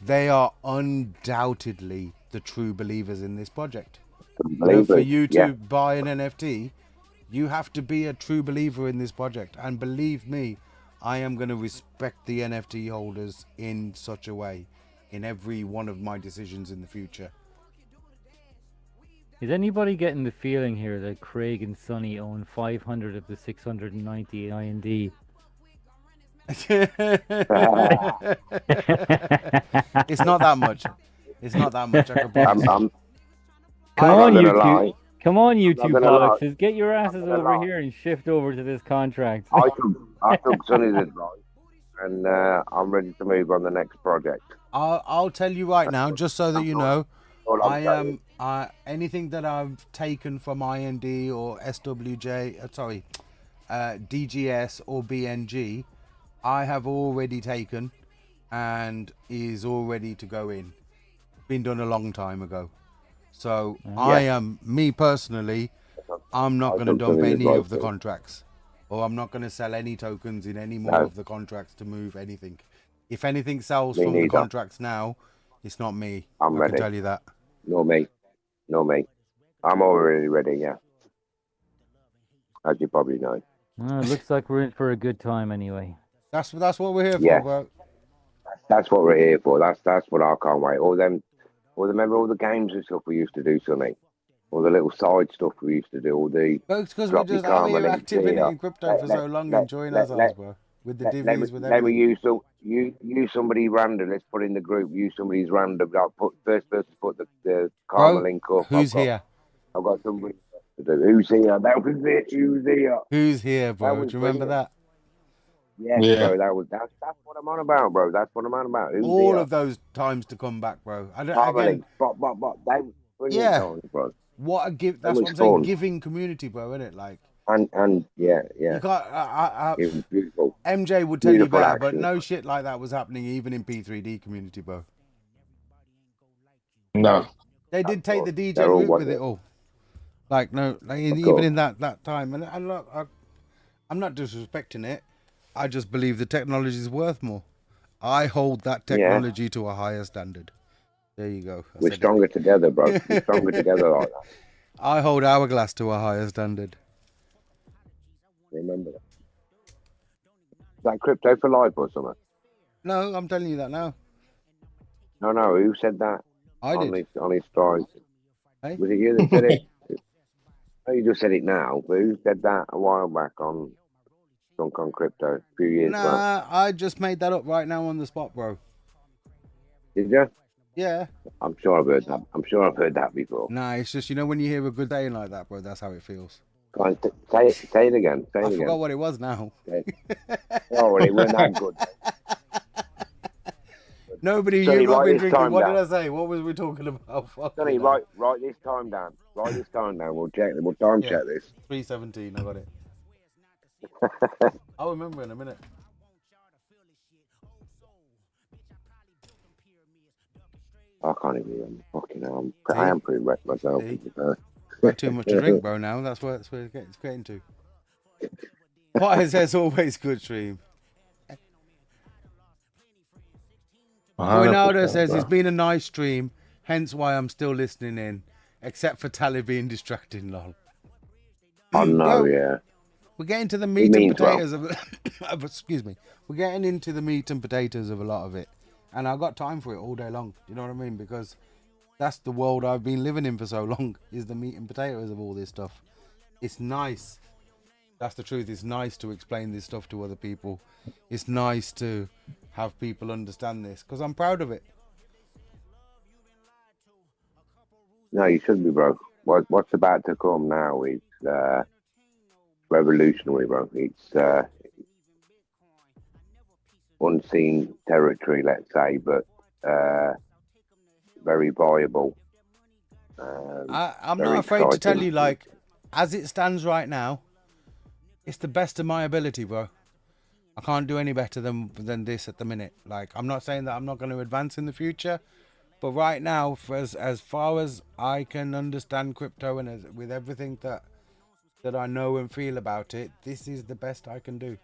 they are undoubtedly the true believers in this project. You know, for you to buy an NFT, you have to be a true believer in this project. And believe me, I am going to respect the NFT holders in such a way in every one of my decisions in the future. Is anybody getting the feeling here that Craig and Sonny own 500 of the 690 IND? It's not that much. It's not that much. I can promise you. Come on, you two. lie. Come on, you I'm not two gonna lie. bollockses. Get your asses gonna over lie. here and shift over to this contract. I took Sonny's advice, and I'm ready to move on the next project. I'll tell you right now, just so that you know, all I'm I saying. am anything that I've taken from IND or SWJ, DGS or BNG, I have already taken and is all ready to go in. Been done a long time ago. So I am, me personally, I'm not going to dump any of the contracts, or I'm not going to sell any tokens in any more of the contracts to move anything. If anything sells from the contracts now, it's not me. I ready. can tell you that. No me. I'm already ready, yeah. As you probably know. Well, it looks like we're in for a good time anyway. That's what we're here Yeah. for, bro. That's what we're here for. That's what I can't wait. Remember all the games and stuff we used to do, Sonny? All the little side stuff we used to do, all the... Folks, because we're just out here active in crypto for so long, enjoying ourselves, bro. With the divvies, with Let me everything. use somebody random. Let's put in the group. Use somebody's random. Like first person to put the Karma link up. Who's here? I've got somebody to do. Who's here? That was it. Who's here? Who's here, bro? Do you remember that? Yes, bro. That's what I'm on about, bro. That's what I'm on about. Who's All here? of those times to come back, bro. I don't, Karma again, link. Bop. They were brilliant Yeah. times, bro. what a give. That That's what was I'm saying. fun. Giving community, bro, isn't it? Like, And yeah. you can't. It was beautiful. MJ would tell you Beautiful better, but action. no shit like that was happening even in P3D community, bro. No. They did take the DJ They're all route what with they- it all. Like no, like even course. in that time, and look, I'm not disrespecting it. I just believe the technology is worth more. I hold that technology to a higher standard. There you go. I We're said it. stronger together, bro. We're stronger together like that. I hold Hourglass to a higher standard. Remember that. Is that crypto for life or something? No, I'm telling you that now. No. Who said that? I did. On his stride. Hey? Was it you that said it? No, you just said it now. But who said that a while back on Drunk on Crypto a few years back? Nah, I just made that up right now on the spot, bro. Did you? Yeah. I'm sure I've heard that. I'm sure I've heard that before. Nah, it's just, you know, when you hear a good day like that, bro, that's how it feels. Go on, say it again. Say it I again. forgot what it was now. Oh, well, it weren't that good. Nobody, Sonny, you've not write been this drinking. time What down. did I say? What was we talking about? Fuck Sonny, you know. write this time down. Write this time down. We'll check. We'll time check this. 3:17, I got it. I'll remember in a minute. I can't even remember. Fucking hell. I am pretty wrecked myself. See? to be fair. Got too much to drink, bro, now. That's where it's getting to. What is there's always good stream. Ronaldo says it's been a nice stream, hence why I'm still listening in, except for Tally being distracting, lol. Oh, no, Well, yeah. We're getting to the meat and means well. potatoes of excuse me. We're getting into the meat and potatoes of a lot of it. And I've got time for it all day long. You know what I mean? Because that's the world I've been living in for so long, is the meat and potatoes of all this stuff. It's nice. That's the truth. It's nice to explain this stuff to other people. It's nice to have people understand this because I'm proud of it. No, you should be, bro. What's about to come now is revolutionary, bro. It's unseen territory, let's say, but very viable. I'm very not afraid to tell exciting. you, like, as it stands right now, it's the best of my ability, bro. I can't do any better than this at the minute. Like, I'm not saying that I'm not going to advance in the future, But right now, for as far as I can understand crypto and with everything that I know and feel about it, this is the best I can do.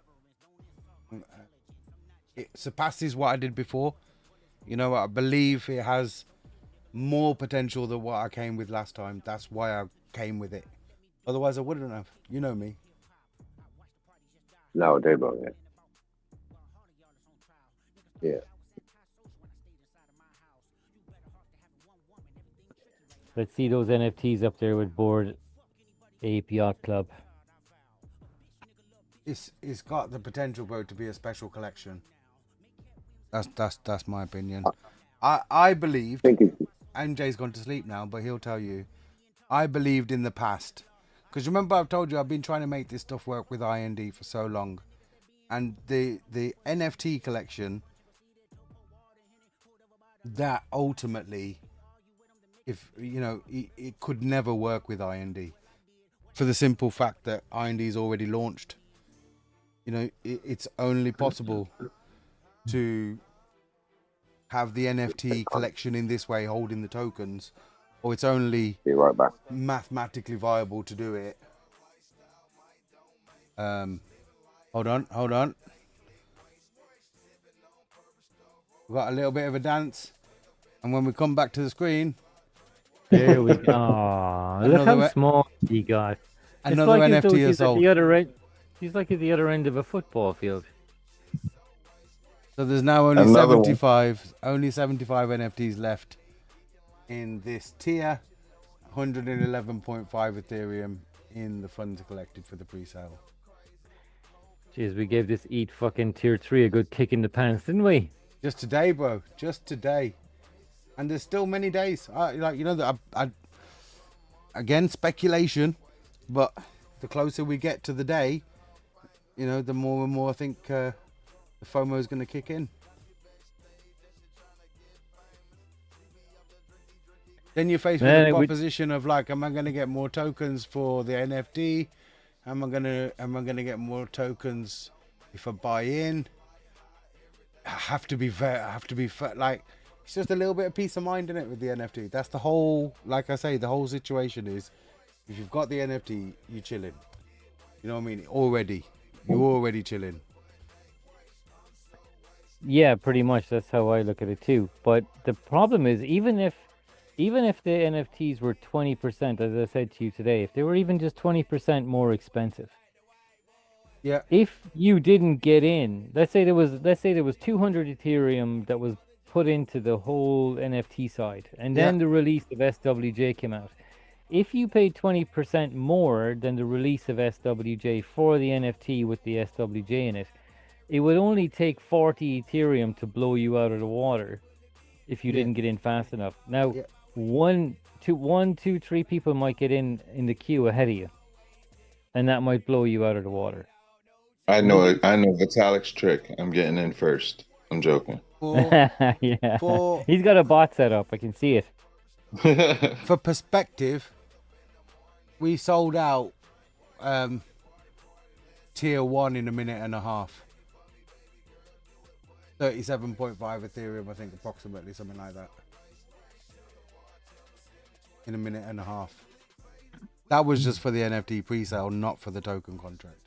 It surpasses what I did before. You know, I believe it has more potential than what I came with last time. That's why I came with it. Otherwise, I wouldn't have. You know me. No, I do, bro. Yeah. Let's see those NFTs up there with Bored Ape Yacht Club. It's got the potential, bro, to be a special collection. That's my opinion. I believed. MJ's gone to sleep now, but he'll tell you. I believed in the past, because remember I've told you I've been trying to make this stuff work with IND for so long, and the NFT collection that ultimately, if you know, it could never work with IND, for the simple fact that IND is already launched. You know, it's only possible to have the NFT collection in this way, holding the tokens, or it's only mathematically viable to do it. Hold on. We've got a little bit of a dance, and when we come back to the screen, there we go. Oh, look how small he got. Another NFT is sold. He's like at the other end of a football field. So there's now only 75 NFTs left in this tier. 111.5 Ethereum in the funds collected for the pre-sale. Jeez, we gave this ETH fucking tier 3 a good kick in the pants, didn't we? Just today, bro. Just today. And there's still many days. Again, speculation, but the closer we get to the day, you know, the more and more I think the FOMO is going to kick in. Then you're faced with the proposition of like, am I going to get more tokens for the NFT? Am I going to get more tokens if I buy in? I have to be like, it's just a little bit of peace of mind in it with the NFT. That's the whole, like I say, the whole situation is, if you've got the NFT, you're chilling. You know what I mean? You're already chilling. Yeah, pretty much. That's how I look at it too. But the problem is, even if the NFTs were 20%, as I said to you today, if they were even just 20% more expensive, yeah. If you didn't get in, let's say there was 200 Ethereum that was put into the whole NFT side, and then the release of SWJ came out. If you paid 20% more than the release of SWJ for the NFT with the SWJ in it, it would only take 40 Ethereum to blow you out of the water if you didn't get in fast enough. Now, 1, 2, 3 people might get in the queue ahead of you, and that might blow you out of the water. I know Vitalik's trick. I'm getting in first. I'm joking. He's got a bot set up. I can see it. For perspective, we sold out tier 1 in a minute and a half. 37.5 Ethereum, I think, approximately, something like that. In a minute and a half. That was just for the NFT pre-sale, not for the token contract.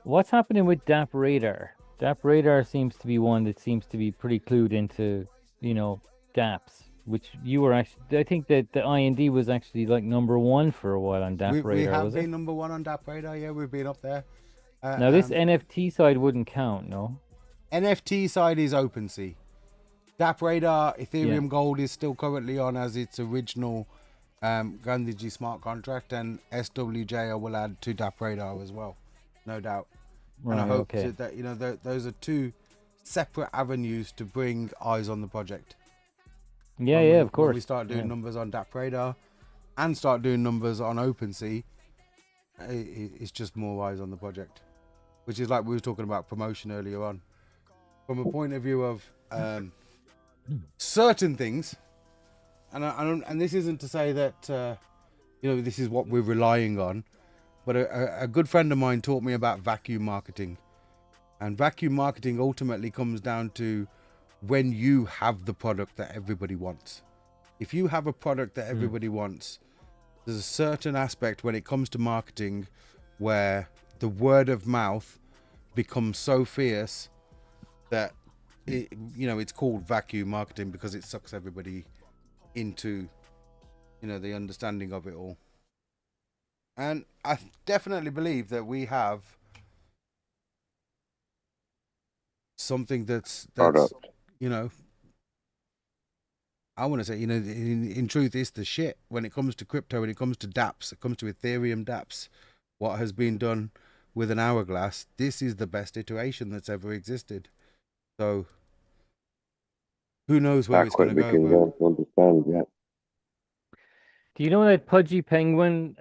What's happening with DApp Radar? DApp Radar seems to be one that seems to be pretty clued into, you know, dApps, which you were actually, I think that the IND was actually like #1 for a while on DApp Radar. We have been #1 on DApp Radar, yeah, we've been up there. Now this NFT side wouldn't count, no? NFT side is OpenSea. DApp Radar, Ethereum Gold is still currently on as its original Gandhiji smart contract, and SWJ I will add to DApp Radar as well, no doubt. Right, and I hope that, you know, those are two separate avenues to bring eyes on the project. Yeah, of course. When we start doing numbers on DApp Radar and start doing numbers on OpenSea, it's just more eyes on the project, which is like we were talking about promotion earlier on. From a point of view of certain things, and this isn't to say that you know, this is what we're relying on, but a good friend of mine taught me about vacuum marketing, and vacuum marketing ultimately comes down to when you have the product that everybody wants. If you have a product that everybody wants, there's a certain aspect when it comes to marketing where the word of mouth becomes so fierce that it's called vacuum marketing because it sucks everybody into the understanding of it all. And I definitely believe that we have something that's I want to say, in truth, it's the shit when it comes to crypto, when it comes to dApps, it comes to Ethereum dApps, what has been done with an hourglass, this is the best iteration that's ever existed. So who knows where it's going to go? Understand, yeah. Do you know that Pudgy Penguin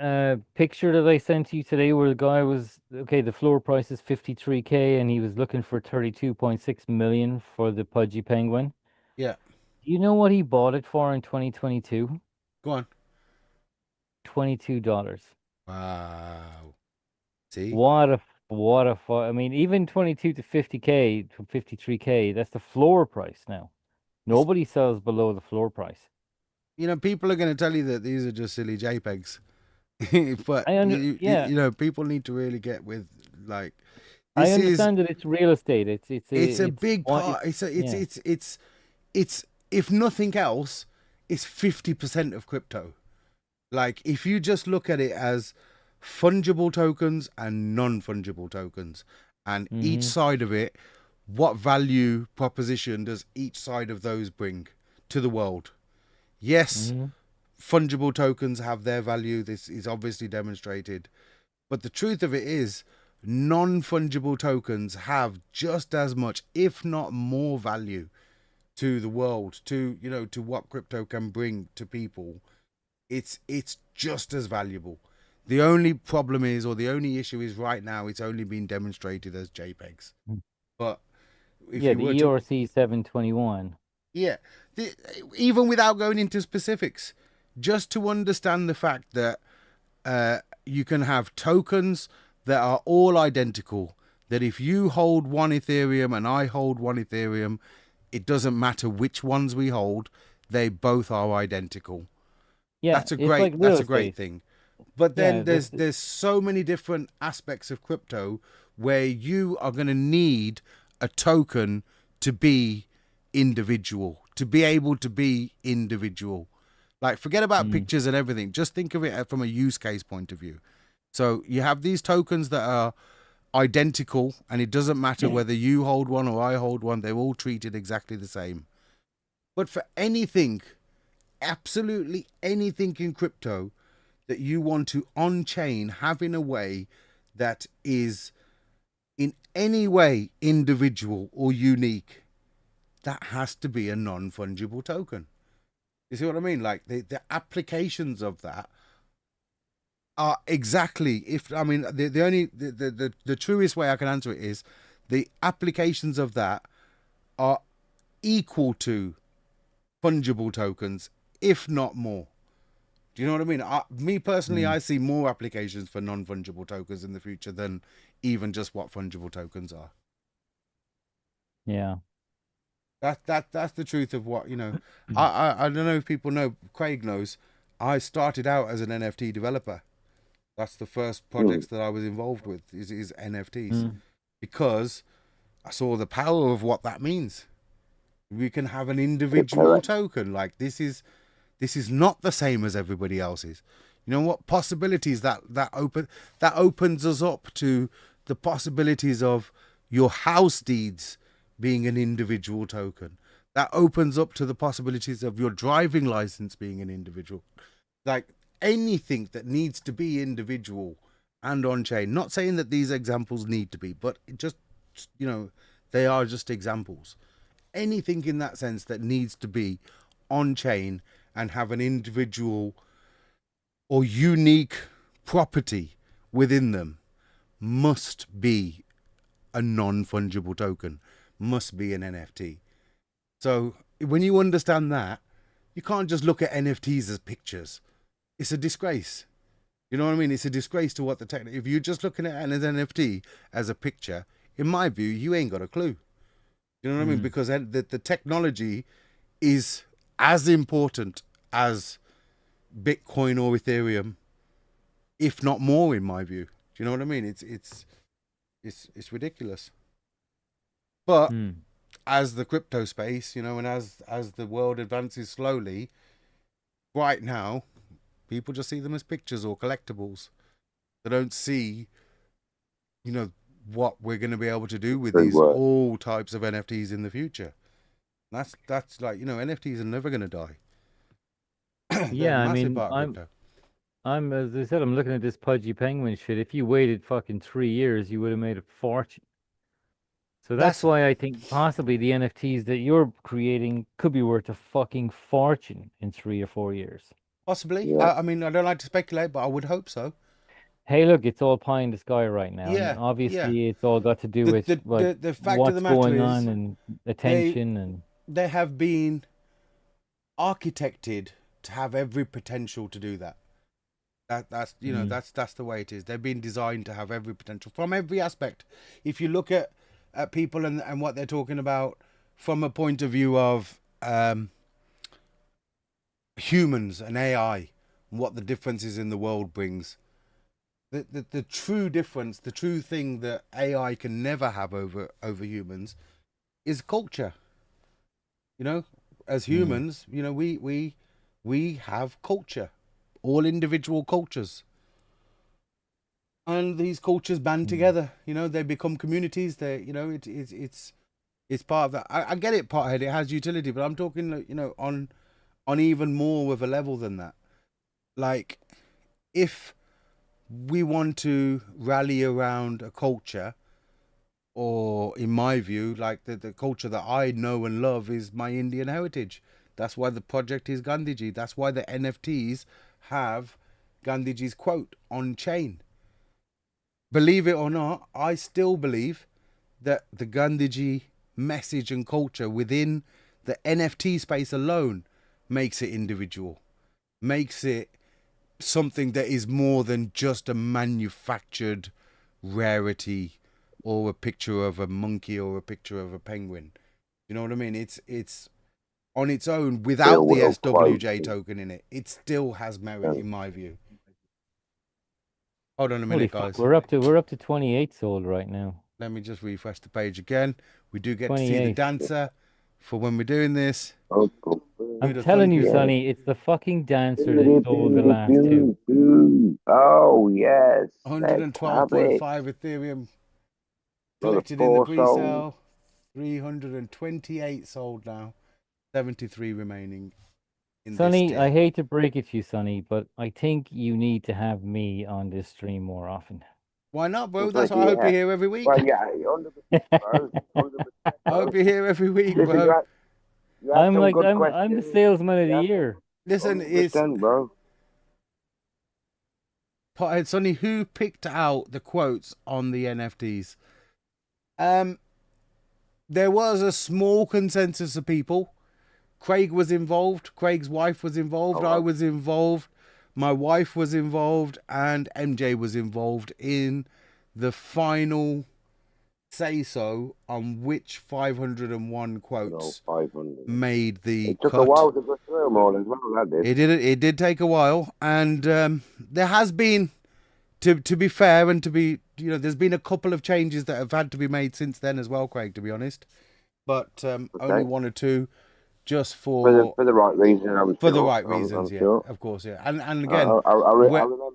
picture that I sent you today where the guy was, the floor price is 53K and he was looking for 32.6 million for the Pudgy Penguin? Yeah. Do you know what he bought it for in 2022? Go on. $22. Wow. See? I mean, even 22 to 50K to 53K, that's the floor price now. Nobody sells below the floor price. People are going to tell you that these are just silly JPEGs. But people need to really get with I understand that it's real estate. It's a big part. It's if nothing else, it's 50% of crypto. Like if you just look at it as fungible tokens and non-fungible tokens, and each side of it, what value proposition does each side of those bring to the world? Yes, fungible tokens have their value. This is obviously demonstrated. But the truth of it is, non-fungible tokens have just as much, if not more value to the world, to what crypto can bring to people. It's just as valuable. The only problem is, or the only issue is right now, it's only been demonstrated as JPEGs. But if the ERC 721. Yeah, even without going into specifics, just to understand the fact that you can have tokens that are all identical, that if you hold one Ethereum and I hold one Ethereum, it doesn't matter which ones we hold, they both are identical. Yeah, that's a great thing. But then there's so many different aspects of crypto where you are going to need a token to be individual, to be able to be individual. Like forget about pictures and everything. Just think of it from a use case point of view. So you have these tokens that are identical, and it doesn't matter whether you hold one or I hold one, they're all treated exactly the same. But for anything, absolutely anything in crypto that you want to on-chain have in a way that is in any way individual or unique, that has to be a non-fungible token. You see what I mean? Like the applications of that are exactly, the truest way I can answer it is the applications of that are equal to fungible tokens, if not more. Do you know what I mean? Me personally, I see more applications for non-fungible tokens in the future than even just what fungible tokens are. Yeah. That's the truth of what, I don't know if people know, Craig knows, I started out as an NFT developer. That's the first projects that I was involved with is NFTs, because I saw the power of what that means. We can have an individual token. Like this is not the same as everybody else's. You know what possibilities that opens us up to the possibilities of your house deeds being an individual token. That opens up to the possibilities of your driving license being an individual. Like anything that needs to be individual and on chain. Not saying that these examples need to be, but it just, they are just examples. Anything in that sense that needs to be on chain and have an individual or unique property within them must be a non-fungible token, must be an NFT. So when you understand that, you can't just look at NFTs as pictures. It's a disgrace. You know what I mean? It's a disgrace to what the tech. If you're just looking at an NFT as a picture, in my view, you ain't got a clue. You know what I mean? Because the technology is as important as Bitcoin or Ethereum, if not more, in my view. Do you know what I mean? It's ridiculous. But as the crypto space, you know, and as the world advances slowly, right now, people just see them as pictures or collectibles. They don't see, you know, what we're going to be able to do with these all types of NFTs in the future. That's like, you know, NFTs are never going to die. Yeah, I mean, part of crypto. I'm as I said, I'm looking at this Pudgy Penguin shit. If you waited fucking 3 years, you would have made a fortune. So that's why I think possibly the NFTs that you're creating could be worth a fucking fortune in 3 or 4 years. Possibly. Yeah. I mean, I don't like to speculate, but I would hope so. Hey, look, it's all pie in the sky right now. Yeah, and obviously, yeah. it's all got to do with the fact what's of the matter going is on and attention and they have been architected to have every potential to do that. That's you know that's the way it is. They've been designed to have every potential from every aspect. If you look at people and what they're talking about from a point of view of humans and AI and what the differences in the world brings. The true difference, the true thing that AI can never have over humans is culture. You know, as humans, you know, we have culture, all individual cultures. And these cultures band together, you know, they become communities. They, you know, it's part of that. I get it, Pothead, it has utility, but I'm talking, you know, on even more of a level than that. Like, if we want to rally around a culture, or in my view, like the culture that I know and love is my Indian heritage. That's why the project is Gandhiji. That's why the NFTs have Gandhiji's quote on chain. Believe it or not, I still believe that the Gandhiji message and culture within the NFT space alone makes it individual, makes it something that is more than just a manufactured rarity or a picture of a monkey or a picture of a penguin. You know what I mean? It's on its own without the SWJ token in it. It still has merit in my view. Hold on a minute, guys. We're up to 28 sold right now. Let me just refresh the page again. We do get to see the dancer for when we're doing this. I'm telling you, Sonny, it's the fucking dancer that sold the last two. Oh, yes. 112.5 Ethereum collected in the pre-sale. 328 sold now. 73 remaining. Sonny, I hate to break it to you, Sonny, but I think you need to have me on this stream more often. Why not, bro? That's why I hope you're here every week. Well, yeah, 100%, bro. 100%. I hope you're here every week, bro. I'm the salesman of the year. Listen, it's bro. Pothead Sonny, who picked out the quotes on the NFTs? There was a small consensus of people. Craig was involved. Craig's wife was involved. I was involved. My wife was involved, and MJ was involved in the final say-so on which 501 quotes made the It took cut. a while to go through them all as well, that did. It did take a while, and there has been, to be fair and to be, you know, there's been a couple of changes that have had to be made since then as well, Craig, to be honest, but only one or two. Just for the right reason, for the right reasons, yeah, sure. Of course, yeah. And again, I remember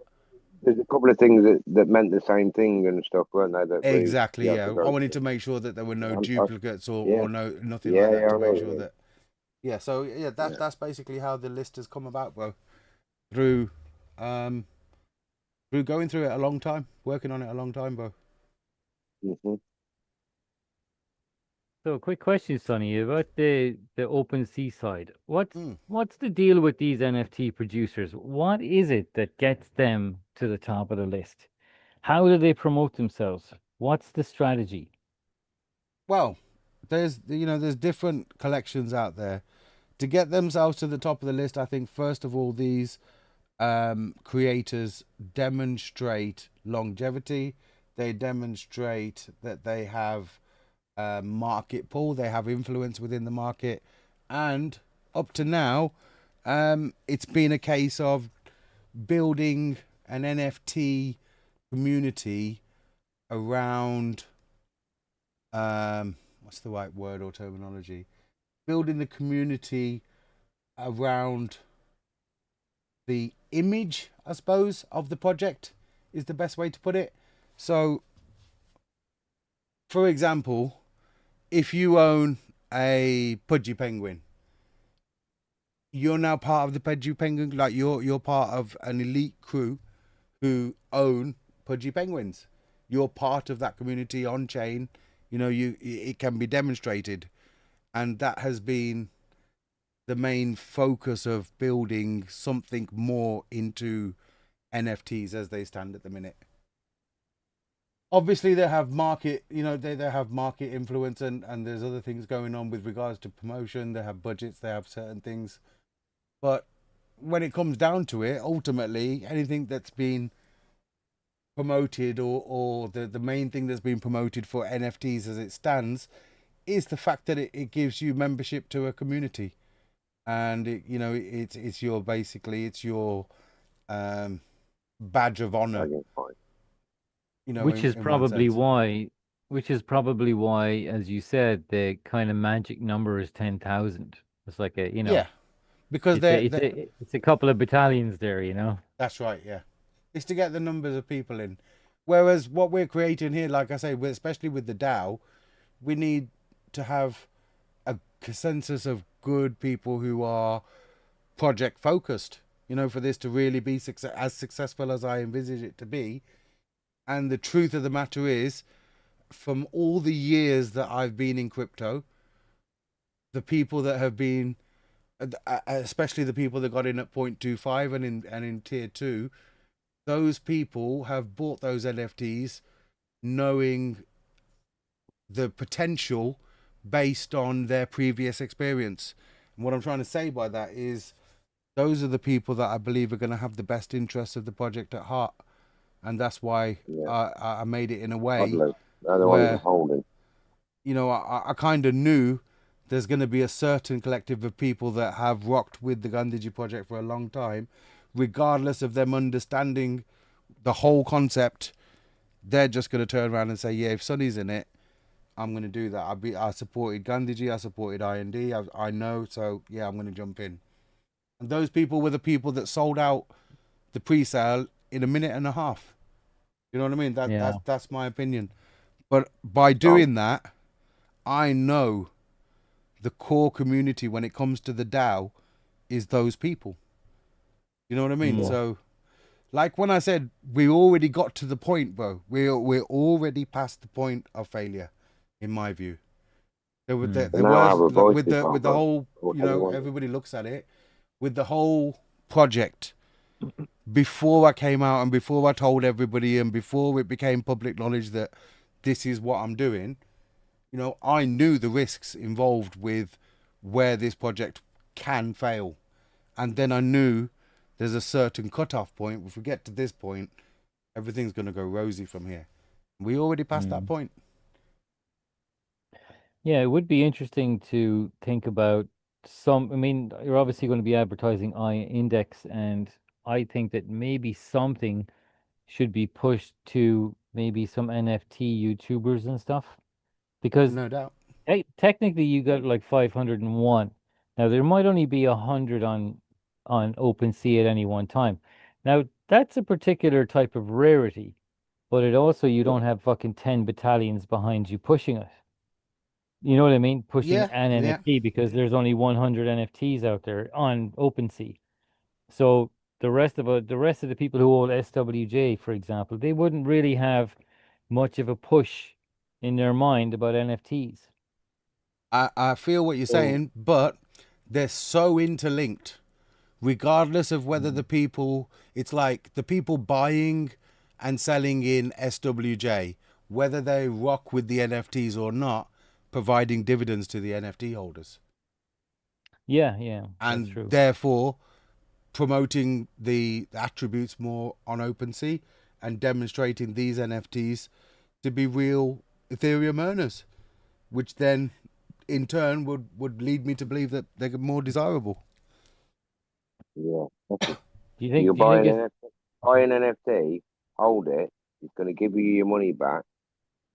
there's a couple of things that meant the same thing and stuff, weren't they? That exactly, yeah. I wanted to make sure that there were no duplicates or nothing like that to make sure that. Yeah, so yeah, that's basically how the list has come about, bro. Through going through it a long time, working on it a long time, bro. Mm-hmm. So, quick question, Sonny, about the OpenSea side. What's the deal with these NFT producers? What is it that gets them to the top of the list? How do they promote themselves? What's the strategy? Well, there's different collections out there. To get themselves to the top of the list, I think first of all these creators demonstrate longevity. They demonstrate that they have market pull. They have influence within the market, and up to now, it's been a case of building an NFT community around what's the right word or terminology? Building the community around the image, I suppose, of the project is the best way to put it. So, for example, if you own a Pudgy Penguin, you're now part of the Pudgy Penguin, like you're part of an elite crew who own Pudgy Penguins. You're part of that community on chain. You know, it can be demonstrated, and that has been the main focus of building something more into NFTs as they stand at the minute. Obviously, they have market, you know, they have market influence, and there's other things going on with regards to promotion. They have budgets, they have certain things. But when it comes down to it, ultimately, anything that's been promoted or the main thing that's been promoted for NFTs as it stands is the fact that it gives you membership to a community. And, it's your, basically, it's your badge of honor. You know, which is probably why, as you said, the kind of magic number is 10,000. It's like yeah, because it's a couple of battalions there, you know. That's right, yeah. It's to get the numbers of people in. Whereas what we're creating here, like I say, especially with the DAO, we need to have a consensus of good people who are project focused, you know, for this to really be as successful as I envisage it to be. And the truth of the matter is, from all the years that I've been in crypto, the people that have been, especially the people that got in at 0.25 and in tier 2, those people have bought those NFTs knowing the potential based on their previous experience. And what I'm trying to say by that is those are the people that I believe are going to have the best interests of the project at heart. And that's why I made it in a way where, you know, I kind of knew there's going to be a certain collective of people that have rocked with the Gandhiji project for a long time, regardless of them understanding the whole concept. They're just going to turn around and say, yeah, if Sonny's in it, I'm going to do that. I supported Gandhiji, I supported IND, I know, so yeah, I'm going to jump in. And those people were the people that sold out the pre-sale in a minute and a half. You know what I mean? That's my opinion. But by doing that, I know the core community when it comes to the DAO is those people. You know what I mean? Yeah. So, like when I said we already got to the point, bro. We're already past the point of failure, in my view. There was with the whole, you know, everybody looks at it with the whole project. Before I came out and before I told everybody and before it became public knowledge that this is what I'm doing, you know, I knew the risks involved with where this project can fail. And then I knew there's a certain cutoff point. If we get to this point, everything's going to go rosy from here. We already passed that point. Yeah, it would be interesting to think about I mean, you're obviously going to be advertising Index, and I think that maybe something should be pushed to maybe some NFT YouTubers and stuff, because no doubt, technically you got like 501. Now there might only be 100 on OpenSea at any one time. Now that's a particular type of rarity, but it also, you don't have fucking 10 battalions behind you pushing it. You know what I mean? Pushing an NFT because there's only 100 NFTs out there on OpenSea. So the rest of the people who own SWJ, for example, they wouldn't really have much of a push in their mind about NFTs. I feel what you're saying, but they're so interlinked. Regardless of whether the people, it's like the people buying and selling in SWJ, whether they rock with the NFTs or not, providing dividends to the NFT holders. Yeah. And that's true. Therefore promoting the attributes more on OpenSea and demonstrating these NFTs to be real Ethereum earners. which then in turn would lead me to believe that they're more desirable. Yeah. Do you think? You Do you buy think an it's, buy an NFT, hold it. It's going to give you your money back,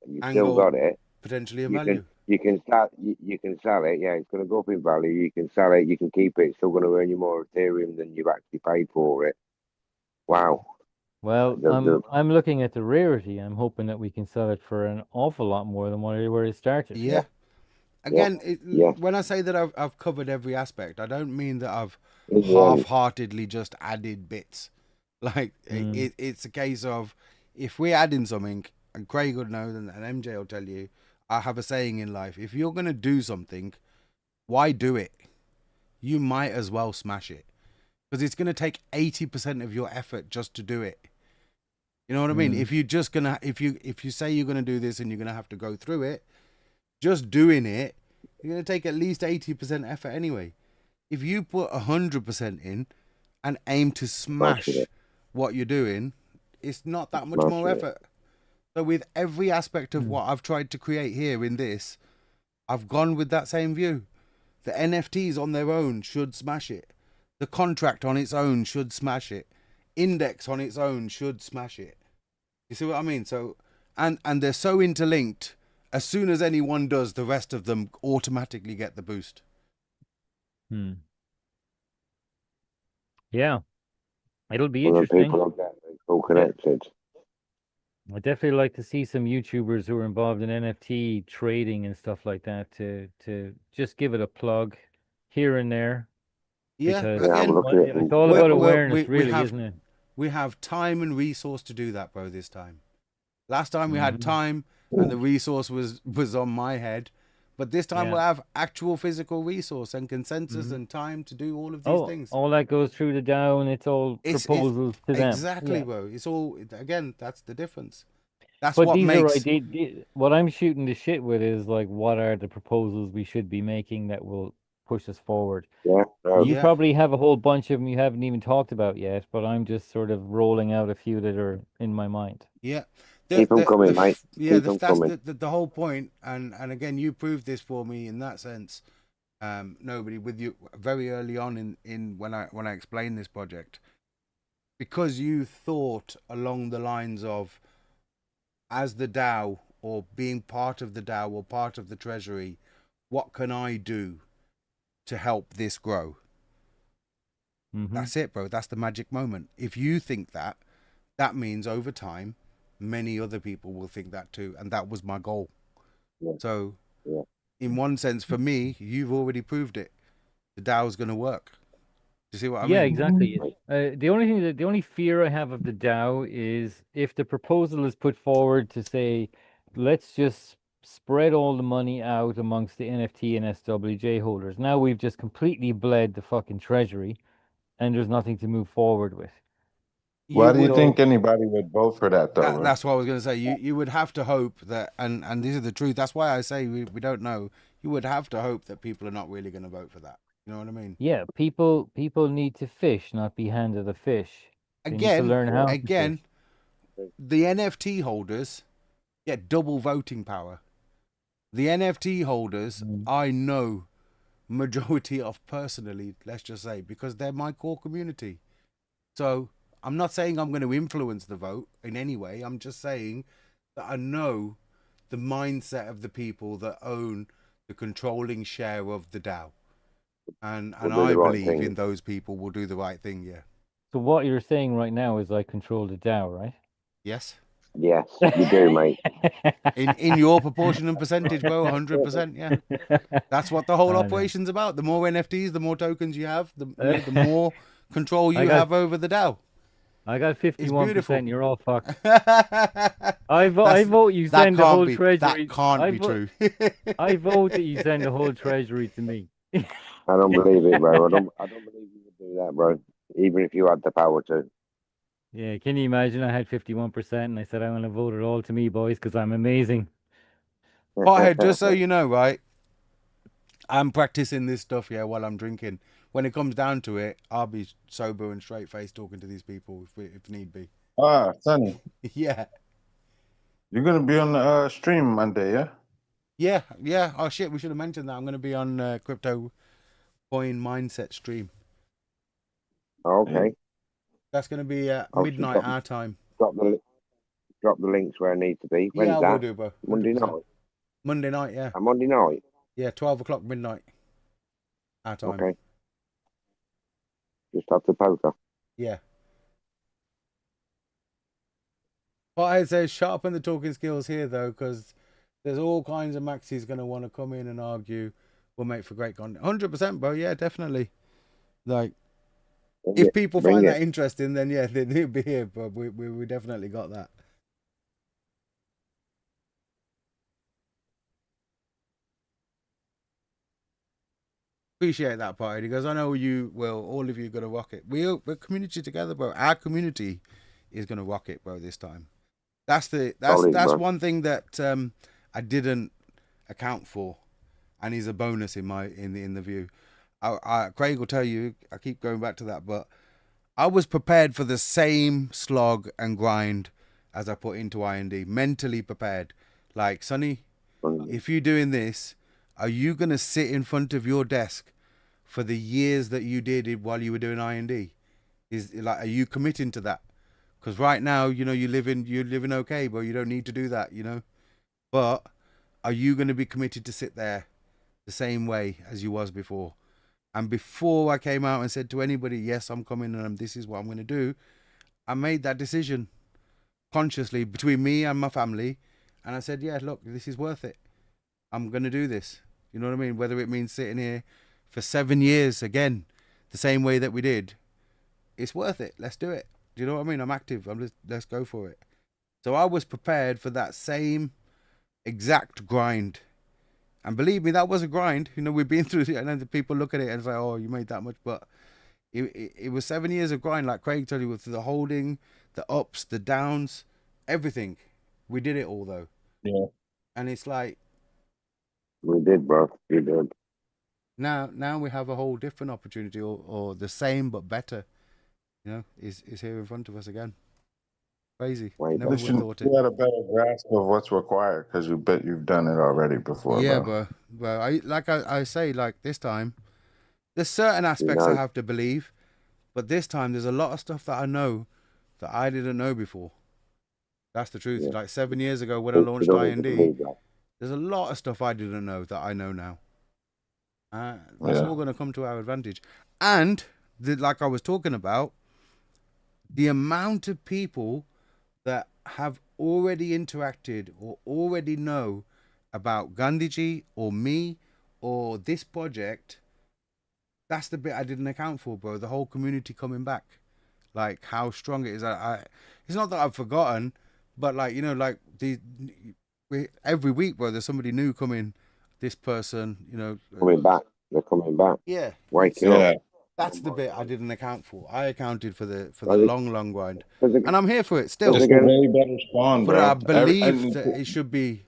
and you've still Angle got it. potentially a You value. can sell it. Yeah, it's going to go up in value. You can sell it. You can keep it. It's still going to earn you more Ethereum than you've actually paid for it. Wow. well, The- I'm looking at the rarity. I'm hoping that we can sell it for an awful lot more than where it started. Yeah. Again, Yeah. when I say that I've covered every aspect, I don't mean that I've In the end. half-heartedly just added bits. Like it's a case of if we're adding something, and Craig would know, and MJ will tell you, I have a saying in life: if you're gonna do something, why do it? You might as well smash it, because it's gonna take 80% of your effort just to do it. You know what I mean? If you just gonna if you say you're gonna do this and you're gonna have to go through it, just doing it, you're going to take at least 80% effort anyway. If you put 100% in and aim to smash what you're doing, it's not that much more effort. So with every aspect of what I've tried to create here in this, I've gone with that same view. The NFTs on their own should smash it. The contract on its own should smash it. Index on its own should smash it. You see what I mean? So, and they're so interlinked. As soon as anyone does, the rest of them automatically get the boost. Yeah, it'll be Well, then interesting. people will get all connected. I definitely like to see some YouTubers who are involved in NFT trading and stuff like that to just give it a plug here and there. Yeah, Because again, it's all about awareness, really, have, isn't it? We have time and resource to do that, bro. This time, last time we had Mhm. time and the resource was on my head, but this time Yeah. we'll have actual physical resource and consensus and time to do all of these things. All that goes through the DAO, and it's all proposals to them. Exactly, Yeah. bro. It's all again. That's the difference. That's But what these makes. are what I'm shooting the shit with is like, what are the proposals we should be making that will push us forward? Yeah. You probably have a whole bunch of them you haven't even talked about yet, but I'm just sort of rolling out a few that are in my mind. Yeah. Keep 'em coming, mate. Yeah, Keep 'em that's coming. the whole point. And again, you proved this for me in that sense. Nobody with you very early on in when I explained this project, because you thought along the lines of, as the DAO or being part of the DAO or part of the treasury, what can I do to help this grow? That's it, bro. That's the magic moment. If you think that, that means over time, many other people will think that too. And that was my goal. So, in one sense, for me, you've already proved it. The DAO is going to work. Do you see what I mean? Yeah, exactly. The only fear I have of the DAO is if the proposal is put forward to say, let's just spread all the money out amongst the NFT and SWJ holders. Now we've just completely bled the fucking treasury, and there's nothing to move forward with. Why do you think anybody would vote for that, though? That's what I was going to say. You would have to hope that, and this is the truth. That's why I say we don't know. You would have to hope that people are not really going to vote for that. You know what I mean? Yeah, people need to fish, not be handed a fish. They need to learn how to Again, fish. the NFT holders get double voting power. The NFT holders, I know majority of personally, let's just say, because they're my core community. So I'm not saying I'm going to influence the vote in any way. I'm just saying that I know the mindset of the people that own the controlling share of the DAO. And I believe in those people will do the right thing, yeah. So what you're saying right now is I control the DAO, right? Yes. Yes, you do, mate. In your proportion and percentage, bro, 100%, yeah. That's what the whole operation's about. The more NFTs, the more tokens you have, the more control you have over the DAO. I got 51%. You're all fucked. I I vote you send the whole treasury. That can't be true. I vote that you send the whole treasury to me. I don't believe it, bro. I don't believe you would do that, bro. Even if you had the power to. Yeah, can you imagine? I had 51%, and I said I'm going to vote it all to me, boys, because I'm amazing. Pothead, just so you know, right? I'm practicing this stuff, yeah, while I'm drinking. When it comes down to it, I'll be sober and straight faced talking to these people if need be. Ah, Sonny. Yeah. You're gonna be on the stream Monday, yeah? Yeah, yeah. Oh shit, we should have mentioned that. I'm going to be on Crypto Coin Mindset stream. Okay. That's going to be at Obviously, midnight our time. Drop the links where I need to be. When's Yeah, I that? will do, bro. 100%. Monday night. Monday night, yeah. A Monday night. Yeah, 12 o'clock midnight our time. Okay. Just after poker. Yeah. But I'd say sharpen the talking skills here, though, because there's all kinds of maxis going to want to come in and argue. We'll make for great content. 100%, bro. Yeah, definitely. Like, if people find that interesting, then yeah, they'll be here. But we definitely got that. Appreciate that, party, because I know you will. All of you are gonna rock it. We're community together, bro. Our community is gonna rock it, bro. This time. That's one thing that I didn't account for, and is a bonus in the view. Craig will tell you. I keep going back to that, but I was prepared for the same slog and grind as I put into IND. Mentally prepared. Like, Sonny, if you're doing this, are you going to sit in front of your desk for the years that you did it while you were doing IND? Are you committing to that? Because right now, you're living okay, but you don't need to do that, But are you going to be committed to sit there the same way as you was before? And before I came out and said to anybody, yes, I'm coming and this is what I'm going to do, I made that decision consciously between me and my family. And I said, yeah, look, this is worth it. I'm going to do this. You know what I mean? Whether it means sitting here for 7 years again, the same way that we did, it's worth it. Let's do it. Do you know what I mean? I'm active. Let's go for it. So I was prepared for that same exact grind. And believe me, that was a grind. We've been through it, and then the people look at it and say, oh, you made that much. But it was 7 years of grind, like Craig told you, with the holding, the ups, the downs, everything. We did it all, though. Yeah. And it's like, we did, bro. We did. Now we have a whole different opportunity, or the same but better. Is here in front of us again. Crazy. Never would have thought it. You had a better grasp of what's required because you bet you've done it already before. Yeah, bro. But I say, like this time, there's certain aspects I have to believe, but this time there's a lot of stuff that I know that I didn't know before. That's the truth. Yeah. Like 7 years ago when I launched IND, there's a lot of stuff I didn't know that I know now. That's all going to come to our advantage. And like I was talking about, the amount of people that have already interacted or already know about Gandhiji or me or this project, that's the bit I didn't account for, bro. The whole community coming back, like how strong it is. It's not that I've forgotten, but every week, bro, there's somebody new coming. This person, coming back. They're coming back. Yeah, waking up. That's the bit I didn't account for. I accounted for the long grind, and I'm here for it still. Just a way better spawn, but bro. I believe that it should be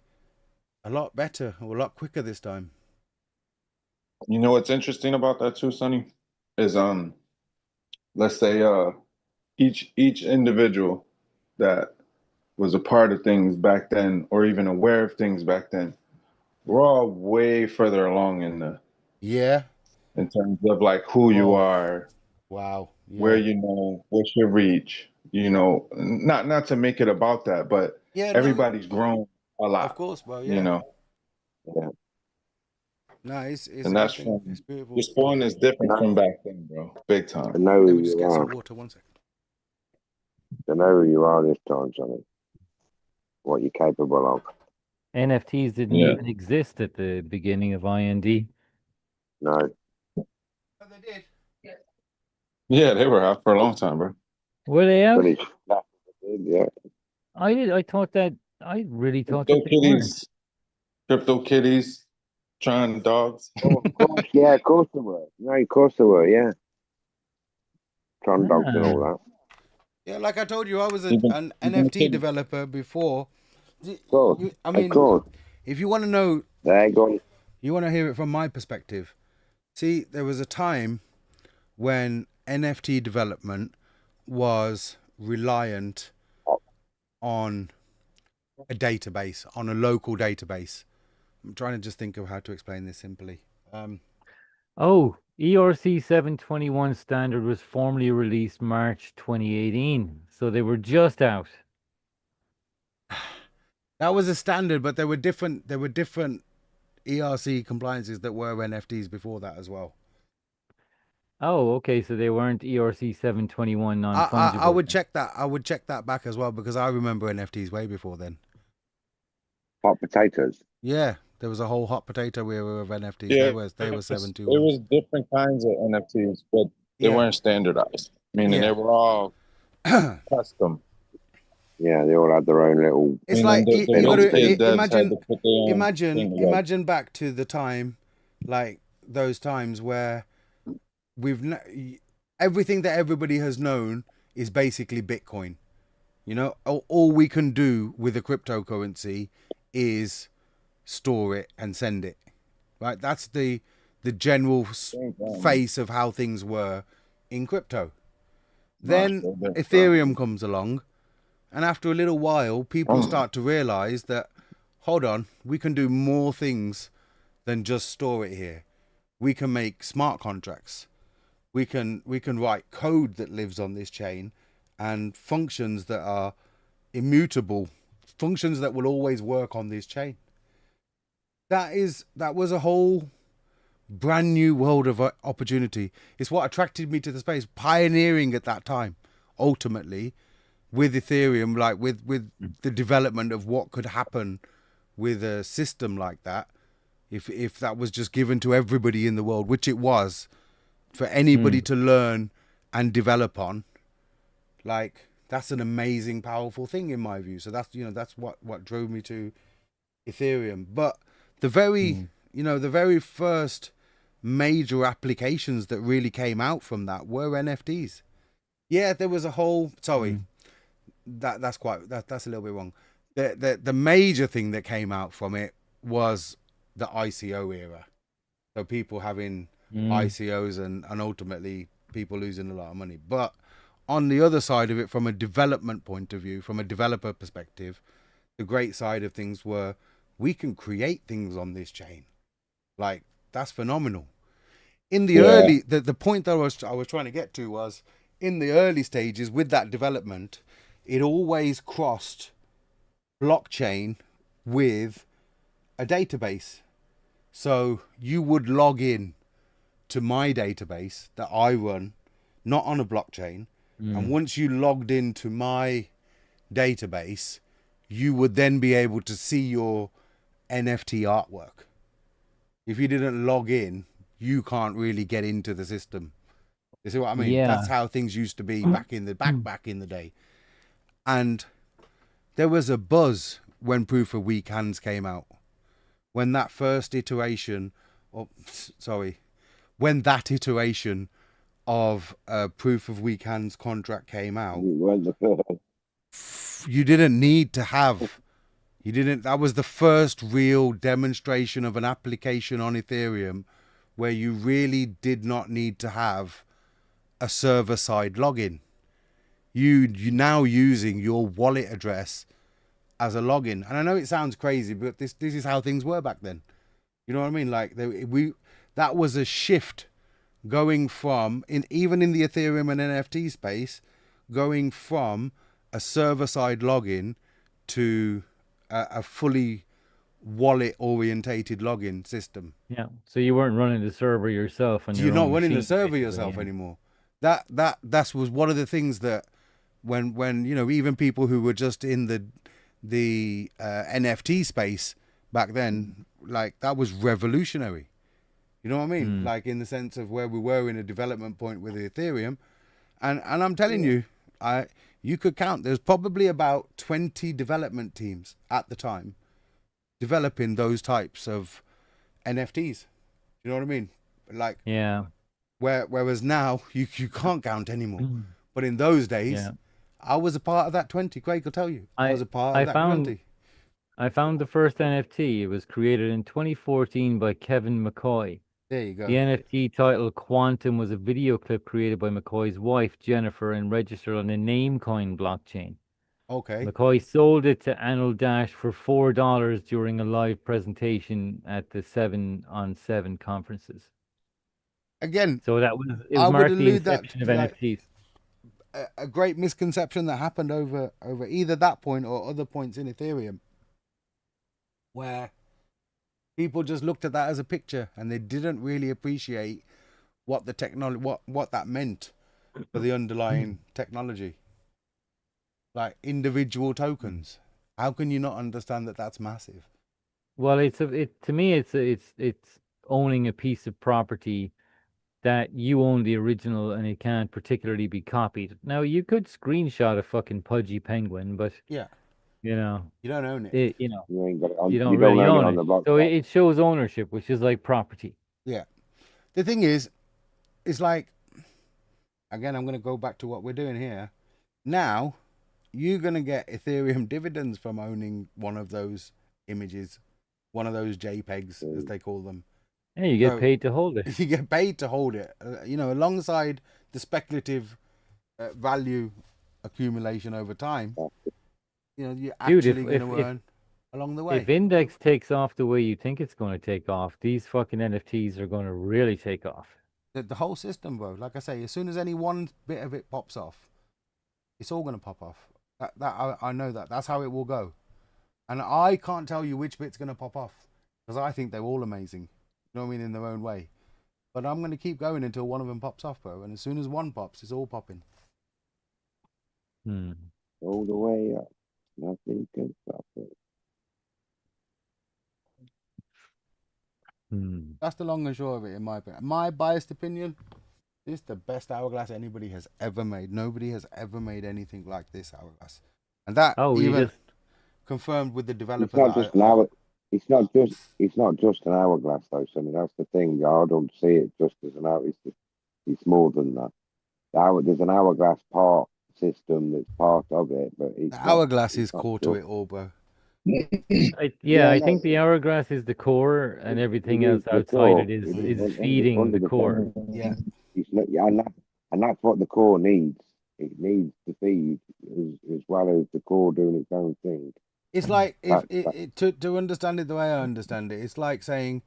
a lot better or a lot quicker this time. You know what's interesting about that too, Sonny, is let's say each individual that was a part of things back then, or even aware of things back then, we're all way further along in terms of like who you are, where what's your reach, not to make it about that, but everybody's grown a lot. Of course, bro. Yeah. No, it's and that's from it's beautiful. Your spawn is different from back then, bro. Big time. I know who you are. Some water, 1 second. I know who you are this time, Sonny. What you're capable of. NFTs didn't even exist at the beginning of IND. No. They did. Yeah, they were out for a long time, bro. Were they out? Yeah. I really thought Crypto that they weren't. kitties, Crypto kitties, trying dogs. Oh, of course, yeah, of course they were. No, of course they were, yeah. Tron dogs and all that. Yeah, like I told you, I was an NFT developer before. I mean, if you want to know, you want to hear it from my perspective. See, there was a time when NFT development was reliant on a database, on a local database. I'm trying to just think of how to explain this simply. Oh, ERC 721 standard was formally released March 2018, so they were just out. That was a standard, but there were different ERC compliances that were NFTs before that as well. Oh, okay, so they weren't ERC 721 non-fungible. I would check that. I would check that back as well because I remember NFTs way before then. Hot potatoes. Yeah, there was a whole hot potato era of NFTs. Yeah, They were it 721. was different kinds of NFTs, but they Yeah. weren't standardized. Meaning Yeah. they were all custom. Yeah, they all had their own little. It's Meaning like the you gotta devs had imagine, to put their own thing together. imagine back to the time, like those times where everything that everybody has known is basically Bitcoin. You know, all we can do with a cryptocurrency is store it and send it. Right? That's the general face of how things were in crypto. Then Ethereum comes along, and after a little while, people start to realize that, hold on, we can do more things than just store it here. We can make smart contracts. We can write code that lives on this chain and functions that are immutable, functions that will always work on this chain. That was a whole brand new world of opportunity. It's what attracted me to the space, pioneering at that time, ultimately, with Ethereum, like with the development of what could happen with a system like that, if that was just given to everybody in the world, which it was, for anybody to learn and develop on. Like, that's an amazing, powerful thing in my view. So that's what drove me to Ethereum. But the very first major applications that really came out from that were NFTs. Yeah, there was a whole that's a little bit wrong. The major thing that came out from it was the ICO era. So people having ICOs and ultimately people losing a lot of money. But on the other side of it, from a development point of view, from a developer perspective, the great side of things were we can create things on this chain. Like, that's phenomenal. In the early, the point that I was trying to get to was, in the early stages with that development, it always crossed blockchain with a database. So you would log in to my database that I run, not on a blockchain. And once you logged into my database, you would then be able to see your NFT artwork. If you didn't log in, you can't really get into the system. You see what I mean? Yeah. That's how things used to be back in the day. And there was a buzz when Proof of Weak Hands came out. When that first iteration, when that iteration of Proof of Weak Hands contract came out, you didn't need to have, that was the first real demonstration of an application on Ethereum where you really did not need to have a server-side login. You're now using your wallet address as a login. And I know it sounds crazy, but this is how things were back then. You know what I mean? Like that was a shift going from, even in the Ethereum and NFT space, going from a server-side login to a fully wallet-orientated login system. Yeah, so you weren't running the server yourself. You're not running the server yourself anymore. That was one of the things that when even people who were just in the NFT space back then, like, that was revolutionary. You know what I mean? Like, in the sense of where we were in a development point with Ethereum. And I'm telling you, you could count, there's probably about 20 development teams at the time developing those types of NFTs. You know what I mean? Like, yeah. Whereas now you can't count anymore. But in those days, I was a part of that 20. Craig will tell you. I was a part of that 20. I found the first NFT. It was created in 2014 by Kevin McCoy. There you go. The NFT title Quantum was a video clip created by McCoy's wife, Jennifer, and registered on the Namecoin blockchain. Okay. McCoy sold it to Anil Dash for $4 during a live presentation at the 7-on-7 conferences. Again, So that was I would marked the allude that inception of to, like, NFTs. a great misconception that happened over either that point or other points in Ethereum, where people just looked at that as a picture and they didn't really appreciate what the technology, what that meant for the underlying technology. Like individual tokens, how can you not understand that that's massive? Well, to me, it's owning a piece of property that you own the original and it can't particularly be copied. Now, you could screenshot a fucking pudgy penguin, but Yeah, you know, you don't own it. you know, You ain't got it on. you don't You don't really own it own on it. the block. So it shows ownership, which is like property. Yeah. The thing is, it's like, again, I'm going to go back to what we're doing here. Now, you're going to get Ethereum dividends from owning one of those images, one of those JPEGs, as they call them. Yeah, you get So, paid to hold it. You get paid to hold it, alongside the speculative value accumulation over time. You're Dude, actually going to earn along the way. If Index takes off the way you think it's going to take off, these fucking NFTs are going to really take off. The whole system, bro. Like I say, as soon as any one bit of it pops off, it's all going to pop off. I know that. That's how it will go. And I can't tell you which bit's going to pop off, because I think they're all amazing. You know what I mean? In their own way. But I'm going to keep going until one of them pops off, bro. And as soon as one pops, it's all popping. All the way up. Nothing can stop it. That's the long and short of it, in my opinion. My biased opinion, this is the best hourglass anybody has ever made. Nobody has ever made anything like this hourglass. And that even confirmed with the developer. It's not just an hour. It's not just an hourglass though, Sonny. That's the thing. I don't see it just as an hour. It's more than that. There's an hourglass part system that's part of it, but it's the hourglass is core to it all, bro. I think the hourglass is the core, and everything else outside it is feeding the core. Yeah. And that's what the core needs. It needs to feed as well as the core doing its own thing. It's like to understand it the way I understand it, it's like saying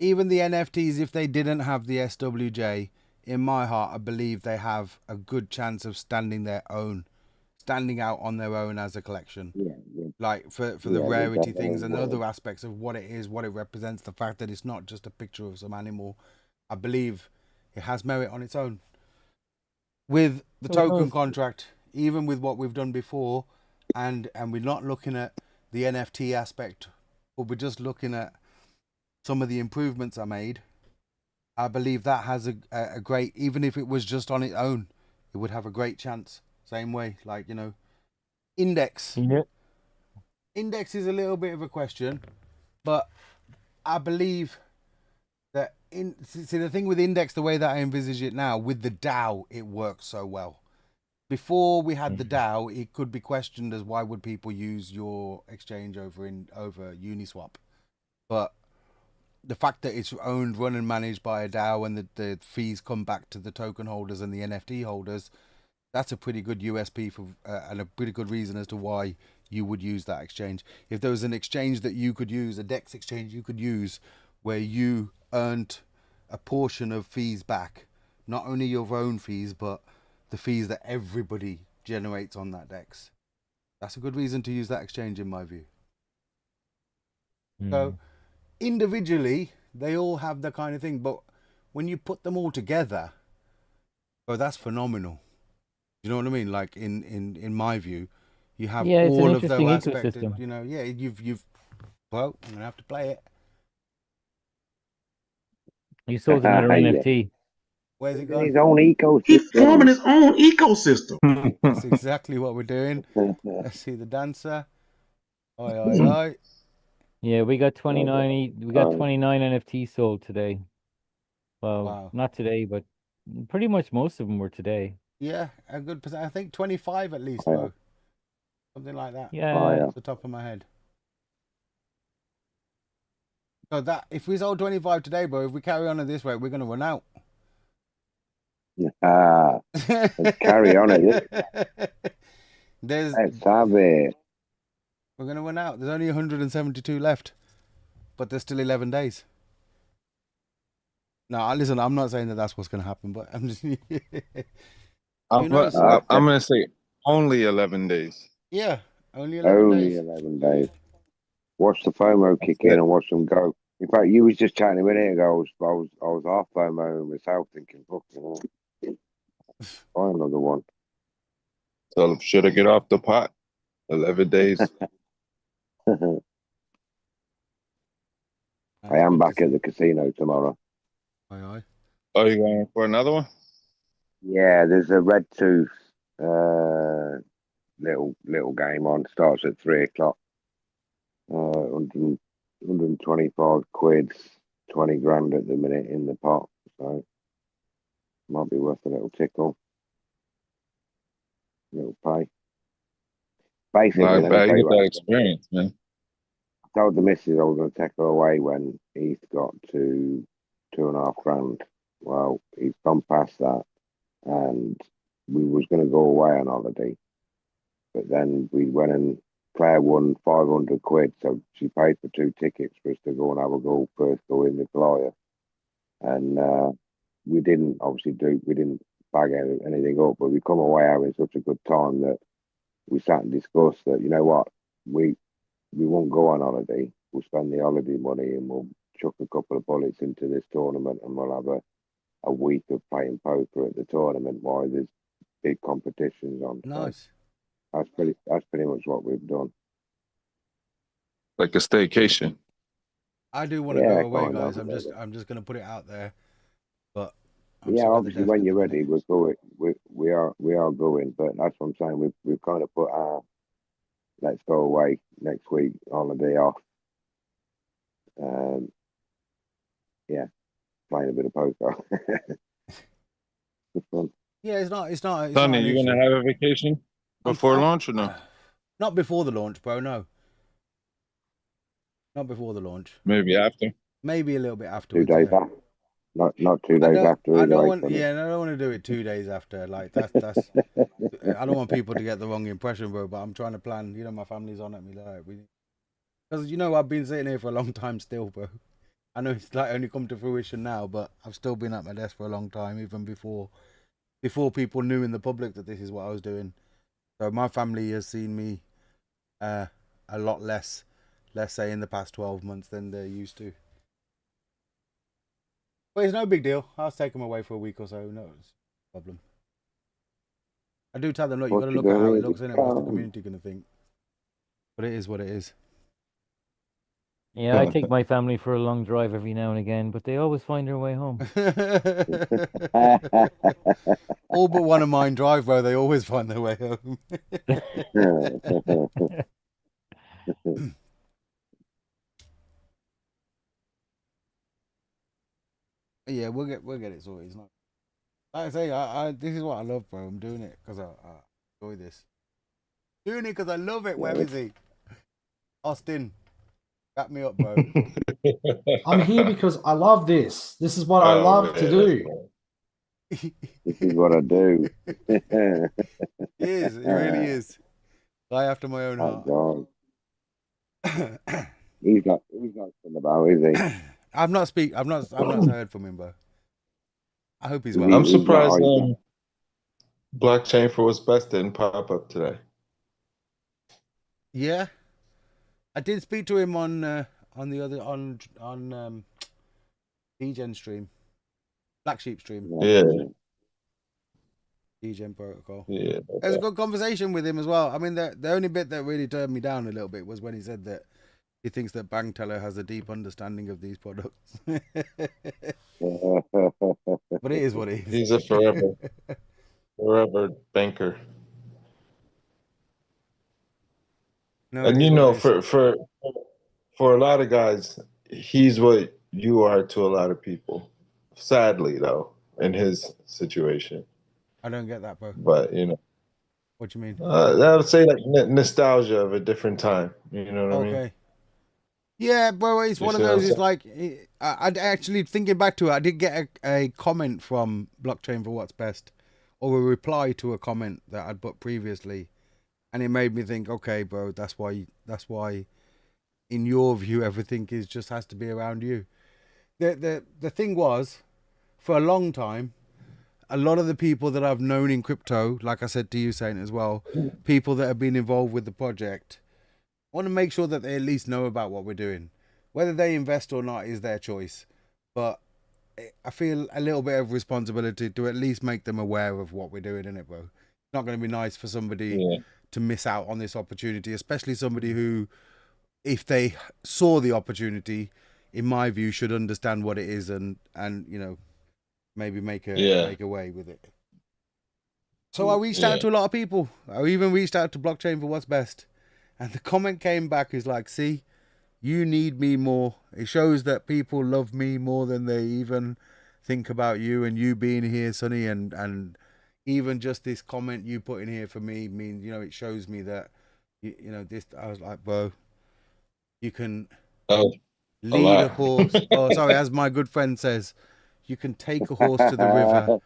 even the NFTs, if they didn't have the SWJ, in my heart, I believe they have a good chance of standing out on their own as a collection. Like for the rarity things and other aspects of what it is, what it represents, the fact that it's not just a picture of some animal. I believe it has merit on its own. With the token contract, even with what we've done before, and we're not looking at the NFT aspect, but we're just looking at some of the improvements I made, I believe that has a great, even if it was just on its own, it would have a great chance. Same way, like, Index. Yeah. Index is a little bit of a question, but I believe that the thing with Index, the way that I envisage it now, with the DAO, it works so well. Before we had the DAO, it could be questioned as why would people use your exchange over Uniswap, but the fact that it's owned, run and managed by a DAO, and the fees come back to the token holders and the NFT holders, that's a pretty good USP for and a pretty good reason as to why you would use that exchange. If there was an exchange that you could use, a DEX exchange you could use, where you earned a portion of fees back, not only your own fees, but the fees that everybody generates on that DEX, that's a good reason to use that exchange, in my view. So individually, they all have the kind of thing, but when you put them all together, well, that's phenomenal. You know what I mean? Like in my view, you have all of those aspects. You've well, I'm gonna have to play it. You sold another NFT. Where's it going? His own ecosystem. He's forming his own ecosystem. That's exactly what we're doing. Let's see the dancer. Oi. Yeah, we got 29. We got 29 NFTs sold today. Well, Wow. not today, but pretty much most of them were today. Yeah, a good percent. I think 25 at least, though. Something like that. Yeah. Off the top of my head. So that if we sold 25 today, bro, if we carry on at this rate, we're gonna run out. Let's carry on at this. Let's have it. We're going to run out. There's only 172 left, but there's still 11 days. No, listen, I'm not saying that that's what's going to happen, but I'm just. I'm gonna say only 11 days. Yeah, only 11 days. 11 days. Watch the FOMO kick in and watch them go. In fact, you was just chatting a minute ago. I was half FOMO myself, thinking, fucking hell, buy another one. So should I get off the pot? 11 days. I am back at the casino tomorrow. Aye. Oh, you going for another one? Yeah, there's a Red Tooth little game on. Starts at 3:00. 125 quid, 20 grand at the minute in the pot. So might be worth a little tickle. Little pay. Basically, Not let me bad. tell You you get what that experience, man. I told the missus I was going to take her away when he's got to 2.5 grand. Well, he's gone past that, and we was going to go away on holiday, but then we went and Claire won 500 quid, so she paid for 2 tickets for us to go and have a first go in the Goliath, and we didn't bag anything up, but we come away having such a good time that we sat and discussed that, you know what, we won't go on holiday. We'll spend the holiday money and we'll chuck a couple of bullets into this tournament, and we'll have a week of playing poker at the tournament while there's big competitions on. Nice. So that's pretty much what we've done. Like a staycation. I do want to go away, guys. I'm just going to put it out there. But obviously, when you're ready, we're going. We are going. But that's what I'm saying. We've kind of put our let's go away next week holiday off. Playing a bit of poker. It's fun. Yeah, it's not. Sonny, you gonna have a vacation before launch or no? Not before the launch, bro. No. Not before the launch. Maybe after. Maybe a little bit afterwards. 2 days after. Not 2 days after. I don't want. Yeah, I don't want to do it 2 days after. Like that's. I don't want people to get the wrong impression, bro. But I'm trying to plan. You know, my family's on at me like because I've been sitting here for a long time still, bro. I know it's like only come to fruition now, but I've still been at my desk for a long time, even before people knew in the public that this is what I was doing. So my family has seen me a lot less, let's say, in the past 12 months than they're used to. But it's no big deal. I'll take them away for a week or so. No problem. I do tell them, look, you've got to look at how it looks, innit? What's the community going to think? But it is what it is. Yeah, I take my family for a long drive every now and again, but they always find their way home. All but one of mine drive, bro. They always find their way home. Yeah, we'll get it sorted. It's not like I say. I this is what I love, bro. I'm doing it because I enjoy this. Doing it because I love it. Where is he? Austin. Back me up, bro. I'm here because I love this. This is what I love to do. This is what I do. It is. It really is. I after my own heart. God. He's not something about, is he? I've not heard from him, bro. I hope he's well. I'm surprised Blockchain for What's Best didn't pop up today. Yeah. I did speak to him on DGen stream, Black Sheep stream. Yeah. DGen protocol. Yeah. It was a good conversation with him as well. I mean, the only bit that really turned me down a little bit was when he said that he thinks that Bankteller has a deep understanding of these products. But it is what it is. He's a forever banker. No, and for a lot of guys, he's what you are to a lot of people. Sadly, though, in his situation. I don't get that, bro. But what do you mean? I would say like nostalgia of a different time. You know what I mean? Okay. Yeah, bro. It's one of those. It's like I actually thinking back to it. I did get a comment from Blockchain for What's Best, or a reply to a comment that I'd put previously. and it made me think, okay, bro, that's why, in your view, everything just has to be around you. The thing was, for a long time, a lot of the people that I've known in crypto, like I said to you, Saint, as well, people that have been involved with the project, want to make sure that they at least know about what we're doing. Whether they invest or not is their choice. But I feel a little bit of responsibility to at least make them aware of what we're doing, innit, bro? It's not going to be nice for somebody to miss out on this opportunity, especially somebody who, if they saw the opportunity, in my view, should understand what it is and you know, maybe make a way with it. So I reached out to a lot of people. I even reached out to Blockchain for What's Best. And the comment came back is like, see, you need me more. It shows that people love me more than they even think about you and you being here, Sonny. And even just this comment you put in here for me means, you know, it shows me that, you know, this, I was like, bro, you can lead a horse. Oh, sorry, as my good friend says, you can take a horse to the river.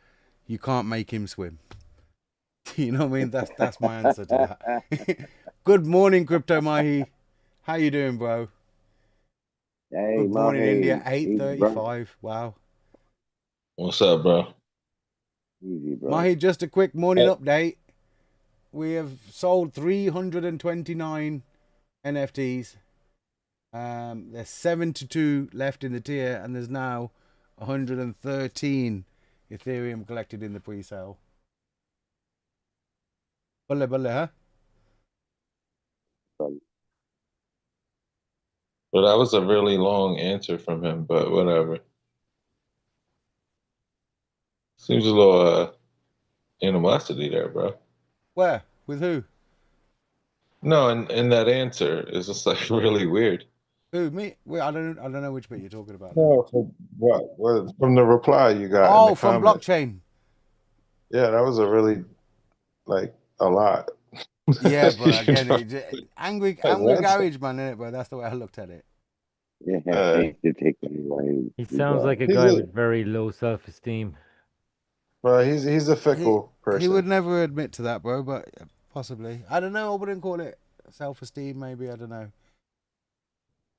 You can't make him swim. You know what I mean? That's my answer to that. Good morning, Crypto Mahi. How you doing, bro? Hey, good morning, Mahi. India. 8:35. Wow. What's up, bro? Easy, bro. Mahi, just a quick morning update. We have sold 329 NFTs. There's 72 left in the tier, and there's now 113 Ethereum collected in the pre-sale. Bulle, huh? But that was a really long answer from him, but whatever. Seems a little animosity there, bro. Where? With who? No, in that answer, it's just like really weird. Who? Me? Wait, I don't know which bit you're talking about. No, from what? From the reply you got. Oh, in the from comment. Blockchain. Yeah, that was a really, like, a lot. Yeah, but again, angry garage man, innit, bro? That's the way I looked at it. Yeah, to take it away. He sounds like a guy with very low self-esteem. Well, he's a fickle person. He would never admit to that, bro, but possibly. I don't know. I wouldn't call it self-esteem. Maybe, I don't know.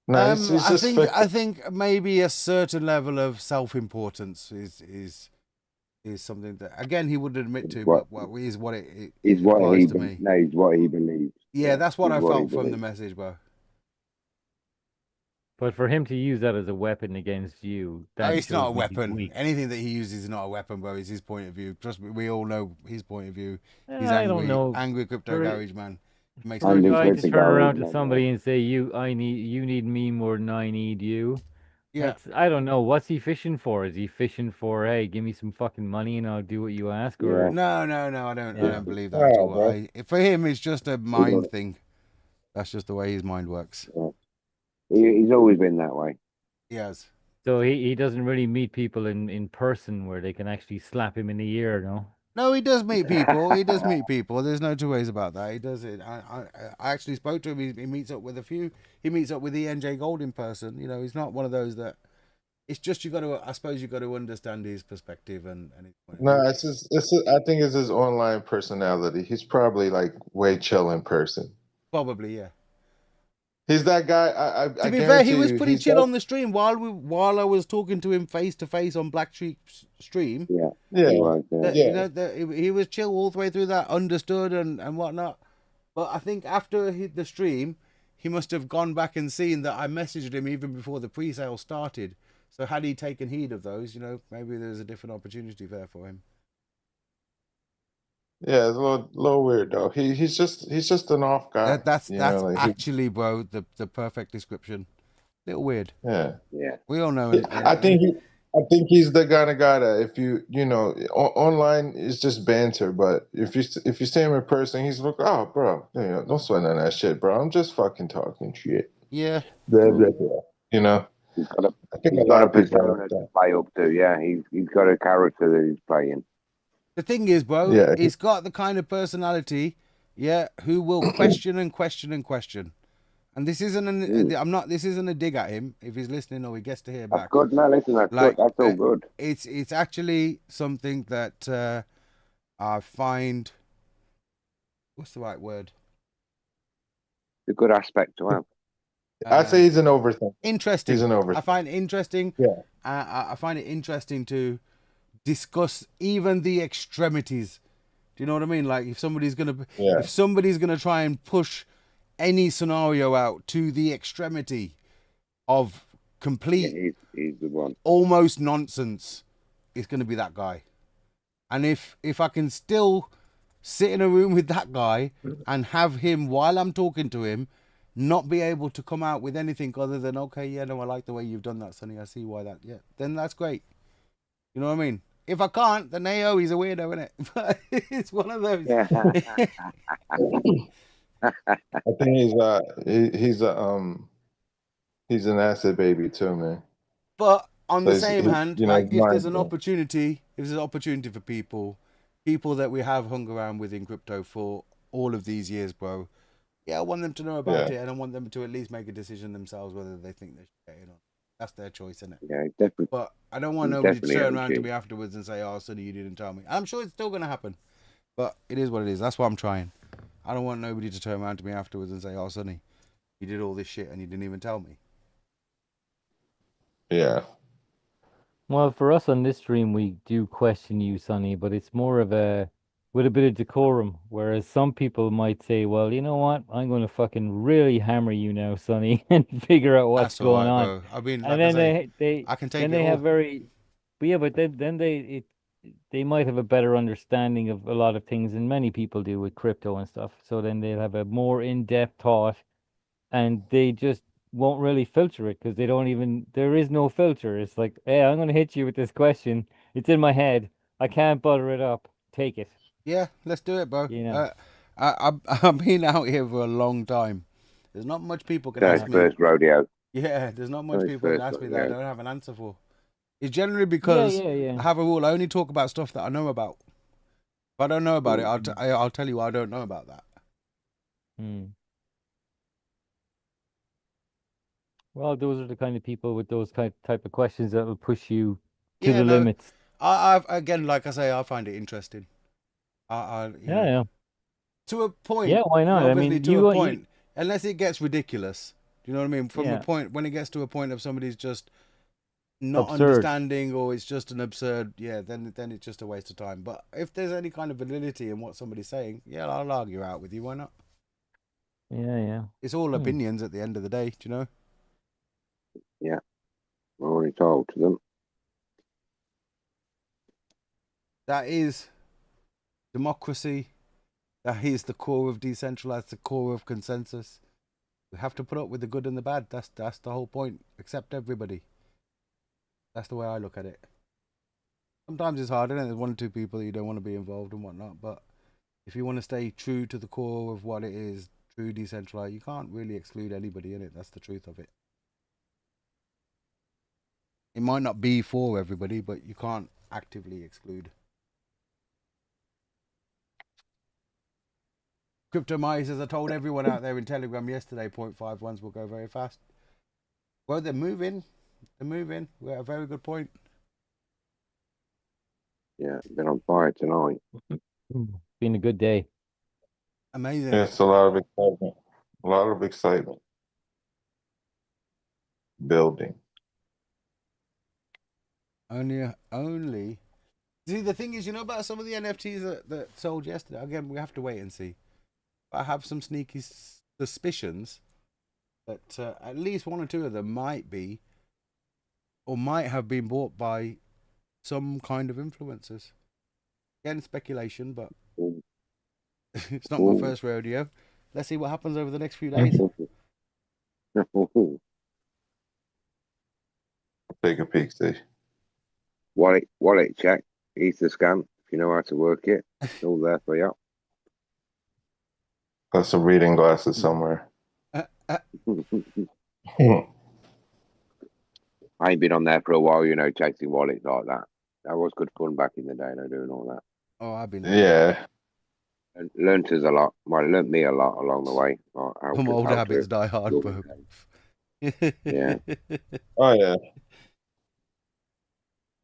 No, he's just I think maybe a certain level of self-importance is something that, again, he wouldn't admit to, but is what it implies to me. No, it's what he believes. Yeah, that's what I felt from the message, bro. But for him to use that as a weapon against you, it's not a weapon. Anything that he uses is not a weapon, bro. It's his point of view. Trust me, we all know his point of view. He's angry, I don't know. Angry crypto garage man. For a guy to turn around to somebody and say, you need me more than I need you. Yeah. I don't know. What's he fishing for? Is he fishing for, hey, give me some fucking money and I'll do what you ask? Or No, I don't believe that at all. For him, it's just a mind thing. That's just the way his mind works. Yeah. He's always been that way. Yes. So he doesn't really meet people in person where they can actually slap him in the ear, no? No, he does meet people. He does meet people. There's no two ways about that. He does it. I actually spoke to him. He meets up with a few. He meets up with the NJ Gold in person. You know, he's not one of those that. It's just I suppose you got to understand his perspective and his point. No, I think it's his online personality. He's probably like way chill in person. Probably, yeah. He's that guy. To be fair, he was pretty chill on the stream while I was talking to him face to face on Black Sheep stream. Yeah. You know, he was chill all the way through that, understood and whatnot. But I think after the stream, he must have gone back and seen that I messaged him even before the pre-sale started. So had he taken heed of those, you know, maybe there's a different opportunity there for him. Yeah, it's a little weird though. He's just an off guy. That's actually, bro, the perfect description. Little weird. Yeah. We all know. I think he's the kind of guy that if you know online it's just banter, but if you see him in person, he's like, oh, bro, don't sweat on that shit, bro. I'm just fucking talking shit. Yeah. Blah, blah, blah. You know. He's got a persona to play up to. Yeah, he's got a character that he's playing. The thing is, bro, he's got the kind of personality, who will question and question and question. And this isn't this isn't a dig at him if he's listening or he gets to hear back. That's good. No, listen, that's good. That's all good. It's actually something that I find, what's the right word? a good aspect to have. I'd say he's an overthinker. Interesting. He's an overthinker. I find it interesting. Yeah. I find it interesting to discuss even the extremities. Do you know what I mean? Like if somebody's gonna try and push any scenario out to the extremity of complete, he's the one. Almost nonsense, it's gonna be that guy. And if I can still sit in a room with that guy and have him while I'm talking to him, not be able to come out with anything other than, okay, yeah, no, I like the way you've done that, Sonny. I see why that, yeah, then that's great. You know what I mean? If I can't, then AO, he's a weirdo, isn't it? But it's one of those. I think he's an acid baby too, man. But on the So same hand, you know, like if there's an mindful. opportunity, for people that we have hung around with in crypto for all of these years, bro, yeah, I want them to know about it, and I want them to at least make a decision themselves whether they think they should get in on. That's their choice, isn't it? Yeah, definitely. But I don't want nobody to turn around to me afterwards and say, "Oh, Sonny, you didn't tell me." I'm sure it's still going to happen, but it is what it is. That's what I'm trying. I don't want nobody to turn around to me afterwards and say, "Oh, Sonny, you did all this shit and you didn't even tell me." Yeah. Well, for us on this stream, we do question you, Sonny, but it's more of with a bit of decorum. Whereas some people might say, well, you know what? I'm going to fucking really hammer you now, Sonny, and figure out what's That's all going right, on. bro. I mean, And like I then say, I can take then it they all. have but yeah, but then they might have a better understanding of a lot of things than many people do with crypto and stuff. So then they'll have a more in-depth thought, and they just won't really filter it because there is no filter. It's like, hey, I'm going to hit you with this question. It's in my head. I can't butter it up. Take it. Yeah, let's do it, bro. You know. I've been out here for a long time. There's not much people can ask me. First rodeo. Yeah, there's not much Very people can first ask me that I rodeo. don't have an answer for. It's generally because yeah. I have a rule. I only talk about stuff that I know about. If I don't know about it, I'll tell you I don't know about that. Well, those are the kind of people with those type of questions that will push you to Yeah, the no, limits. I've again, like I say, I find it interesting. Yeah. To a point. Yeah, why not? I Obviously, mean, to a point. Unless it gets ridiculous. Do you know what I mean? From a Yeah. point, when it gets to a point of somebody's just not Absurd. understanding, or it's just an absurd, yeah, then it's just a waste of time. But if there's any kind of validity in what somebody's saying, yeah, I'll argue out with you. Why not? Yeah. It's all opinions at the end of the day. Do you know? Yeah. I already told to them. That is democracy. That is the core of decentralized, the core of consensus. We have to put up with the good and the bad. That's the whole point. Accept everybody. That's the way I look at it. Sometimes it's hard, and there's one or two people you don't want to be involved and whatnot. But if you want to stay true to the core of what it is, true decentralized, you can't really exclude anybody in it. That's the truth of it. It might not be for everybody, but you can't actively exclude. Crypto Mai says, I told everyone out there in Telegram yesterday, 0.51s will go very fast. Well, they're moving. They're moving. We're at a very good point. Yeah, been on fire tonight. Been a good day. Amazing. Yeah, it's a lot of excitement. A lot of excitement. Building. Only. See, the thing is, you know about some of the NFTs that sold yesterday? Again, we have to wait and see. I have some sneaky suspicions that at least one or two of them might be, or might have been bought by some kind of influencers. Again, speculation, but it's not my first rodeo. Let's see what happens over the next few days. Take a peek, Steve. Wallet check, Ether scan, if you know how to work it. It's all there for you. Got some reading glasses somewhere. I ain't been on there for a while, you know, chasing wallets like that. That was good fun back in the day, though, doing all that. Oh, I've been. Yeah. And learnt us a lot. Well, it learnt me a lot along the way. Some old habits die hard, bro. Yeah. Oh, yeah.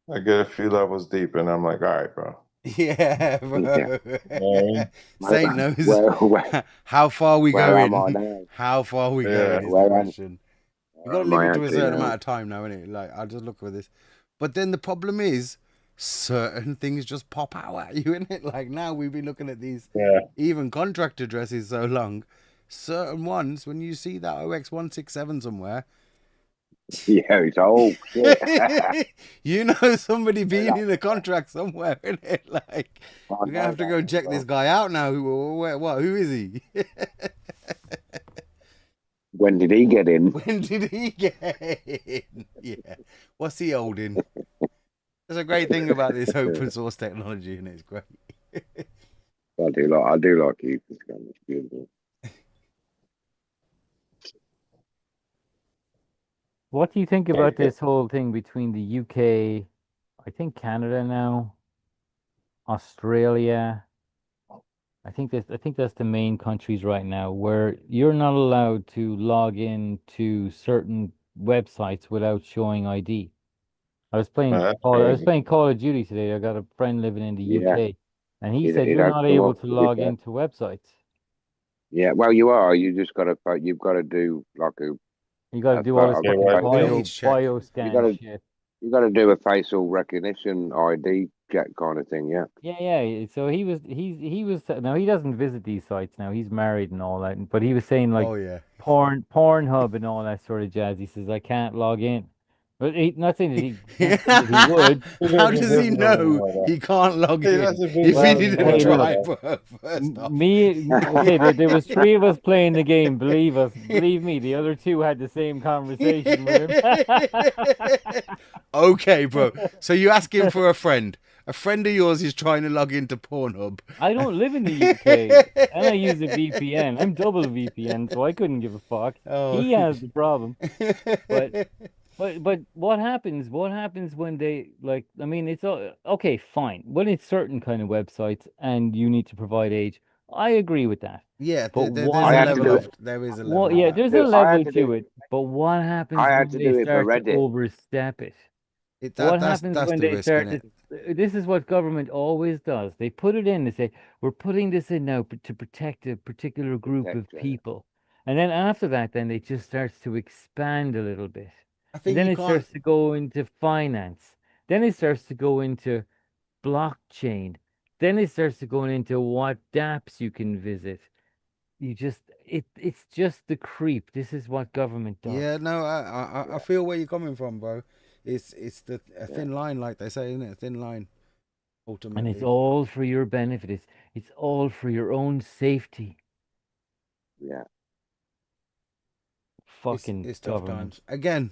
I get a few levels deep and I'm like, all right, bro. Yeah, bro. Yeah. Saint knows Where how far we where am I going. now? How far we Yeah. going is the Where am question. You got to am I limit to a actually certain now? amount of time now, innit? Like, I'll just look for this. But then the problem is, certain things just pop out at you, innit? Like, now we've been looking at these, Yeah. even contract addresses so long. Certain ones, when you see that OX167 somewhere, Yeah, it's old shit. you know somebody being in a contract somewhere, innit? Like, I we're going to know have to that go as check this well. guy out now. Who is he? When did he get in? When did he get in? Yeah. What's he holding? That's a great thing about this open source technology, and it's great. I do like Ethan's gun. It's beautiful. What do you think about this whole thing between the UK, I think Canada now, Australia? I think that's the main countries right now where you're not allowed to log in to certain websites without showing ID. I was playing That's Call of Duty today. I got a friend living in the Yeah, UK, and he it said it you're has not come able up to to be log fair. into websites. Yeah, well, you are. You've got to do like You got to a do all this photo- fucking KYC check. bio You scan got to shit. you got to do a facial recognition ID check kind of thing. Yeah. Yeah. So he was now he doesn't visit these sites now. He's married and all that, but he was saying like Oh, yeah. Pornhub and all that sort of jazz. He says I can't log in, but not saying that he can't say that he would. How does he know he can't log He in doesn't if visit he Well, didn't hey, try look, first off? there was three of us playing the game. Believe me, the other two had the same conversation with him. Okay, bro. So you ask him for a friend. A friend of yours is trying to log into Pornhub. I don't live in the UK, and I use a VPN. I'm double VPN, so I couldn't give a fuck. Oh. He has the problem. But what happens? What happens when they like? I mean, it's okay, fine. When it's certain kind of websites and you need to provide age, I agree with that. Yeah, But there's what a happens? level of there is a level. Well, of yeah, that. there's a I had level to to do- it. But what happens I when had to do they it for start to Reddit. overstep it? That's happens that's when the they risk, start innit? this is what government always does. They put it in, they say, we're putting this in now to protect a particular group of people. And then after that, then it just starts to expand a little bit. I And think then you it can't. starts to go into finance. Then it starts to go into blockchain. Then it starts to go into what dApps you can visit. It's just the creep. This is what government does. Yeah, no, I feel where you're coming from, bro. It's a thin line, like they say, isn't it? A thin line. Ultimately, And it's all for your benefit. It's all for your own safety. Yeah. Fucking it's tough government. times. Again,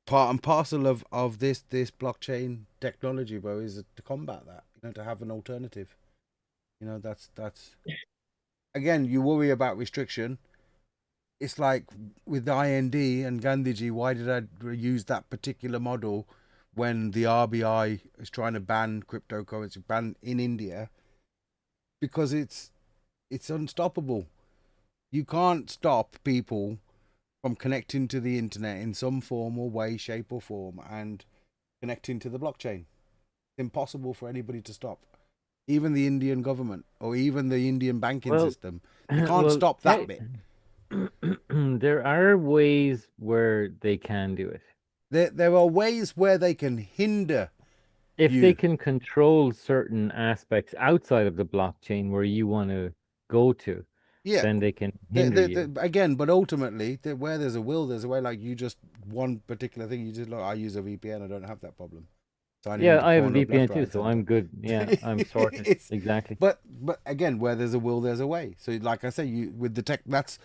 part and parcel of this blockchain technology, bro, is to combat that. You know, to have an alternative. You know, that's again, you worry about restriction. It's like with the IND and Gandhiji, why did I use that particular model when the RBI is trying to ban cryptocurrency, ban in India? Because it's unstoppable. You can't stop people from connecting to the internet in some form or way, shape or form and connecting to the blockchain. It's impossible for anybody to stop. Even the Indian government or even the Indian banking system. You can't stop that bit. There are ways where they can do it. There are ways where they can hinder. If they can control certain aspects outside of the blockchain where you want to go to, then they can hinder you. Again, but ultimately, where there's a will, there's a way. Like you just one particular thing. You just look. I use a VPN. I don't have that problem. So I I have a VPN too, so I'm good. Yeah, I'm sorted. Exactly. But again, where there's a will, there's a way. So like I say, with the tech, that's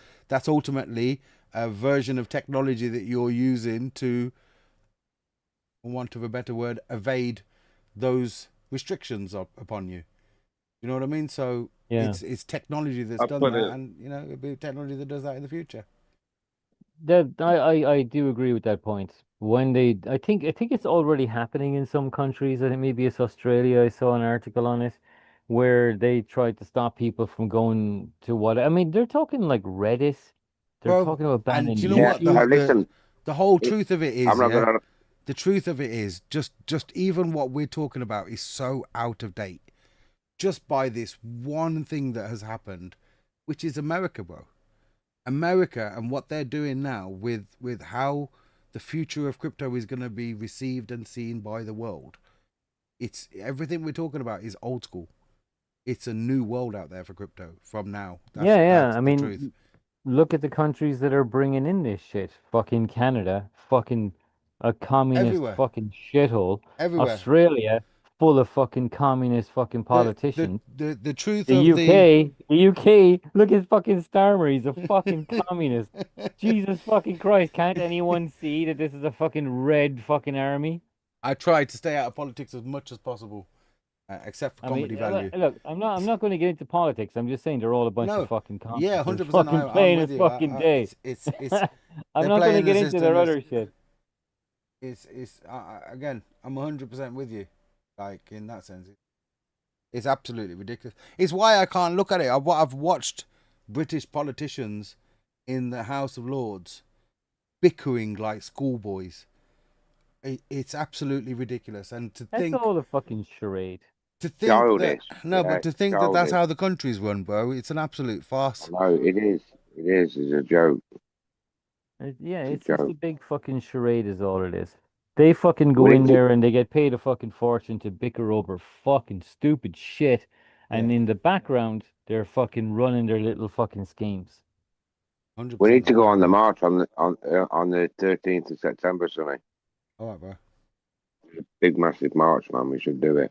ultimately a version of technology that you're using to, for want of a better word, evade those restrictions upon you. You know what I mean? So it's technology that's done that, and you know, it'll be technology that does that in the future. That I do agree with that point. When I think it's already happening in some countries. I think maybe it's Australia. I saw an article on it where they tried to stop people from going to what I mean. They're talking like Reddit. They're talking about banning. And you know what? The whole truth of it is, the truth of it is, just even what we're talking about is so out of date, just by this one thing that has happened, which is America, bro. America and what they're doing now with how the future of crypto is going to be received and seen by the world. It's everything we're talking about is old school. It's a new world out there for crypto from now. That's I the mean, truth. look at the countries that are bringing in this shit. Fucking Canada, fucking a communist Everywhere. fucking shithole. Everywhere. Australia, full of fucking communist fucking politicians. The truth The of UK, look at fucking Starmer, he's a fucking communist. Jesus fucking Christ, can't anyone see that this is a fucking red fucking army? I try to stay out of politics as much as possible, except for comedy value. Look, I'm not going to get into politics. I'm just saying they're all a bunch of fucking communists. Yeah, They're 100%. fucking I'm playing with his you. fucking day. It's I'm they're not going to playing the get into their system other as- shit. It's again, I'm 100% with you. Like in that sense, it's absolutely ridiculous. It's why I can't look at it. I've watched British politicians in the House of Lords bickering like schoolboys. It's absolutely ridiculous, and to That's think all a fucking charade. to think that, but to think that that's how the country's run, bro. It's an absolute farce. No, it is. It is. It's a joke. Yeah, It's it's a just a joke. big fucking charade is all it is. They fucking go We in need- there and they get paid a fucking fortune to bicker over fucking stupid shit, and in the background they're fucking running their little fucking schemes. We need to go on the march on the 13th of September, Sonny. All right, bro. Big massive march, man. We should do it.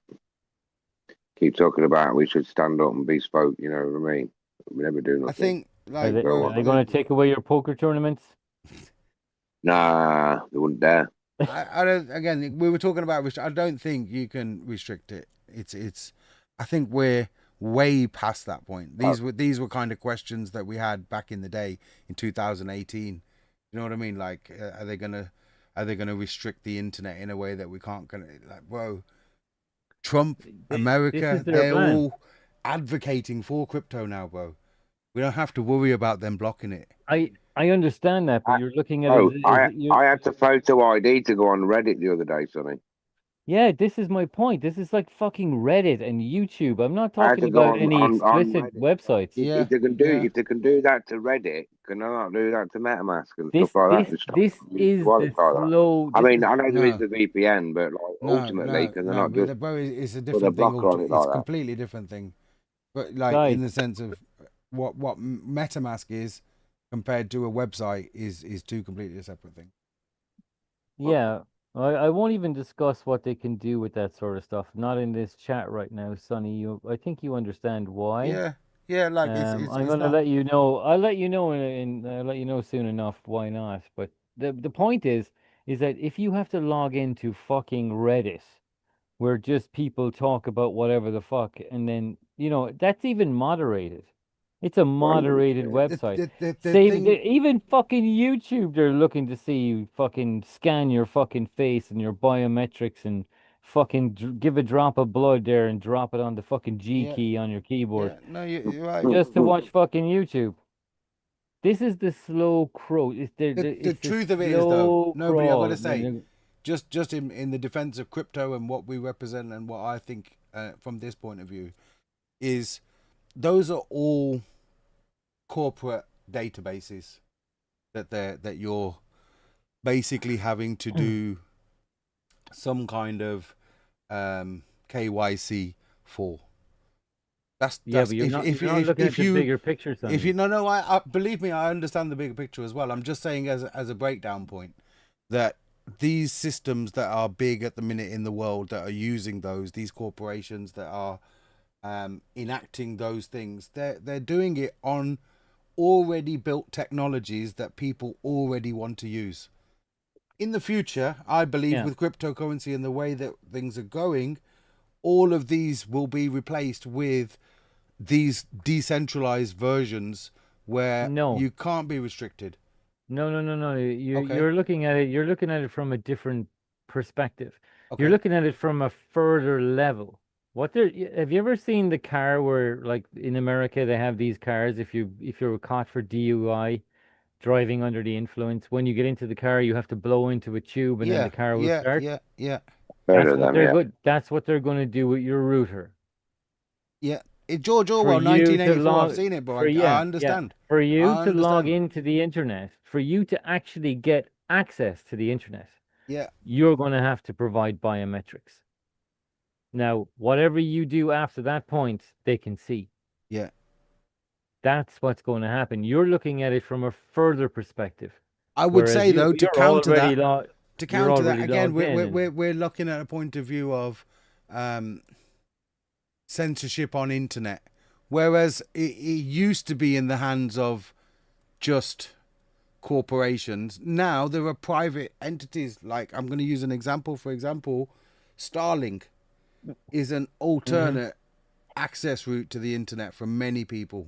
Keep talking about it. We should stand up and be spoke. You know what I mean? We never do nothing. I think Are they going to take away your poker tournaments? Nah, they wouldn't dare. I don't. Again, we were talking about. I don't think you can restrict it. It's. I think we're way past that point. These were kind of questions that we had back in the day in 2018. You know what I mean? Like, are they gonna restrict the internet in a way that we can't? Like, bro, Trump, America, is their they're plan. all advocating for crypto now, bro. We don't have to worry about them blocking it. I understand that, but you're looking at Oh, it. I had to photo ID to go on Reddit the other day, Sonny. Yeah, this is my point. This is like fucking Reddit and YouTube. I'm not I had talking to go about on- any on explicit websites. If they can do that to Reddit, can they not do that to MetaMask and This stuff like that? this is Wallet the like that? slow. I this mean, is- I know there is No. the VPN, but like, ultimately, can they not but just bro, it's a put a different thing. blocker on it It's like a that? completely different thing. But like Guys. in the sense of what MetaMask is compared to a website is two completely separate things. Yeah, I won't even discuss what they can do with that sort of stuff. Not in this chat right now, Sonny. I think you understand why. Yeah, like it's I'm it's gonna not, let you know. I'll let you know I'll let you know soon enough why not. But the point is that if you have to log into fucking Reddit, where just people talk about whatever the fuck, and then that's even moderated. It's a moderated website. the Same, thing- even fucking YouTube, they're looking to see you fucking scan your fucking face and your biometrics and fucking give a drop of blood there and drop it on the fucking G Yeah. key on your keyboard. No, you're right. Just to watch fucking YouTube. This is the slow crow. The truth of it is though, nobody. I've got to say, just in the defense of crypto and what we represent and what I think from this point of view, is those are all corporate databases that you're basically having to do some kind of KYC for. That's Yeah, but you're not looking at the bigger picture, Sonny. If you no, I believe me, I understand the bigger picture as well. I'm just saying as a breakdown point that these systems that are big at the minute in the world that are using these corporations that are enacting those things, they're doing it on already built technologies that people already want to use. In the future, I believe with cryptocurrency and the way that things are going, all of these will be replaced with these decentralized versions where you can't be restricted. No. Okay. You're looking at it. You're looking at it from a different perspective. Okay. You're looking at it from a further level. Have you ever seen the car where, like in America, they have these cars? If you're caught for DUI, driving under the influence. When you get into the car, you have to blow into a tube, and then Yeah, the car will yeah, start. yeah. Heard That's of what them, they're yeah. good. That's what they're going to do with your router. Yeah. George For Orwell, you to 1984. I've log, seen it, bro. for I understand. For you I to log understand. into the internet, for you to actually get access to the internet, Yeah. you're going to have to provide biometrics. Now, whatever you do after that point, they can see. Yeah. That's what's going to happen. You're looking at it from a further perspective. I would Whereas say though, to you're counter already that, you're already again, logged in and- we're looking at a point of view of censorship on internet, whereas it used to be in the hands of just corporations. Now there are private entities. Like, I'm going to use an example. For example, Starlink is an alternate access route to the internet for many people.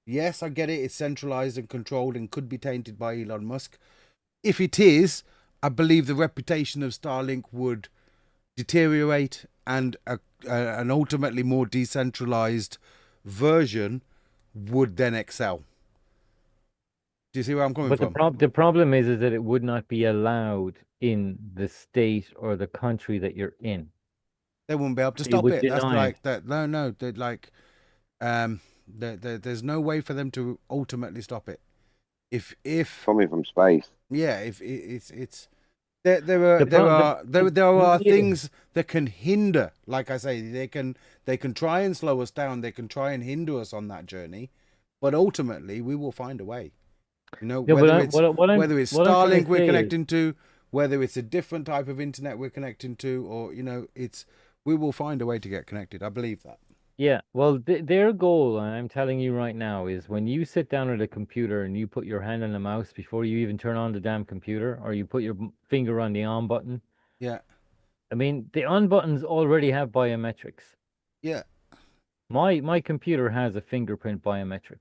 Yes, I get it. It's centralized and controlled and could be tainted by Elon Musk. If it is, I believe the reputation of Starlink would deteriorate, and an ultimately more decentralized version would then excel. Do you see where I'm coming But from? the problem is that it would not be allowed in the state or the country that you're in. They wouldn't be able to They stop would it. That's deny like it. that. No, they're like, there's no way for them to ultimately stop it. If Coming from space. yeah, if it's there are Yeah. things that can hinder. Like I say, they can try and slow us down. They can try and hinder us on that journey, but ultimately we will find a way. You know, Yeah, but whether it's what I'm trying to Starlink we're say is- connecting to, whether it's a different type of internet we're connecting to, or we will find a way to get connected. I believe that. Yeah, well, their goal, and I'm telling you right now, is when you sit down at a computer and you put your hand on the mouse before you even turn on the damn computer, or you put your finger on the on button. Yeah. I mean, the on buttons already have biometrics. Yeah. My computer has a fingerprint biometric.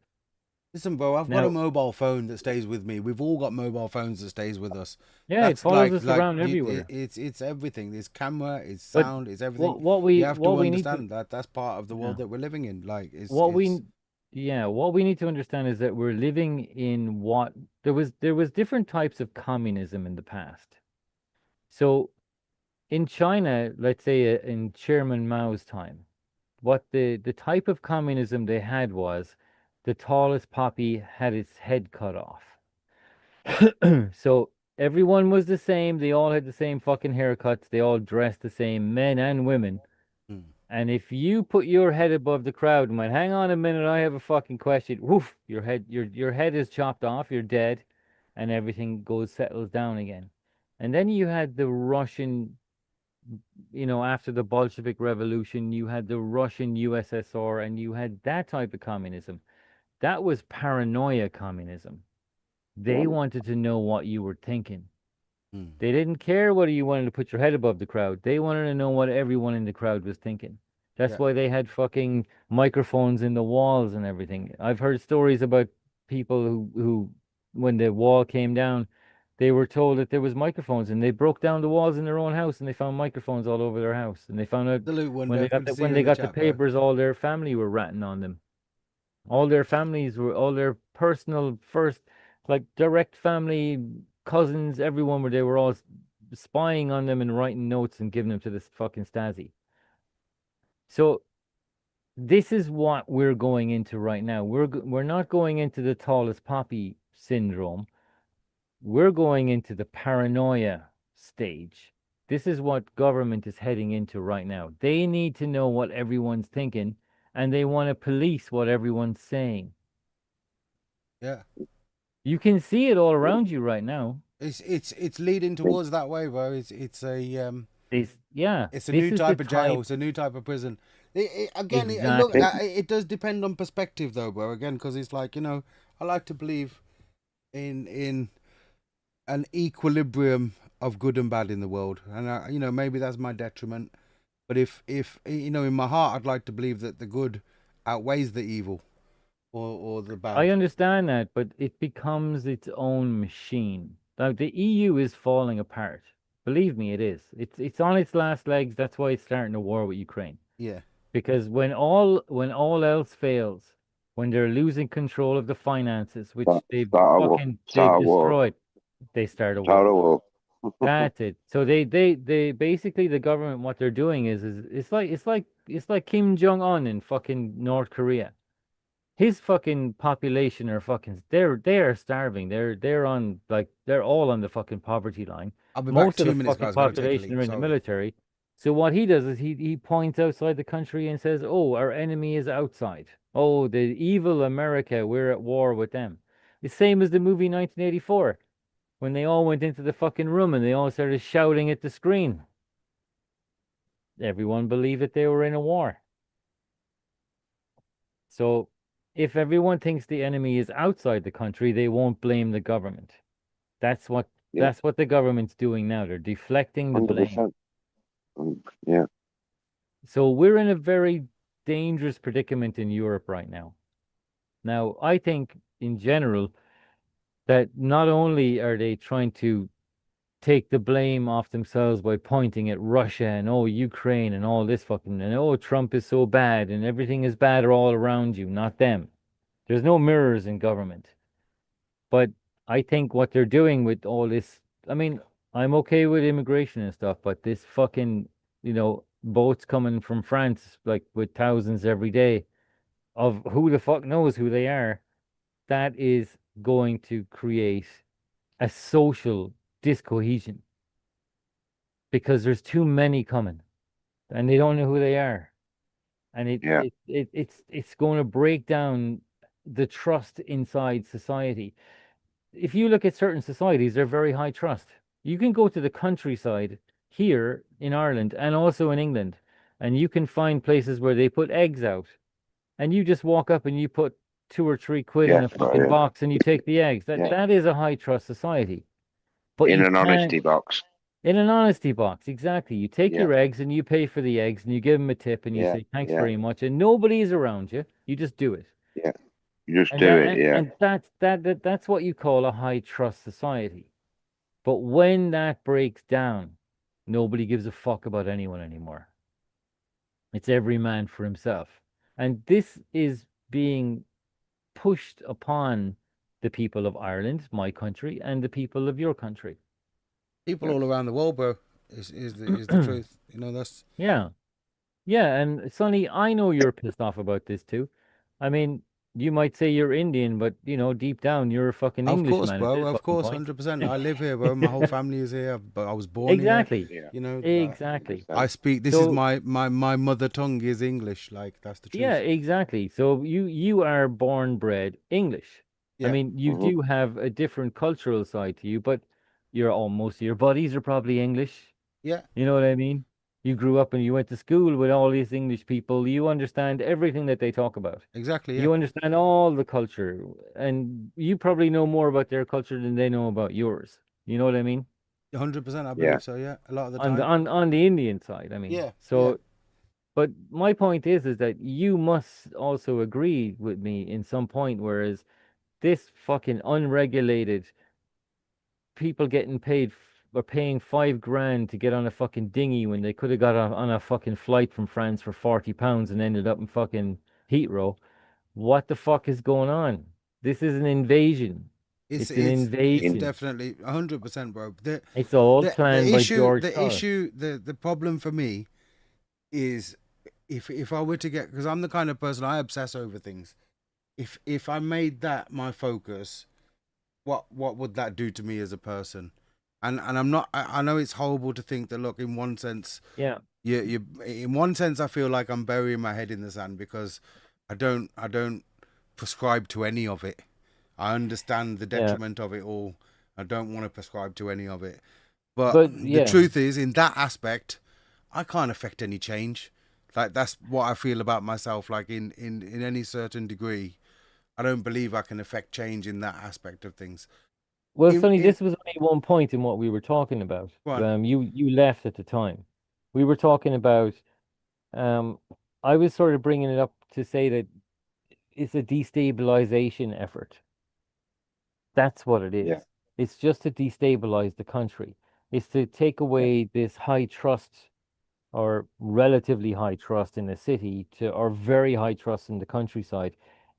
Listen, bro, I've got Now- a mobile phone that stays with me. We've all got mobile phones that stays with us. Yeah, it follows us around everywhere. It's everything. It's camera, it's But sound, it's everything. we- you have what to we need to- understand that that's part of the world that we're living in. Like, what we need to understand is that we're living in what there was different types of communism in the past. So in China, let's say in Chairman Mao's time, what the type of communism they had was the tallest poppy had its head cut off. So everyone was the same. They all had the same fucking haircuts. They all dressed the same, men and women. And if you put your head above the crowd and went, hang on a minute, I have a fucking question. Woof, your head is chopped off, you're dead, and everything settles down again. And then you had the Russian, after the Bolshevik Revolution, you had the Russian USSR, and you had that type of communism. That was paranoia communism. They wanted to know what you were thinking. They didn't care whether you wanted to put your head above the crowd. They wanted to know what everyone in the crowd was thinking. That's Yeah. why they had fucking microphones in the walls and everything. I've heard stories about people who when the wall came down, they were told that there was microphones, and they broke down the walls in their own house, and they found microphones all over their house. And they found out Salute, when Wonder. they got Good to see when you they in the got the chat, bro. papers, all their family were ratting on them. All their personal first, like direct family, cousins, everyone they were all spying on them and writing notes and giving them to this fucking Stasi. So this is what we're going into right now. We're not going into the tallest poppy syndrome. We're going into the paranoia stage. This is what government is heading into right now. They need to know what everyone's thinking, and they want to police what everyone's saying. Yeah. You can see it all around you right now. It's leading towards that way, bro. It's a It's a it's a new type of jail. It's a new type of prison. Again, Exactly. it does depend on perspective, though, bro. Again, because it's like, I like to believe in an equilibrium of good and bad in the world, and maybe that's my detriment. But if in my heart, I'd like to believe that the good outweighs the evil, or the bad. I understand that, but it becomes its own machine. Now, the EU is falling apart. Believe me, it is. It's on its last legs. That's why it's starting a war with Ukraine. Yeah. Because when all else fails, when they're losing control of the finances, which they've Start a war. fucking Start they've a war. destroyed, they start a Start war. a war. That's it. So they basically, the government, what they're doing is it's like Kim Jong Un in fucking North Korea. His fucking population are fucking they are starving. They're on, like, they're all on the fucking poverty line. I'll be back Most of 2 the minutes, fucking guys. Gotta take a population leak. are in the Sorry. military. So what he does is he points outside the country and says, "Oh, our enemy is outside. Oh, the evil America, we're at war with them." The same as the movie 1984, when they all went into the fucking room and they all started shouting at the screen. Everyone believed that they were in a war. So if everyone thinks the enemy is outside the country, they won't blame the government. That's what the government's doing now. They're deflecting the blame. 100%. Yeah. So we're in a very dangerous predicament in Europe right now. Now, I think in general that not only are they trying to take the blame off themselves by pointing at Russia and, oh, Ukraine and all this fucking, and, oh, Trump is so bad and everything is bad all around you, not them. There's no mirrors in government. But I think what they're doing with all this, I mean, I'm okay with immigration and stuff, but this fucking, boats coming from France, like, with thousands every day of who the fuck knows who they are, that is going to create a social discohesion because there's too many coming and they don't know who they are, and it's going to break down the trust inside society. If you look at certain societies, they're very high trust. You can go to the countryside here in Ireland and also in England, and you can find places where they put eggs out, and you just walk up and you put 2 or 3 quid in a fucking box and you take the eggs. That is a high trust society. But In you an honesty box. In an honesty box, exactly. You take your eggs and you pay for the eggs and you give them a tip and you say thanks very much, and nobody's around you. You just do it. Yeah. You just And do that- it. Yeah. And that's what you call a high trust society. But when that breaks down, nobody gives a fuck about anyone anymore. It's every man for himself. And this is being pushed upon the people of Ireland, my country, and the people of your country. People all around the world, bro, is the truth. That's Yeah. Yeah, and Sonny, I know you're pissed off about this too. I mean, you might say you're Indian, but deep down you're a fucking of Englishman. course, at bro. this Of fucking course, point. 100%. I live here, bro. My whole family is here, but I was born Exactly. here. Exactly. I speak. This is my mother tongue is English. Like, that's the truth. Yeah, exactly. So you are born bred English. I Yeah. mean, you do have a different cultural side to you, but most of your buddies are probably English. Yeah. You know what I mean? You grew up and you went to school with all these English people. You understand everything that they talk about. Exactly. You understand all the culture, and you probably know more about their culture than they know about yours. You know what I mean? 100%. I believe so. Yeah. A lot of the On time. on the Indian side, I mean. Yeah, So, but my point is that you must also agree with me in some point, whereas this fucking unregulated people getting paid or paying $5,000 to get on a fucking dinghy when they could have got on a fucking flight from France for £40 and ended up in fucking Heathrow. What the fuck is going on? This is an invasion. It's an invasion. It's definitely 100%, bro. It's all planned by George Soros. The problem for me is if I were to get, because I'm the kind of person, I obsess over things. If I made that my focus, what would that do to me as a person? And I'm not. I know it's horrible to think that. Look, in one sense, you in one sense, I feel like I'm burying my head in the sand because I don't prescribe to any of it. I understand the detriment of it all. I don't want to prescribe to any of it. But the truth is, in that aspect, I can't affect any change. Like, that's what I feel about myself. Like, in any certain degree, I don't believe I can affect change in that aspect of things. Well, Sonny, this was only one point in what we were talking about. You left at the time. We were talking about. I was sort of bringing it up to say that it's a destabilization effort. That's what it is. Yeah. It's just to destabilize the country. It's to take away this high trust or relatively high trust in the city or very high trust in the countryside,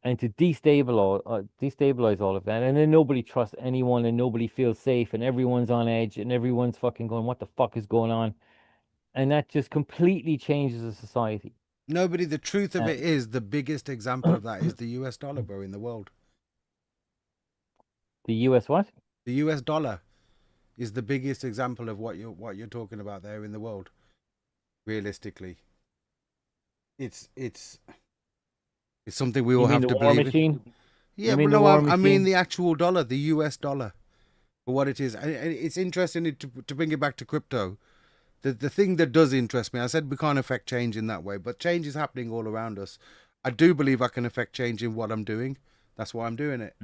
and to destabilize all of that, and then nobody trusts anyone, and nobody feels safe, and everyone's on edge, and everyone's fucking going, "What the fuck is going on?" And that just completely changes the society. Nobody. The truth of it is, the biggest example of that is the U.S. dollar, bro, in the world. The U.S. what? The U.S. dollar is the biggest example of what you're talking about there in the world. Realistically, it's something we all have to believe in. Yeah, but no, I mean the actual dollar, the U.S. dollar, for what it is. And it's interesting to bring it back to crypto. The thing that does interest me, I said we can't affect change in that way, but change is happening all around us. I do believe I can affect change in what I'm doing. That's why I'm doing it.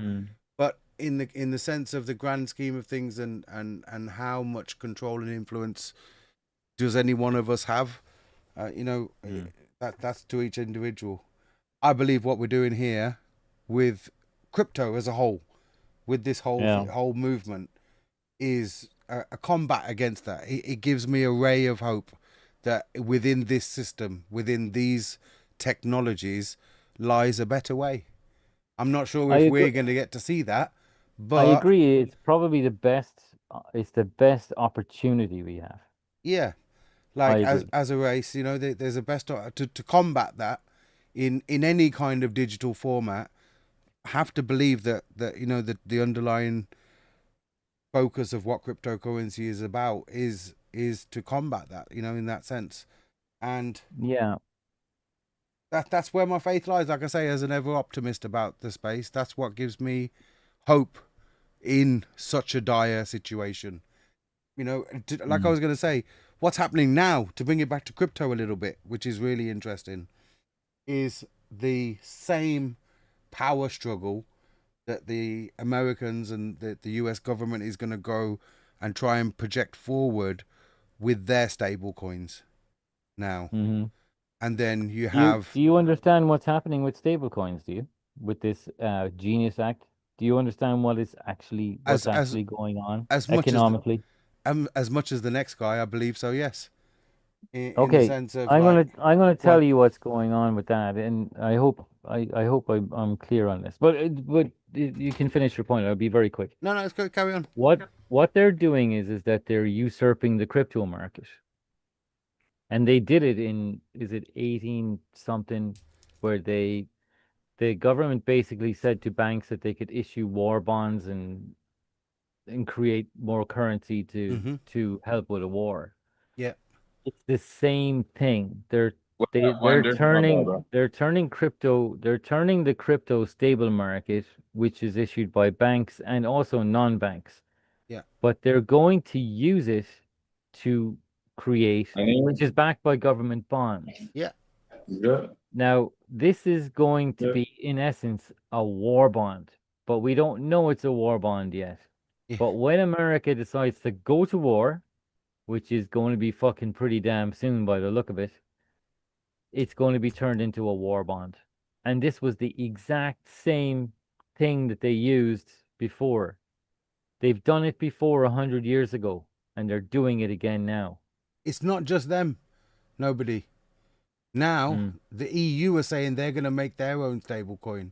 But in the sense of the grand scheme of things, and how much control and influence does any one of us have? That's to each individual. I believe what we're doing here with crypto as a whole, with this whole movement, is a combat against that. It gives me a ray of hope that within this system, within these technologies, lies a better way. I'm not sure if we're going to get to see that, but I agree. It's probably the best. It's the best opportunity we have. Yeah, like as a race, there's a best to combat that in any kind of digital format. Have to believe that the underlying focus of what cryptocurrency is about is to combat that, in that sense. And yeah, that's where my faith lies. Like I say, as an ever optimist about the space, that's what gives me hope in such a dire situation. Like I was going to say, what's happening now, to bring it back to crypto a little bit, which is really interesting, is the same power struggle that the Americans and the US government is going to go and try and project forward with their stable coins now. And then you have... Do you understand what's happening with stable coins, do you? With this Genius Act? Do you understand what's actually going on economically? As much as the next guy, I believe so, yes. In Okay, the sense of I'm gonna tell you what's going on with that, and I hope I'm clear on this. But you can finish your point. I'll be very quick. No, let's go. Carry on. What they're doing is that they're usurping the crypto market, and they did it in 18 something, where the government basically said to banks that they could issue war bonds and create more currency to help with a war. Yeah. It's the same thing. They're turning the crypto stable market, which is issued by banks and also non-banks. Yeah. But they're going to use it to create, which is backed by government bonds. Yeah. Now, this is going to be, in essence, a war bond, but we don't know it's a war bond yet. But when America decides to go to war, which is going to be fucking pretty damn soon by the look of it, it's going to be turned into a war bond. And this was the exact same thing that they used before. They've done it before 100 years ago, and they're doing it again now. It's not just them. Nobody. Now, the EU are saying they're going to make their own stable coin.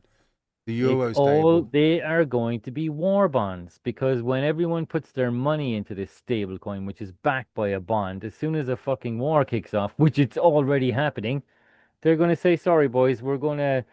The Euro stable. They are going to be war bonds, because when everyone puts their money into this stable coin, which is backed by a bond, as soon as a fucking war kicks off, which it's already happening, they're going to say, sorry, boys, we're going to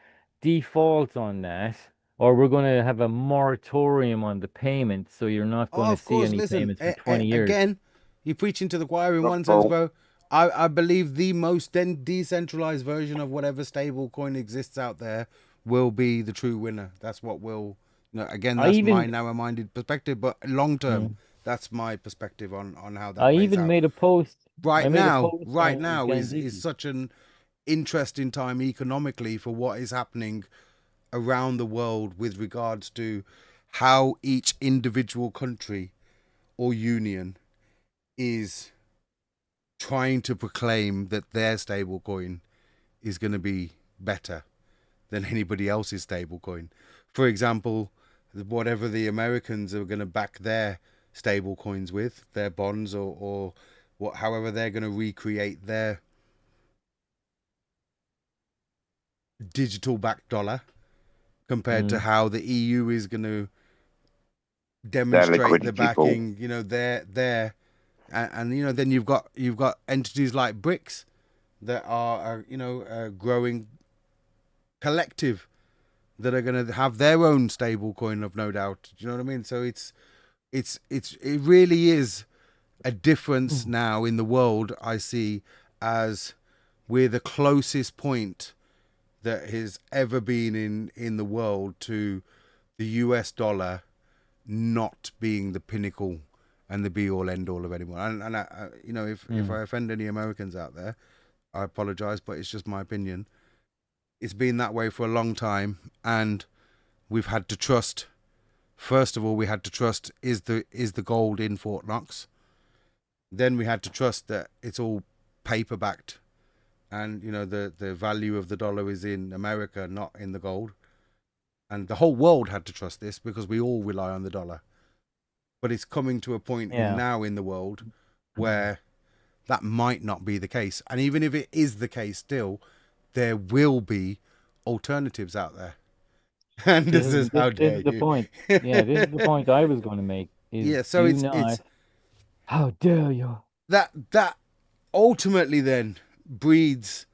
default on that, or we're going to have a moratorium on the payments, so you're not going to see any payments for 20 years. Again, you're preaching to the choir in one sense, bro. I believe the most decentralized version of whatever stable coin exists out there will be the true winner. That's what will, again, that's my narrow-minded perspective, but long term, that's my perspective on how that plays out. Made a post. Right now is such an interesting time economically for what is happening around the world with regards to how each individual country or union is trying to proclaim that their stable coin is going to be better than anybody else's stable coin. For example, whatever the Americans are going to back their stable coins with, their bonds or however they're going to recreate their digital backed dollar, compared to how the EU is going to demonstrate the backing. You know, there, and you know, then you've got entities like BRICS that are you know, a growing collective that are going to have their own stable coin, of no doubt. Do you know what I mean? So it really is a difference now in the world. I see as we're the closest point that has ever been in the world to the US dollar not being the pinnacle and the be all end all of anyone. And I, you know, if I offend any Americans out there, I apologize, but it's just my opinion. It's been that way for a long time, and we've had to trust. First of all, we had to trust is the gold in Fort Knox. Then we had to trust that it's all paper backed, and you know the value of the dollar is in America, not in the gold. And the whole world had to trust this because we all rely on the dollar. But it's coming to a point now in the world where that might not be the case. And even if it is the case still, there will be alternatives out there. And this is how dare you. This is the point. Yeah, this is the point I was going to make. So it's how dare you? That ultimately then breeds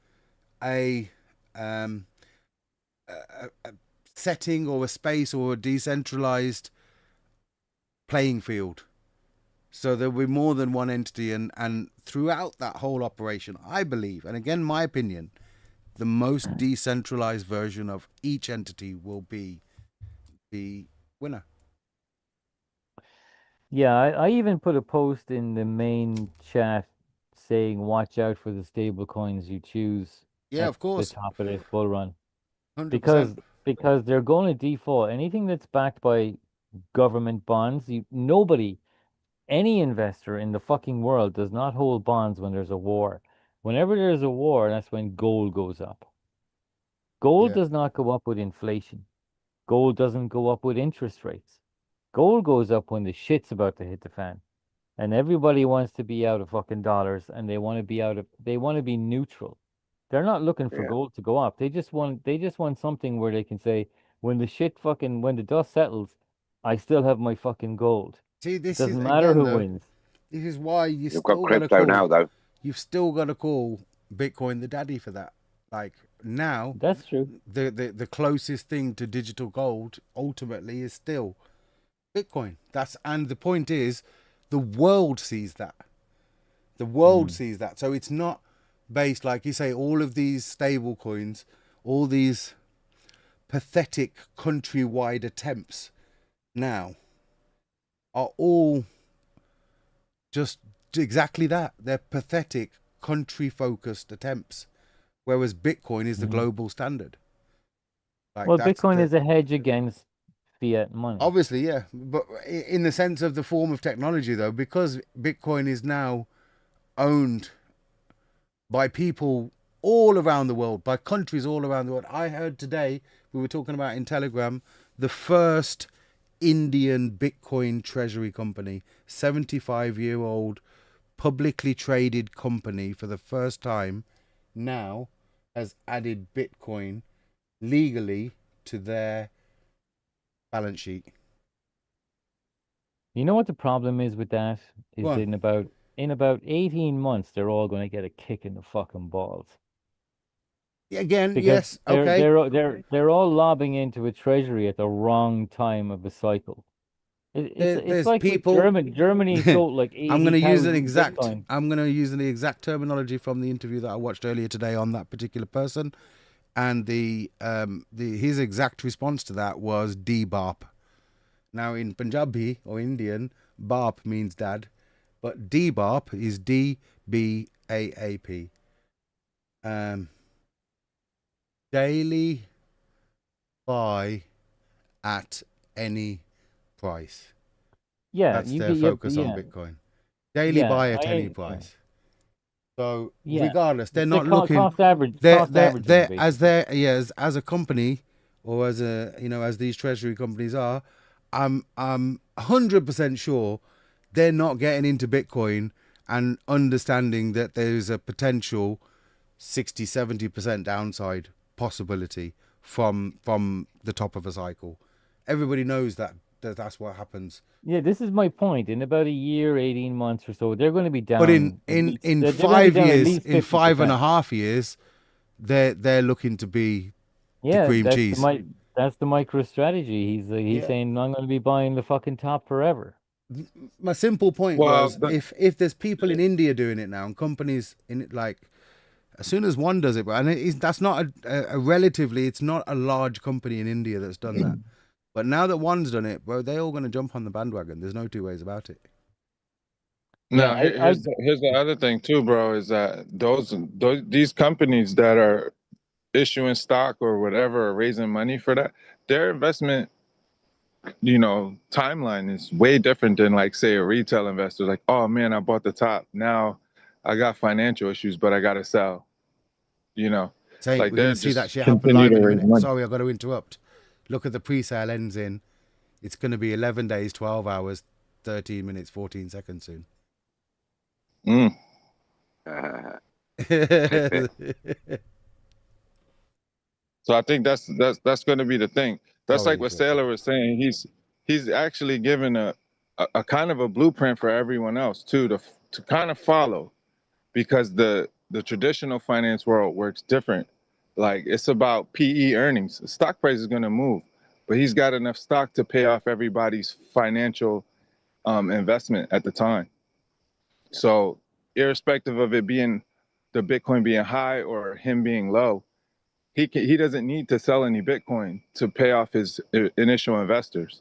a setting or a space or a decentralized playing field. So there'll be more than one entity, and throughout that whole operation, I believe, and again, my opinion, the most decentralized version of each entity will be the winner. Yeah, I even put a post in the main chat saying, watch out for the stable coins you choose. Yeah, of course. The top of this bull run. 100%. Because they're going to default. Anything that's backed by government bonds, nobody, any investor in the fucking world does not hold bonds when there's a war. Whenever there's a war, that's when gold goes up. Gold does not go up with inflation. Gold doesn't go up with interest rates. Gold goes up when the shit's about to hit the fan. And everybody wants to be out of fucking dollars, and they want to be neutral. They're not looking for gold to go up. They just want something where they can say, when the dust settles, I still have my fucking gold. See, this doesn't matter who wins. This is why you've still got crypto now, though. You've still got to call Bitcoin the daddy for that. Like now, that's true. The closest thing to digital gold ultimately is still Bitcoin. And the point is, the world sees that. The world sees that. So it's not based, like you say, all of these stable coins, all these pathetic countrywide attempts now are all just exactly that. They're pathetic country-focused attempts, whereas Bitcoin is the global standard. Like, well, Bitcoin is a hedge against fiat money. Obviously, yeah. But in the sense of the form of technology, though, because Bitcoin is now owned by people all around the world, by countries all around the world. I heard today, we were talking about in Telegram, the first Indian Bitcoin treasury company, 75-year-old publicly traded company, for the first time now has added Bitcoin legally to their balance sheet. You know what the problem is with that? Is What? in about 18 months, they're all going to get a kick in the fucking balls. Again, Because yes, okay. They're all lobbing into a treasury at the wrong time of the cycle. There's It's like people. Germany sold like 80,000 I'm going to use an exact. Bitcoin. I'm going to use the exact terminology from the interview that I watched earlier today on that particular person, and his exact response to that was DBAP. Now in Punjabi or Indian, BAP means dad, but DBAP is DBAAP. Daily buy at any price. Yeah, that's you their get focus on Bitcoin. Daily buy at any price. So regardless, they're not looking. Cost average. They're as a company, or as as these treasury companies are. I'm 100% sure they're not getting into Bitcoin and understanding that there's a potential 60-70% downside possibility from the top of a cycle. Everybody knows that's what happens. Yeah, this is my point. In about a year, 18 months or so, they're going to be down. But in they're gonna be 5 down at years, least in 5.5 50%. years, they're looking to be the Yeah, cream that's cheese. that's the micro strategy. He's Yeah. saying I'm going to be buying the fucking top forever. My simple point was, if there's people in India doing it now and companies in it, like as soon as one does it, and that's not a relatively, it's not a large company in India that's done that. But now that one's done it, bro, they're all going to jump on the bandwagon. There's no two ways about it. No, here's the other thing too, bro, is that these companies that are issuing stock or whatever, or raising money for that, their investment, timeline is way different than, like, say, a retail investor. Like, oh man, I bought the top. Now I got financial issues, but I got to sell. Say, Like we're going they're to see that just shit happen continue live to in a raise minute. money. Sorry, I've got to interrupt. Look at the pre-sale ends in. It's going to be 11 days, 12 hours, 13 minutes, 14 seconds soon. So I think that's going to be the thing. That's Oh, like what Sailor was saying. He's actually given a kind of a blueprint for everyone else too, to kind of follow, because the traditional finance world works different. Like, it's about PE earnings. The stock price is going to move, but he's got enough stock to pay off everybody's financial investment at the time. So irrespective of it being the Bitcoin being high or him being low, he doesn't need to sell any Bitcoin to pay off his initial investors.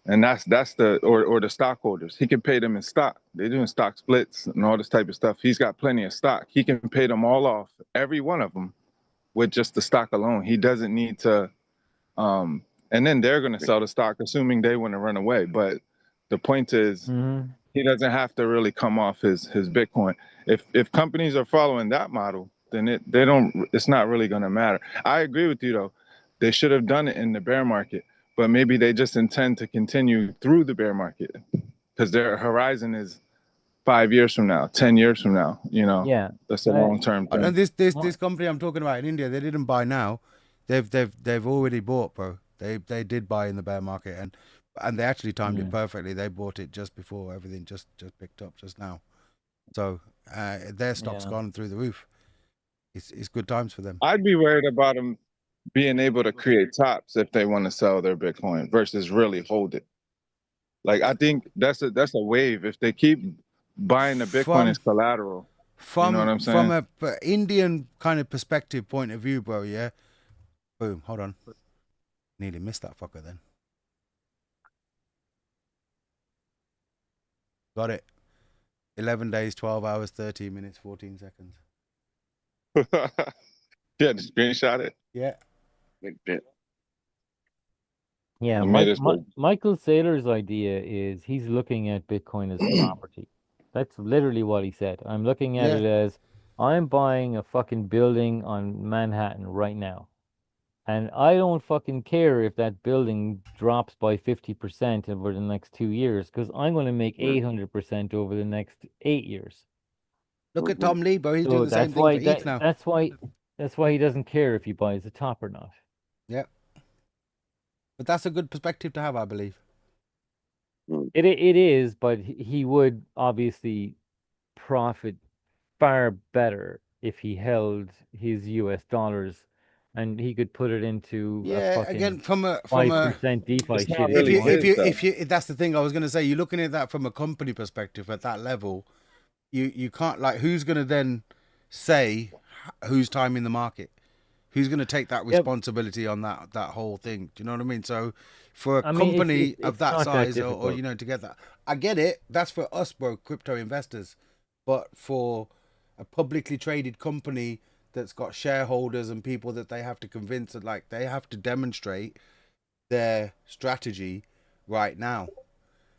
And that's the stockholders. He can pay them in stock. They're doing stock splits and all this type of stuff. He's got plenty of stock. He can pay them all off, every one of them, with just the stock alone. He doesn't need to, and then they're going to sell the stock, assuming they want to run away. But the point is, he doesn't have to really come off his Bitcoin. If companies are following that model, then it's not really going to matter. I agree with you though. They should have done it in the bear market, but maybe they just intend to continue through the bear market, because their horizon is 5 years from now, 10 years from now. Yeah, that's a long term thing. And this company I'm talking about in India, they didn't buy now. They've already bought, bro. They did buy in the bear market, and they actually timed it perfectly. They bought it just before everything just picked up just now. So their stock's gone through the roof. It's good times for them. I'd be worried about them being able to create tops if they want to sell their Bitcoin versus really hold it. Like, I think that's a wave if they keep buying the Bitcoin as collateral. You know what I'm saying? From a Indian kind of perspective point of view, bro, yeah. Boom, hold on. Nearly missed that fucker then. Got it. 11 days, 12 hours, 13 minutes, 14 seconds. Yeah, just screenshot it. Yeah. Yeah, Michael Saylor's idea is he's looking at Bitcoin as property. That's literally what he said. I'm looking at it as, I'm buying a fucking building on Manhattan right now. And I don't fucking care if that building drops by 50% over the next 2 years, because I'm going to make 800% over the next 8 years. Look at Tom Lee, bro. He's So doing the same thing for ETH now. That's why he doesn't care if he buys the top or not. Yeah. But that's a good perspective to have, I believe. It is, but he would obviously profit far better if he held his US dollars and he could put it into again from a 5% DeFi shit. If you that's the thing I was going to say. You're looking at that from a company perspective at that level. You can't, like, who's going to then say who's timing the market? Who's going to take that responsibility on that whole thing? Do you know what I mean? So for a company of that size, or to get that, I get it. That's for us, bro, crypto investors. But for a publicly traded company that's got shareholders and people that they have to convince, that, like, they have to demonstrate their strategy right now.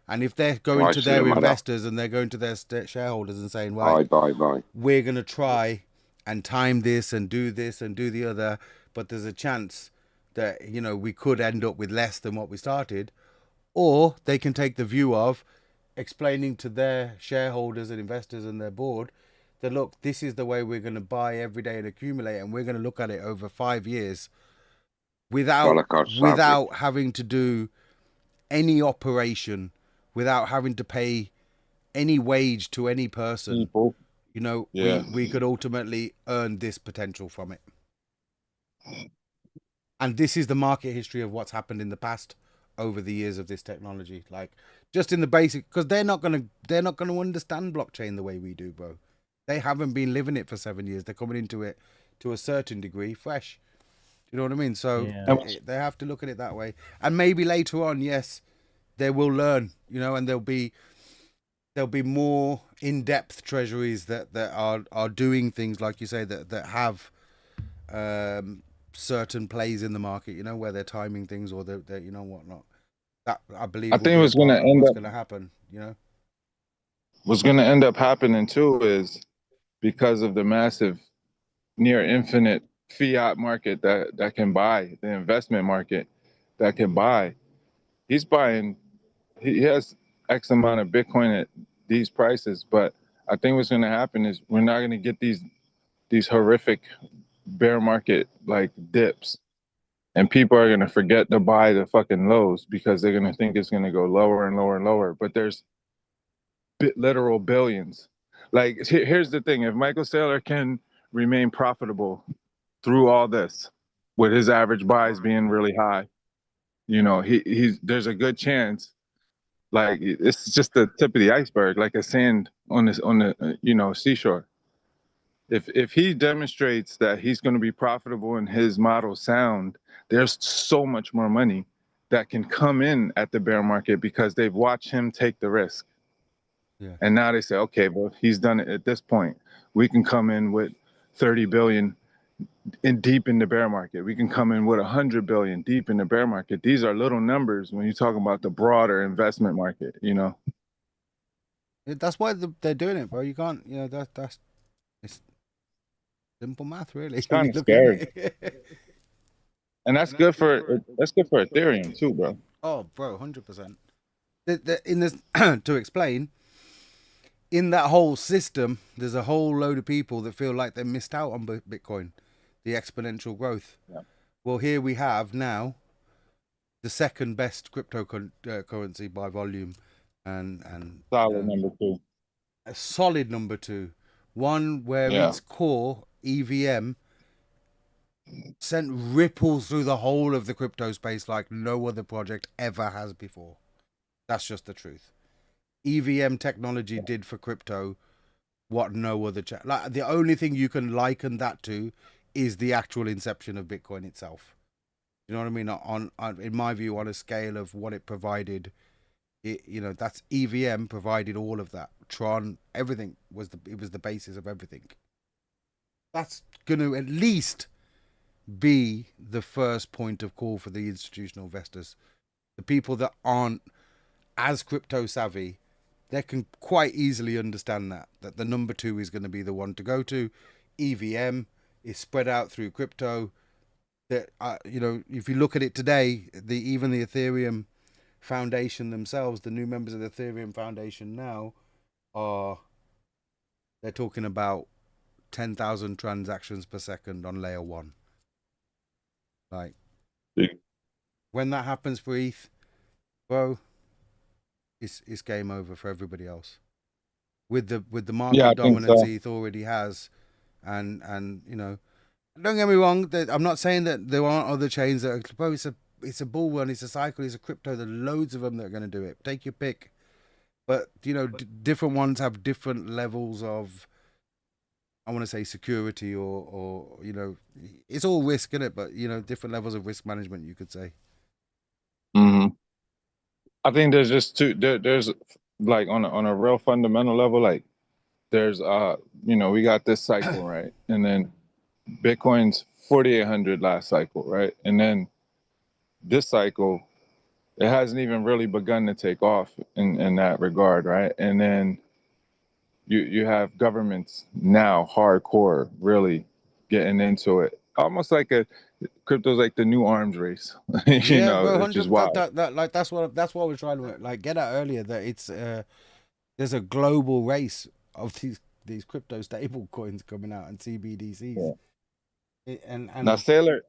And if they're going to their investors and they're going to their shareholders and saying, right, we're going to try and time this and do the other, but there's a chance that, we could end up with less than what we started. Or they can take the view of explaining to their shareholders and investors and their board that, look, this is the way we're going to buy every day and accumulate, and we're going to look at it over 5 years without having to do any operation, without having to pay any wage to any person. People. You know, Yeah. we could ultimately earn this potential from it. And this is the market history of what's happened in the past over the years of this technology. Like, just in the basic, because they're not gonna understand blockchain the way we do, bro. They haven't been living it for 7 years. They're coming into it to a certain degree fresh. You know what I mean? So they have to look at it that way. And maybe later on, yes, they will learn, you know, and there'll be more in-depth treasuries that are doing things like you say that have certain plays in the market, you know, where they're timing things or they're you know whatnot. That I believe. I think what's going to end up going to happen, you know. What's going to end up happening too is because of the massive, near infinite fiat market that can buy, the investment market that can buy. He's buying. He has X amount of Bitcoin at these prices, but I think what's going to happen is we're not going to get these horrific bear market like dips, and people are going to forget to buy the fucking lows because they're going to think it's going to go lower and lower and lower. But there's literal billions. Like, here's the thing: if Michael Saylor can remain profitable through all this, with his average buys being really high, you know, there's a good chance. Like, it's just the tip of the iceberg, like a sand on the you know, seashore. If he demonstrates that he's going to be profitable and his model sound, there's so much more money that can come in at the bear market because they've watched him take the risk. Yeah. And now they say, okay, well, he's done it at this point. We can come in with 30 billion deep in the bear market. We can come in with 100 billion deep in the bear market. These are little numbers when you talk about the broader investment market, you know. That's why they're doing it, bro. You can't, you know, that's it's simple math, really. It's kind of scary. And that's good for Ethereum too, bro. Oh, bro, 100%. In this to explain, in that whole system, there's a whole load of people that feel like they missed out on Bitcoin, the exponential growth. Yeah. Well, here we have now the second best cryptocurrency by volume, and solid number two. A solid number two, one where its core EVM sent ripples through the whole of the crypto space like no other project ever has before. That's just the truth. EVM technology did for crypto what no other like the only thing you can liken that to is the actual inception of Bitcoin itself. You know what I mean? On in my view, on a scale of what it provided, you know, that's EVM provided all of that. Tron, everything was the basis of everything. That's going to at least be the first point of call for the institutional investors, the people that aren't as crypto savvy. They can quite easily understand that the number two is going to be the one to go to. EVM is spread out through crypto. That you know, if you look at it today, even the Ethereum Foundation themselves, the new members of the Ethereum Foundation now they're talking about 10,000 transactions per second on layer one. Like, when that happens for ETH, bro, it's game over for everybody else. With the market dominance ETH already has, and you know, don't get me wrong. I'm not saying that there aren't other chains that are, bro, it's a bull run, it's a cycle, it's a crypto. There are loads of them that are going to do it. Take your pick. But you know, different ones have different levels of, I want to say, security or you know, it's all risk in it, but you know, different levels of risk management, you could say. Mm-hmm. I think there's just there's like on a real fundamental level, like there's you know, we got this cycle, right? And then Bitcoin's 4,800 last cycle, right? And then this cycle, it hasn't even really begun to take off in that regard, right? And then you have governments now hardcore really getting into it, almost like crypto's like the new arms race. You know, bro, which is wild. That's what we're trying to like get at earlier, that it's there's a global race of these crypto stable coins coming out and CBDCs. Yeah. And now Saylor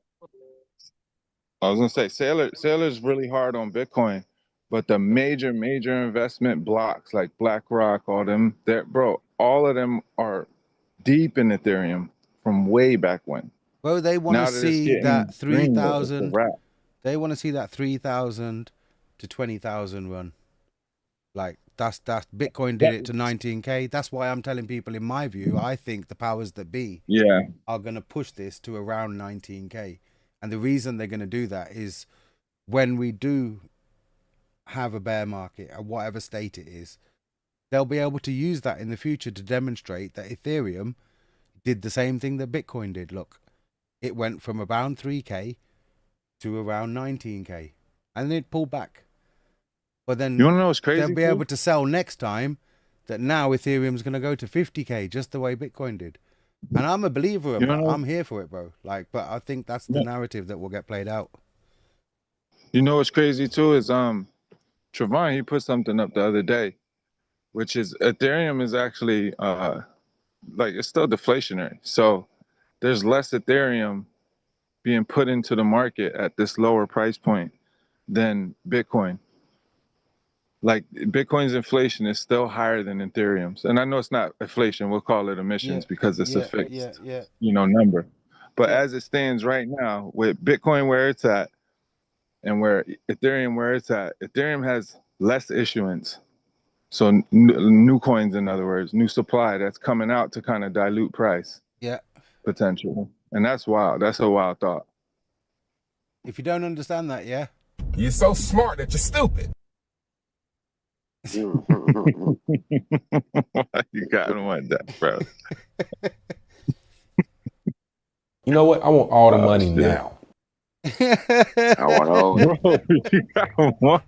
I was gonna say Sailor's really hard on Bitcoin, but the major investment blocks like BlackRock, all them, all of them are deep in Ethereum from way back when. Well, they want to Now that it's see getting that greenlit, it's a 3,000. wrap. They want to see that 3,000 to 20,000 run. Like that's Bitcoin did it to 19K. That's why I'm telling people, in my view, I think the powers that be are going to push this to around 19K. And the reason they're going to do that is when we do have a bear market at whatever state it is, they'll be able to use that in the future to demonstrate that Ethereum did the same thing that Bitcoin did. Look, it went from around 3K to around 19K, and then it pulled back. But then You wanna know what's crazy, they'll be too? able to sell next time that now Ethereum's going to go to 50K, just the way Bitcoin did. And I'm a believer of You that. know- I'm here for it, bro. Like, but I think that's the narrative that will get played out. You know what's crazy too is Trevon, he put something up the other day, which is Ethereum is actually like it's still deflationary. So there's less Ethereum being put into the market at this lower price point than Bitcoin. Like Bitcoin's inflation is still higher than Ethereum's. And I know it's not inflation, we'll call it emissions because it's a fixed number. But as it stands right now, with Bitcoin where it's at and where Ethereum where it's at, Ethereum has less issuance. So new coins, in other words, new supply that's coming out to kind of dilute price Yeah. potential. And that's wild. That's a wild thought. If you don't understand that, yeah. You're so smart that you're stupid. You got him like that, bro. You know what? I want all the money shit. now. I want all. Bro, you got more.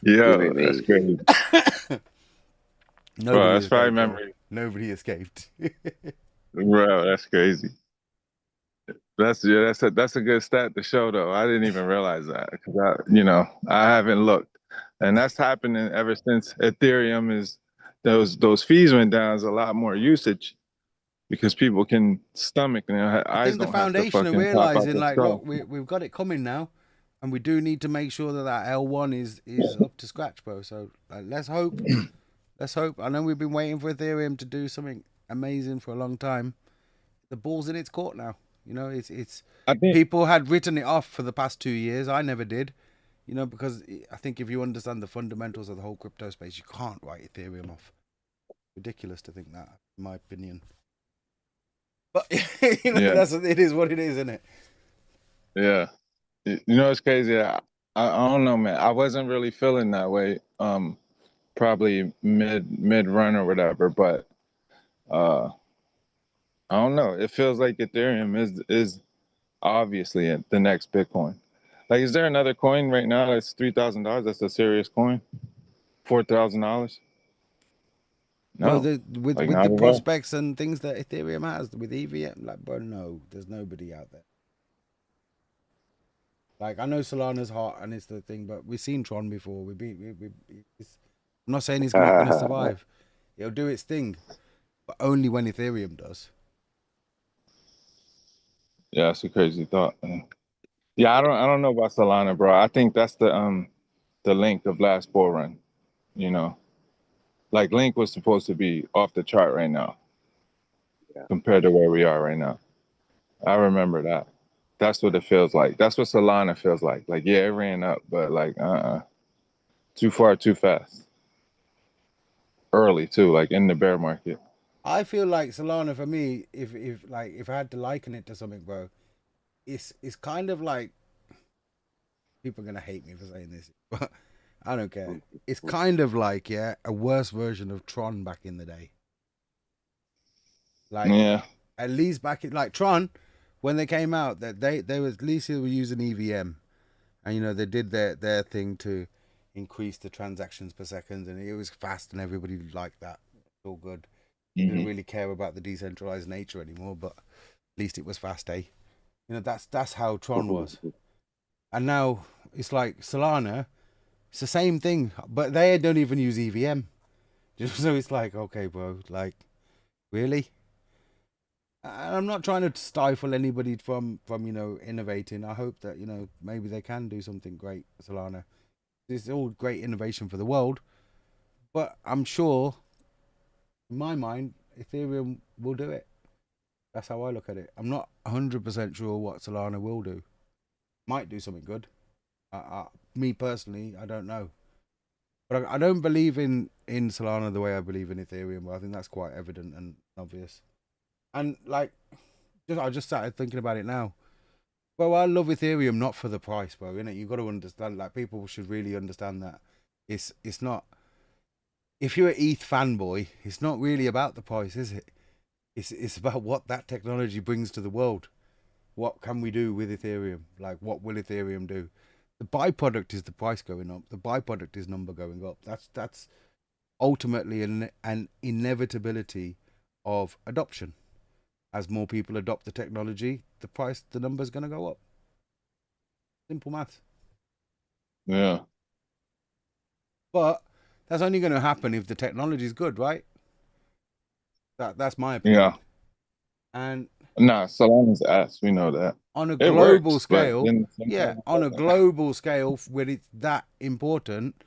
Yo, that's crazy. Bro, that's probably memory. Nobody escaped. Bro, that's crazy. That's a good stat to show though. I didn't even realize that because I haven't looked, and that's happening ever since Ethereum is those fees went down. There's a lot more usage because people can stomach. I think the foundation are realizing like, look, we've got it coming now, and we do need to make sure that L1 is up to scratch, bro. So let's hope. Let's hope. I know we've been waiting for Ethereum to do something amazing for a long time. The ball's in its court now. You know, it's. I think people had written it off for the past 2 years. I never did. You know, because I think if you understand the fundamentals of the whole crypto space, you can't write Ethereum off. Ridiculous to think that, in my opinion. But it is what it is, isn't it? Yeah. You know, it's crazy. I don't know, man. I wasn't really feeling that way. Probably mid run or whatever, but I don't know. It feels like Ethereum is obviously the next Bitcoin. Like, is there another coin right now that's $3,000? That's a serious coin. $4,000? No. Well, with the prospects and things that Ethereum has with EVM, like, bro, no, there's nobody out there. Like, I know Solana's hot and it's the thing, but we've seen Tron before. I'm not saying it's not going to survive. It'll do its thing, but only when Ethereum does. Yeah, it's a crazy thought. Yeah, I don't know about Solana, bro. I think that's the Link of last bull run. You know, like Link was supposed to be off the chart right now, compared to where we are right now. I remember that. That's what it feels like. That's what Solana feels like. Like, yeah, it ran up, but like, too far, too fast. Early too, like in the bear market. I feel like Solana, for me, if I had to liken it to something, bro, it's kind of like, people are gonna hate me for saying this, but I don't care. It's kind of like a worse version of Tron back in the day. Like, at least back in like Tron, when they came out, that they were at least they were using EVM, and they did their thing to increase the transactions per second, and it was fast, and everybody liked that. It's all good. Didn't really care about the decentralized nature anymore, but at least it was fast, eh? That's how Tron was. And now it's like Solana, it's the same thing, but they don't even use EVM. So it's like, okay, bro, like, really? I'm not trying to stifle anybody from innovating. I hope that maybe they can do something great, Solana. It's all great innovation for the world, but I'm sure, in my mind, Ethereum will do it. That's how I look at it. I'm not 100% sure what Solana will do. Might do something good. Me personally, I don't know. But I don't believe in Solana the way I believe in Ethereum. But I think that's quite evident and obvious. And I just started thinking about it now. Well, I love Ethereum not for the price, bro. Innit? You've got to understand. People should really understand that it's not. If you're an ETH fanboy, it's not really about the price, is it? It's about what that technology brings to the world. What can we do with Ethereum? What will Ethereum do? The byproduct is the price going up. The byproduct is number going up. That's ultimately an inevitability of adoption. As more people adopt the technology, the number's going to go up. Simple math. Yeah. But that's only going to happen if the technology is good, right? That's my opinion. Yeah. And Solana's ass. We know that. On a It global works, scale, but on a global scale, when it's that important,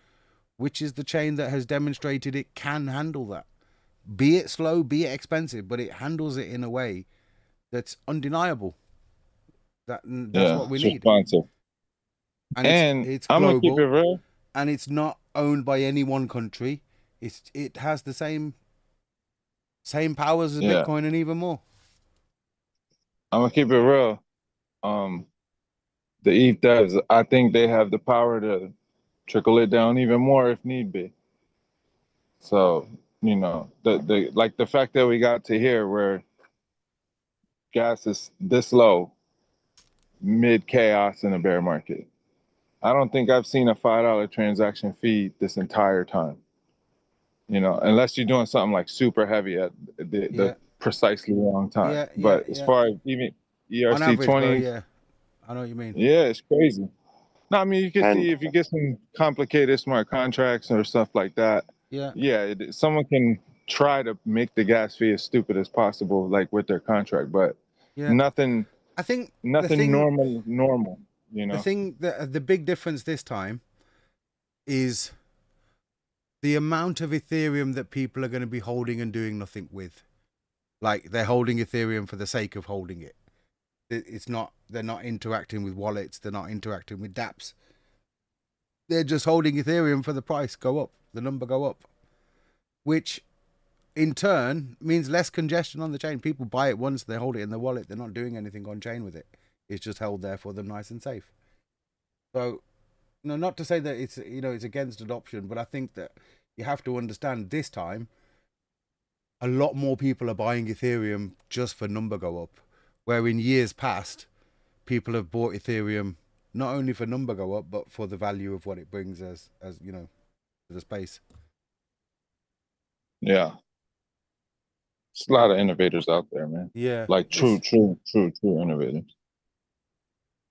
which is the chain that has demonstrated it can handle that? Be it slow, be it expensive, but it handles it in a way that's undeniable. That's what we need. Responsive. And it's I'm global, gonna keep it real. and it's not owned by any one country. It has the same powers as Yeah. Bitcoin and even more. I'm gonna keep it real. The ETH devs, I think they have the power to trickle it down even more if need be. So, the fact that we got to here where gas is this low, mid chaos in a bear market. I don't think I've seen a $5 transaction fee this entire time. Unless you're doing something like super heavy at the precisely wrong time. But as far as even On average, bro, ERC20, yeah, I know what you mean. yeah, it's crazy. No, I mean, you can see if you get some complicated smart contracts or stuff like that. Yeah. Someone can try to make the gas fee as stupid as possible, like with their contract, but nothing. I think nothing normal. The thing that the big difference this time is the amount of Ethereum that people are going to be holding and doing nothing with. Like they're holding Ethereum for the sake of holding it. They're not interacting with wallets. They're not interacting with dApps. They're just holding Ethereum for the price go up, the number go up, which in turn means less congestion on the chain. People buy it once, they hold it in their wallet. They're not doing anything on chain with it. It's just held there for them nice and safe. So, not to say that it's against adoption, but I think that you have to understand this time a lot more people are buying Ethereum just for number go up, where in years past people have bought Ethereum not only for number go up, but for the value of what it brings as to the space. Yeah. There's a lot of innovators out there, man. Yeah. Like true innovators.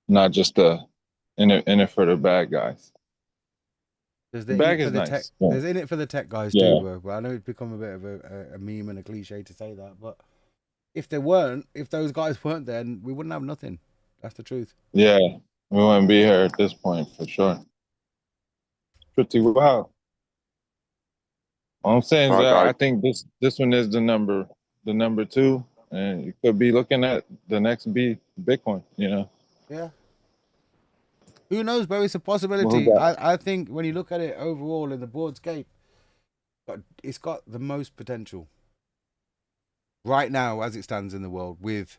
Not just in it for the bad guys. There's The bag is tech. nice. Yeah. There's in it for the tech guys Yeah. too, bro. But I know it's become a bit of a meme and a cliche to say that, but if those guys weren't there, we wouldn't have nothing. That's the truth. Yeah. We wouldn't be here at this point for sure. Pretty wild. All I'm saying is that I think this one is the number 2, and you could be looking at the next Bitcoin, Yeah. Who knows, bro? It's a possibility. I think when you look at it overall in the boardscape, it's got the most potential right now as it stands in the world, with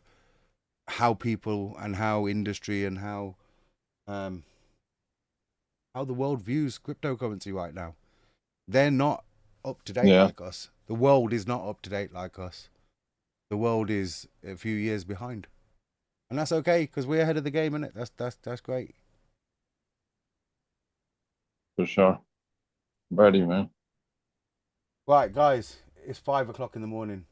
how people and how industry and how the world views cryptocurrency right now. They're not up to date like us. The world is not up to date like us. The world is a few years behind, and that's okay because we're ahead of the game, innit? That's great. For sure. Ready, man. Right, guys, it's 5 o'clock in the morning.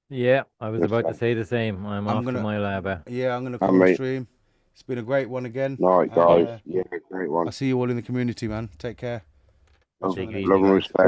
Yeah, I was about to say the same. I'm off to my lab. Yeah, I'm gonna call the stream. It's been a great one again. Night, guys. Yeah, great one. I'll see you all in the community, man. Take care. Love and respect.